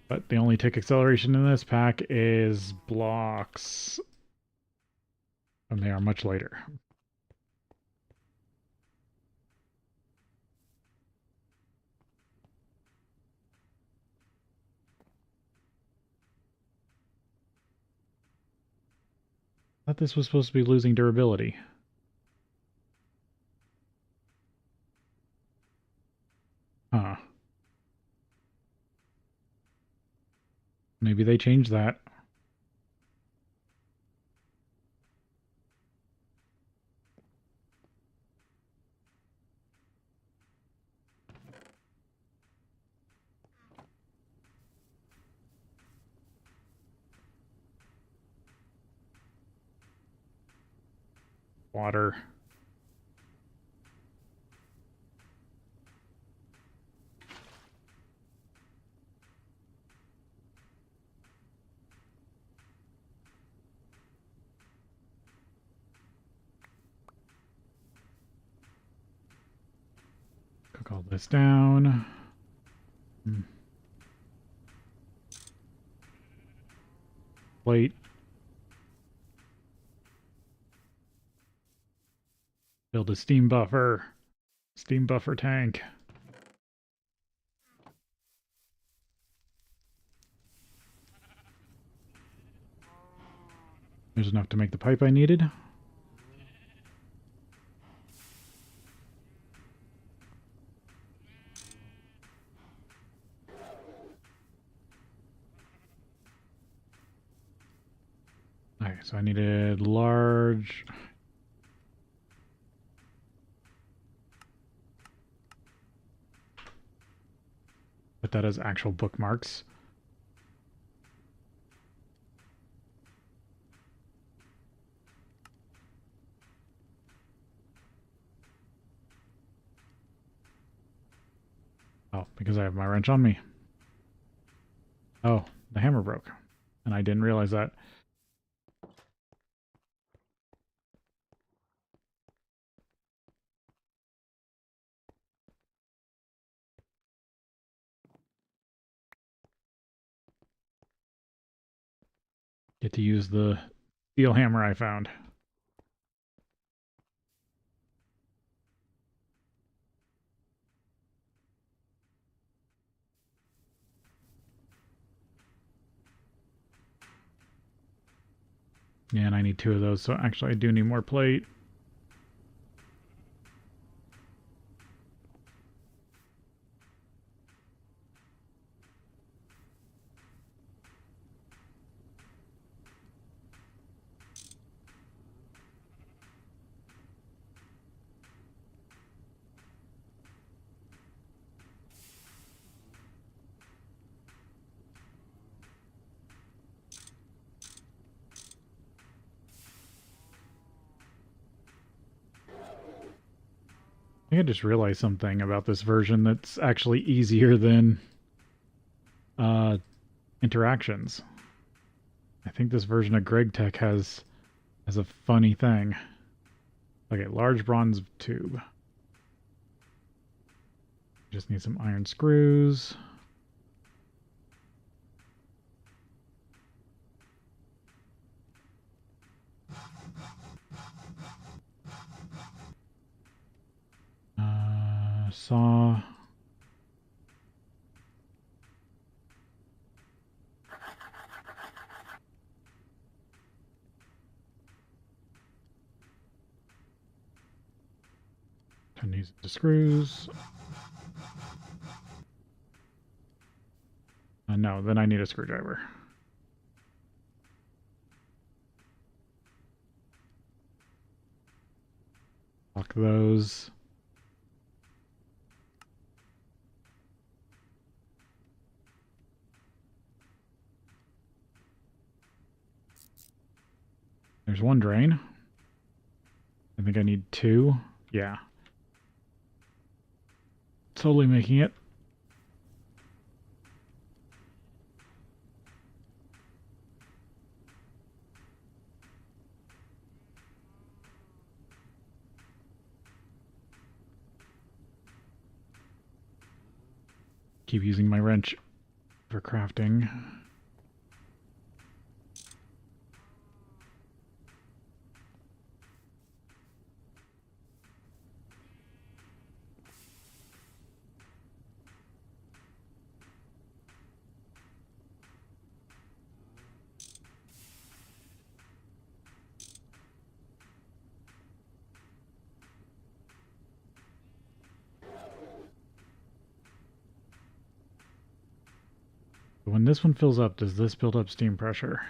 But the only tick acceleration in this pack is blocks. And they are much later. I thought this was supposed to be losing durability. Huh. Maybe they changed that. Water. Cook all this down. Plate. Build a steam buffer. Steam buffer tank. There's enough to make the pipe I needed. Okay, so I needed large... Put that as actual bookmarks. Oh, because I have my wrench on me. Oh, the hammer broke. And I didn't realize that. Get to use the steel hammer I found. Yeah, and I need 2 of those, so actually I do need more plate. think I just realized something about this version that's actually easier than interactions. I think this version of GregTech has a funny thing. Okay, large bronze tube. Just need some iron screws. Saw. Turn these into screws. No, then I need a screwdriver. Lock those. There's one drain. I think I need two. Yeah. Totally making it. Keep using my wrench for crafting. When this one fills up, does this build up steam pressure?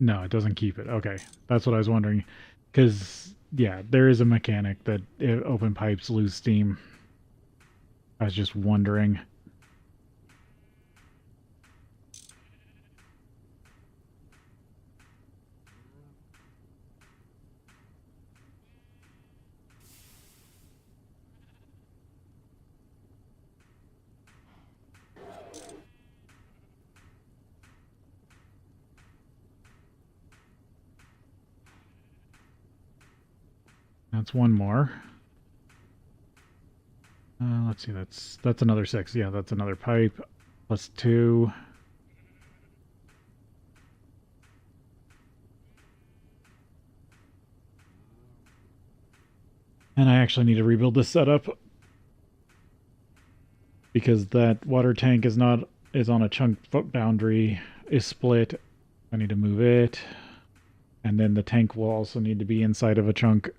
No, it doesn't keep it. Okay, that's what I was wondering. Because, yeah, there is a mechanic that open pipes lose steam. I was just wondering. That's one more. Let's see, that's another 6. Yeah, that's another pipe. Plus 2. And I actually need to rebuild this setup. Because that water tank is on a chunk boundary, is split. I need to move it. And then the tank will also need to be inside of a chunk.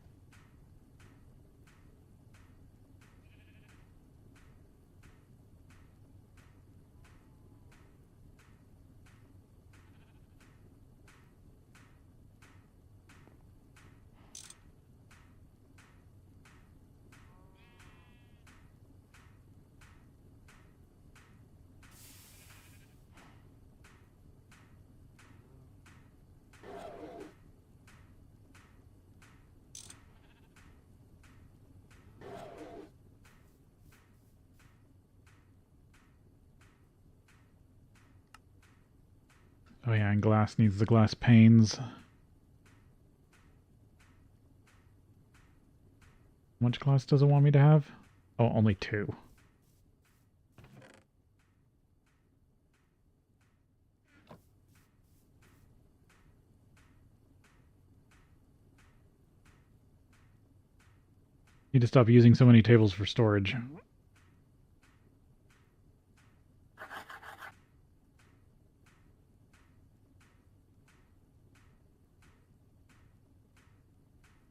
Oh yeah, and glass needs the glass panes. How much glass does it want me to have? Oh, only 2. Need to stop using so many tables for storage.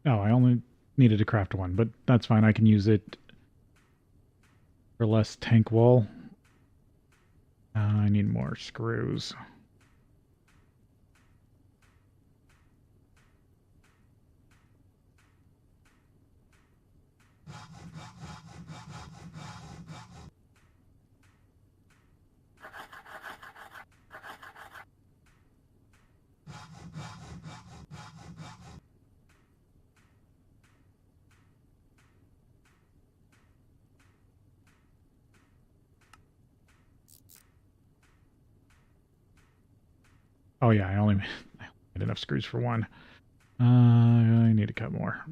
Oh, I only needed to craft 1, but that's fine. I can use it for less tank wall. I need more screws. Oh yeah, I only made enough screws for one. I need to cut more.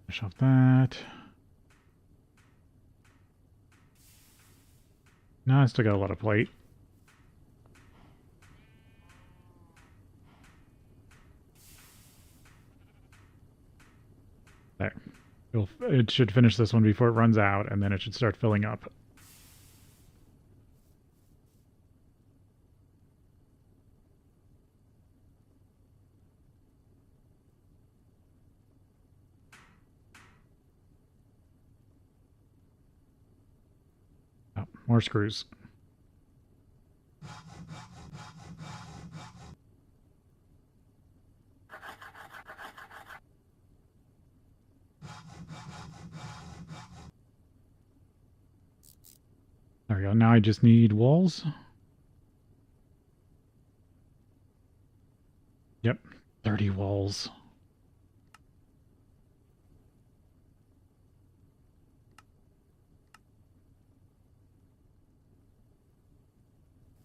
Finish off that. No, I still got a lot of plate. There. It should finish this one before it runs out, and then it should start filling up. Oh, more screws. There we go. Now I just need walls. Yep, 30 walls.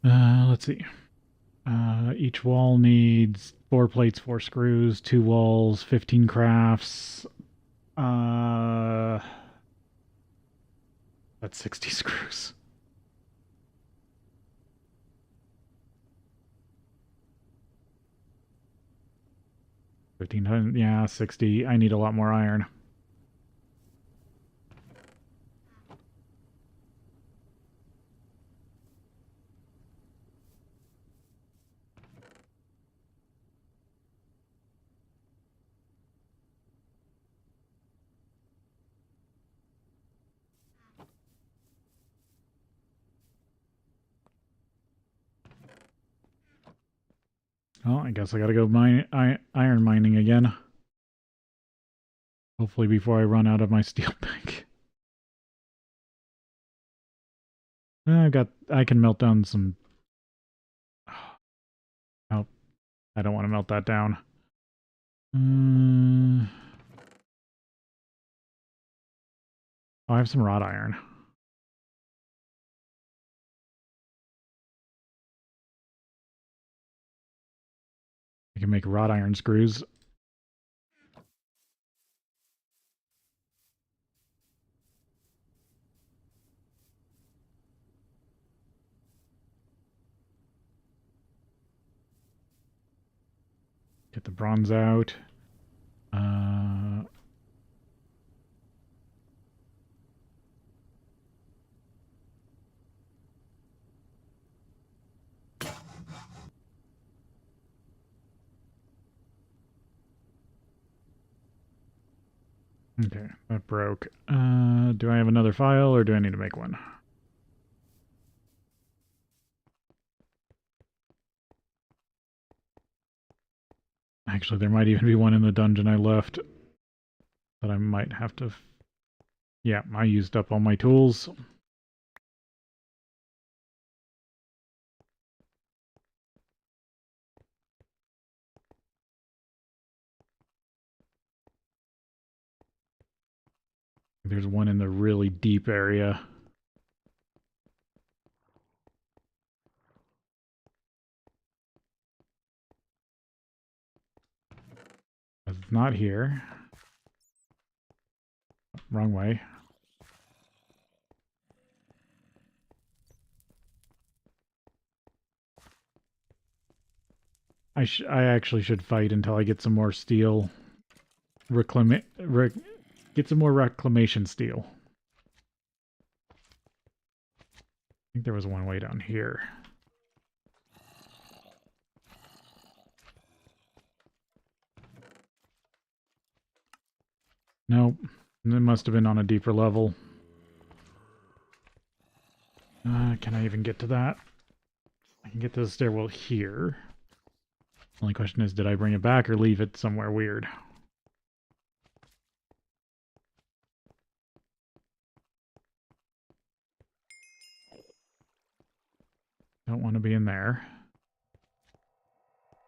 Let's see. Each wall needs 4 plates, 4 screws, 2 walls, 15 crafts. That's 60 screws. 1500, yeah, 60. I need a lot more iron. Well, I guess I gotta go iron mining again. Hopefully before I run out of my steel pick. I can melt down some. Oh, I don't want to melt that down. Oh, I have some wrought iron. I can make wrought iron screws. Get the bronze out. Okay, that broke. Do I have another file or do I need to make one? Actually, there might even be one in the dungeon I left that I might have to... Yeah, I used up all my tools. There's one in the really deep area. It's not here. Wrong way. I actually should fight until I get some more steel. Get some more reclamation steel. I think there was one way down here. Nope. It must have been on a deeper level. Can I even get to that? I can get to the stairwell here. Only question is, did I bring it back or leave it somewhere weird? Don't want to be in there.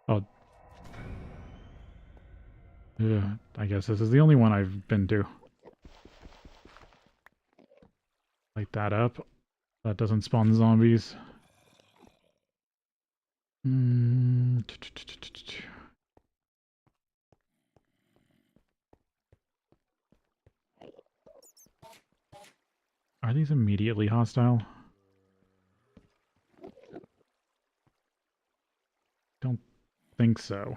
Oh. Yeah, I guess this is the only one I've been to. Light that up. That doesn't spawn zombies. Are these immediately hostile? Don't think so.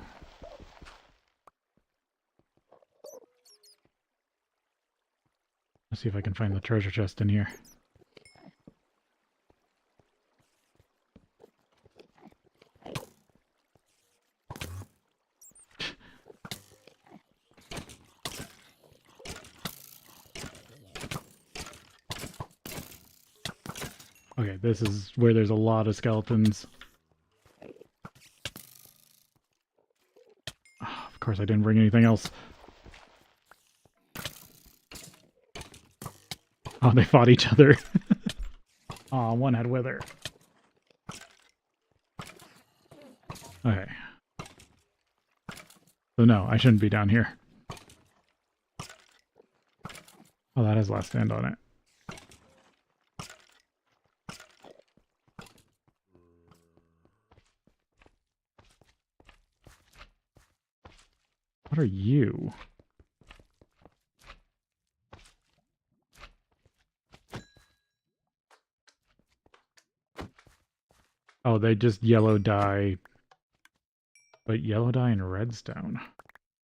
Let's see if I can find the treasure chest in here. Okay, this is where there's a lot of skeletons. Oh, of course I didn't bring anything else. Oh, they fought each other. Aw, one had wither. Okay. So no, I shouldn't be down here. Oh, that has last stand on it. What are you? Oh, they just yellow dye. But yellow dye and redstone.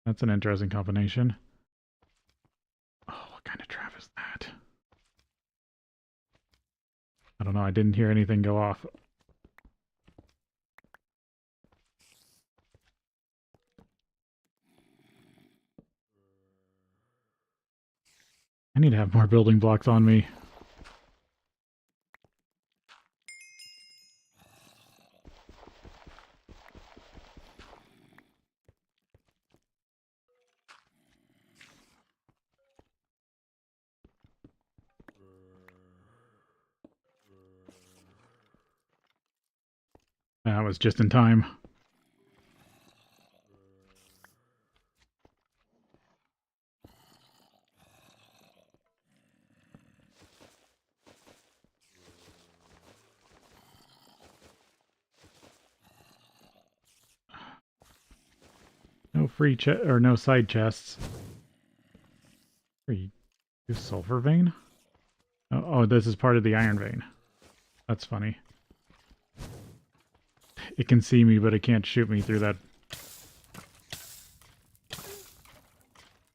That's an interesting combination. Oh, what kind of trap is that? I don't know, I didn't hear anything go off. I need to have more building blocks on me. That was just in time. No free chest or no side chests. Free sulfur vein? Oh, this is part of the iron vein. That's funny. It can see me, but it can't shoot me through that.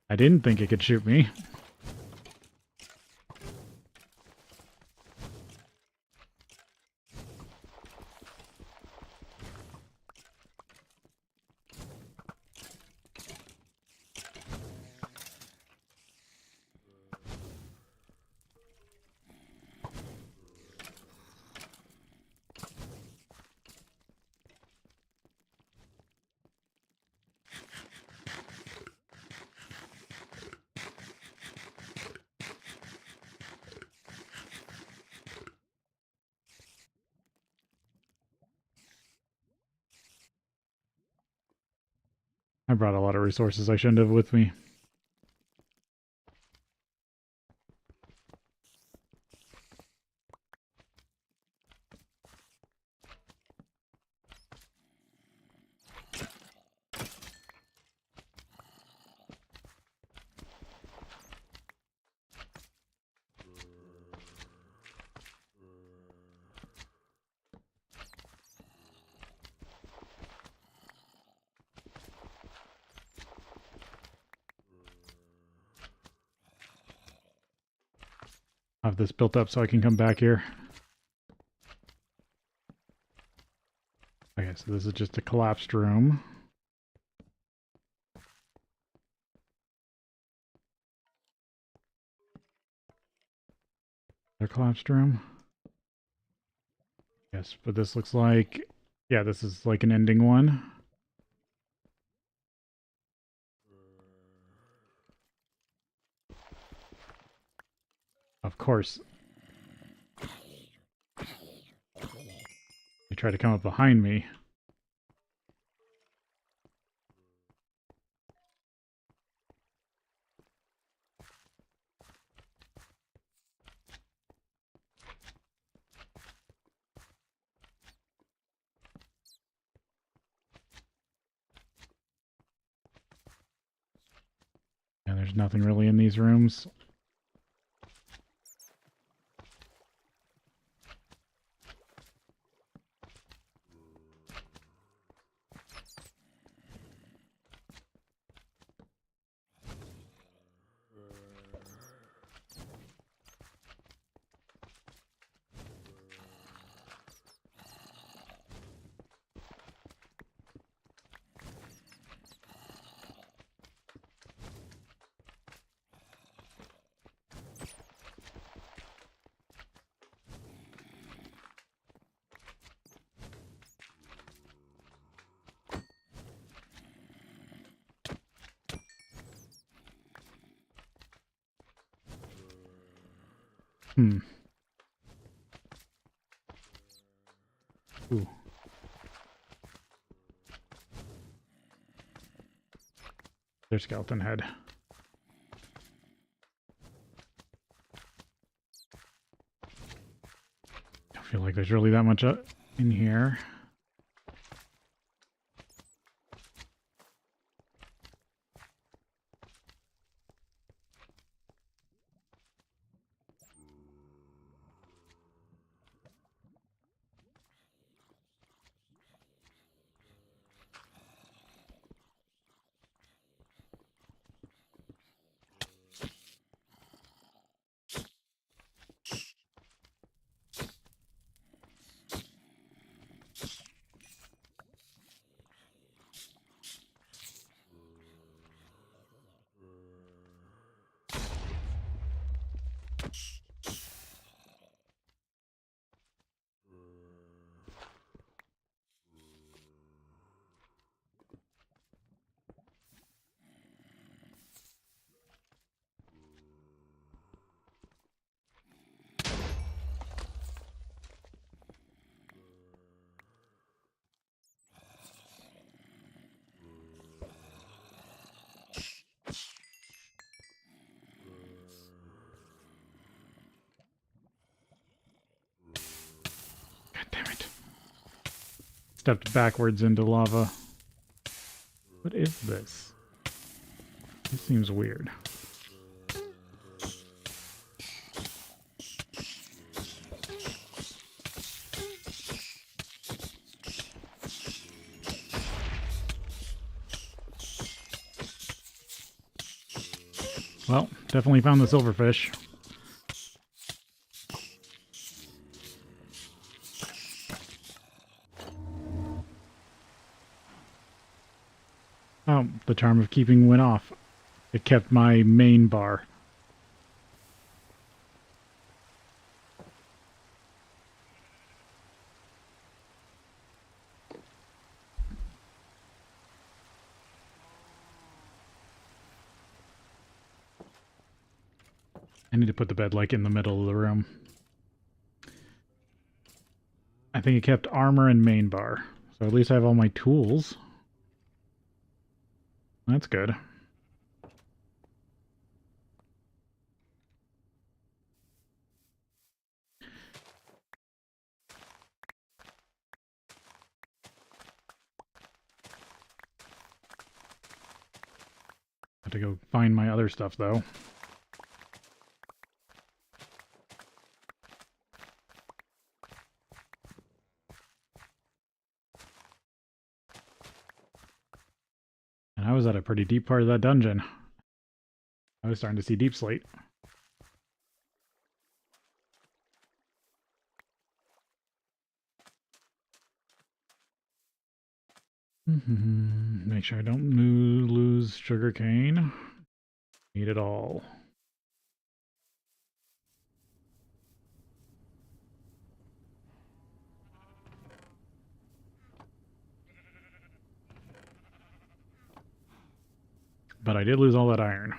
I didn't think it could shoot me. I brought a lot of resources I shouldn't have with me. I have this built up so I can come back here. Okay, so this is just a collapsed room. A collapsed room? Yes, but this looks like... Yeah, this is like an ending one. Of course. try to come up behind me. Yeah, there's nothing really in these rooms. Hmm. Ooh. Their skeleton head. Don't feel like there's really that much in here. God damn it. Stepped backwards into lava. What is this? This seems weird. Well, definitely found the silverfish. Oh, the charm of keeping went off. It kept my main bar. I need to put the bed like in the middle of the room. I think it kept armor and main bar. So at least I have all my tools. That's good. Have to go find my other stuff though. And I was at a pretty deep part of that dungeon. I was starting to see deep slate. Make sure I don't lose sugarcane. Need it all. But I did lose all that iron.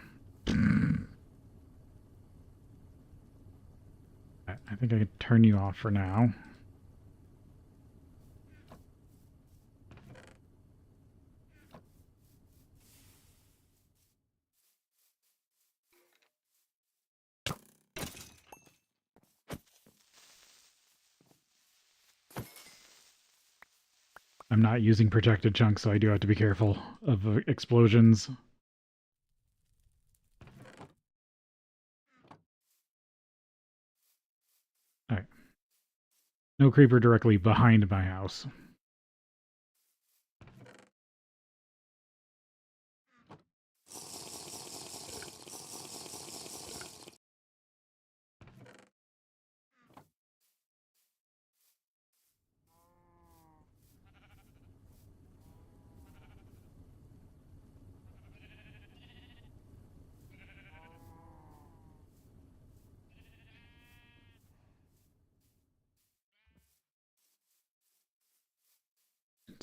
I think I could turn you off for now. I'm not using protected chunks, so I do have to be careful of explosions. Alright. No creeper directly behind my house.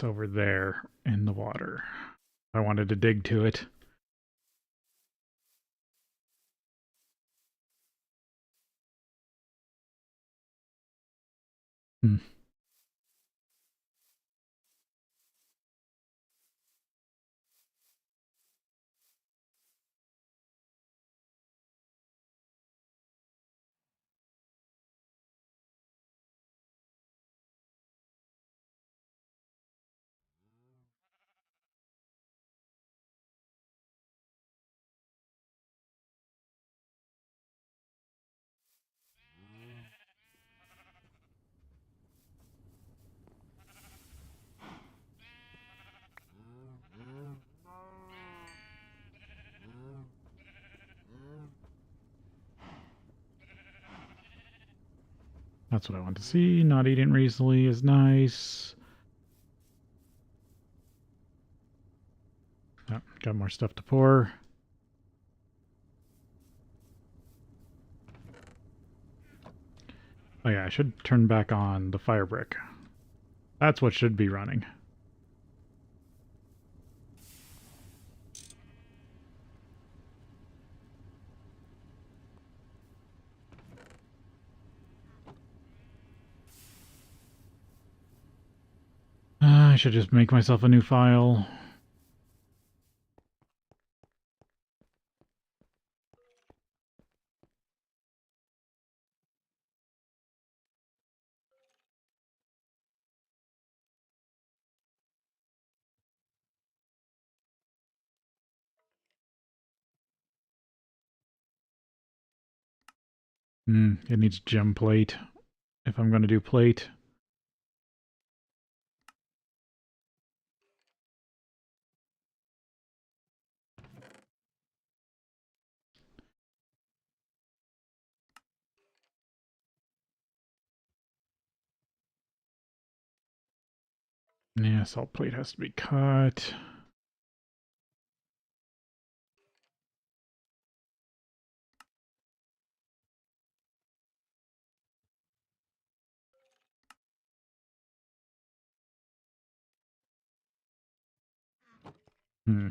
It's over there in the water. I wanted to dig to it. Hmm. That's what I want to see. Not eating recently is nice. Oh, got more stuff to pour. Oh yeah, I should turn back on the fire brick. That's what should be running. I should just make myself a new file. It needs gem plate if I'm going to do plate. Yeah, salt plate has to be cut. Hmm.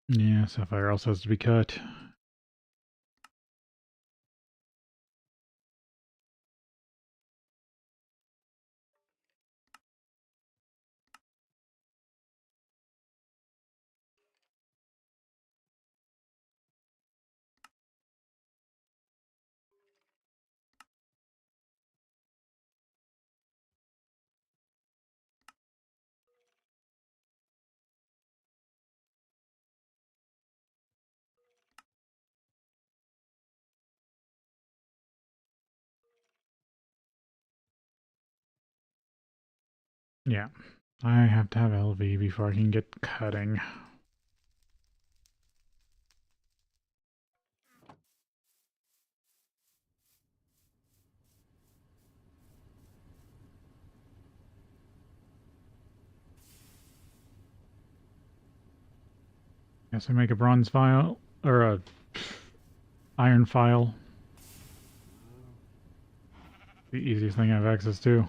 Yeah, sapphire also has to be cut. Yeah, I have to have LV before I can get cutting. Guess I make a bronze file, or a iron file. The easiest thing I have access to.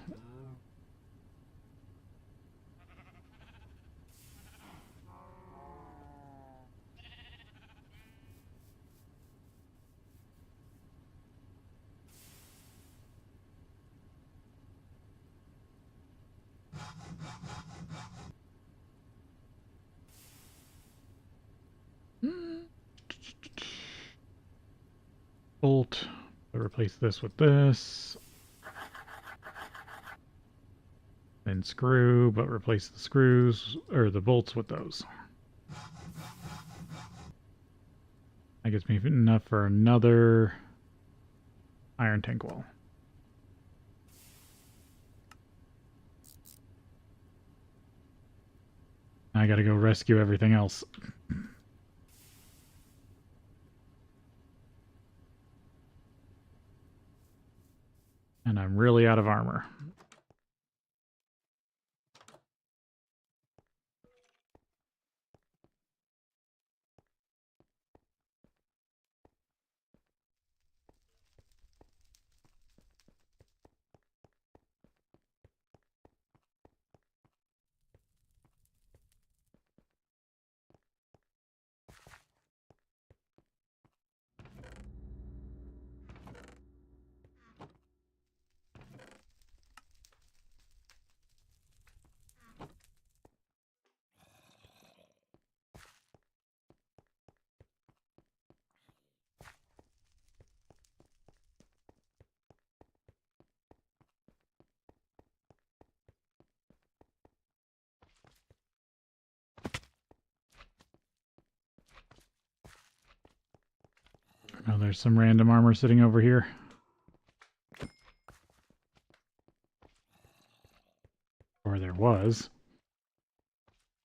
bolt. Replace this with this. Then screw, but replace the screws, or the bolts with those. That gives me enough for another iron tank wall. I gotta go rescue everything else. And I'm really out of armor. Oh, there's some random armor sitting over here. Or there was.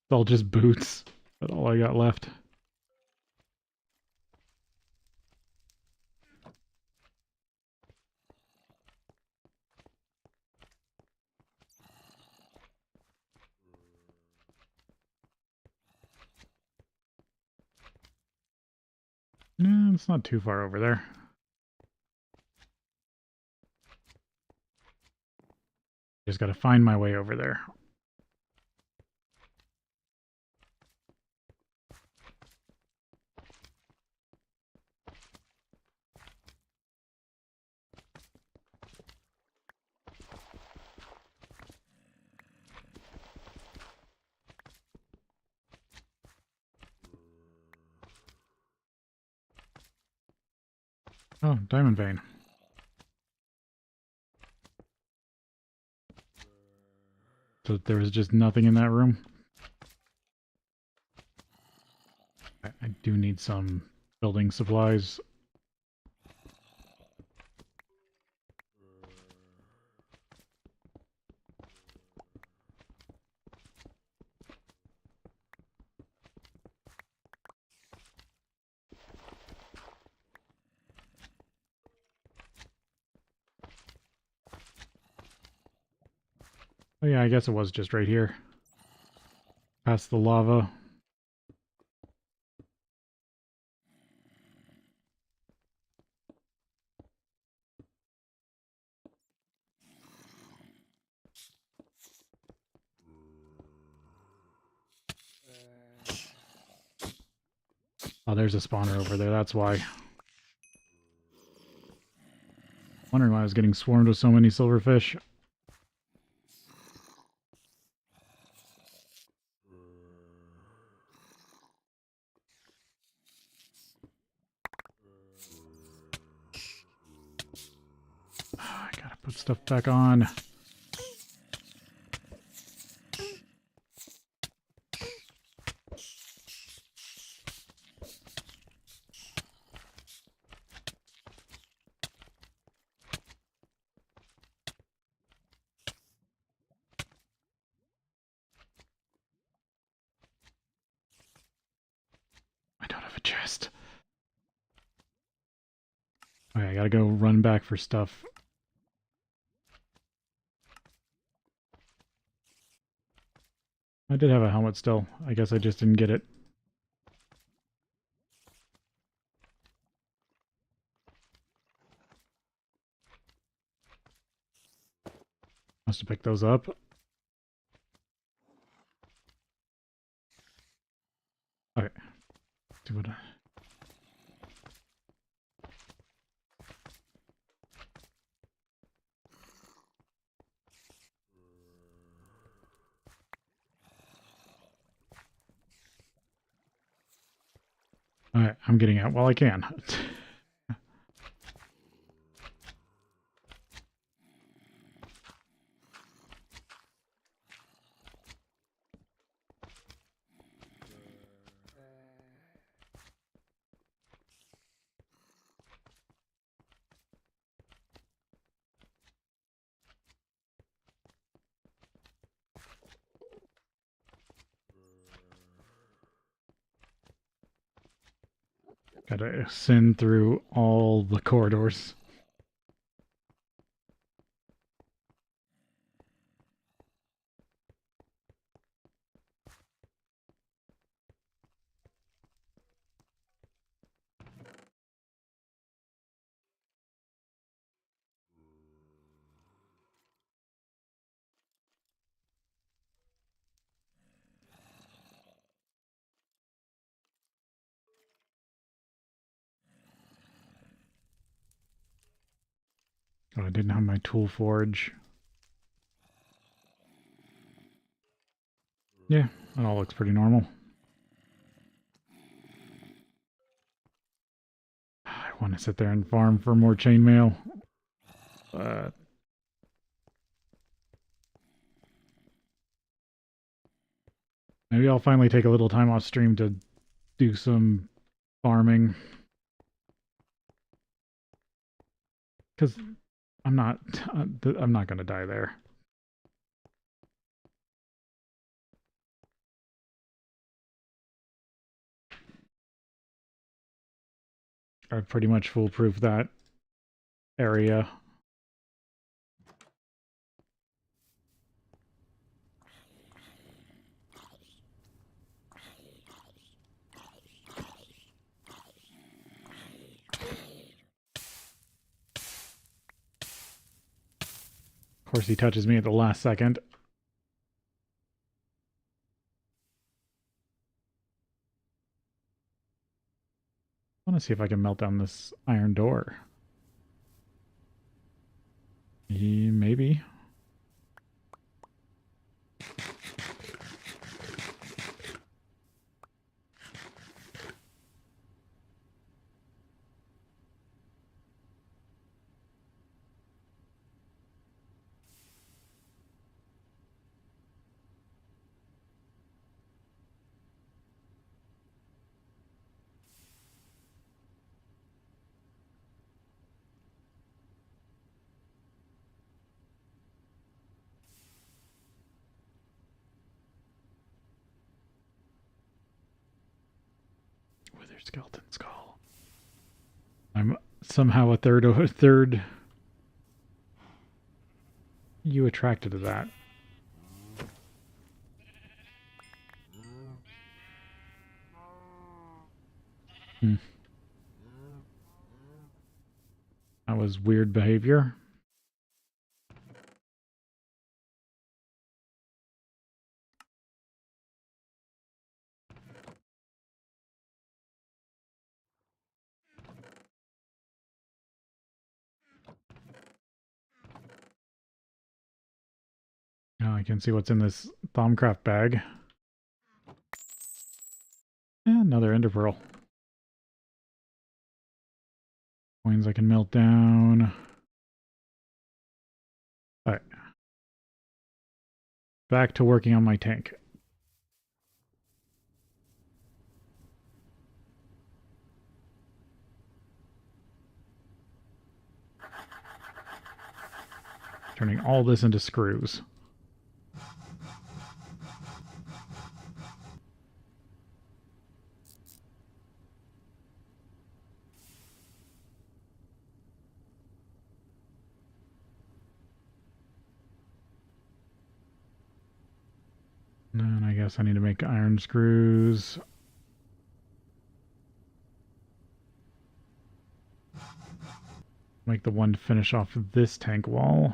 It's all just boots. That's all I got left. No, it's not too far over there. Just gotta find my way over there. Oh, diamond vein. So there was just nothing in that room. I do need some building supplies. Oh yeah, I guess it was just right here. Past the lava. Oh, there's a spawner over there, that's why. Wondering why I was getting swarmed with so many silverfish. I gotta put stuff back on. I don't have a chest. Okay, I gotta go run back for stuff. I did have a helmet still. I guess I just didn't get it. Must have picked those up. Okay. See what Alright, I'm getting out while I can. Gotta send through all the corridors. Oh, I didn't have my tool forge. Yeah, that all looks pretty normal. I want to sit there and farm for more chainmail. Maybe I'll finally take a little time off stream to do some farming. Because I'm not going to die there. I've pretty much foolproof that area. Of course, he touches me at the last second. I want to see if I can melt down this iron door. Maybe. Wither skeleton skull. I'm somehow a third. You attracted to that. That was weird behavior. Now I can see what's in this Thaumcraft bag. And another ender pearl. Coins I can melt down. Alright. Back to working on my tank. Turning all this into screws. And I guess I need to make iron screws. Make the one to finish off this tank wall.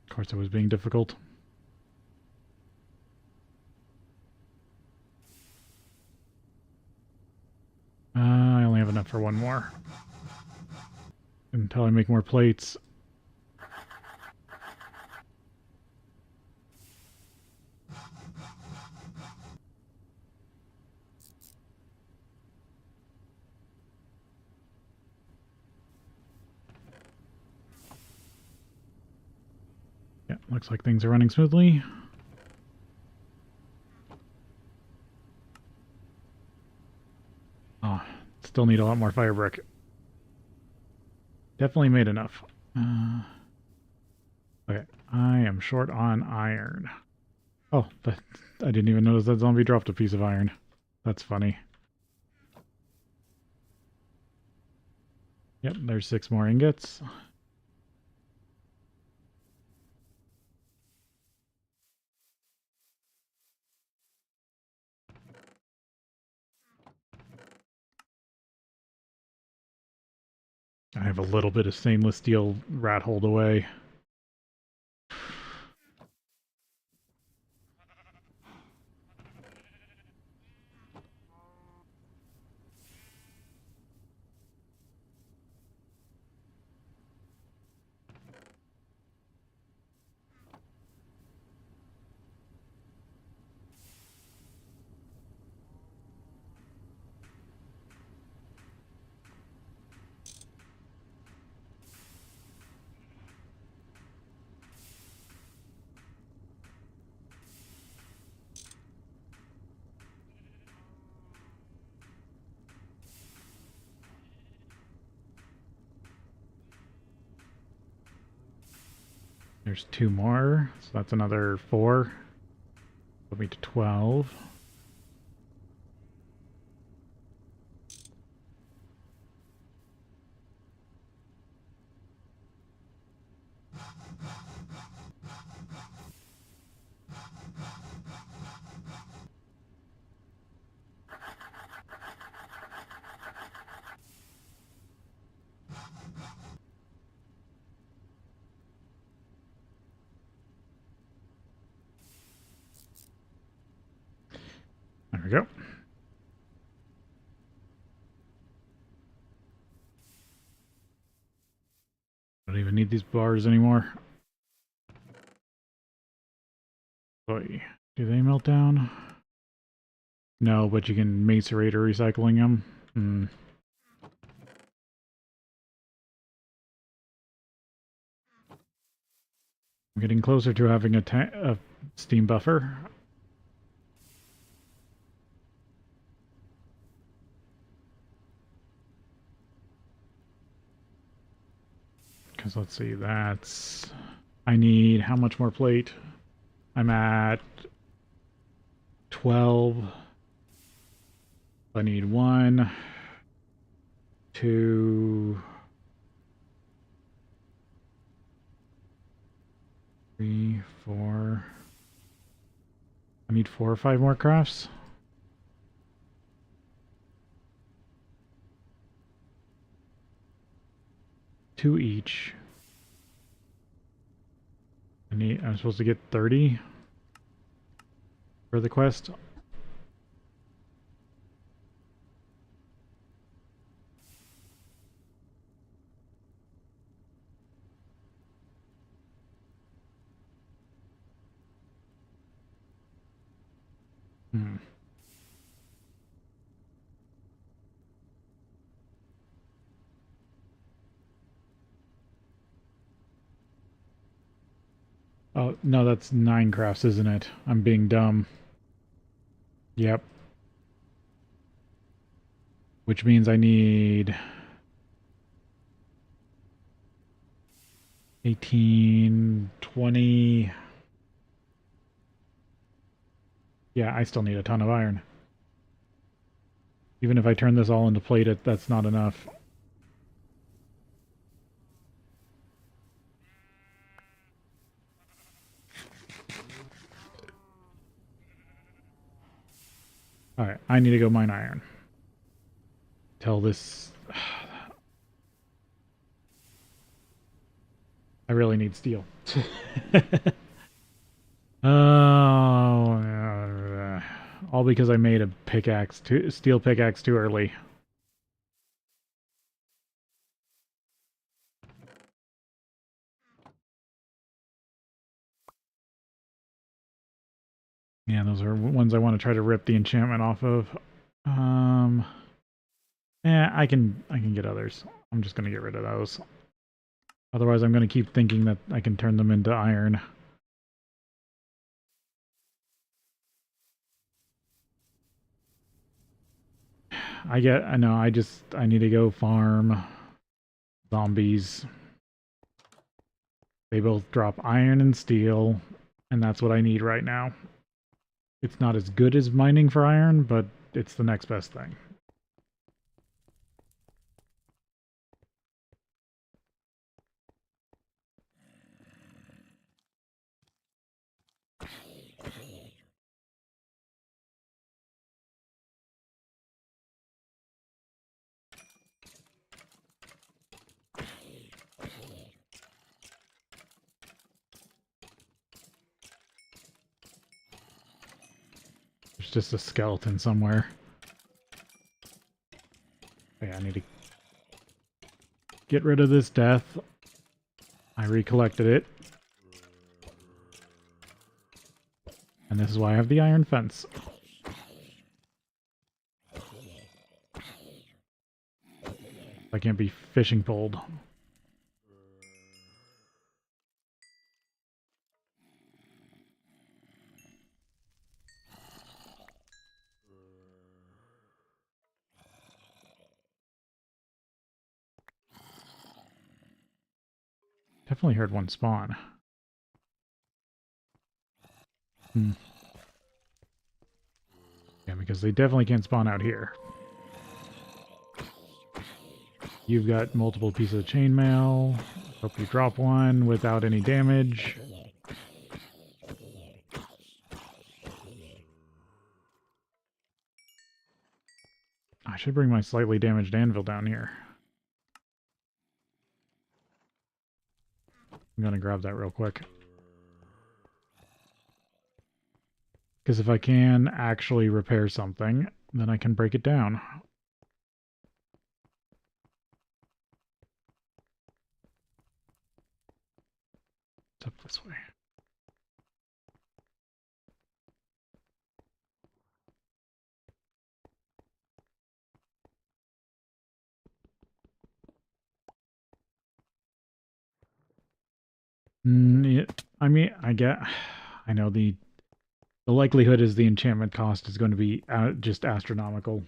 Of course, it was being difficult. I only have enough for one more. Until I make more plates. looks like things are running smoothly. Oh, still need a lot more fire brick. Definitely made enough. Okay, I am short on iron. Oh, I didn't even notice that zombie dropped a piece of iron. That's funny. Yep, there's 6 more ingots. I have a little bit of stainless steel rat holed away. There's 2 more, so that's another 4. Put me to 12. There we go. Don't even need these bars anymore. Boy, do they melt down? No, but you can macerate or recycling them. I'm getting closer to having a steam buffer. Because let's see, that's... I need how much more plate? I'm at 12. I need 1, 2, 3, 4. I need 4 or 5 more crafts. Two each. I'm supposed to get 30 for the quest. Oh, no, that's 9 crafts, isn't it? I'm being dumb. Yep. Which means I need 18, 20. Yeah, I still need a ton of iron. Even if I turn this all into plate, that's not enough. Alright, I need to go mine iron. Tell this... I really need steel. Oh, all because I made a steel pickaxe too early. Yeah, those are ones I want to try to rip the enchantment off of. Yeah, I can get others. I'm just gonna get rid of those. Otherwise, I'm gonna keep thinking that I can turn them into iron. I know, I need to go farm zombies. They both drop iron and steel, and that's what I need right now. It's not as good as mining for iron, but it's the next best thing. There's just a skeleton somewhere. Yeah, I need to get rid of this death. I recollected it. And this is why I have the iron fence. I can't be fishing poled. Definitely heard one spawn. Yeah, because they definitely can't spawn out here. You've got multiple pieces of chainmail. Hope you drop one without any damage. I should bring my slightly damaged anvil down here. I'm gonna grab that real quick. Because if I can actually repair something, then I can break it down. It's up this way. I mean, I know the likelihood is the enchantment cost is going to be just astronomical.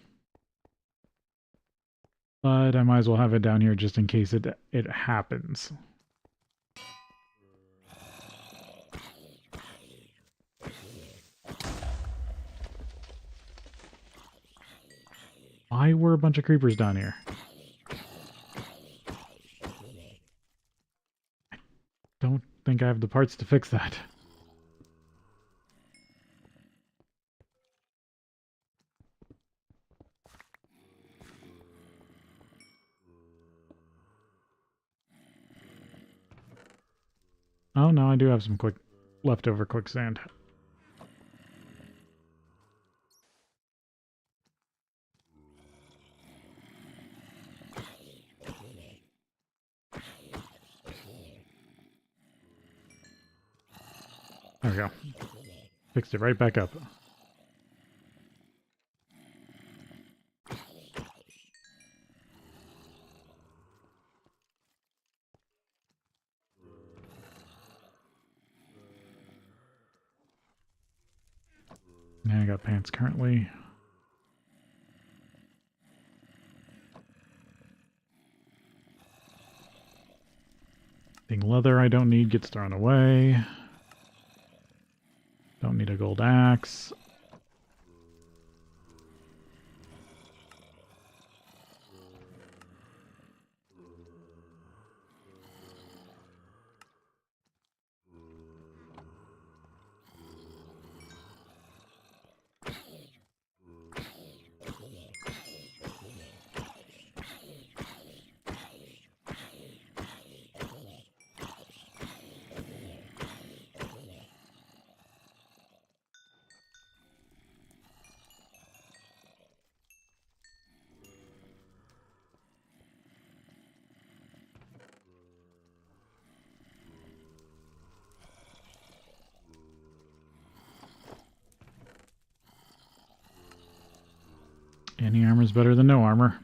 But I might as well have it down here just in case it happens. Why were a bunch of creepers down here? I don't think I have the parts to fix that. Oh no, I do have some leftover quicksand. There we go. Fixed it right back up. Now I got pants currently. Leather I don't need gets thrown away. Don't need a gold axe. Any armor is better than no armor.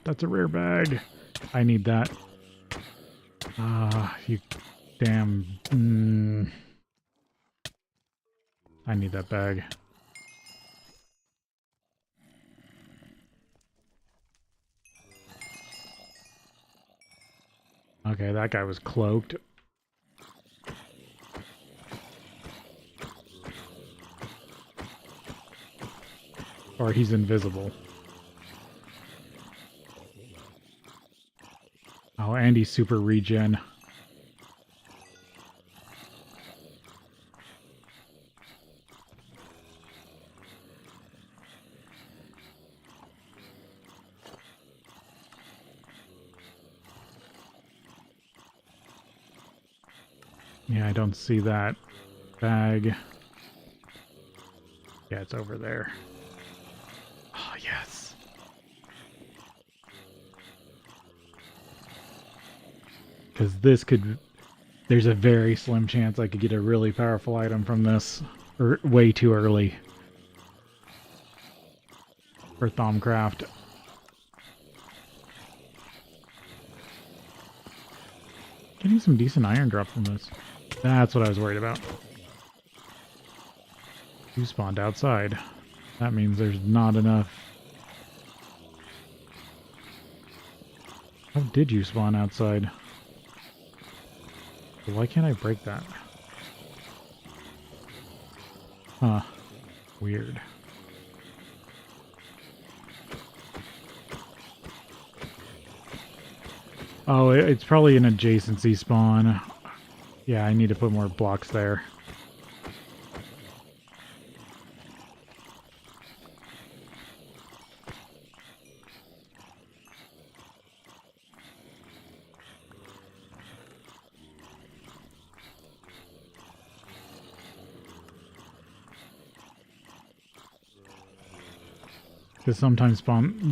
That's a rare bag. I need that. You damn... I need that bag. Okay, that guy was cloaked. Or he's invisible. Oh, and he's super regen. Yeah, I don't see that bag. Yeah, it's over there. Oh, yes. Because this could... There's a very slim chance I could get a really powerful item from this. Or way too early. For Thaumcraft. Getting some decent iron drop from this. That's what I was worried about. You spawned outside. That means there's not enough. How did you spawn outside? Why can't I break that? Huh. Weird. Oh, it's probably an adjacency spawn. Yeah, I need to put more blocks there. Because sometimes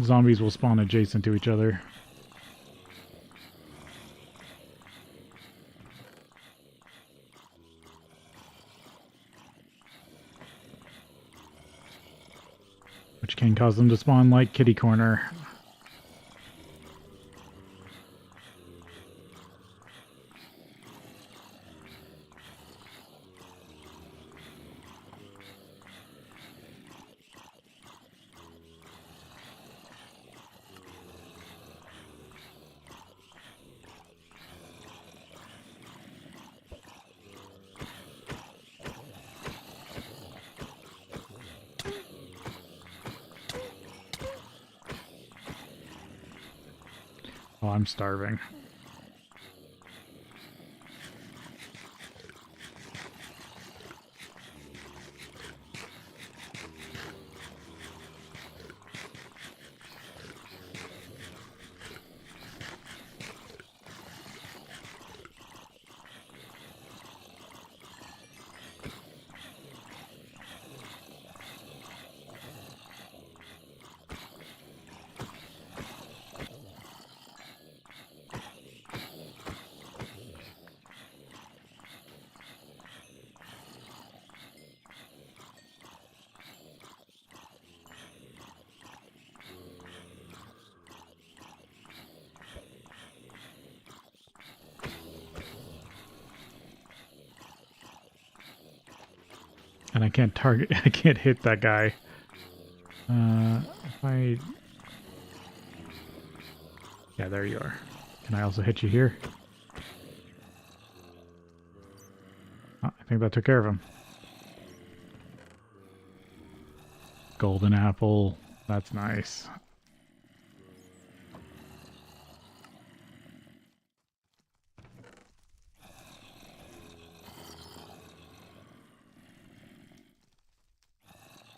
zombies will spawn adjacent to each other. Which can cause them to spawn like kitty corner. Oh, I'm starving. And I can't target, I can't hit that guy. If I... Yeah, there you are. Can I also hit you here? Oh, I think that took care of him. Golden apple. That's nice.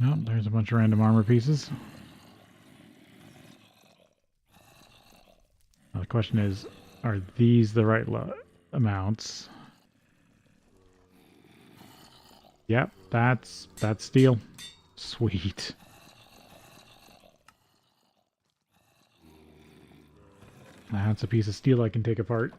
Oh, there's a bunch of random armor pieces. Now the question is, are these the right amounts? Yep, that's steel. Sweet. That's a piece of steel I can take apart.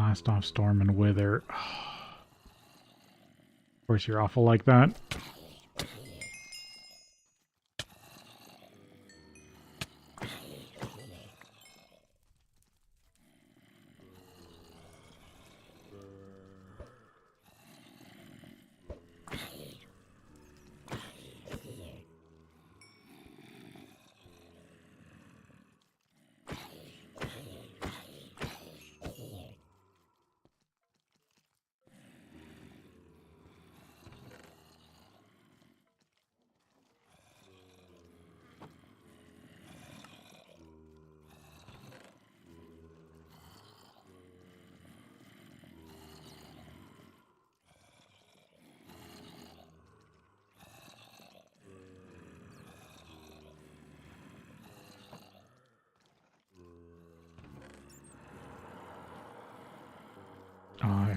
Blast off, storm, and wither. Of course, you're awful like that.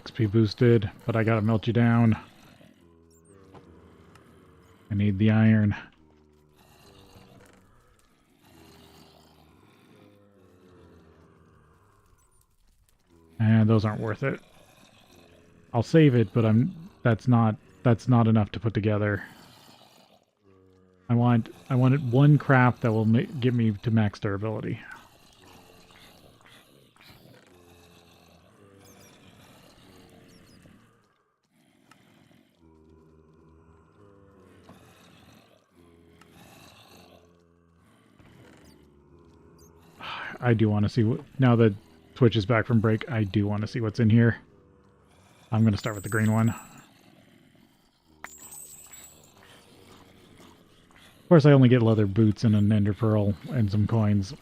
XP boosted, but I gotta melt you down. I need the iron. And those aren't worth it. I'll save it, but that's not enough to put together. I wanted one craft that will get me to max durability. I do want to see what, now that Twitch is back from break, I do want to see what's in here. I'm going to start with the green one. Of course, I only get leather boots and an ender pearl and some coins.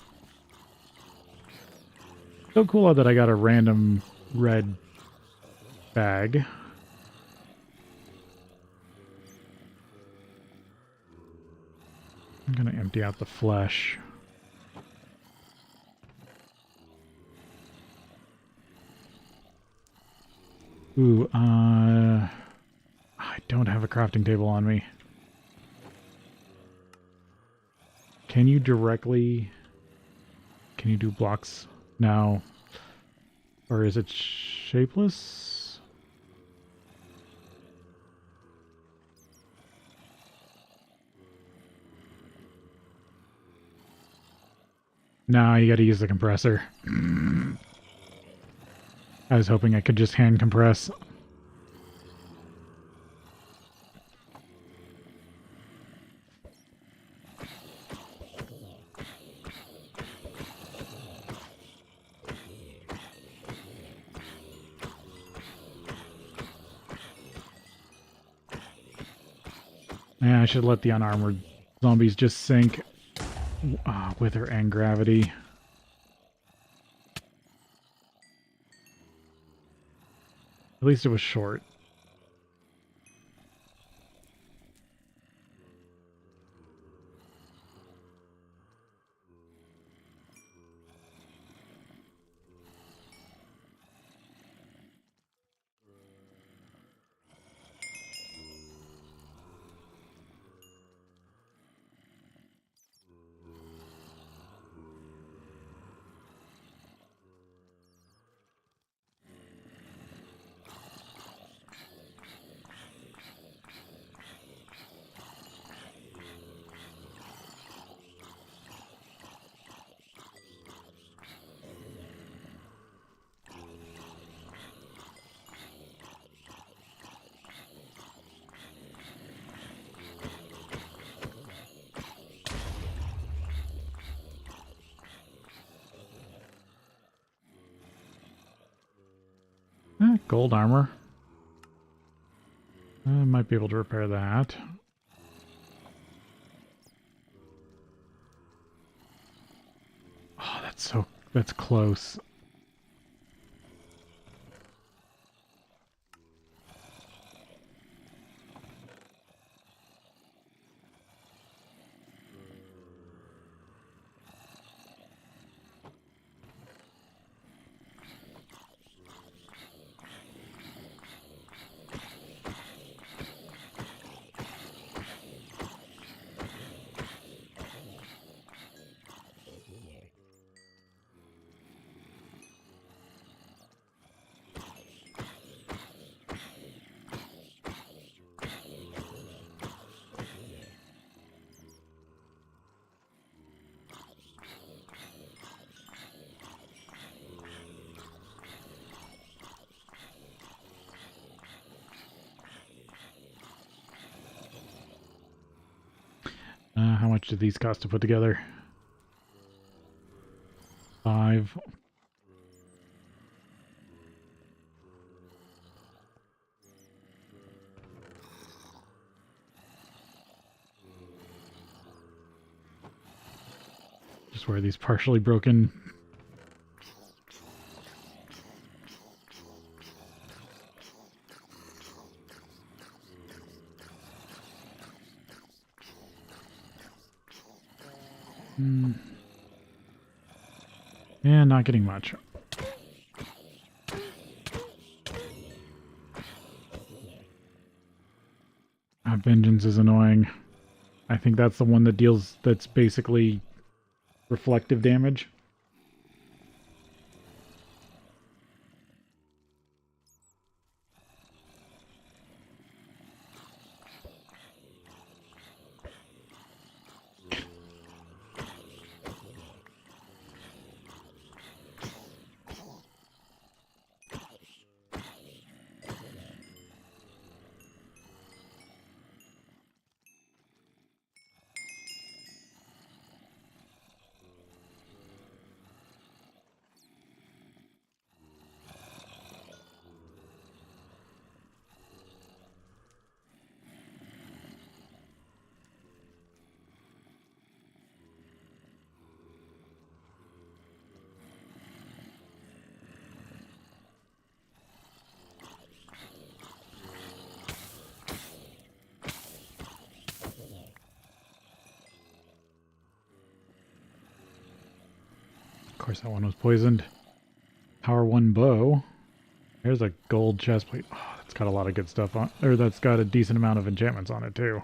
So cool that I got a random red bag. I'm going to empty out the flesh. Ooh, I don't have a crafting table on me. Can you directly... Can you do blocks now? Or is it shapeless? Nah, you gotta use the compressor. I was hoping I could just hand compress. Yeah, I should let the unarmored zombies just sink. Wither and gravity. At least it was short. Gold armor. I might be able to repair that. Oh, that's close. do these cost to put together? 5. Just where these partially broken. Yeah, not getting much. Vengeance is annoying. I think that's the one that deals, that's basically reflective damage. Of course, that one was poisoned. Power 1 bow. There's a gold chestplate. Oh, that's got a lot of good stuff on, or that's got a decent amount of enchantments on it too.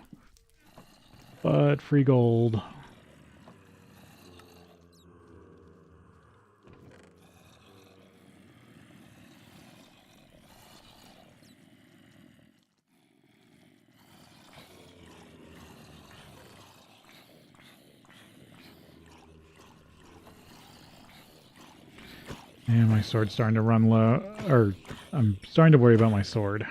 But free gold. And my sword's starting to run low, or I'm starting to worry about my sword.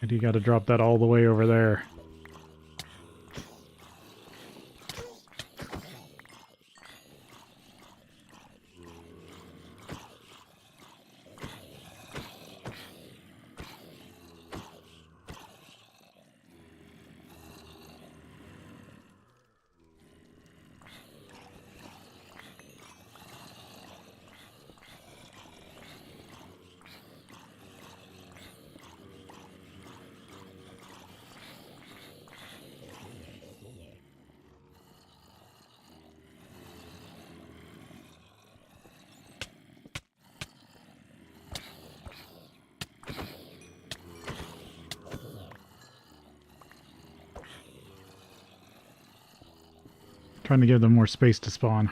And you got to drop that all the way over there. Trying to give them more space to spawn.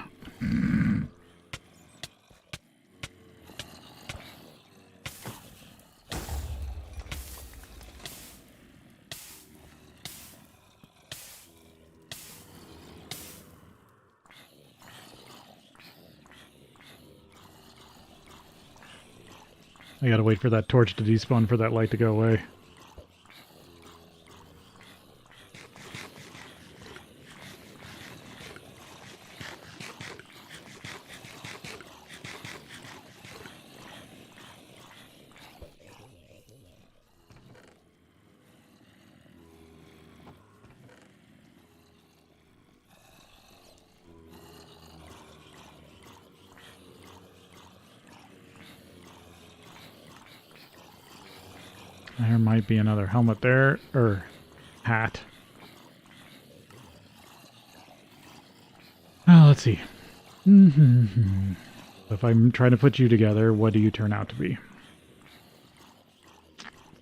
I gotta wait for that torch to despawn for that light to go away. There might be another helmet there, or hat. Oh, let's see. If I'm trying to put you together, what do you turn out to be?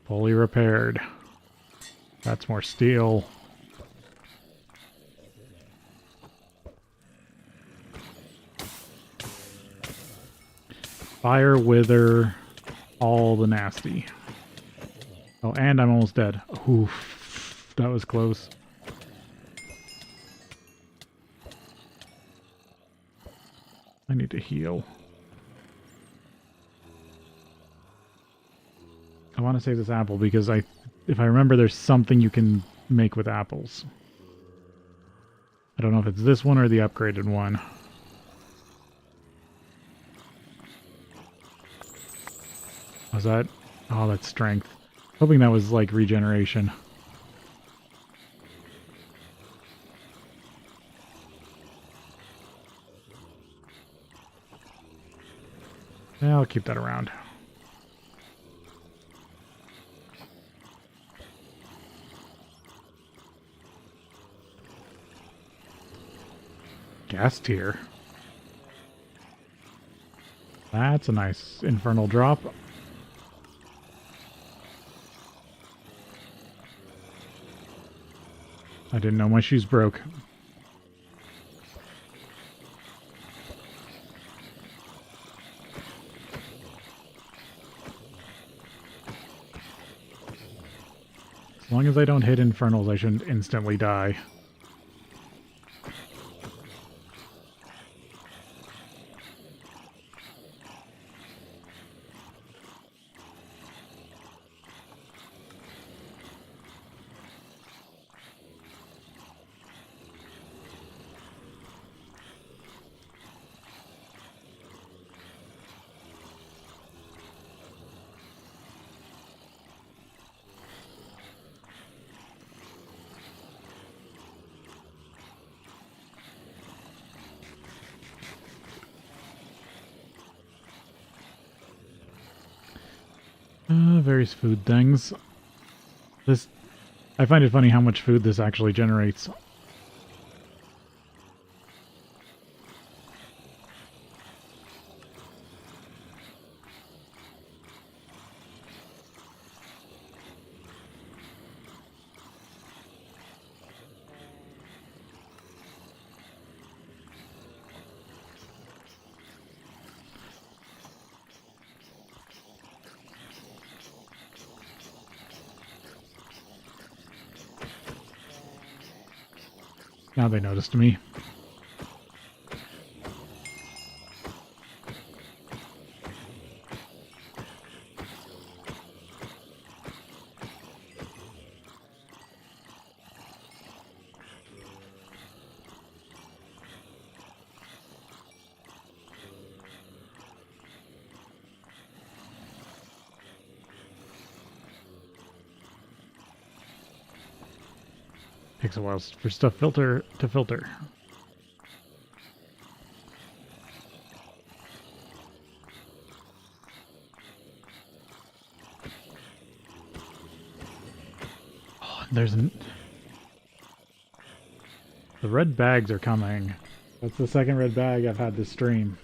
Fully repaired. That's more steel. Fire, wither, all the nasty. Oh, and I'm almost dead. Oof, that was close. I need to heal. I want to save this apple because if I remember, there's something you can make with apples. I don't know if it's this one or the upgraded one. Was that? Oh, that's strength. Hoping that was like regeneration. Yeah, I'll keep that around. Gas tier. That's a nice infernal drop. I didn't know my shoes broke. As long as I don't hit infernals, I shouldn't instantly die. Various food things. I find it funny how much food this actually generates. Now they noticed me. Takes a while for stuff to filter. Oh, the red bags are coming. That's the second red bag I've had this stream.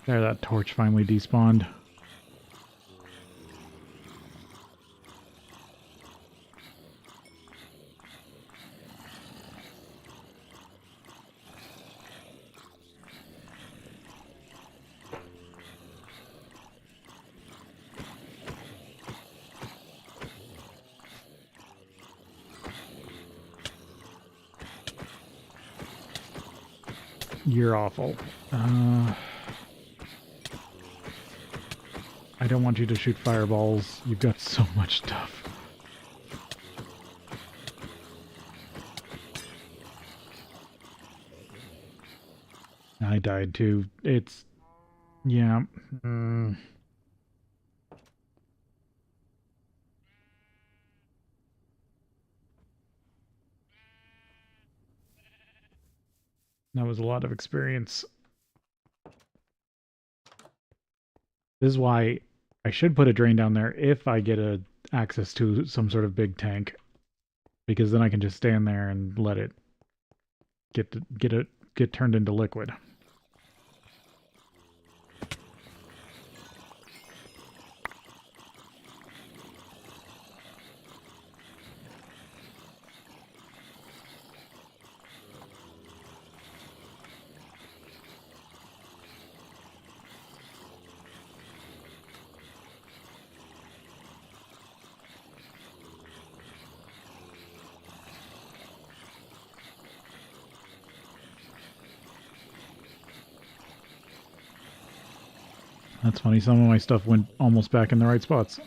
There, that torch finally despawned. You're awful. I don't want you to shoot fireballs. You've got so much stuff. I died too. It's... yeah. That was a lot of experience. This is why I should put a drain down there if I get access to some sort of big tank, because then I can just stand there and let it get turned into liquid. That's funny. Some of my stuff went almost back in the right spots.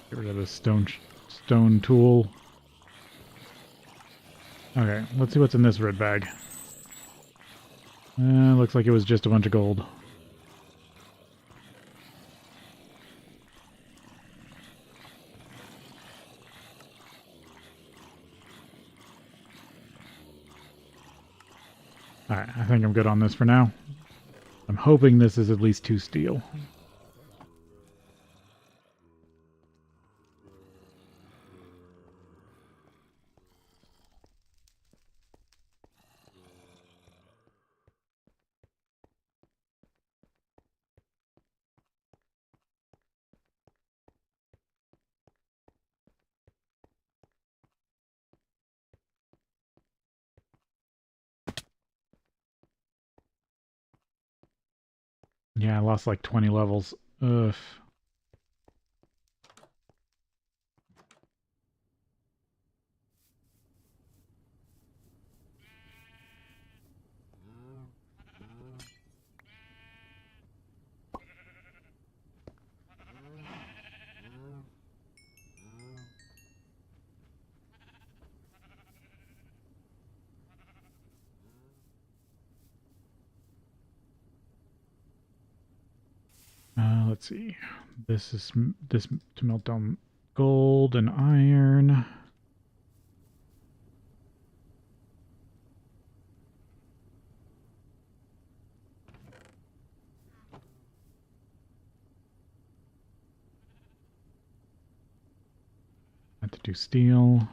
Get rid of this stone tool. Okay, let's see what's in this red bag. Looks like it was just a bunch of gold. Alright, I think I'm good on this for now. I'm hoping this is at least 2 steel. Yeah, I lost like 20 levels. Ugh. Let's see. This is to melt down gold and iron. Have to do steel.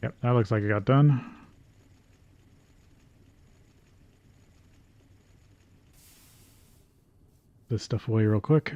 Yep, that looks like it got done. This stuff away real quick.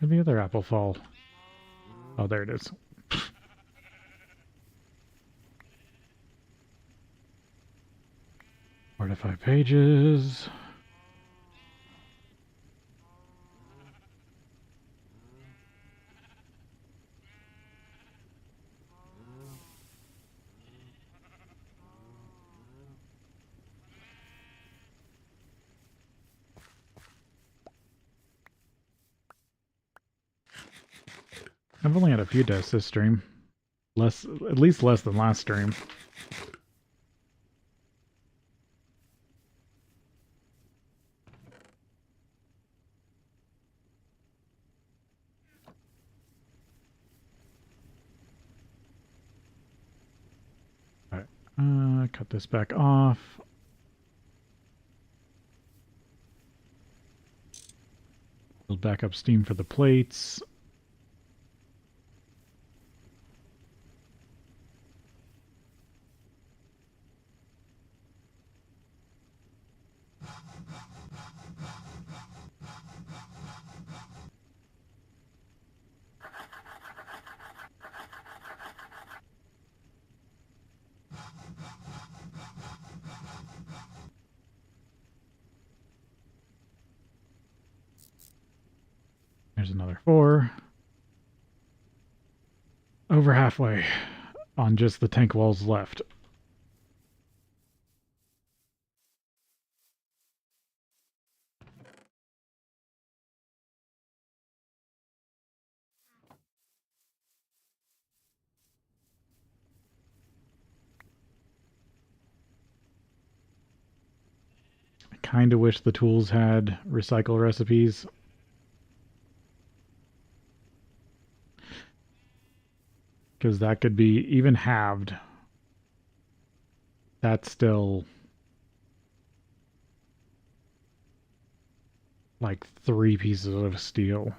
Where'd the other apple fall? Oh, there it is. 4 to 5 pages. I've only had a few deaths this stream. At least less than last stream. Alright, cut this back off. Build back up steam for the plates. There's another 4. Over halfway on just the tank walls left. I kind of wish the tools had recycle recipes. Because that could be even halved. That's still like 3 pieces of steel.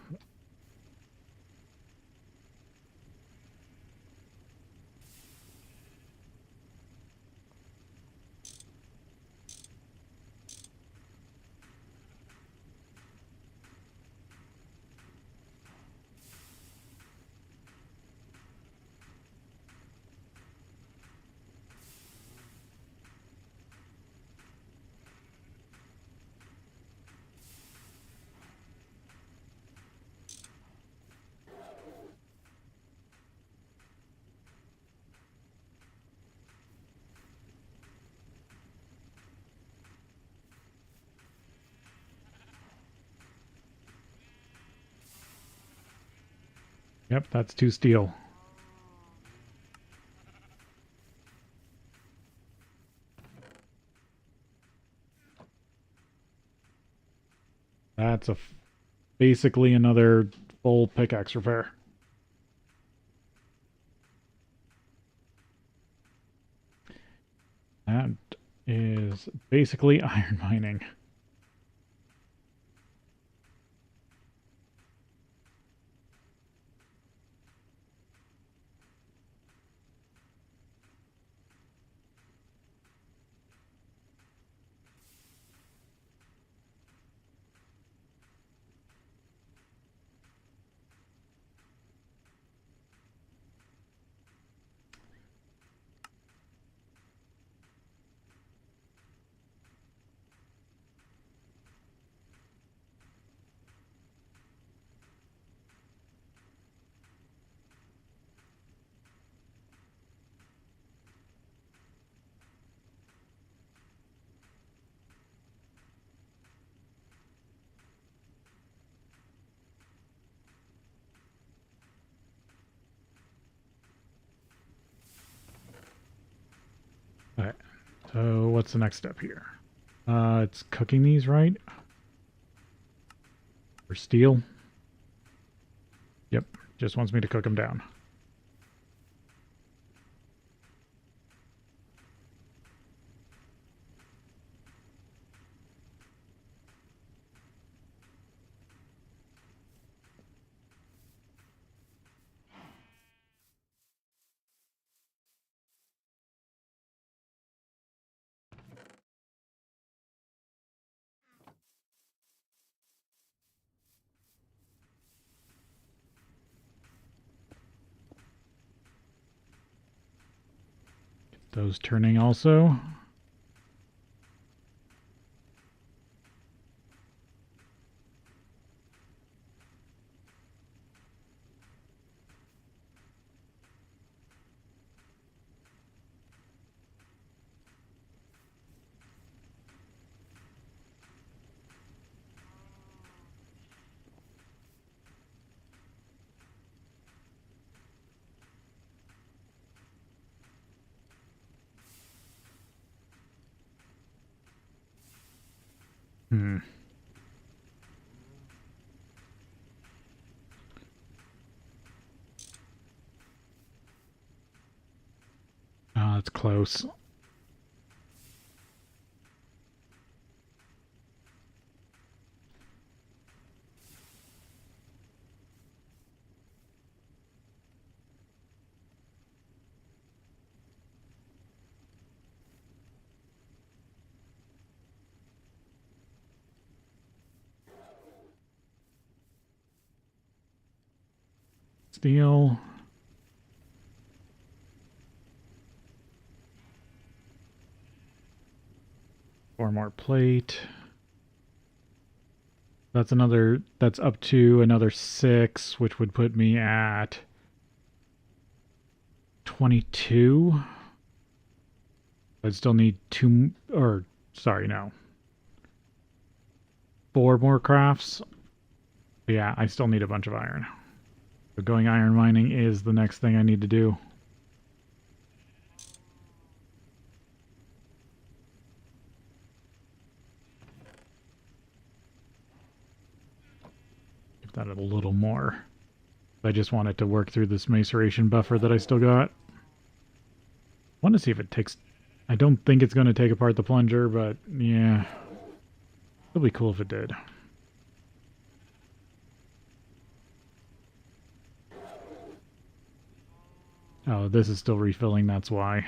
Yep, that's 2 steel. That's basically another full pickaxe repair. That is basically iron mining. All right. So what's the next step here? It's cooking these, right? For steel? Yep. Just wants me to cook them down. Get those turning also. Hmm. It's close. Steel. Four more plate. That's up to another 6, which would put me at 22. I'd still need two, or sorry, no, 4 more crafts. Yeah, I still need a bunch of iron. So going iron mining is the next thing I need to do. Give that a little more. I just want it to work through this maceration buffer that I still got. I want to see if it takes... I don't think it's going to take apart the plunger, but yeah. It'll be cool if it did. Oh, this is still refilling, that's why.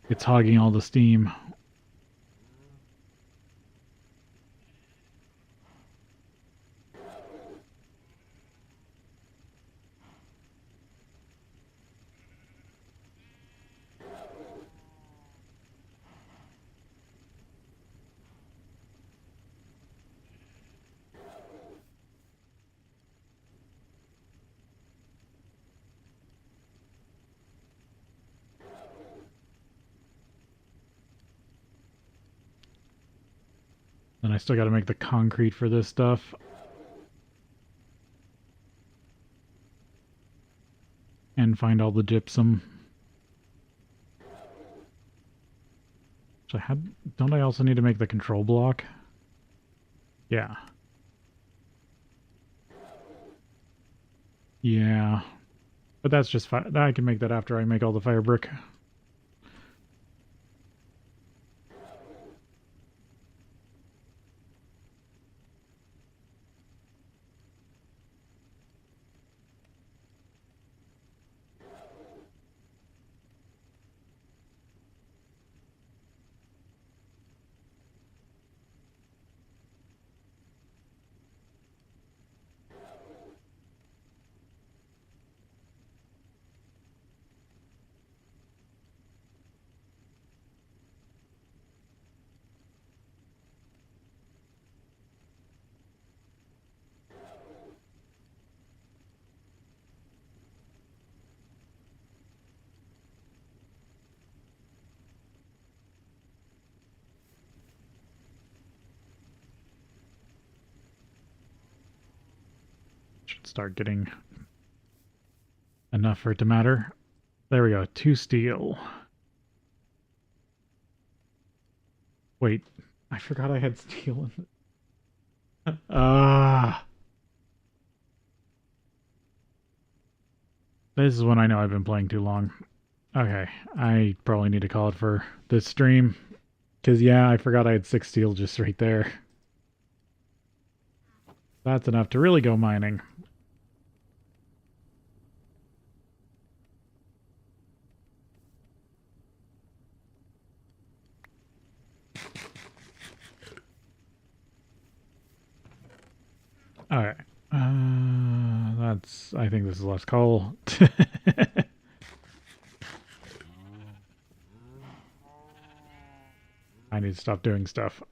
It's hogging all the steam. And I still got to make the concrete for this stuff. And find all the gypsum. So don't I also need to make the control block? Yeah. Yeah. But that's just fine. I can make that after I make all the fire brick. Should start getting enough for it to matter. There we go. 2 steel. Wait, I forgot I had steel in it. Ah. This is when I know I've been playing too long. Okay, I probably need to call it for this stream. Because, yeah, I forgot I had 6 steel just right there. That's enough to really go mining. Alright. I think this is less coal. I need to stop doing stuff.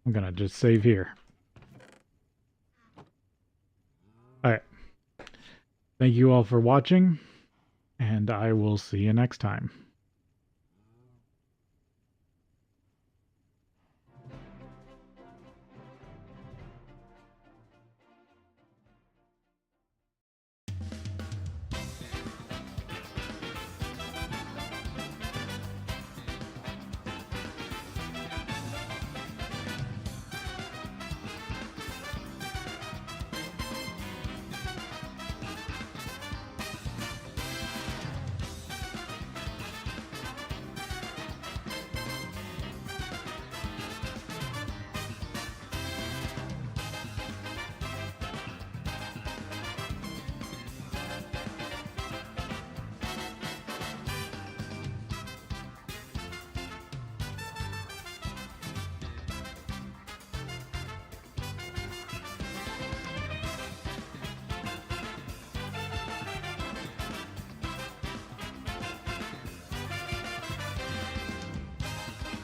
I'm gonna just save here. Alright. Thank you all for watching, and I will see you next time.